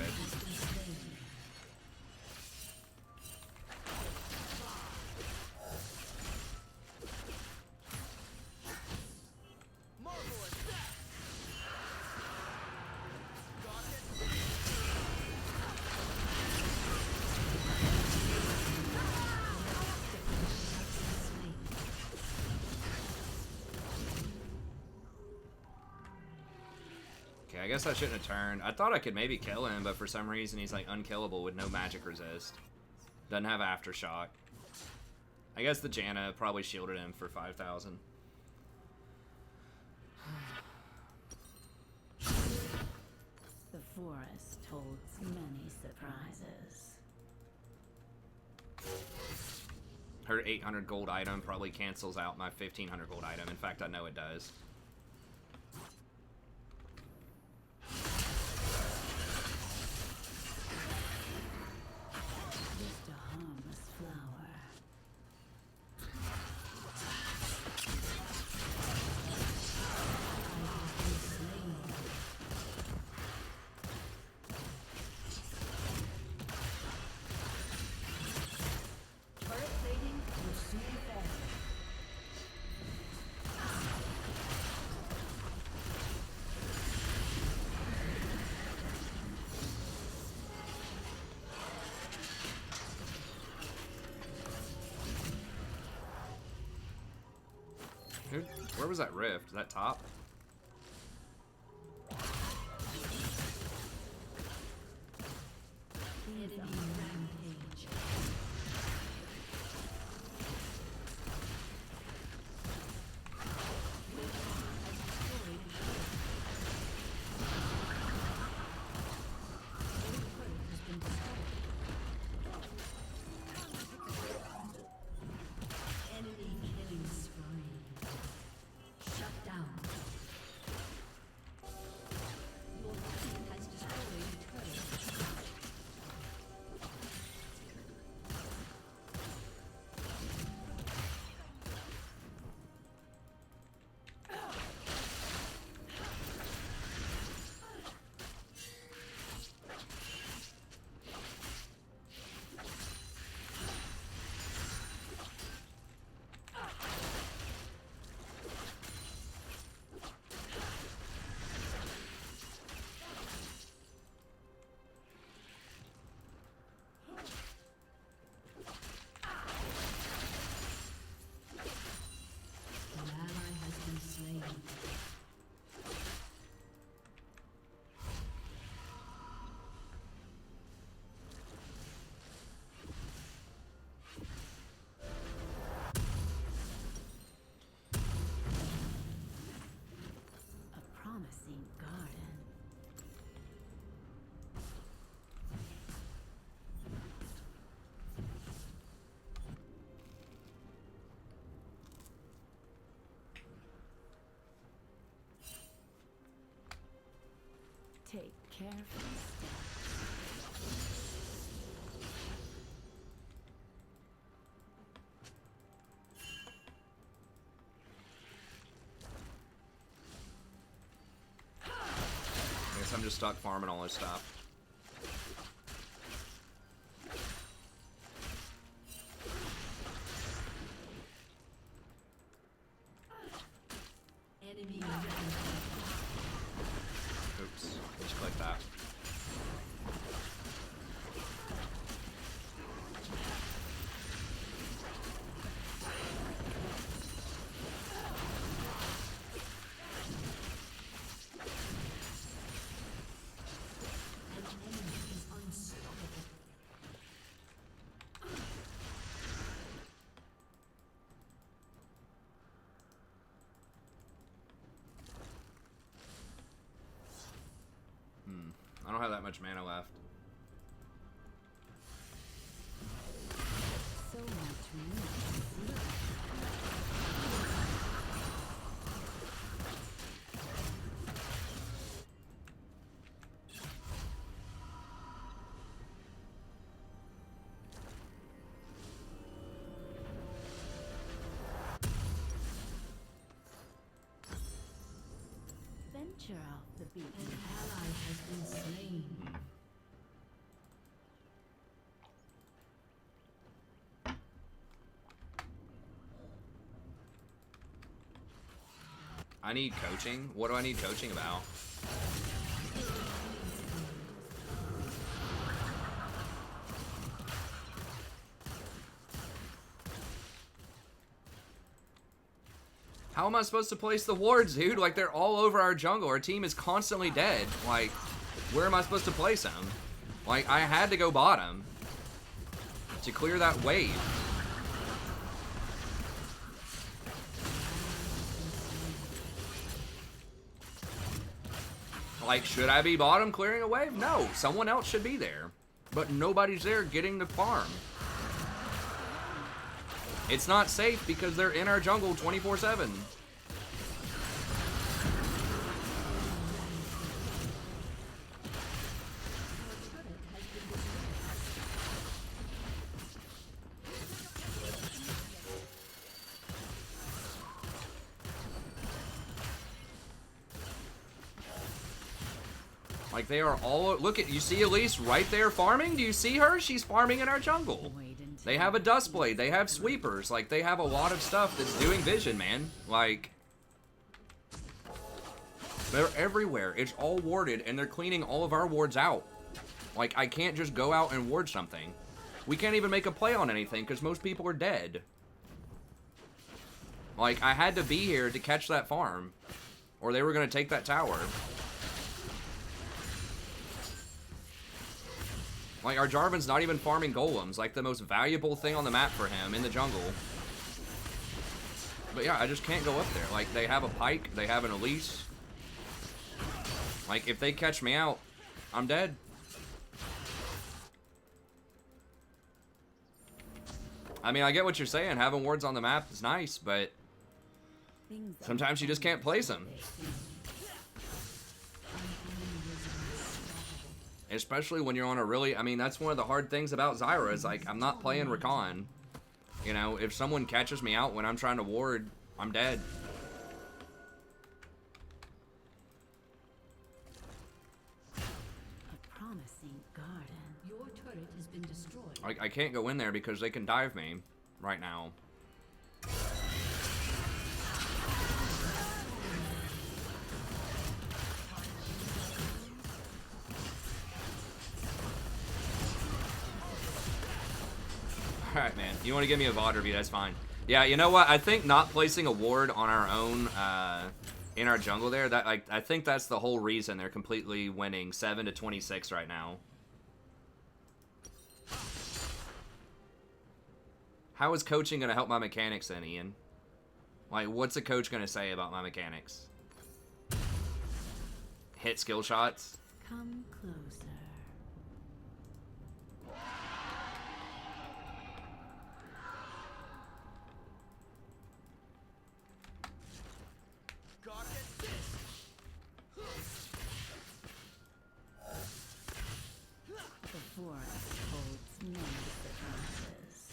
Okay, I guess I shouldn't have turned. I thought I could maybe kill him, but for some reason he's like unkillable with no magic resist. Doesn't have aftershock. I guess the Janna probably shielded him for 5,000. The forest holds many surprises. Her 800 gold item probably cancels out my 1,500 gold item. In fact, I know it does. Just a harmless flower. Turret plating will soon fall. Dude, where was that rift? Is that top? Enemy rampage. Enemy killing spree. Shut down. Your team has destroyed a turret. An ally has been slain. A promising garden. Take careful steps. I guess I'm just stuck farming all this stuff. Enemy rampage. Oops. Just click that. much mana left. So much meat. Venture off the beat. An ally has been slain. I need coaching. What do I need coaching about? How am I supposed to place the wards, dude? Like, they're all over our jungle. Our team is constantly dead. Like, where am I supposed to place them? Like, I had to go bottom to clear that wave. Like, should I be bottom clearing a wave? No, someone else should be there. But nobody's there getting the farm. It's not safe because they're in our jungle 24/7. Like, they are all... Look at... You see Elise right there farming? Do you see her? She's farming in our jungle. They have a dust blade. They have sweepers. Like, they have a lot of stuff that's doing vision, man. Like... They're everywhere. It's all warded, and they're cleaning all of our wards out. Like, I can't just go out and ward something. We can't even make a play on anything, because most people are dead. Like, I had to be here to catch that farm. Or they were going to take that tower. Like, our Jarvan's not even farming golems, like the most valuable thing on the map for him in the jungle. But yeah, I just can't go up there. Like, they have a Pike, they have an Elise. Like, if they catch me out, I'm dead. I mean, I get what you're saying. Having wards on the map is nice, but sometimes you just can't place them. Especially when you're on a really... I mean, that's one of the hard things about Zyra is, like, I'm not playing Rakan. You know, if someone catches me out when I'm trying to ward, I'm dead. A promising garden. Your turret has been destroyed. Like, I can't go in there because they can dive me right now. Alright, man. You want to give me a VOD review, that's fine. Yeah, you know what? I think not placing a ward on our own in our jungle there, that like I think that's the whole reason they're completely winning 7-26 right now. How is coaching going to help my mechanics then, Ian? Like, what's a coach going to say about my mechanics? Hit skill shots? Come closer. The forest holds many surprises.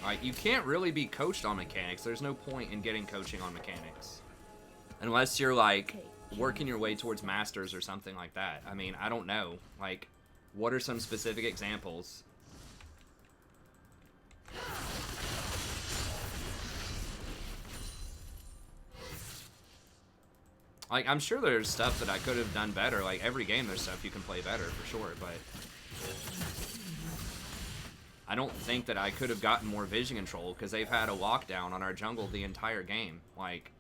Like, you can't really be coached on mechanics. There's no point in getting coaching on mechanics. Unless you're, like, working your way towards masters or something like that. I mean, I don't know. Like, what are some specific examples? Like, I'm sure there's stuff that I could have done better. Like, every game there's stuff you can play better, for sure, but... I don't think that I could have gotten more vision control, because they've had a lockdown on our jungle the entire game. Like...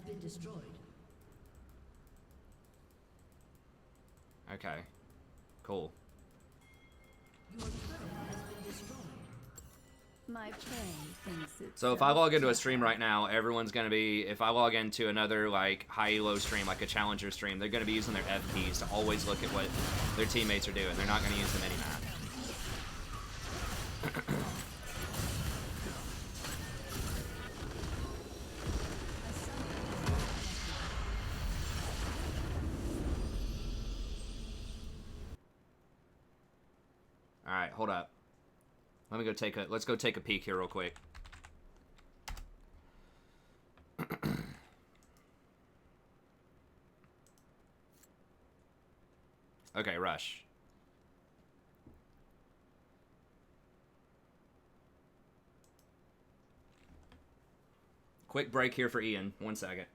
been destroyed. Okay. Cool. Your turret has been destroyed. My prey thinks it's So if I log into a stream right now, everyone's gonna be, if I log into another like high-elo stream, like a challenger stream, they're gonna be using their F keys to always look at what their teammates are doing. They're not gonna use the mini-map. Alright, hold up. Let's go take a peek here real quick. Okay, rush. Quick break here for Ian. 1 second.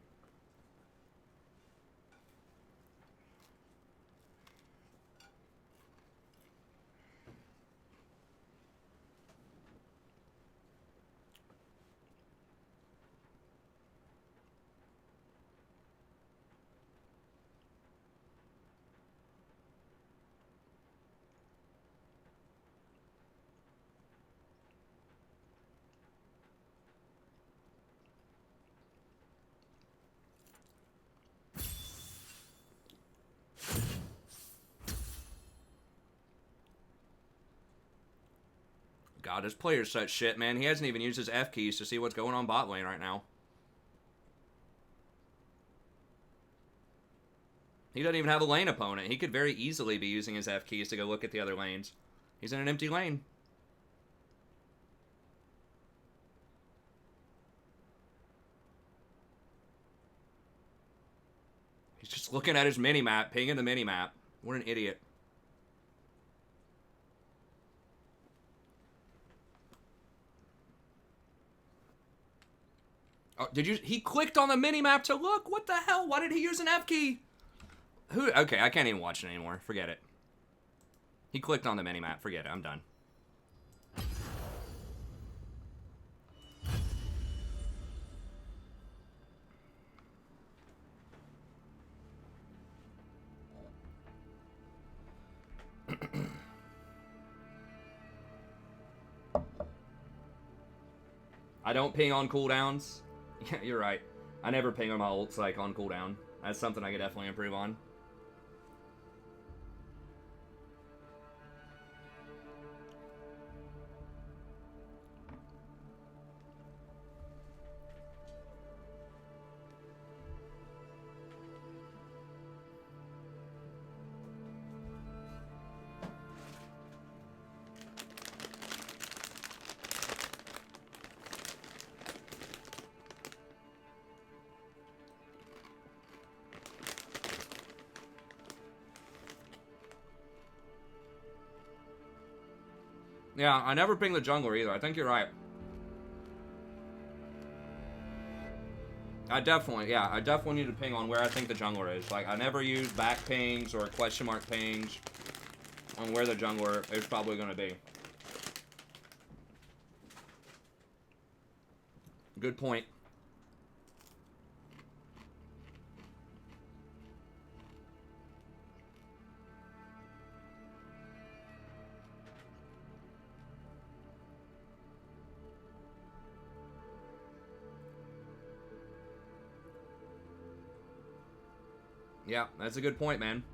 God, this player's such shit, man. He hasn't even used his F keys to see what's going on bot lane right now. He doesn't even have a lane opponent. He could very easily be using his F keys to go look at the other lanes. He's in an empty lane. He's just looking at his mini-map, pinging the mini-map. What an idiot. Oh, did you? He clicked on the mini-map to look? What the hell? Why did he use an F key? Who? Okay, I can't even watch it anymore. Forget it. He clicked on the mini-map. Forget it. I'm done. I don't ping on cooldowns. Yeah, you're right. I never ping on my ults like on cooldown. That's something I could definitely improve on. Yeah, I never ping the jungler either. I think you're right. I definitely need to ping on where I think the jungler is. Like, I never use back pings or question mark pings on where the jungler is probably going to be. Good point. Yeah, that's a good point, man.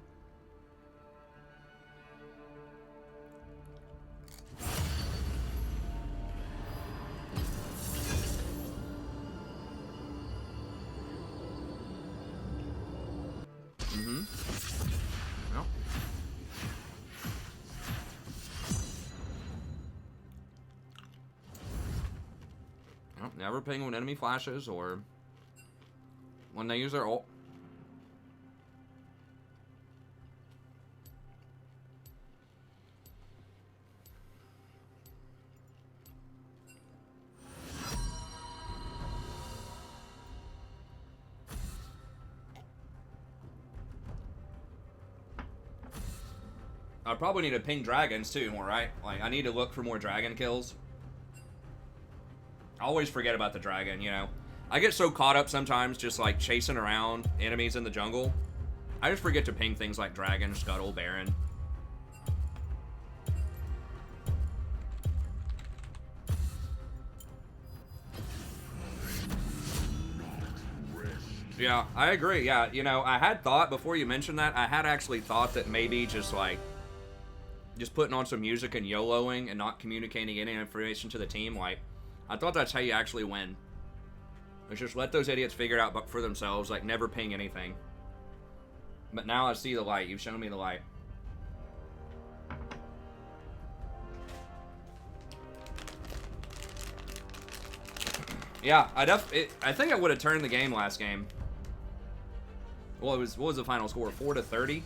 Mm-hmm. Well. Well, never ping when enemy flashes or when they use their ult. I probably need to ping dragons too more, right? Like, I need to look for more dragon kills. I always forget about the dragon, you know. I get so caught up sometimes just like chasing around enemies in the jungle. I just forget to ping things like Dragon, Scuttle, Baron. Yeah, I agree. Yeah, you know, I had thought before you mentioned that, I had actually thought that maybe just like just putting on some music and YOLOing and not communicating any information to the team, like I thought that's how you actually win. It's just let those idiots figure it out for themselves, like never ping anything. But now I see the light. You've shown me the light. Yeah, I think I would have turned the game last game. Well, what was the final score? 4-30?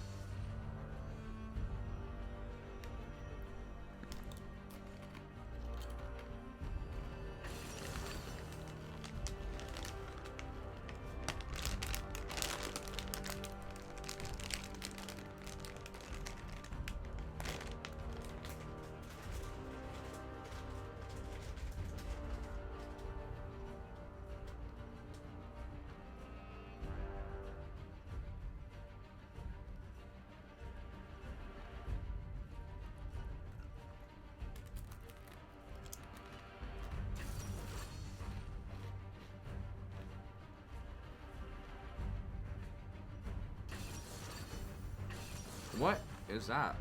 What is that?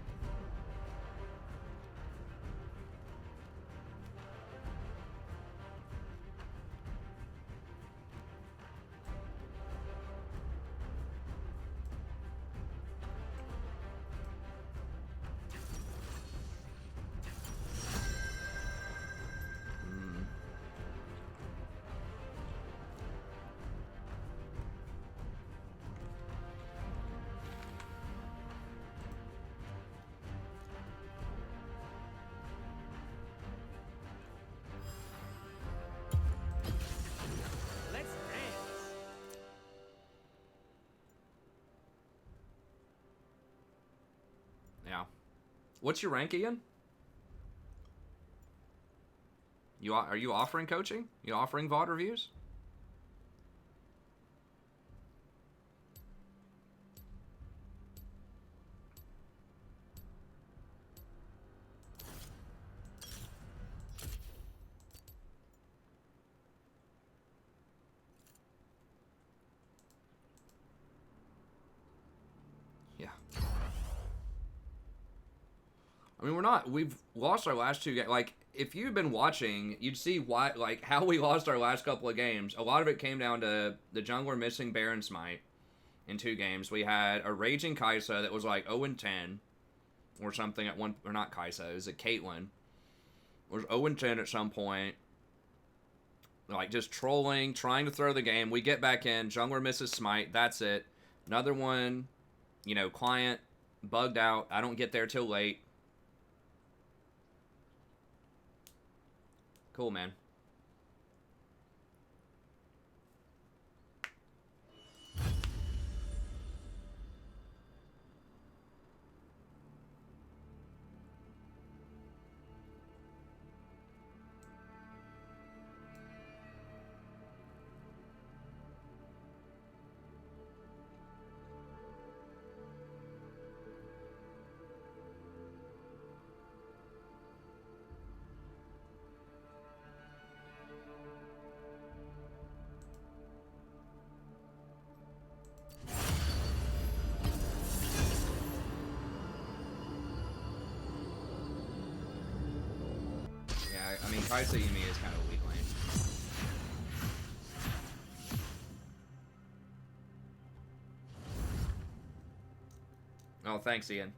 Let's dance. Yeah. What's your rank, Ian? Are you offering coaching? You offering VOD reviews? Yeah. I mean, we've lost our last two games. Like, if you've been watching, you'd see why, like, how we lost our last couple of games. A lot of it came down to the jungler missing Baron Smite in 2 games. We had a Raging Kaisa that was like 0-10 or something at one, or not Kaisa, it was a Caitlyn. It was 0-10 at some point. Like, just trolling, trying to throw the game. We get back in, jungler misses Smite, that's it. Another one, you know, client bugged out. I don't get there till late. Cool, man. I mean, Kaisa Yumi is kind of a weak lane. Oh, thanks, Ian.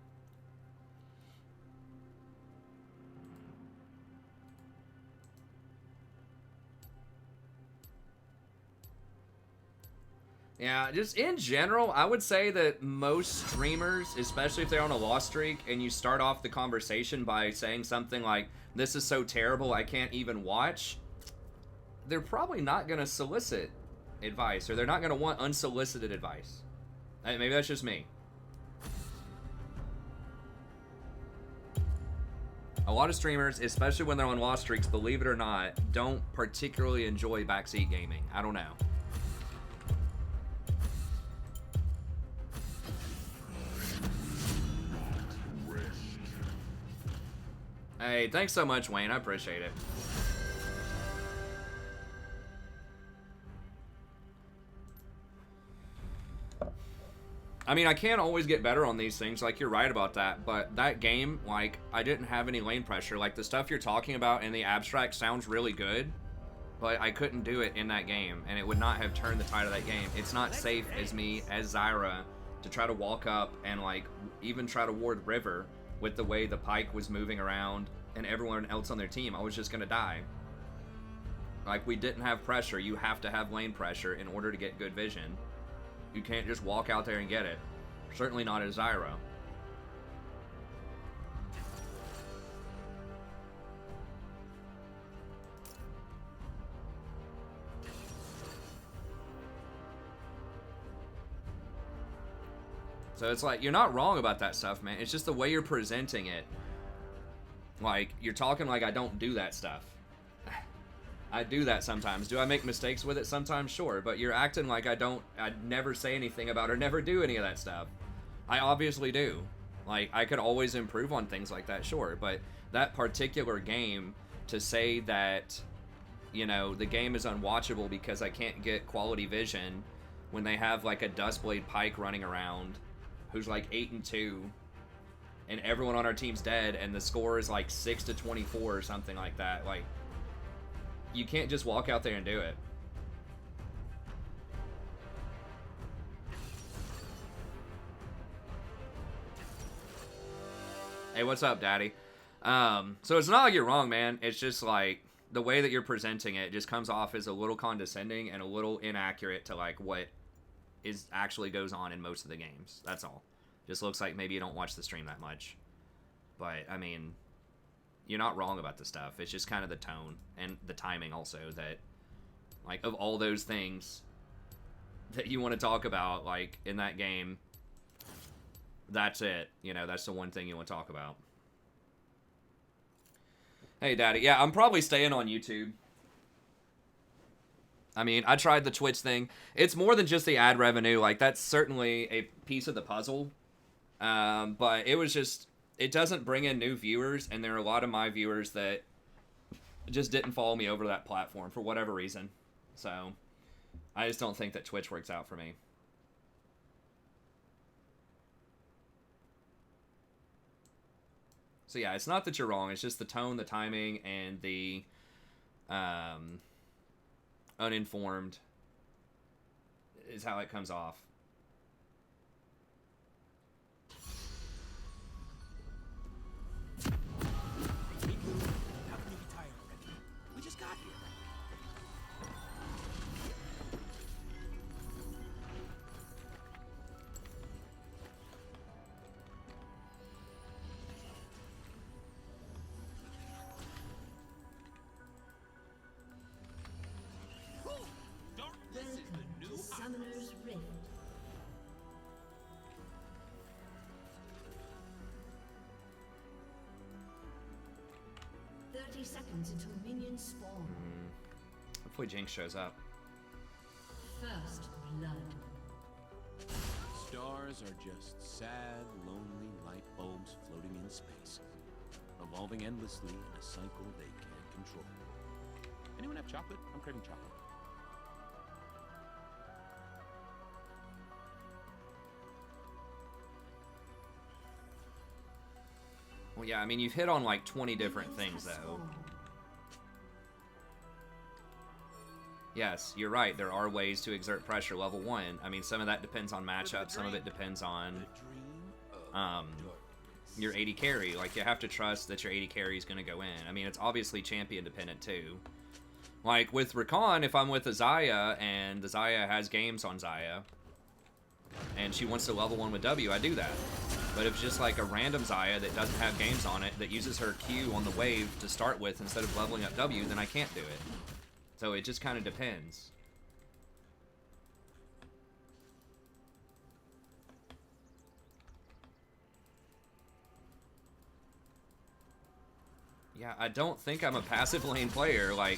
Yeah, just in general, I would say that most streamers, especially if they're on a loss streak, and you start off the conversation by saying something like, "This is so terrible, I can't even watch," they're probably not going to solicit advice, or they're not going to want unsolicited advice. Maybe that's just me. A lot of streamers, especially when they're on loss streaks, believe it or not, don't particularly enjoy backseat gaming. I don't know. Hey, thanks so much, Wayne. I appreciate it. I mean, I can't always get better on these things, like, you're right about that, but that game, like, I didn't have any lane pressure. Like, the stuff you're talking about in the abstract sounds really good, but I couldn't do it in that game, and it would not have turned the tide of that game. It's not safe as me, as Zyra, to try to walk up and, like, even try to ward River with the way the Pyke was moving around and everyone else on their team. I was just gonna die. Like, we didn't have pressure. You have to have lane pressure in order to get good vision. You can't just walk out there and get it. Certainly not as Zyra. So it's like, you're not wrong about that stuff, man. It's just the way you're presenting it. Like, you're talking like I don't do that stuff. I do that sometimes. Do I make mistakes with it sometimes? Sure. But you're acting like I never say anything about or never do any of that stuff. I obviously do. Like, I could always improve on things like that, sure. But that particular game, to say that, you know, the game is unwatchable because I can't get quality vision when they have, like, a Dustblade Pyke running around who's, like, 8-2, and everyone on our team's dead, and the score is, like, 6-24 or something like that. Like, you can't just walk out there and do it. Hey, what's up, Daddy? So it's not like you're wrong, man. It's just like the way that you're presenting it just comes off as a little condescending and a little inaccurate to like what is actually goes on in most of the games. That's all. Just looks like maybe you don't watch the stream that much. But I mean, you're not wrong about the stuff. It's just kind of the tone and the timing also that, like, of all those things that you want to talk about, like, in that game, that's it. You know, that's the one thing you want to talk about. Hey, Daddy. Yeah, I'm probably staying on YouTube. I mean, I tried the Twitch thing. It's more than just the ad revenue. Like, that's certainly a piece of the puzzle. But it was just... It doesn't bring in new viewers, and there are a lot of my viewers that just didn't follow me over to that platform for whatever reason. So, I just don't think that Twitch works out for me. So yeah, it's not that you're wrong, it's just the tone, the timing, and the uninformed is how it comes off. We just got here. This is the new Summoner's Rift. Seconds until minions spawn. Hopefully Jinx shows up. First blood. Stars are just sad, lonely light bulbs floating in space, evolving endlessly in a cycle they can't control. Anyone have chocolate? I'm craving chocolate. Well, yeah, I mean, you've hit on like 20 different things, though. Yes, you're right. There are ways to exert pressure level 1. I mean, some of that depends on matchup. Some of it depends on your AD carry. Like, you have to trust that your AD carry is going to go in. I mean, it's obviously champion dependent, too. Like, with Rakan, if I'm with a Xayah, and the Xayah has games on Xayah, and she wants to level 1 with W, I do that. But if it's just like a random Xayah that doesn't have games on it, that uses her Q on the wave to start with instead of leveling up W, then I can't do it. So it just kind of depends. Yeah, I don't think I'm a passive lane player. Like,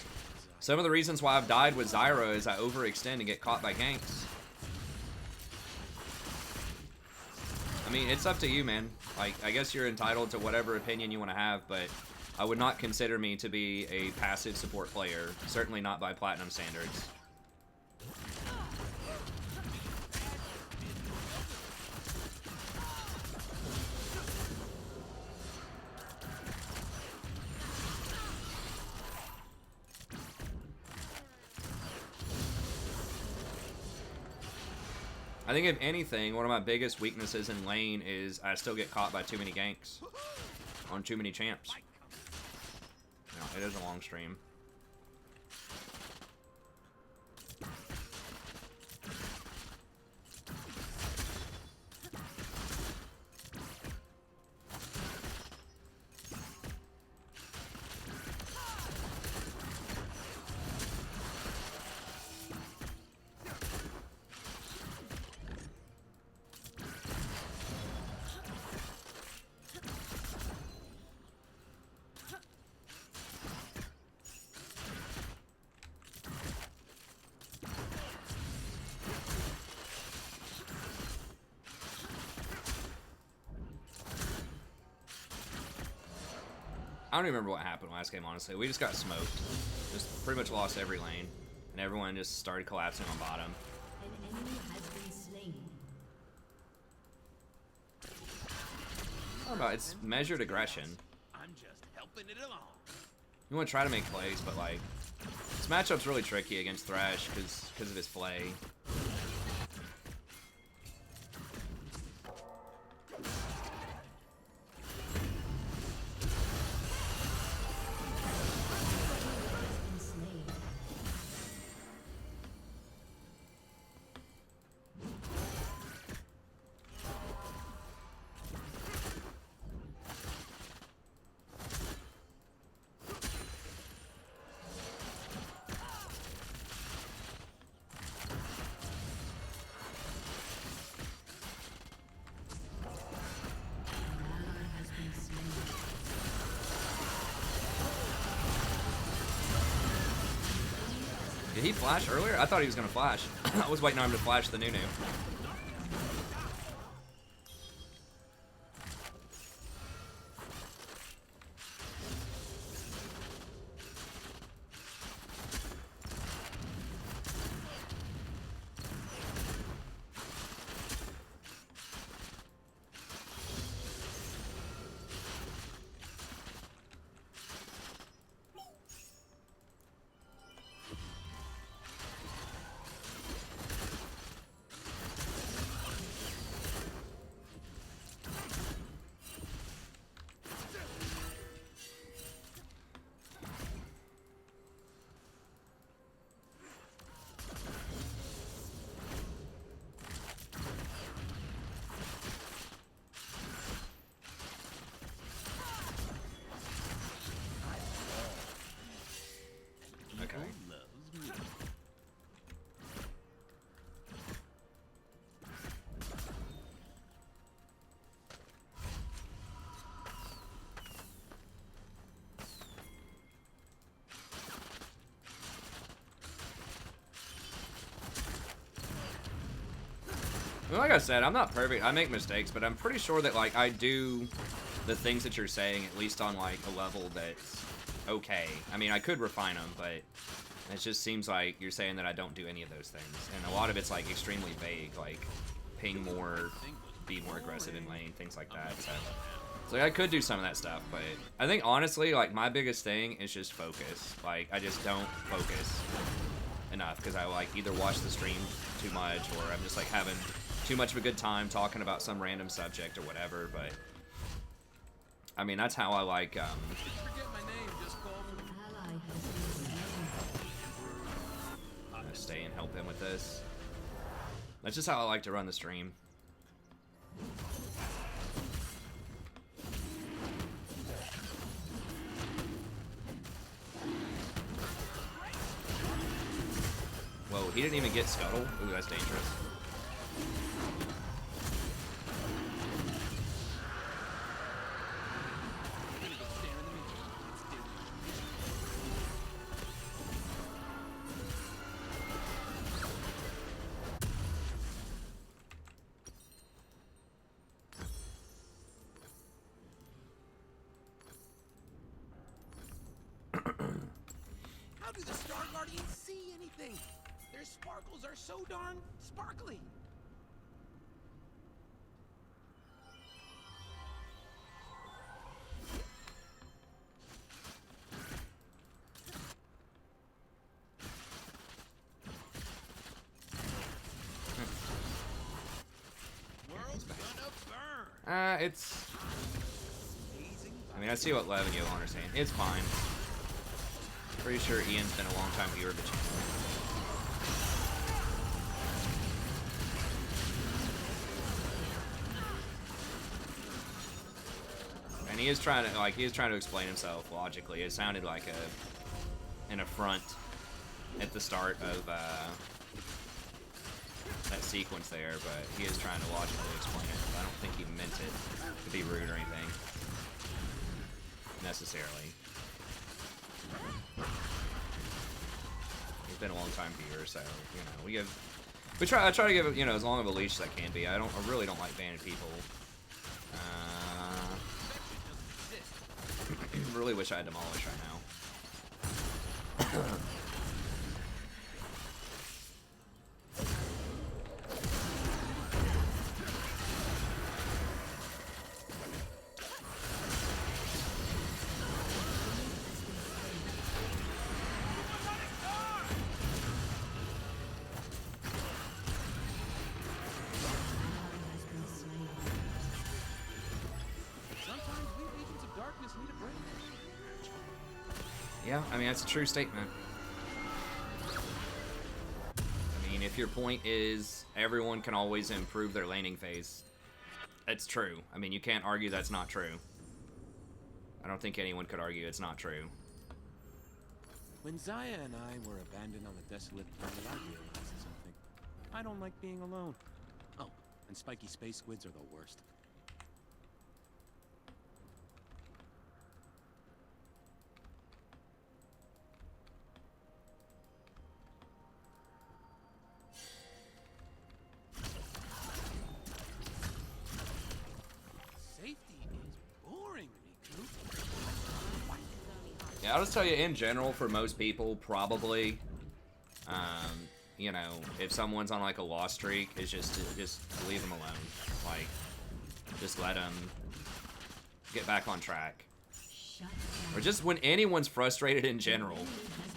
some of the reasons why I've died with Zyra is I overextend and get caught by ganks. I mean, it's up to you, man. Like, I guess you're entitled to whatever opinion you want to have, but I would not consider me to be a passive support player. Certainly not by Platinum standards. I think if anything, one of my biggest weaknesses in lane is I still get caught by too many ganks on too many champs. No, it is a long stream. I don't even remember what happened last game, honestly. We just got smoked. Just pretty much lost every lane. And everyone just started collapsing on bottom. An enemy has been slain. I don't know, it's measured aggression. I'm just helping it along. You want to try to make plays, but like, this matchup's really tricky against Thresh because of his flay. Did he flash earlier? I thought he was going to flash. I was waiting on him to flash the Nunu. Well, like I said, I'm not perfect. I make mistakes, but I'm pretty sure that like I do the things that you're saying at least on like a level that's okay. I mean, I could refine them, but it just seems like you're saying that I don't do any of those things, and a lot of it's like extremely vague, like ping more, be more aggressive in lane, things like that. So I could do some of that stuff, but I think honestly, like my biggest thing is just focus. Like I just don't focus enough because I like either watch the stream too much or I'm just like having too much of a good time talking about some random subject or whatever. But I mean, that's how I like stay and help him with this. That's just how I like to run the stream. Whoa, he didn't even get Scuttle? Ooh, that's dangerous. do the Star Guardians see anything? Their sparkles are so darn sparkly. World's gonna burn. It's... I mean, I see what Lev and Johan are saying. It's fine. Pretty sure Ian's been a long time viewer of the channel. And he is trying to explain himself logically. It sounded like an affront at the start of that sequence there, but he is trying to logically explain it. I don't think he meant it to be rude or anything, necessarily. He's been a long time viewer, so you know I try to give it, you know, as long of a leash as I can be. I really don't like banning people. Really wish I had Demolish right now. Yeah, I mean, that's a true statement. I mean, if your point is everyone can always improve their laning phase, it's true. I mean, you can't argue that's not true. I don't think anyone could argue it's not true. When Zaya and I were abandoned on the desolate planet, I realized something. I don't like being alone. Oh, and spiky space squids are the worst. Yeah, I'll just tell you, in general, for most people, probably, you know, if someone's on, like, a loss streak, is just leave them alone. Like, just let them get back on track. Or just when anyone's frustrated in general,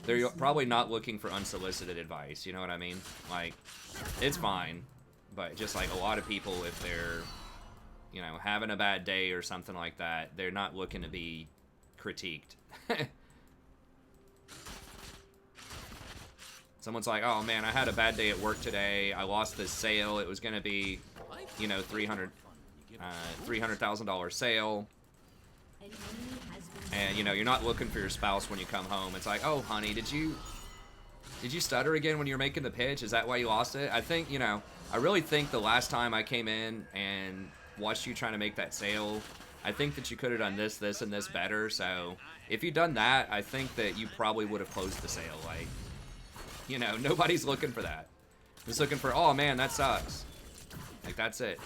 they're probably not looking for unsolicited advice, you know what I mean? Like, it's fine, but just, like, a lot of people, if they're, you know, having a bad day or something like that, they're not looking to be critiqued. Someone's like, oh man, I had a bad day at work today. I lost this sale. It was going to be, you know, $300,000 sale. And, you know, you're not looking for your spouse when you come home. It's like, oh, honey, did you stutter again when you were making the pitch? Is that why you lost it? I think, you know, I really think the last time I came in and watched you trying to make that sale, I think that you could have done this, this, and this better. So if you'd done that, I think that you probably would have closed the sale. Like, you know, nobody's looking for that. Just looking for, oh man, that sucks. Like, that's it.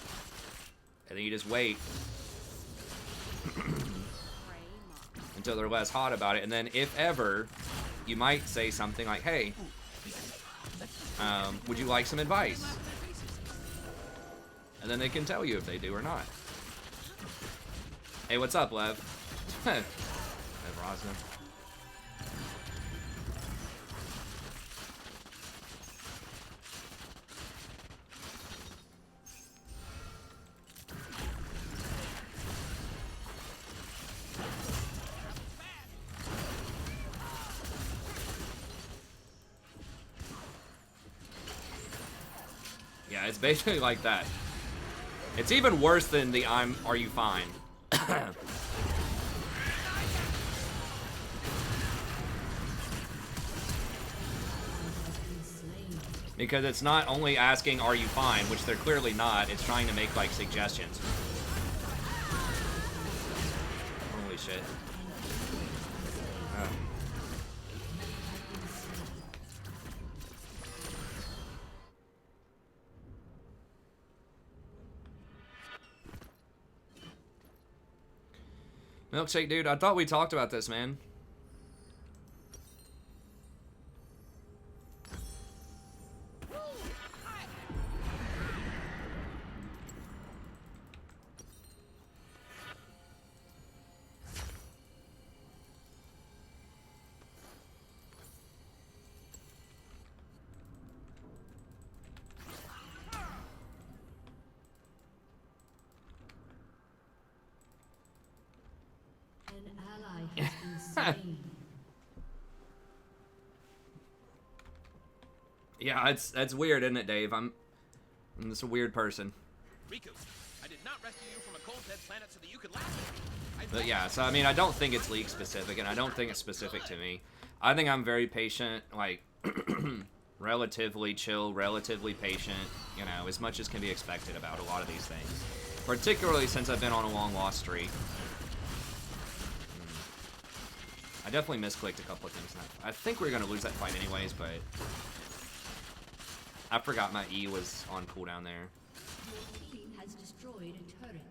And then you just wait until they're less hot about it. And then if ever, you might say something like, hey, would you like some advice? And then they can tell you if they do or not. Hey, what's up, Lev? Lev Rosna. Yeah, it's basically like that. It's even worse than the are you fine? Because it's not only asking, are you fine, which they're clearly not, it's trying to make, like, suggestions. Holy shit. Oh. Milkshake, dude, I thought we talked about this, man. slain. Yeah, it's weird, isn't it, Dave? I'm just a weird person. Riku, I did not rescue you from a cold dead planet so that you could laugh at me. But yeah, so I mean, I don't think it's League specific, and I don't think it's specific to me. I think I'm very patient, like, relatively chill, relatively patient, you know, as much as can be expected about a lot of these things. Particularly since I've been on a long loss streak. I definitely misclicked a couple of things. I think we were going to lose that fight anyways, but I forgot my E was on cooldown there. Your team has destroyed a turret.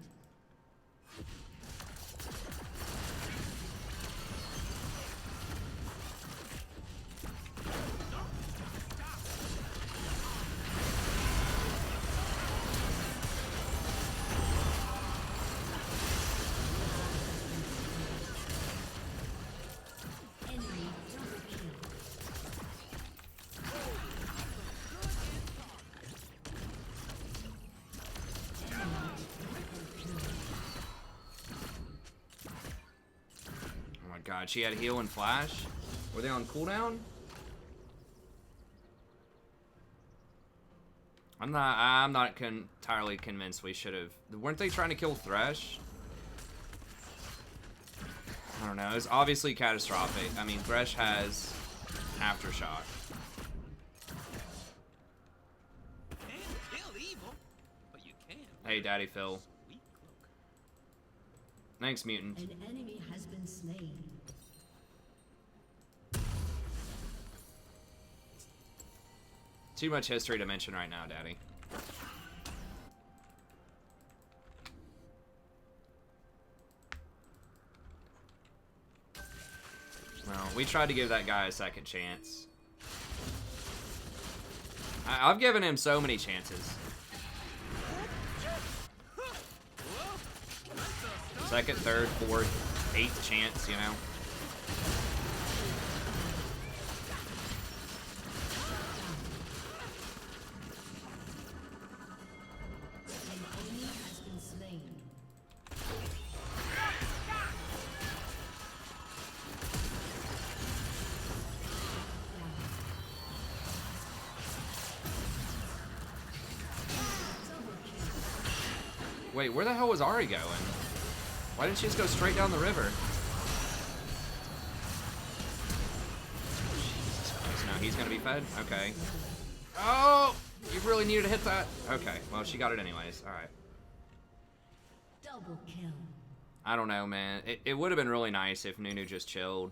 Enemy double kill. Oh my god, she had heal and flash? Were they on cooldown? I'm not entirely convinced we should have. Weren't they trying to kill Thresh? I don't know. It's obviously catastrophic. I mean, Thresh has Aftershock. Can't kill evil, but you can. Hey, Daddy Phil. Sweet cloak. Thanks, Mutant. An enemy has been slain. Too much history to mention right now, Daddy. Well, we tried to give that guy a second chance. I've given him so many chances. Second, third, fourth, eighth chance, you know? An enemy has been slain. Wait, where the hell was Ari going? Why didn't she just go straight down the river? Jesus Christ, no, he's gonna be fed? Okay. Oh! You really needed to hit that? Okay, well, she got it anyways. Alright. Double kill. I don't know, man. It would have been really nice if Nunu just chilled.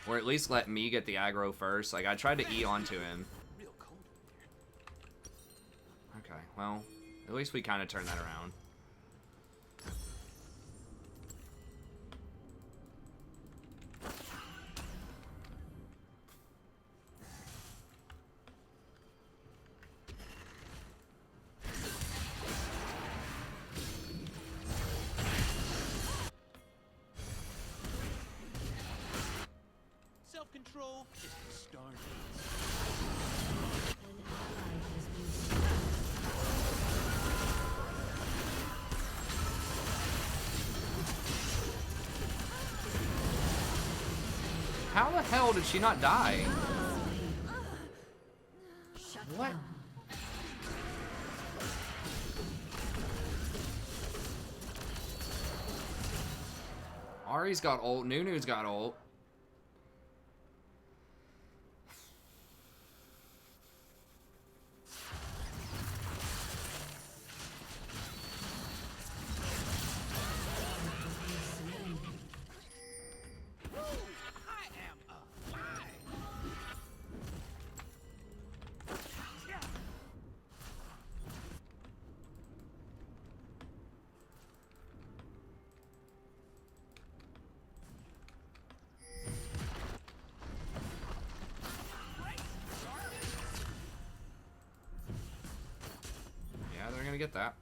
Or at least let me get the aggro first. Like, I tried to E onto him. Real cold over here. Okay, well, at least we kind of turned that around. Self-control is the start. An ally has been slain. How the hell did she not die? Shut What? down. Ari's got ult, Nunu's got ult. Yeah, they're gonna get that.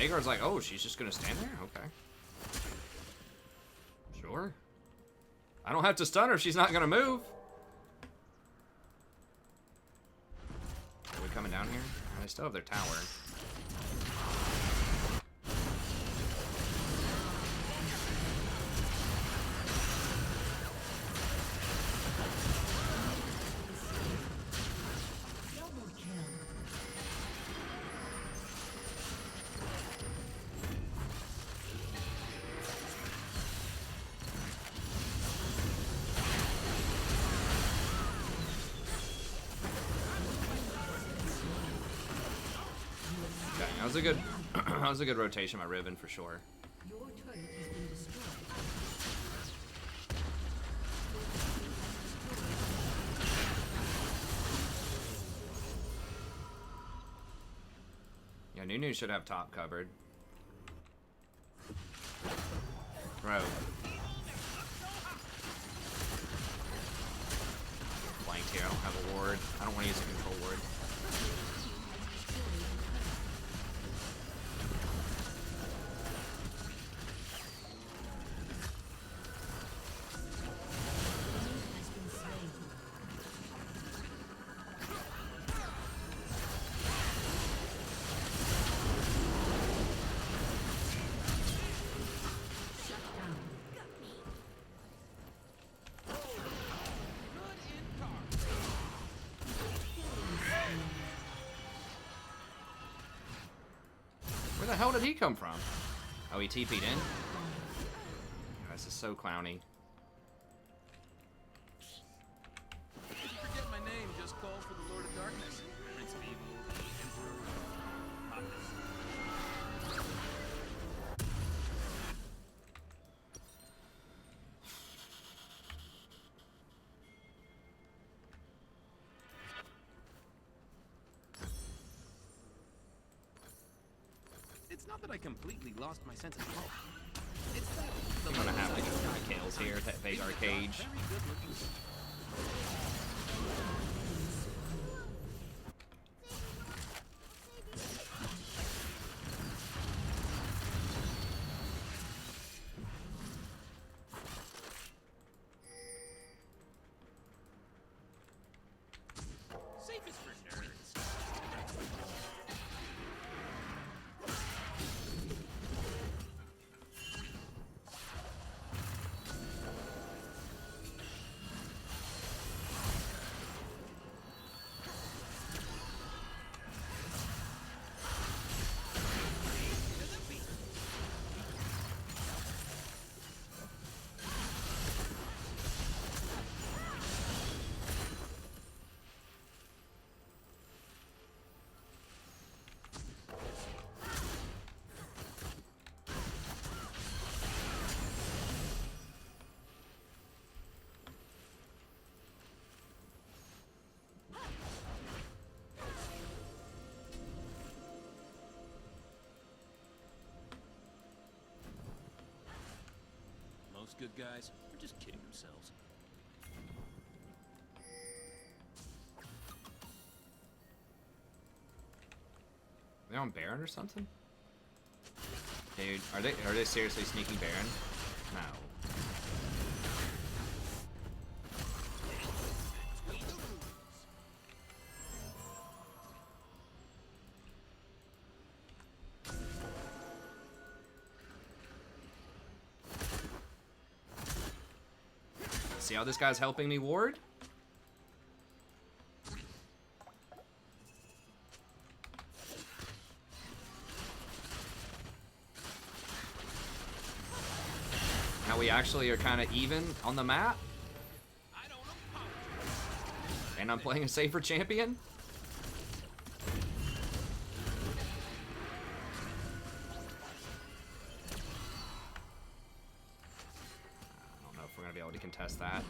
Vhagar's like, oh, she's just gonna stand there? Okay. Sure. I don't have to stun her if she's not gonna move. Are we coming down here? They still have their tower. That was a good that was a good rotation by Riven for sure. Your turret has been destroyed. Yeah, Nunu should have top covered. Bro. Flanked here, I don't have a ward. I don't want to use a control ward. Where the hell did he come from? Oh, he TP'd in? This is so clowny. If you forget my name, just call for the Lord of Darkness. Prince of Evil, Emperor of Hotness. It's not that I completely lost my sense of smell. It's that I'm gonna have to go for my kills here at that Vhagar cage. very good looking. Safe is for nerds. Most good guys are just kidding themselves. They on Baron or something? Dude, are they seriously sneaking Baron? No. See how this guy's helping me ward? Now we actually are kind of even on the map. I don't apologize. And I'm playing a safer champion? I don't know if we're gonna be able to contest that.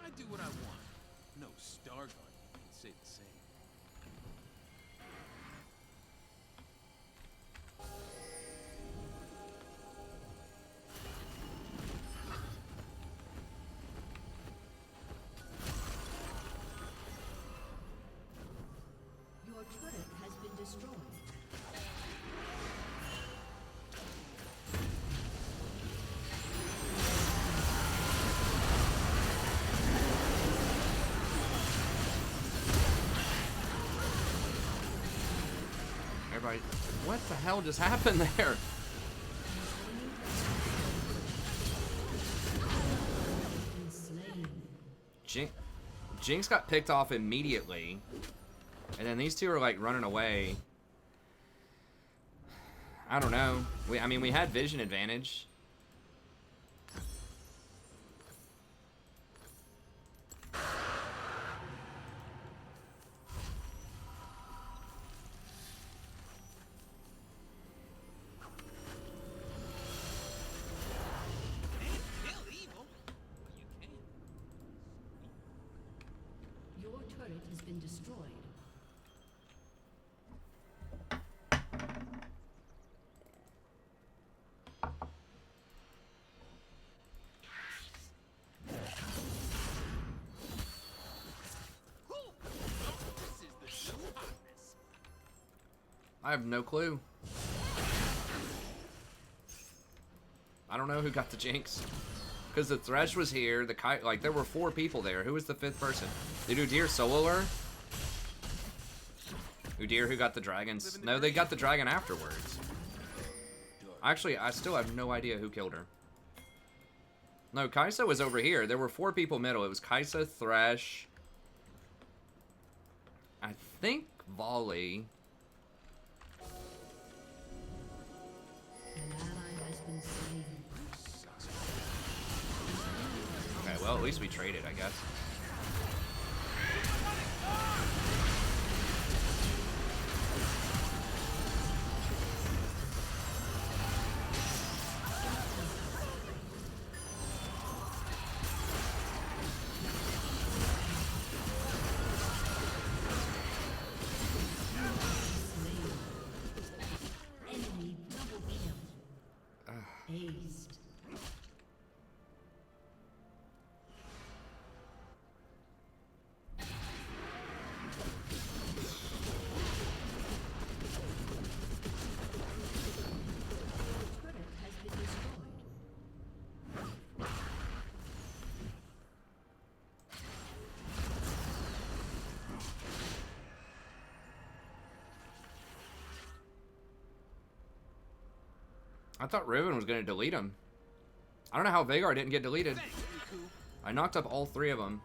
I do what I want. No Star Guardian can say the same. Your turret everybody. What the hell just happened there? Jinx got picked off immediately. And then these two are like running away. I don't know. I mean, we had vision advantage. Your turret has been destroyed. I have no clue. I don't know who got the Jinx. Because the Thresh was here, the Kite, like, there were 4 people there. Who was the 5th person? Did Udyr solo her? Udyr who got the dragons? No, they got the dragon afterwards. Actually, I still have no idea who killed her. No, Kaisa was over here. There were 4 people middle. It was Kaisa, Thresh, I think Volley. An ally has been slain. Okay, well, at least we traded, I guess. Enemy double kill. Aced. Turret has been destroyed. I thought Riven was going to delete him. I don't know how Veigar didn't get deleted. I knocked up all 3 of them.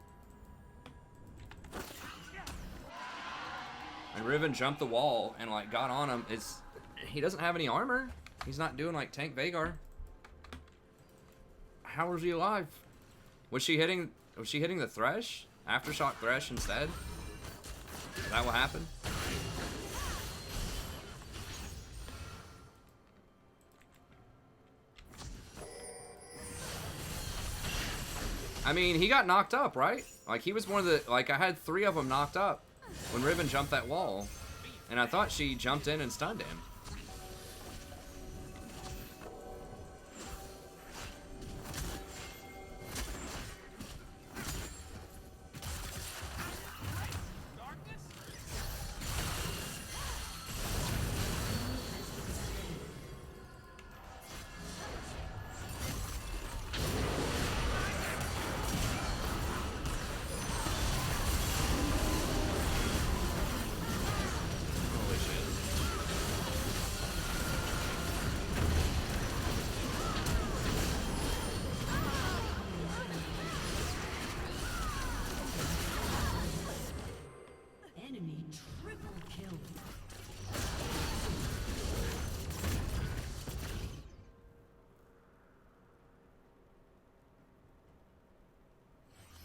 And Riven jumped the wall and like got on him. He doesn't have any armor. He's not doing like tank Veigar. How was he alive? Was she hitting the Thresh? Aftershock Thresh instead? Is that what happened? I mean, he got knocked up, right? Like, he was one of the... Like, I had 3 of them knocked up when Riven jumped that wall. And I thought she jumped in and stunned him. Holy shit. Enemy triple kill.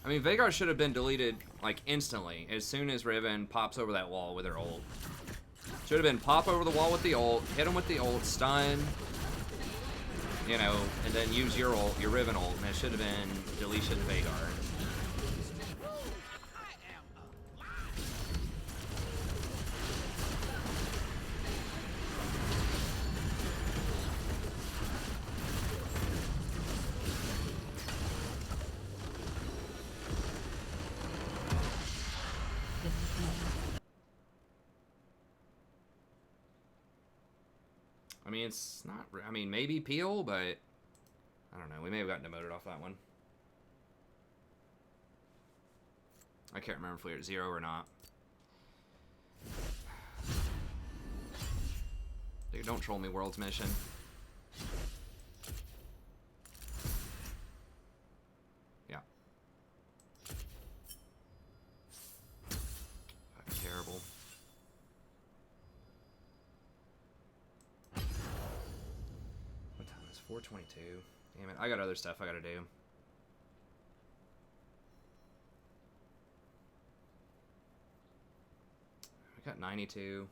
I mean, Veigar should have been deleted, like, instantly, as soon as Riven pops over that wall with her ult. Should have been pop over the wall with the ult, hit him with the ult, stun, you know, and then use your ult, your Riven ult, and it should have been deletion Veigar. I mean, it's not... I mean, maybe Peel, but... I don't know. We may have gotten demoted off that one. I can't remember if we were at 0 or not. Dude, don't troll me, World's Mission. Yeah. Fucking terrible. What time is it? 4:22. Damn it, I got other stuff I gotta do. I got 92.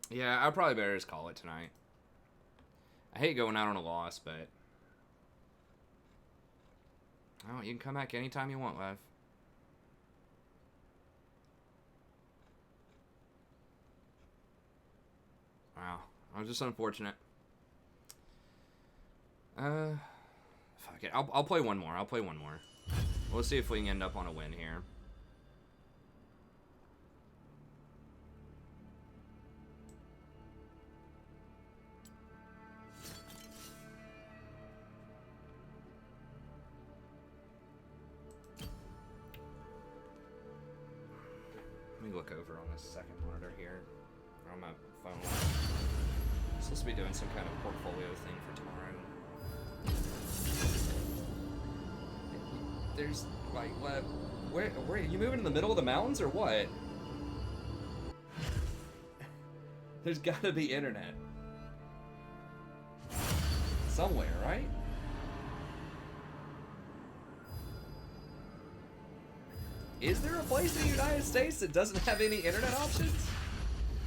Yeah, I'd probably better just call it tonight. I hate going out on a loss, but... Oh, you can come back anytime you want, Lev. Wow. I was just unfortunate. Fuck it. I'll play one more. I'll play one more. We'll see if we can end up on a win here. Let me look over on this second monitor here. Or on my phone. I'm supposed to be doing some kind of portfolio thing for tomorrow. There's like what? Where are you moving in the middle of the mountains or what? There's gotta be internet somewhere, right? Is there a place in the United States that doesn't have any internet options?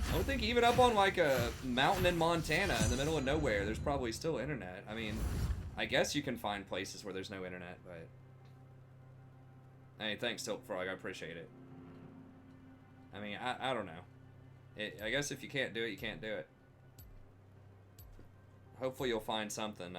I don't think even up on like a mountain in Montana in the middle of nowhere, there's probably still internet. I mean, I guess you can find places where there's no internet, but... Hey, thanks, Tilt Frog, I appreciate it. I mean, I don't know. I guess if you can't do it, you can't do it. Hopefully you'll find something,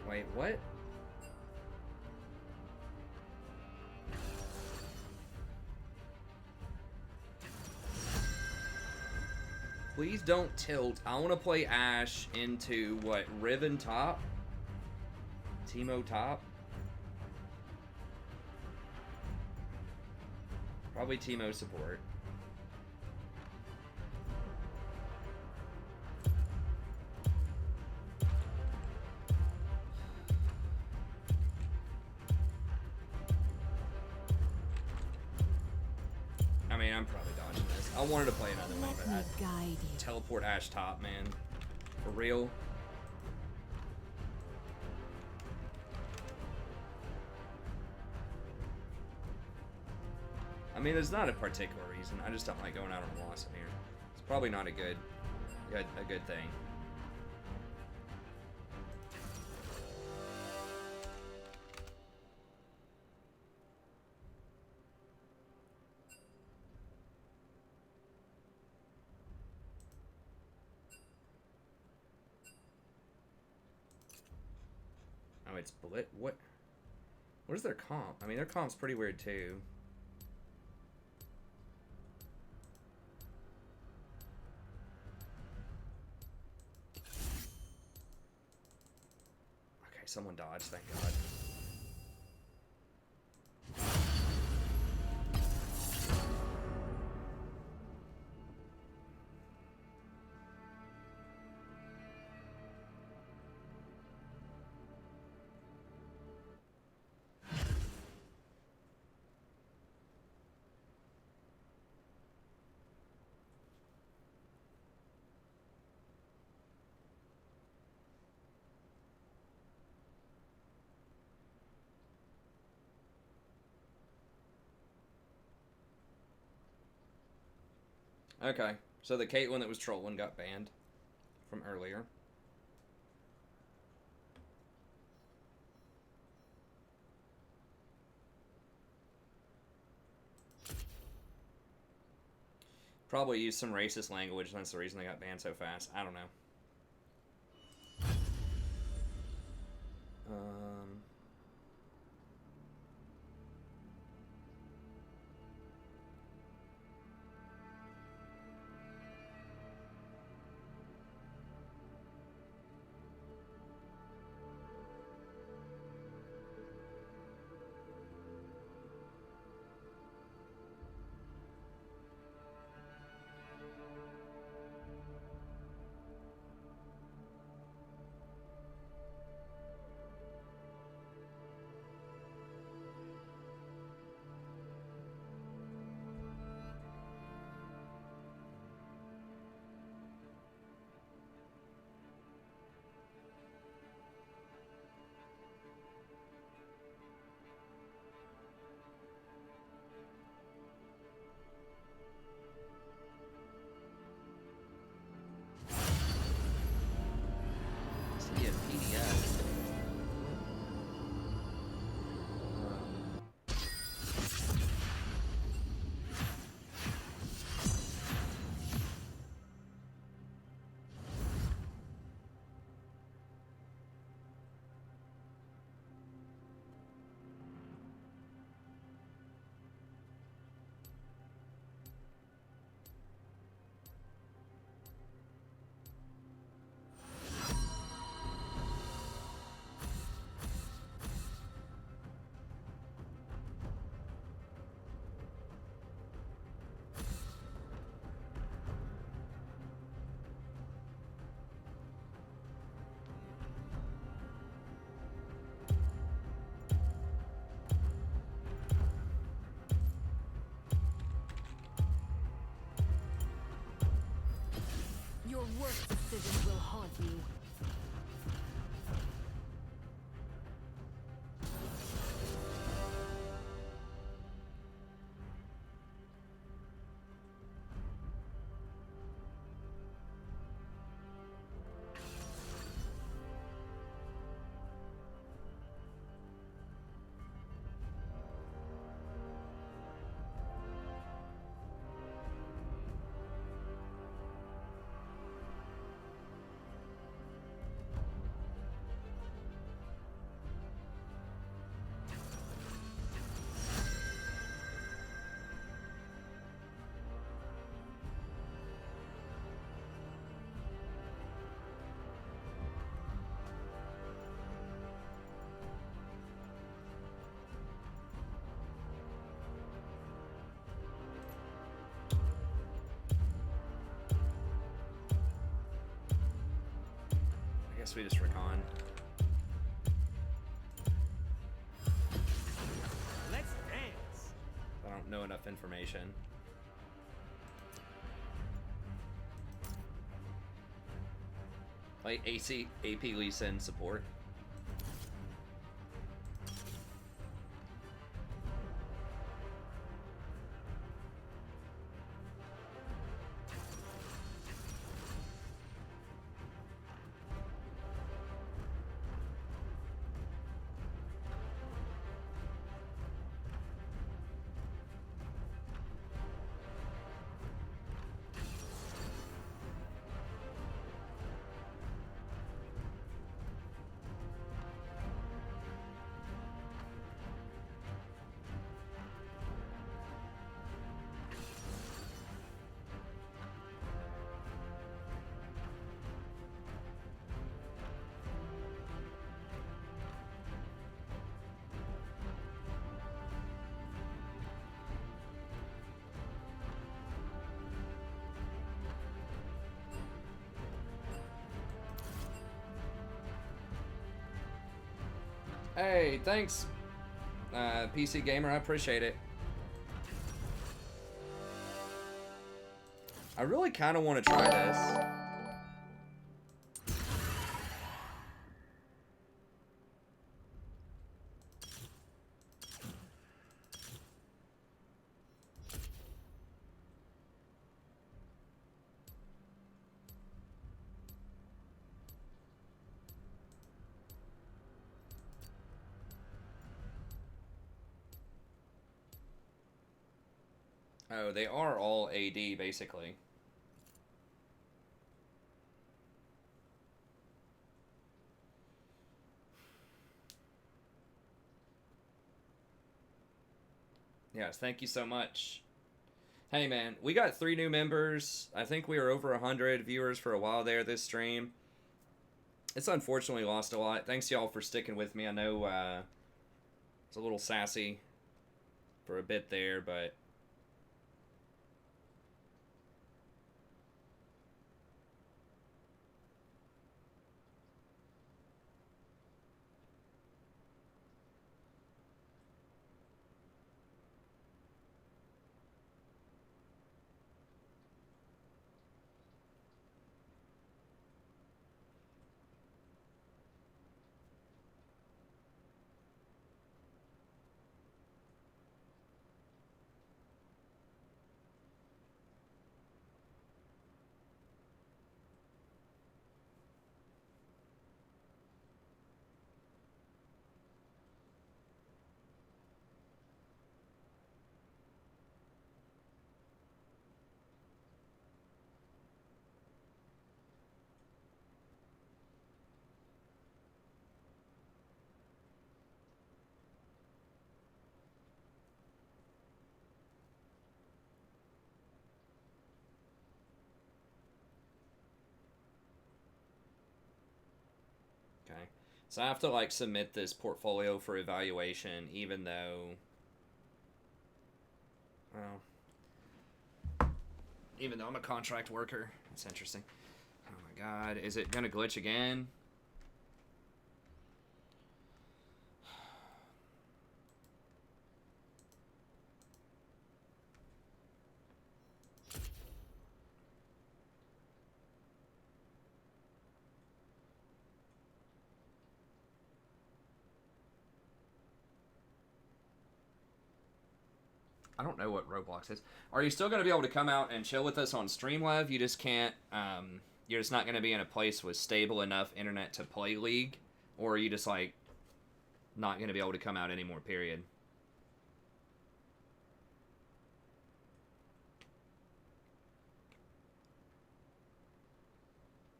Wait, what? Please don't tilt. I want to play Ashe into, what, Riven top? Teemo top? Probably Teemo support. I mean, I'm probably dodging this. I wanted to play another one, but Let me guide you. teleport Ashe top, man. For real. I mean, there's not a particular reason. I just don't like going out on a loss in here. It's probably not a good thing. it's Blit. What is their comp? I mean, their comp's pretty weird too. Okay, someone dodged, thank God. Okay, so the Caitlyn that was trolling got banned from earlier. Probably used some racist language, and that's the reason they got banned so fast. I don't know. See a PDF. Your worst decisions will haunt you. I guess we just Rakan. Let's dance. I don't know enough information. Like AP Lisa in support. Hey, thanks, PC Gamer. I appreciate it. I really kind of want to try this. Oh, they are all AD, basically. Yes, thank you so much. Hey, man, we got 3 new members. I think we were over 100 viewers for a while there this stream. It's unfortunately lost a lot. Thanks, y'all, for sticking with me. I know it's a little sassy for a bit there, but... Okay. So I have to, like, submit this portfolio for evaluation, even though... Well... Even though I'm a contract worker. That's interesting. Oh my god. Is it gonna glitch again? I don't know what Roblox is. Are you still going to be able to come out and chill with us on Streamlab? You just can't, you're just not going to be in a place with stable enough internet to play League? Or are you just, like, not going to be able to come out anymore, period?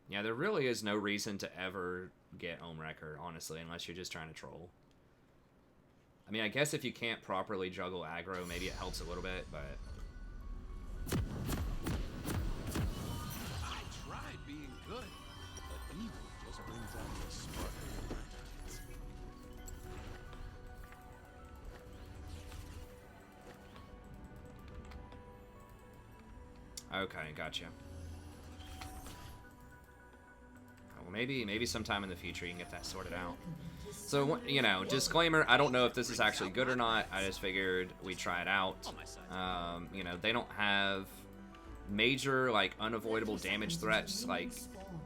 Yeah, there really is no reason to ever get home wrecker, honestly, unless you're just trying to troll. I mean, I guess if you can't properly juggle aggro, maybe it helps a little bit, but... I tried being good, but evil just brings out the spark of the Okay, gotcha. Well, maybe sometime in the future you can get that sorted out. So, you know, disclaimer, I don't know if this is actually good or not. I just figured we'd try it out. You know, they don't have major, like, unavoidable damage threats, like,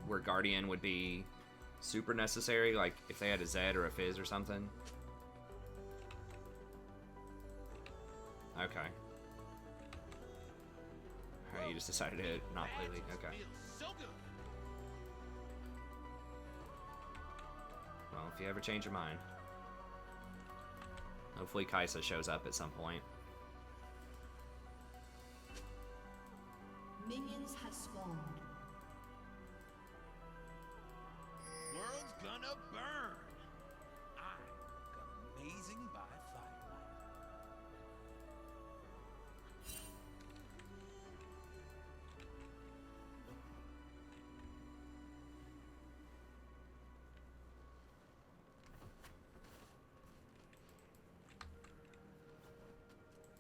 where Guardian would be super necessary, like, if they had a Zed or a Fizz or something. Okay. Alright, you just decided to not play League. Okay. Well, if you ever change your mind. Hopefully Kaisa shows up at some point. Minions have spawned. world's gonna burn. I look amazing by firelight.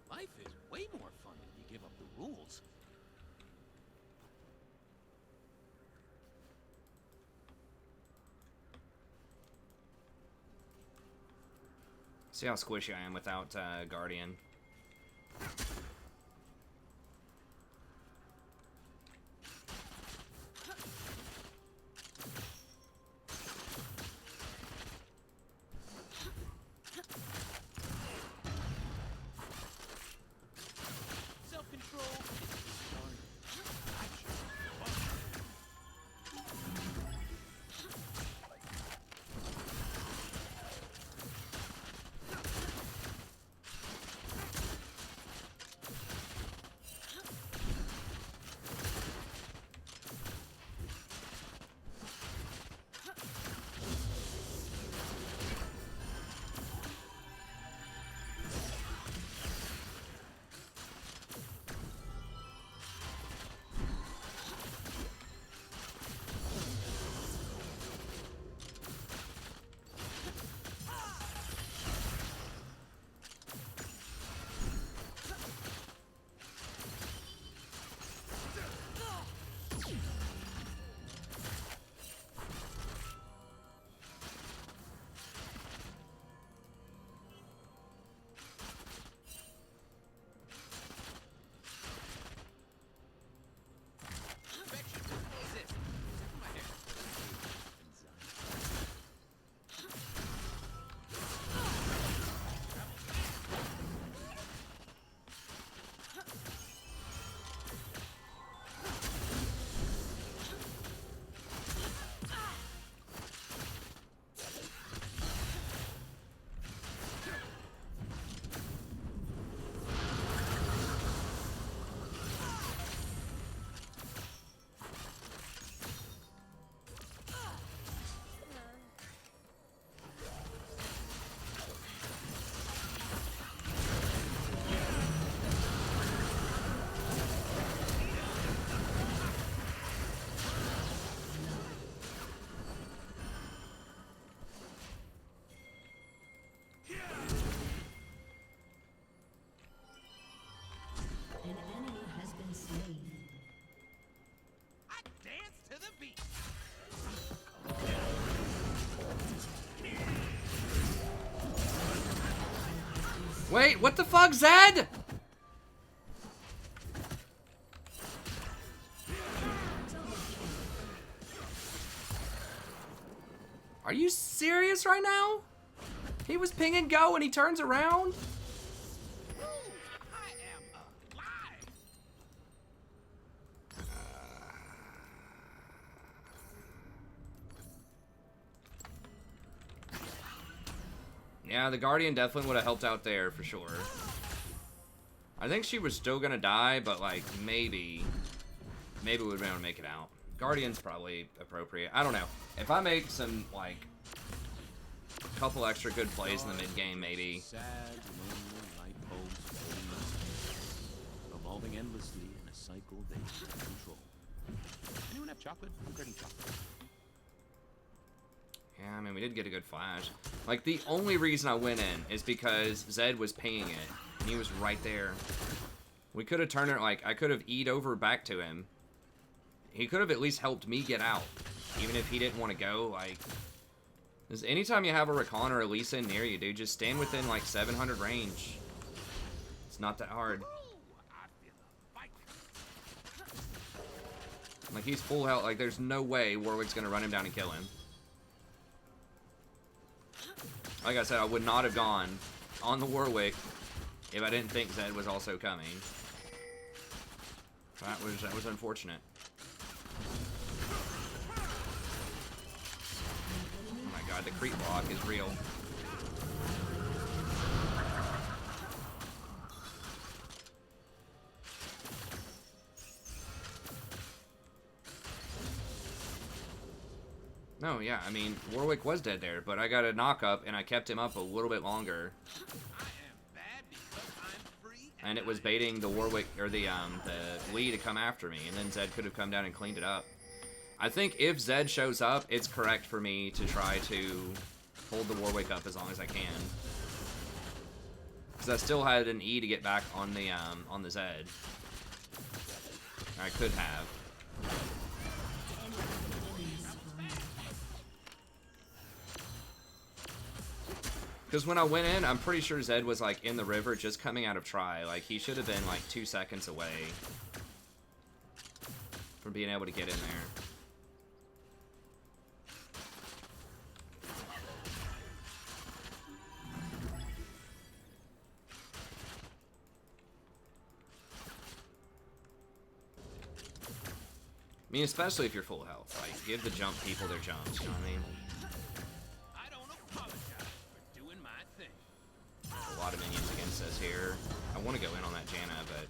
Life is way more fun when you give up the rules. See how squishy I am without Guardian. An enemy has been slain. I dance to the beat. Wait, what the fuck, Zed? Are you serious right now? He was ping and go and he turns around? I am alive. Yeah, the Guardian definitely would have helped out there for sure. I think she was still gonna die, but like maybe we would have been able to make it out. Guardian's probably appropriate. I don't know. If I make some like a couple extra good plays in the mid game, maybe. Sad, lonely light bulbs floating in space, revolving endlessly in a cycle they can't control. Anyone have chocolate? I'm craving chocolate. Yeah, I mean, we did get a good flash. Like, the only reason I went in is because Zed was pinging it, and he was right there. We could have turned it, like, I could have E'd over back to him. He could have at least helped me get out, even if he didn't want to go, like... Because anytime you have a Rakan or a Lee Sin near you, dude, just stand within, like, 700 range. It's not that hard. Like, he's full health. Like, there's no way Warwick's gonna run him down and kill him. Like I said, I would not have gone on the Warwick if I didn't think Zed was also coming. That was unfortunate. Oh my god, the creep block is real. No, yeah, I mean, Warwick was dead there, but I got a knock up and I kept him up a little bit longer. I am bad because I'm free And it was baiting the Warwick, or the Lee to come after me, and then Zed could have come down and cleaned it up. I think if Zed shows up, it's correct for me to try to hold the Warwick up as long as I can. Because I still had an E to get back on the Zed. I could have. Because when I went in, I'm pretty sure Zed was like in the river just coming out of try. Like he should have been like 2 seconds away from being able to get in there. I mean, especially if you're full health. Like, give the jump people their jumps, you know what I mean? I don't apologize for doing my thing. A lot of minions against us here. I want to go in on that Janna, but...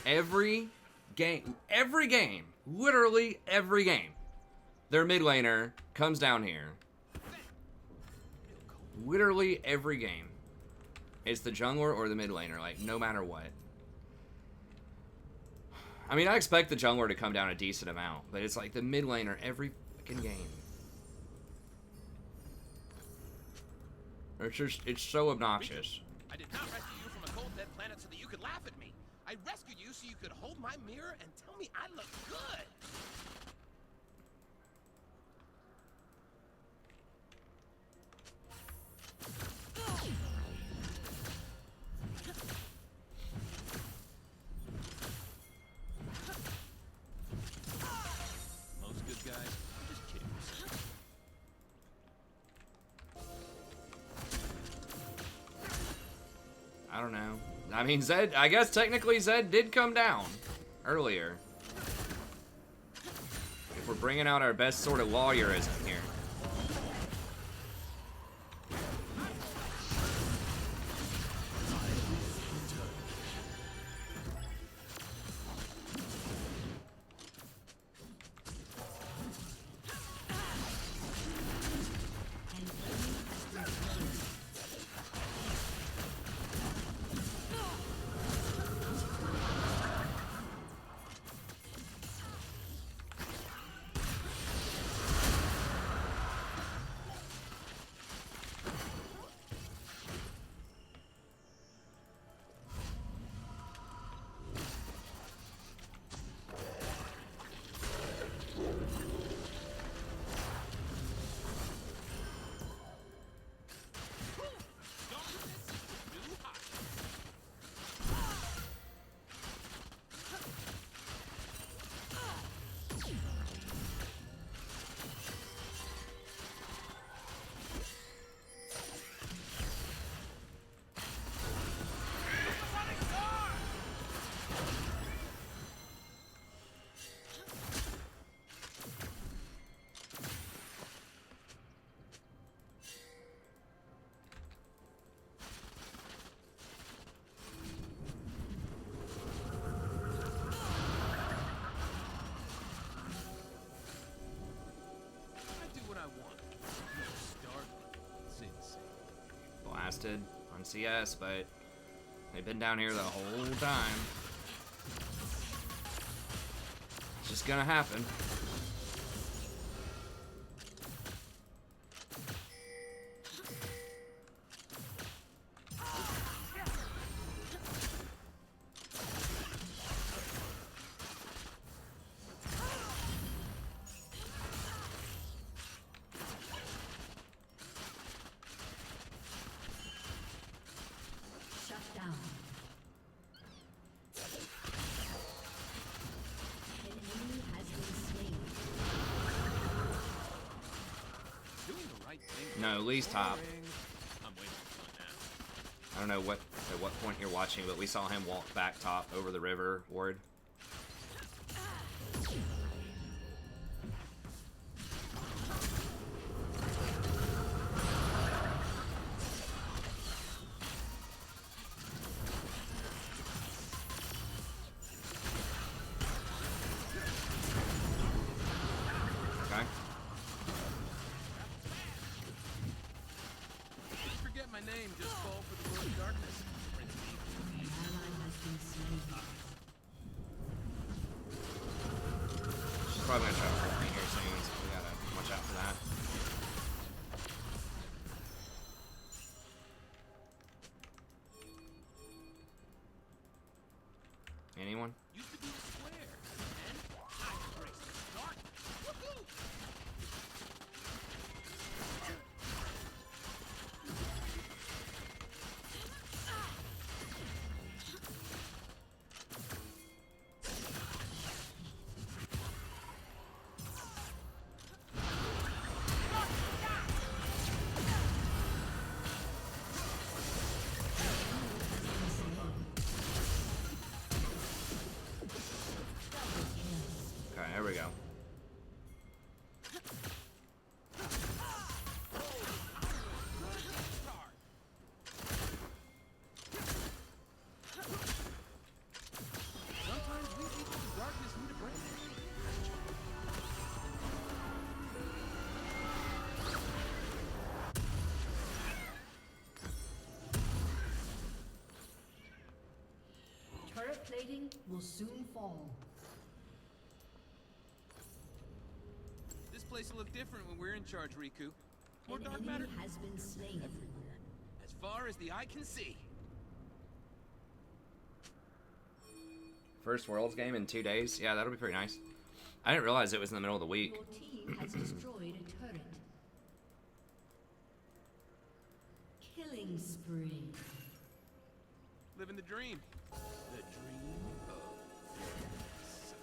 Every game, literally every game, their mid laner comes down here. Literally every game. It's the jungler or the mid laner, like, no matter what. I mean, I expect the jungler to come down a decent amount, but it's like the mid laner every fucking game. It's just, it's so obnoxious. I did not rescue you from a cold, dead planet so that you could laugh at me. I rescued you so you could hold my mirror and tell me I look good. Most good guys are just kidding. I don't know. I mean, Zed, I guess technically Zed did come down earlier. If we're bringing out our best sort of lawyerism here. Blasted on CS, but they've been down here the whole time. It's just gonna happen. No, Lee's top. I'm waiting for that now. I don't know what at what point you're watching, but we saw him walk back top over the river ward. Okay. Forget my name, just call for the Lord of Darkness. Prince of Evil, An ally has been slain. She's probably gonna try to pull me here soon, so we gotta watch out for that. Anyone? used to be a square, and I embraced the dark. Woohoo! Okay, there we go. Sometimes we people in darkness need a break. Turret plating will soon fall. This place will look different when we're in charge, Riku. More An dark enemy matter has been slain. everywhere, as far as the eye can see. First Worlds game in 2 days? Yeah, that'll be pretty nice. I didn't realize it was in the middle of the week. Your team has destroyed a turret. Killing spree. Living the dream. The dream of darkness.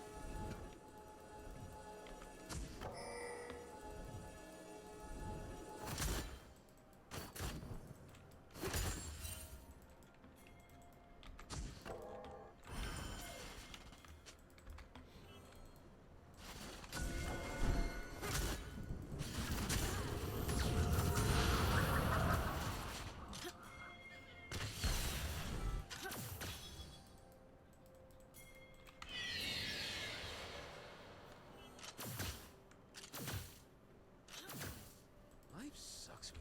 Life sucks with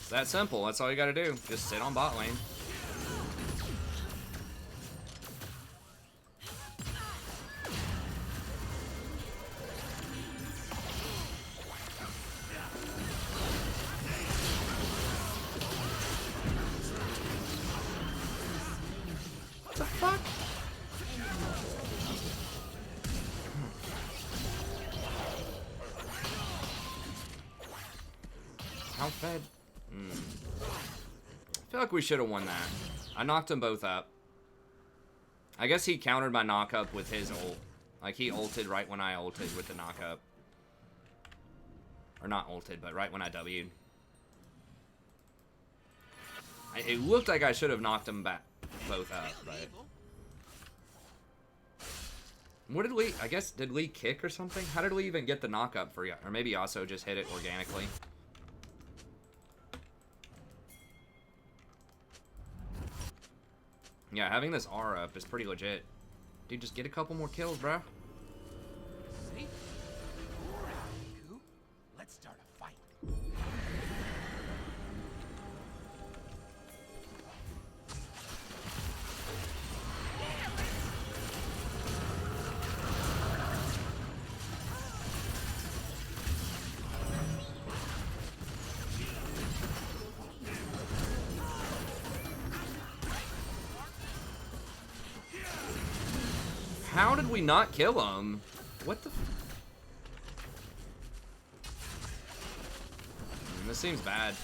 It's that simple. That's all you gotta do. Just sit on bot lane. What the fuck? How fed? I feel like we should have won that. I knocked them both up. I guess he countered my knock up with his ult. Like, he ulted right when I ulted with the knock up. Or not ulted, but right when I W'd. It looked like I should have knocked them back both up, but... evil. What did Lee... I guess, did Lee kick or something? How did Lee even get the knock up for you? Or maybe also just hit it organically. Yeah, having this R up is pretty legit. Dude, just get a couple more kills, bro. See? Alright, Riku. Let's start a fight. How did we not kill him? What the... This seems bad.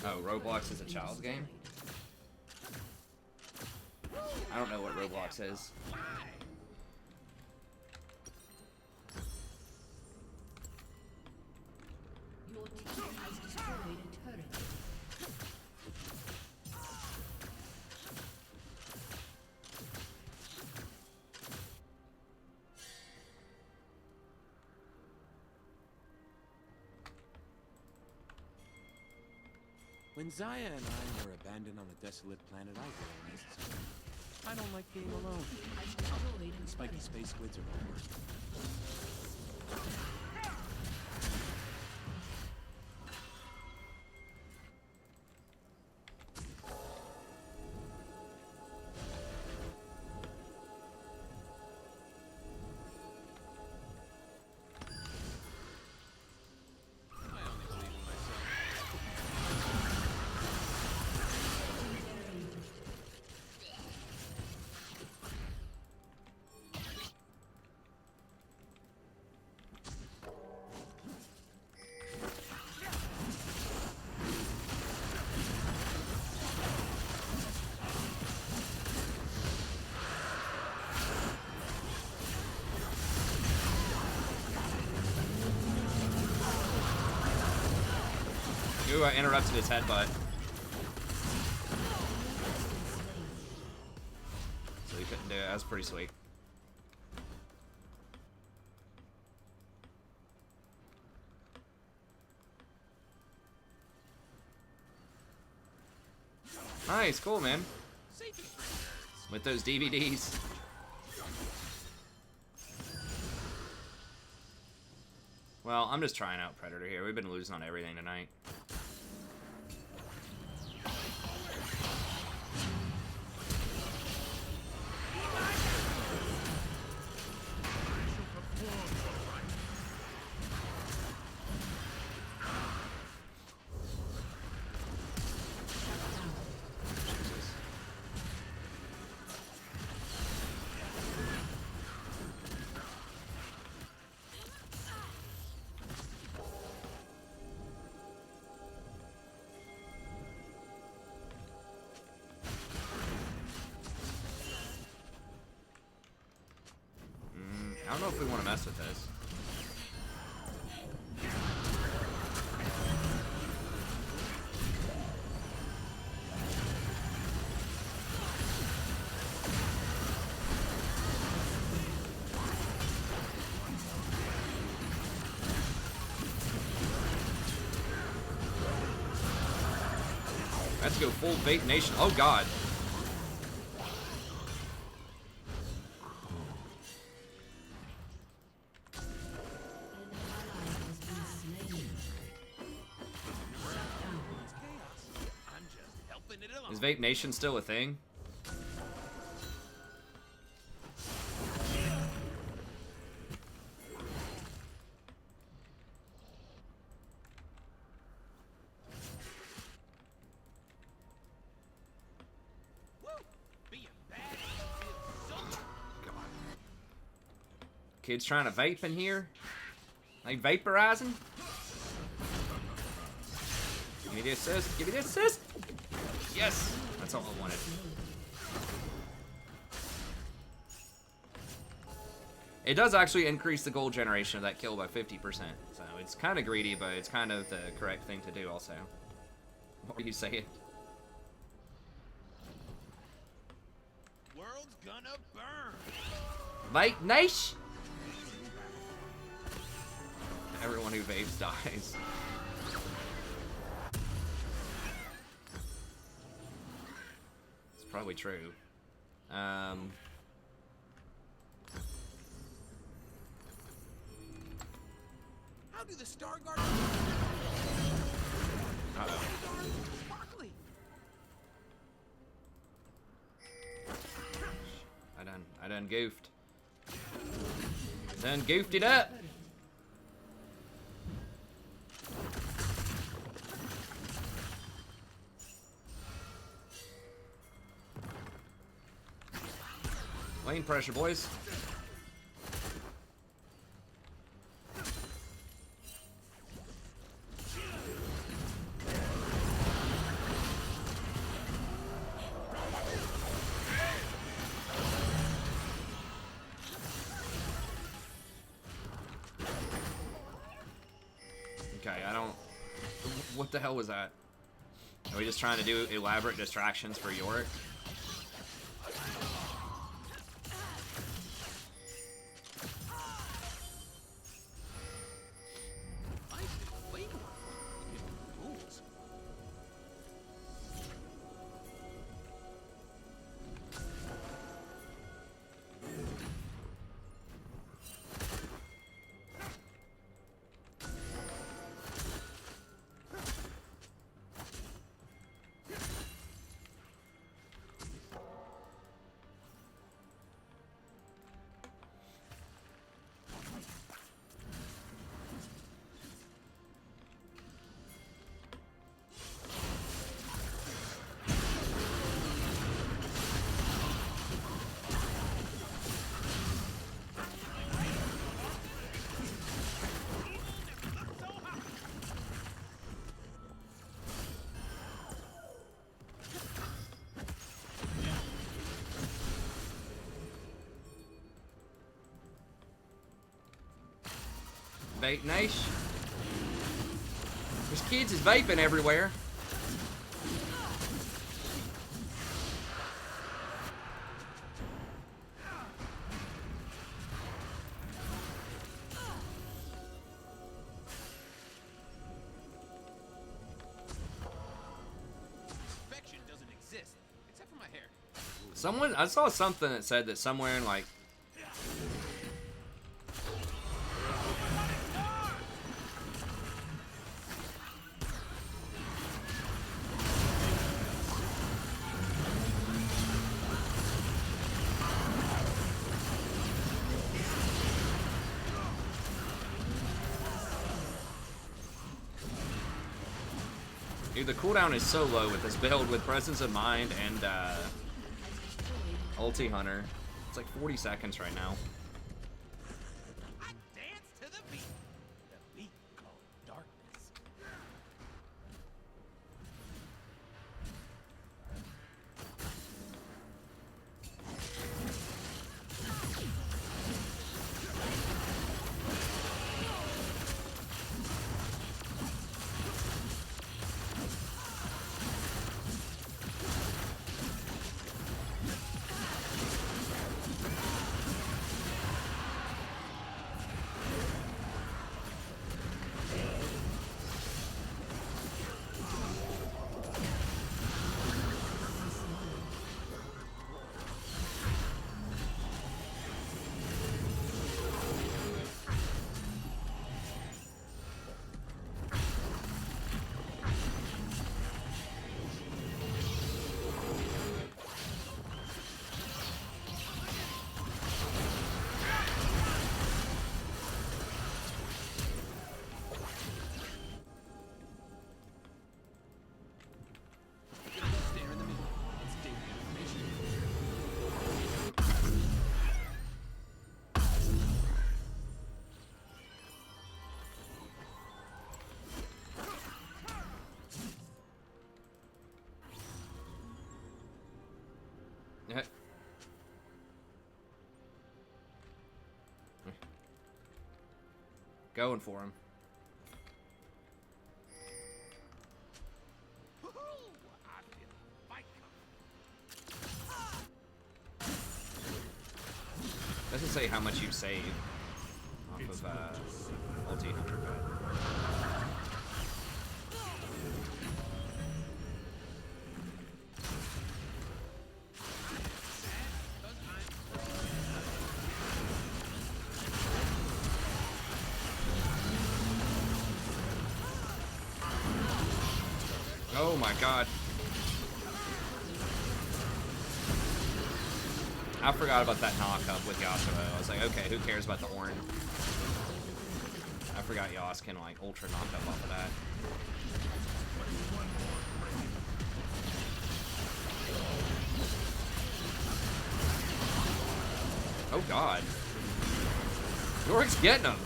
Oh, Roblox is a child's game? I don't know what Roblox is. Your team has destroyed a turret. When Zaya and I were abandoned on a desolate planet, I realized something. I don't like being alone. These spiky space squids are my worst. Ooh, I interrupted his headbutt. So he couldn't do it. That was pretty sweet. Nice, cool, man. With those DVDs. Well, I'm just trying out Predator here. We've been losing on everything tonight. I don't know if we want to mess with this. Let's go full Vape Nation. Oh god. Is Vape Nation still a thing? Kids trying to vape in here? Like vaporizing? Give me the assist. Give me the assist. Yes! That's all I wanted. It does actually increase the gold generation of that kill by 50%. So it's kind of greedy, but it's kind of the correct thing to do also. What were you saying? World's gonna burn. Vape Nation! Everyone who vapes dies. It's probably true. How do the Star Guardians? Uh-oh. Sparkly. I done goofed. Done goofed it up. Lane pressure, boys. What the hell was that? Are we just trying to do elaborate distractions for Yorick? Vape nice. There's kids is vaping everywhere. Perfection doesn't exist, except for my hair. Someone, I saw something that said that somewhere in like dude, the cooldown is so low with this build with Presence of Mind and Ulti Hunter. It's like 40 seconds right now. I dance to the beat. The beat called darkness. Stare in the middle. It's daily information. Yeah. Going for him. I feel a fight coming. Doesn't say how much you save off of Ulti Hunter, but oh my god. I forgot about that knock-up with Yasuo. I was like, okay, who cares about the horn? I forgot Yas can like ultra knock up off of that. Oh god. Yorick's getting him.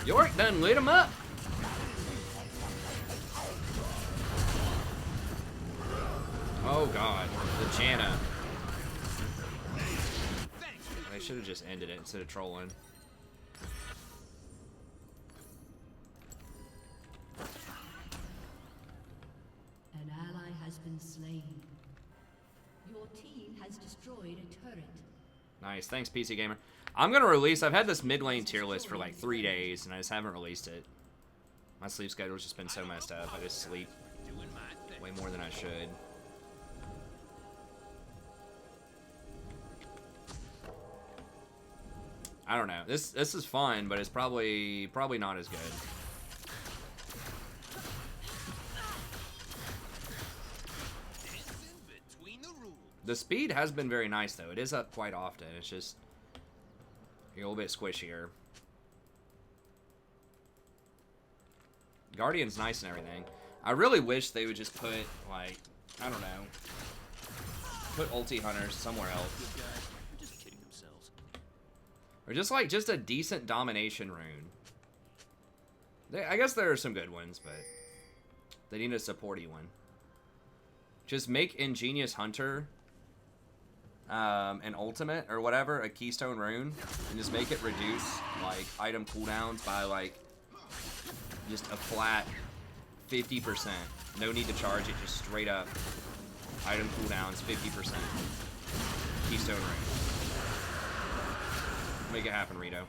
Yorick done lit him up. Oh god, the Janna. should have just ended it instead of trolling. An ally has been slain. Your team has destroyed a turret. Nice. Thanks, PC Gamer. I'm going to release... I've had this mid lane tier list for like 3 days, and I just haven't released it. My sleep schedule's just been so messed up. I just sleep way more than I should. I don't know. This is fun, but it's probably not as good. The speed has been very nice, though. It is up quite often. It's just a little bit squishier. Guardian's nice and everything. I really wish they would just put, like, I don't know, put ulti hunters somewhere else. Just kidding themselves. Or just, like, just a decent domination rune. I guess there are some good ones, but they need a supporty one. Just make Ingenious Hunter an ultimate or whatever, a keystone rune, and just make it reduce, like, item cooldowns by, like, just a flat 50%. No need to charge it, just straight up item cooldowns 50%. Keystone rune. Make it happen, Rito.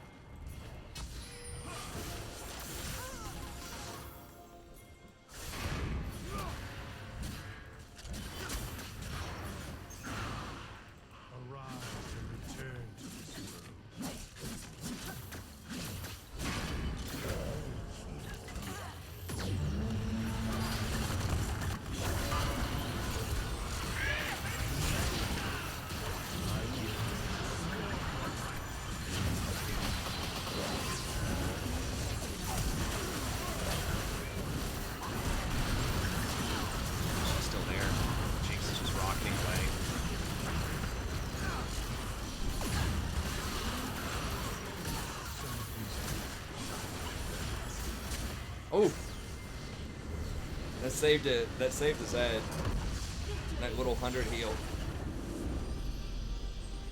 Oh, that saved it. That saved his head. That little 100 heal.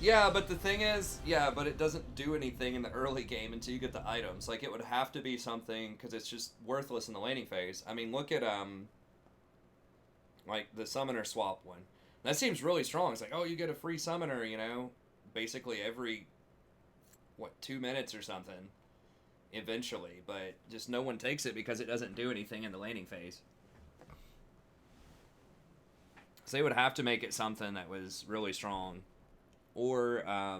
Yeah, but the thing is, yeah, but it doesn't do anything in the early game until you get the items. Like, it would have to be something, because it's just worthless in the laning phase. I mean, look at, like, the summoner swap one. That seems really strong. It's like, oh, you get a free summoner, you know, basically every, what, 2 minutes or something. Eventually, but just no one takes it because it doesn't do anything in the laning phase. So they would have to make it something that was really strong. Or, I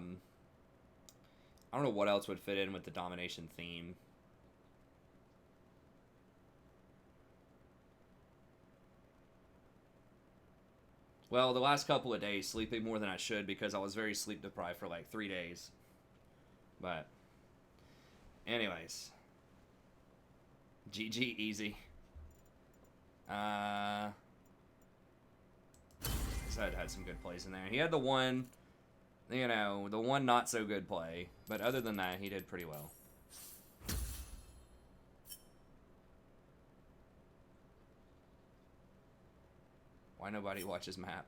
don't know what else would fit in with the domination theme. Well, the last couple of days, sleeping more than I should because I was very sleep deprived for like 3 days. But anyways, GG easy. Zed had some good plays in there. He had the one, you know, the one not so good play, but other than that, he did pretty well. Why nobody watches map?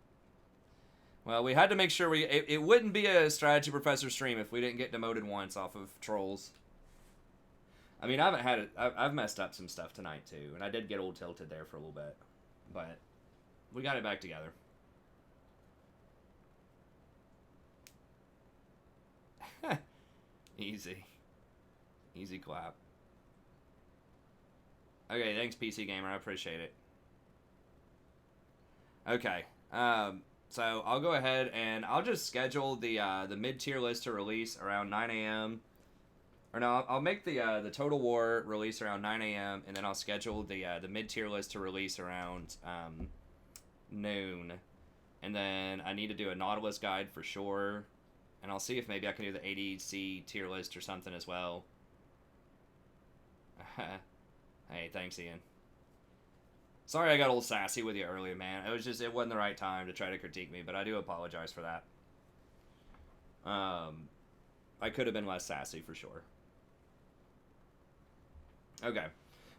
Well, we had to make sure it wouldn't be a strategy professor stream if we didn't get demoted once off of trolls. I mean, I haven't had it. I've messed up some stuff tonight, too. And I did get old tilted there for a little bit. But we got it back together. Easy. Easy clap. Okay, thanks, PC Gamer. I appreciate it. Okay. So I'll go ahead and I'll just schedule the mid-tier list to release around 9 a.m. Or no, I'll make the Total War release around 9 a.m. and then I'll schedule the mid-tier list to release around noon. And then I need to do a Nautilus guide for sure. And I'll see if maybe I can do the ADC tier list or something as well. Hey, thanks, Ian. Sorry I got a little sassy with you earlier, man. It wasn't the right time to try to critique me, but I do apologize for that. I could have been less sassy for sure. Okay.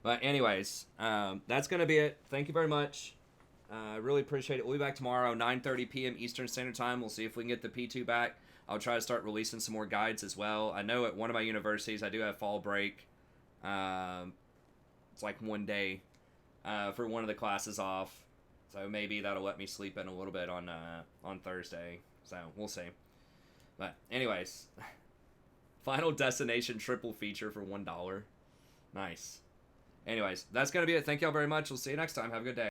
But anyways, that's going to be it. Thank you very much. I really appreciate it. We'll be back tomorrow, 9:30 p.m. Eastern Standard Time. We'll see if we can get the P2 back. I'll try to start releasing some more guides as well. I know at one of my universities I do have fall break. It's like 1 day for one of the classes off. So maybe that'll let me sleep in a little bit on Thursday. So we'll see. But anyways, Final Destination triple feature for $1. Nice. Anyways, that's going to be it. Thank y'all very much. We'll see you next time. Have a good day.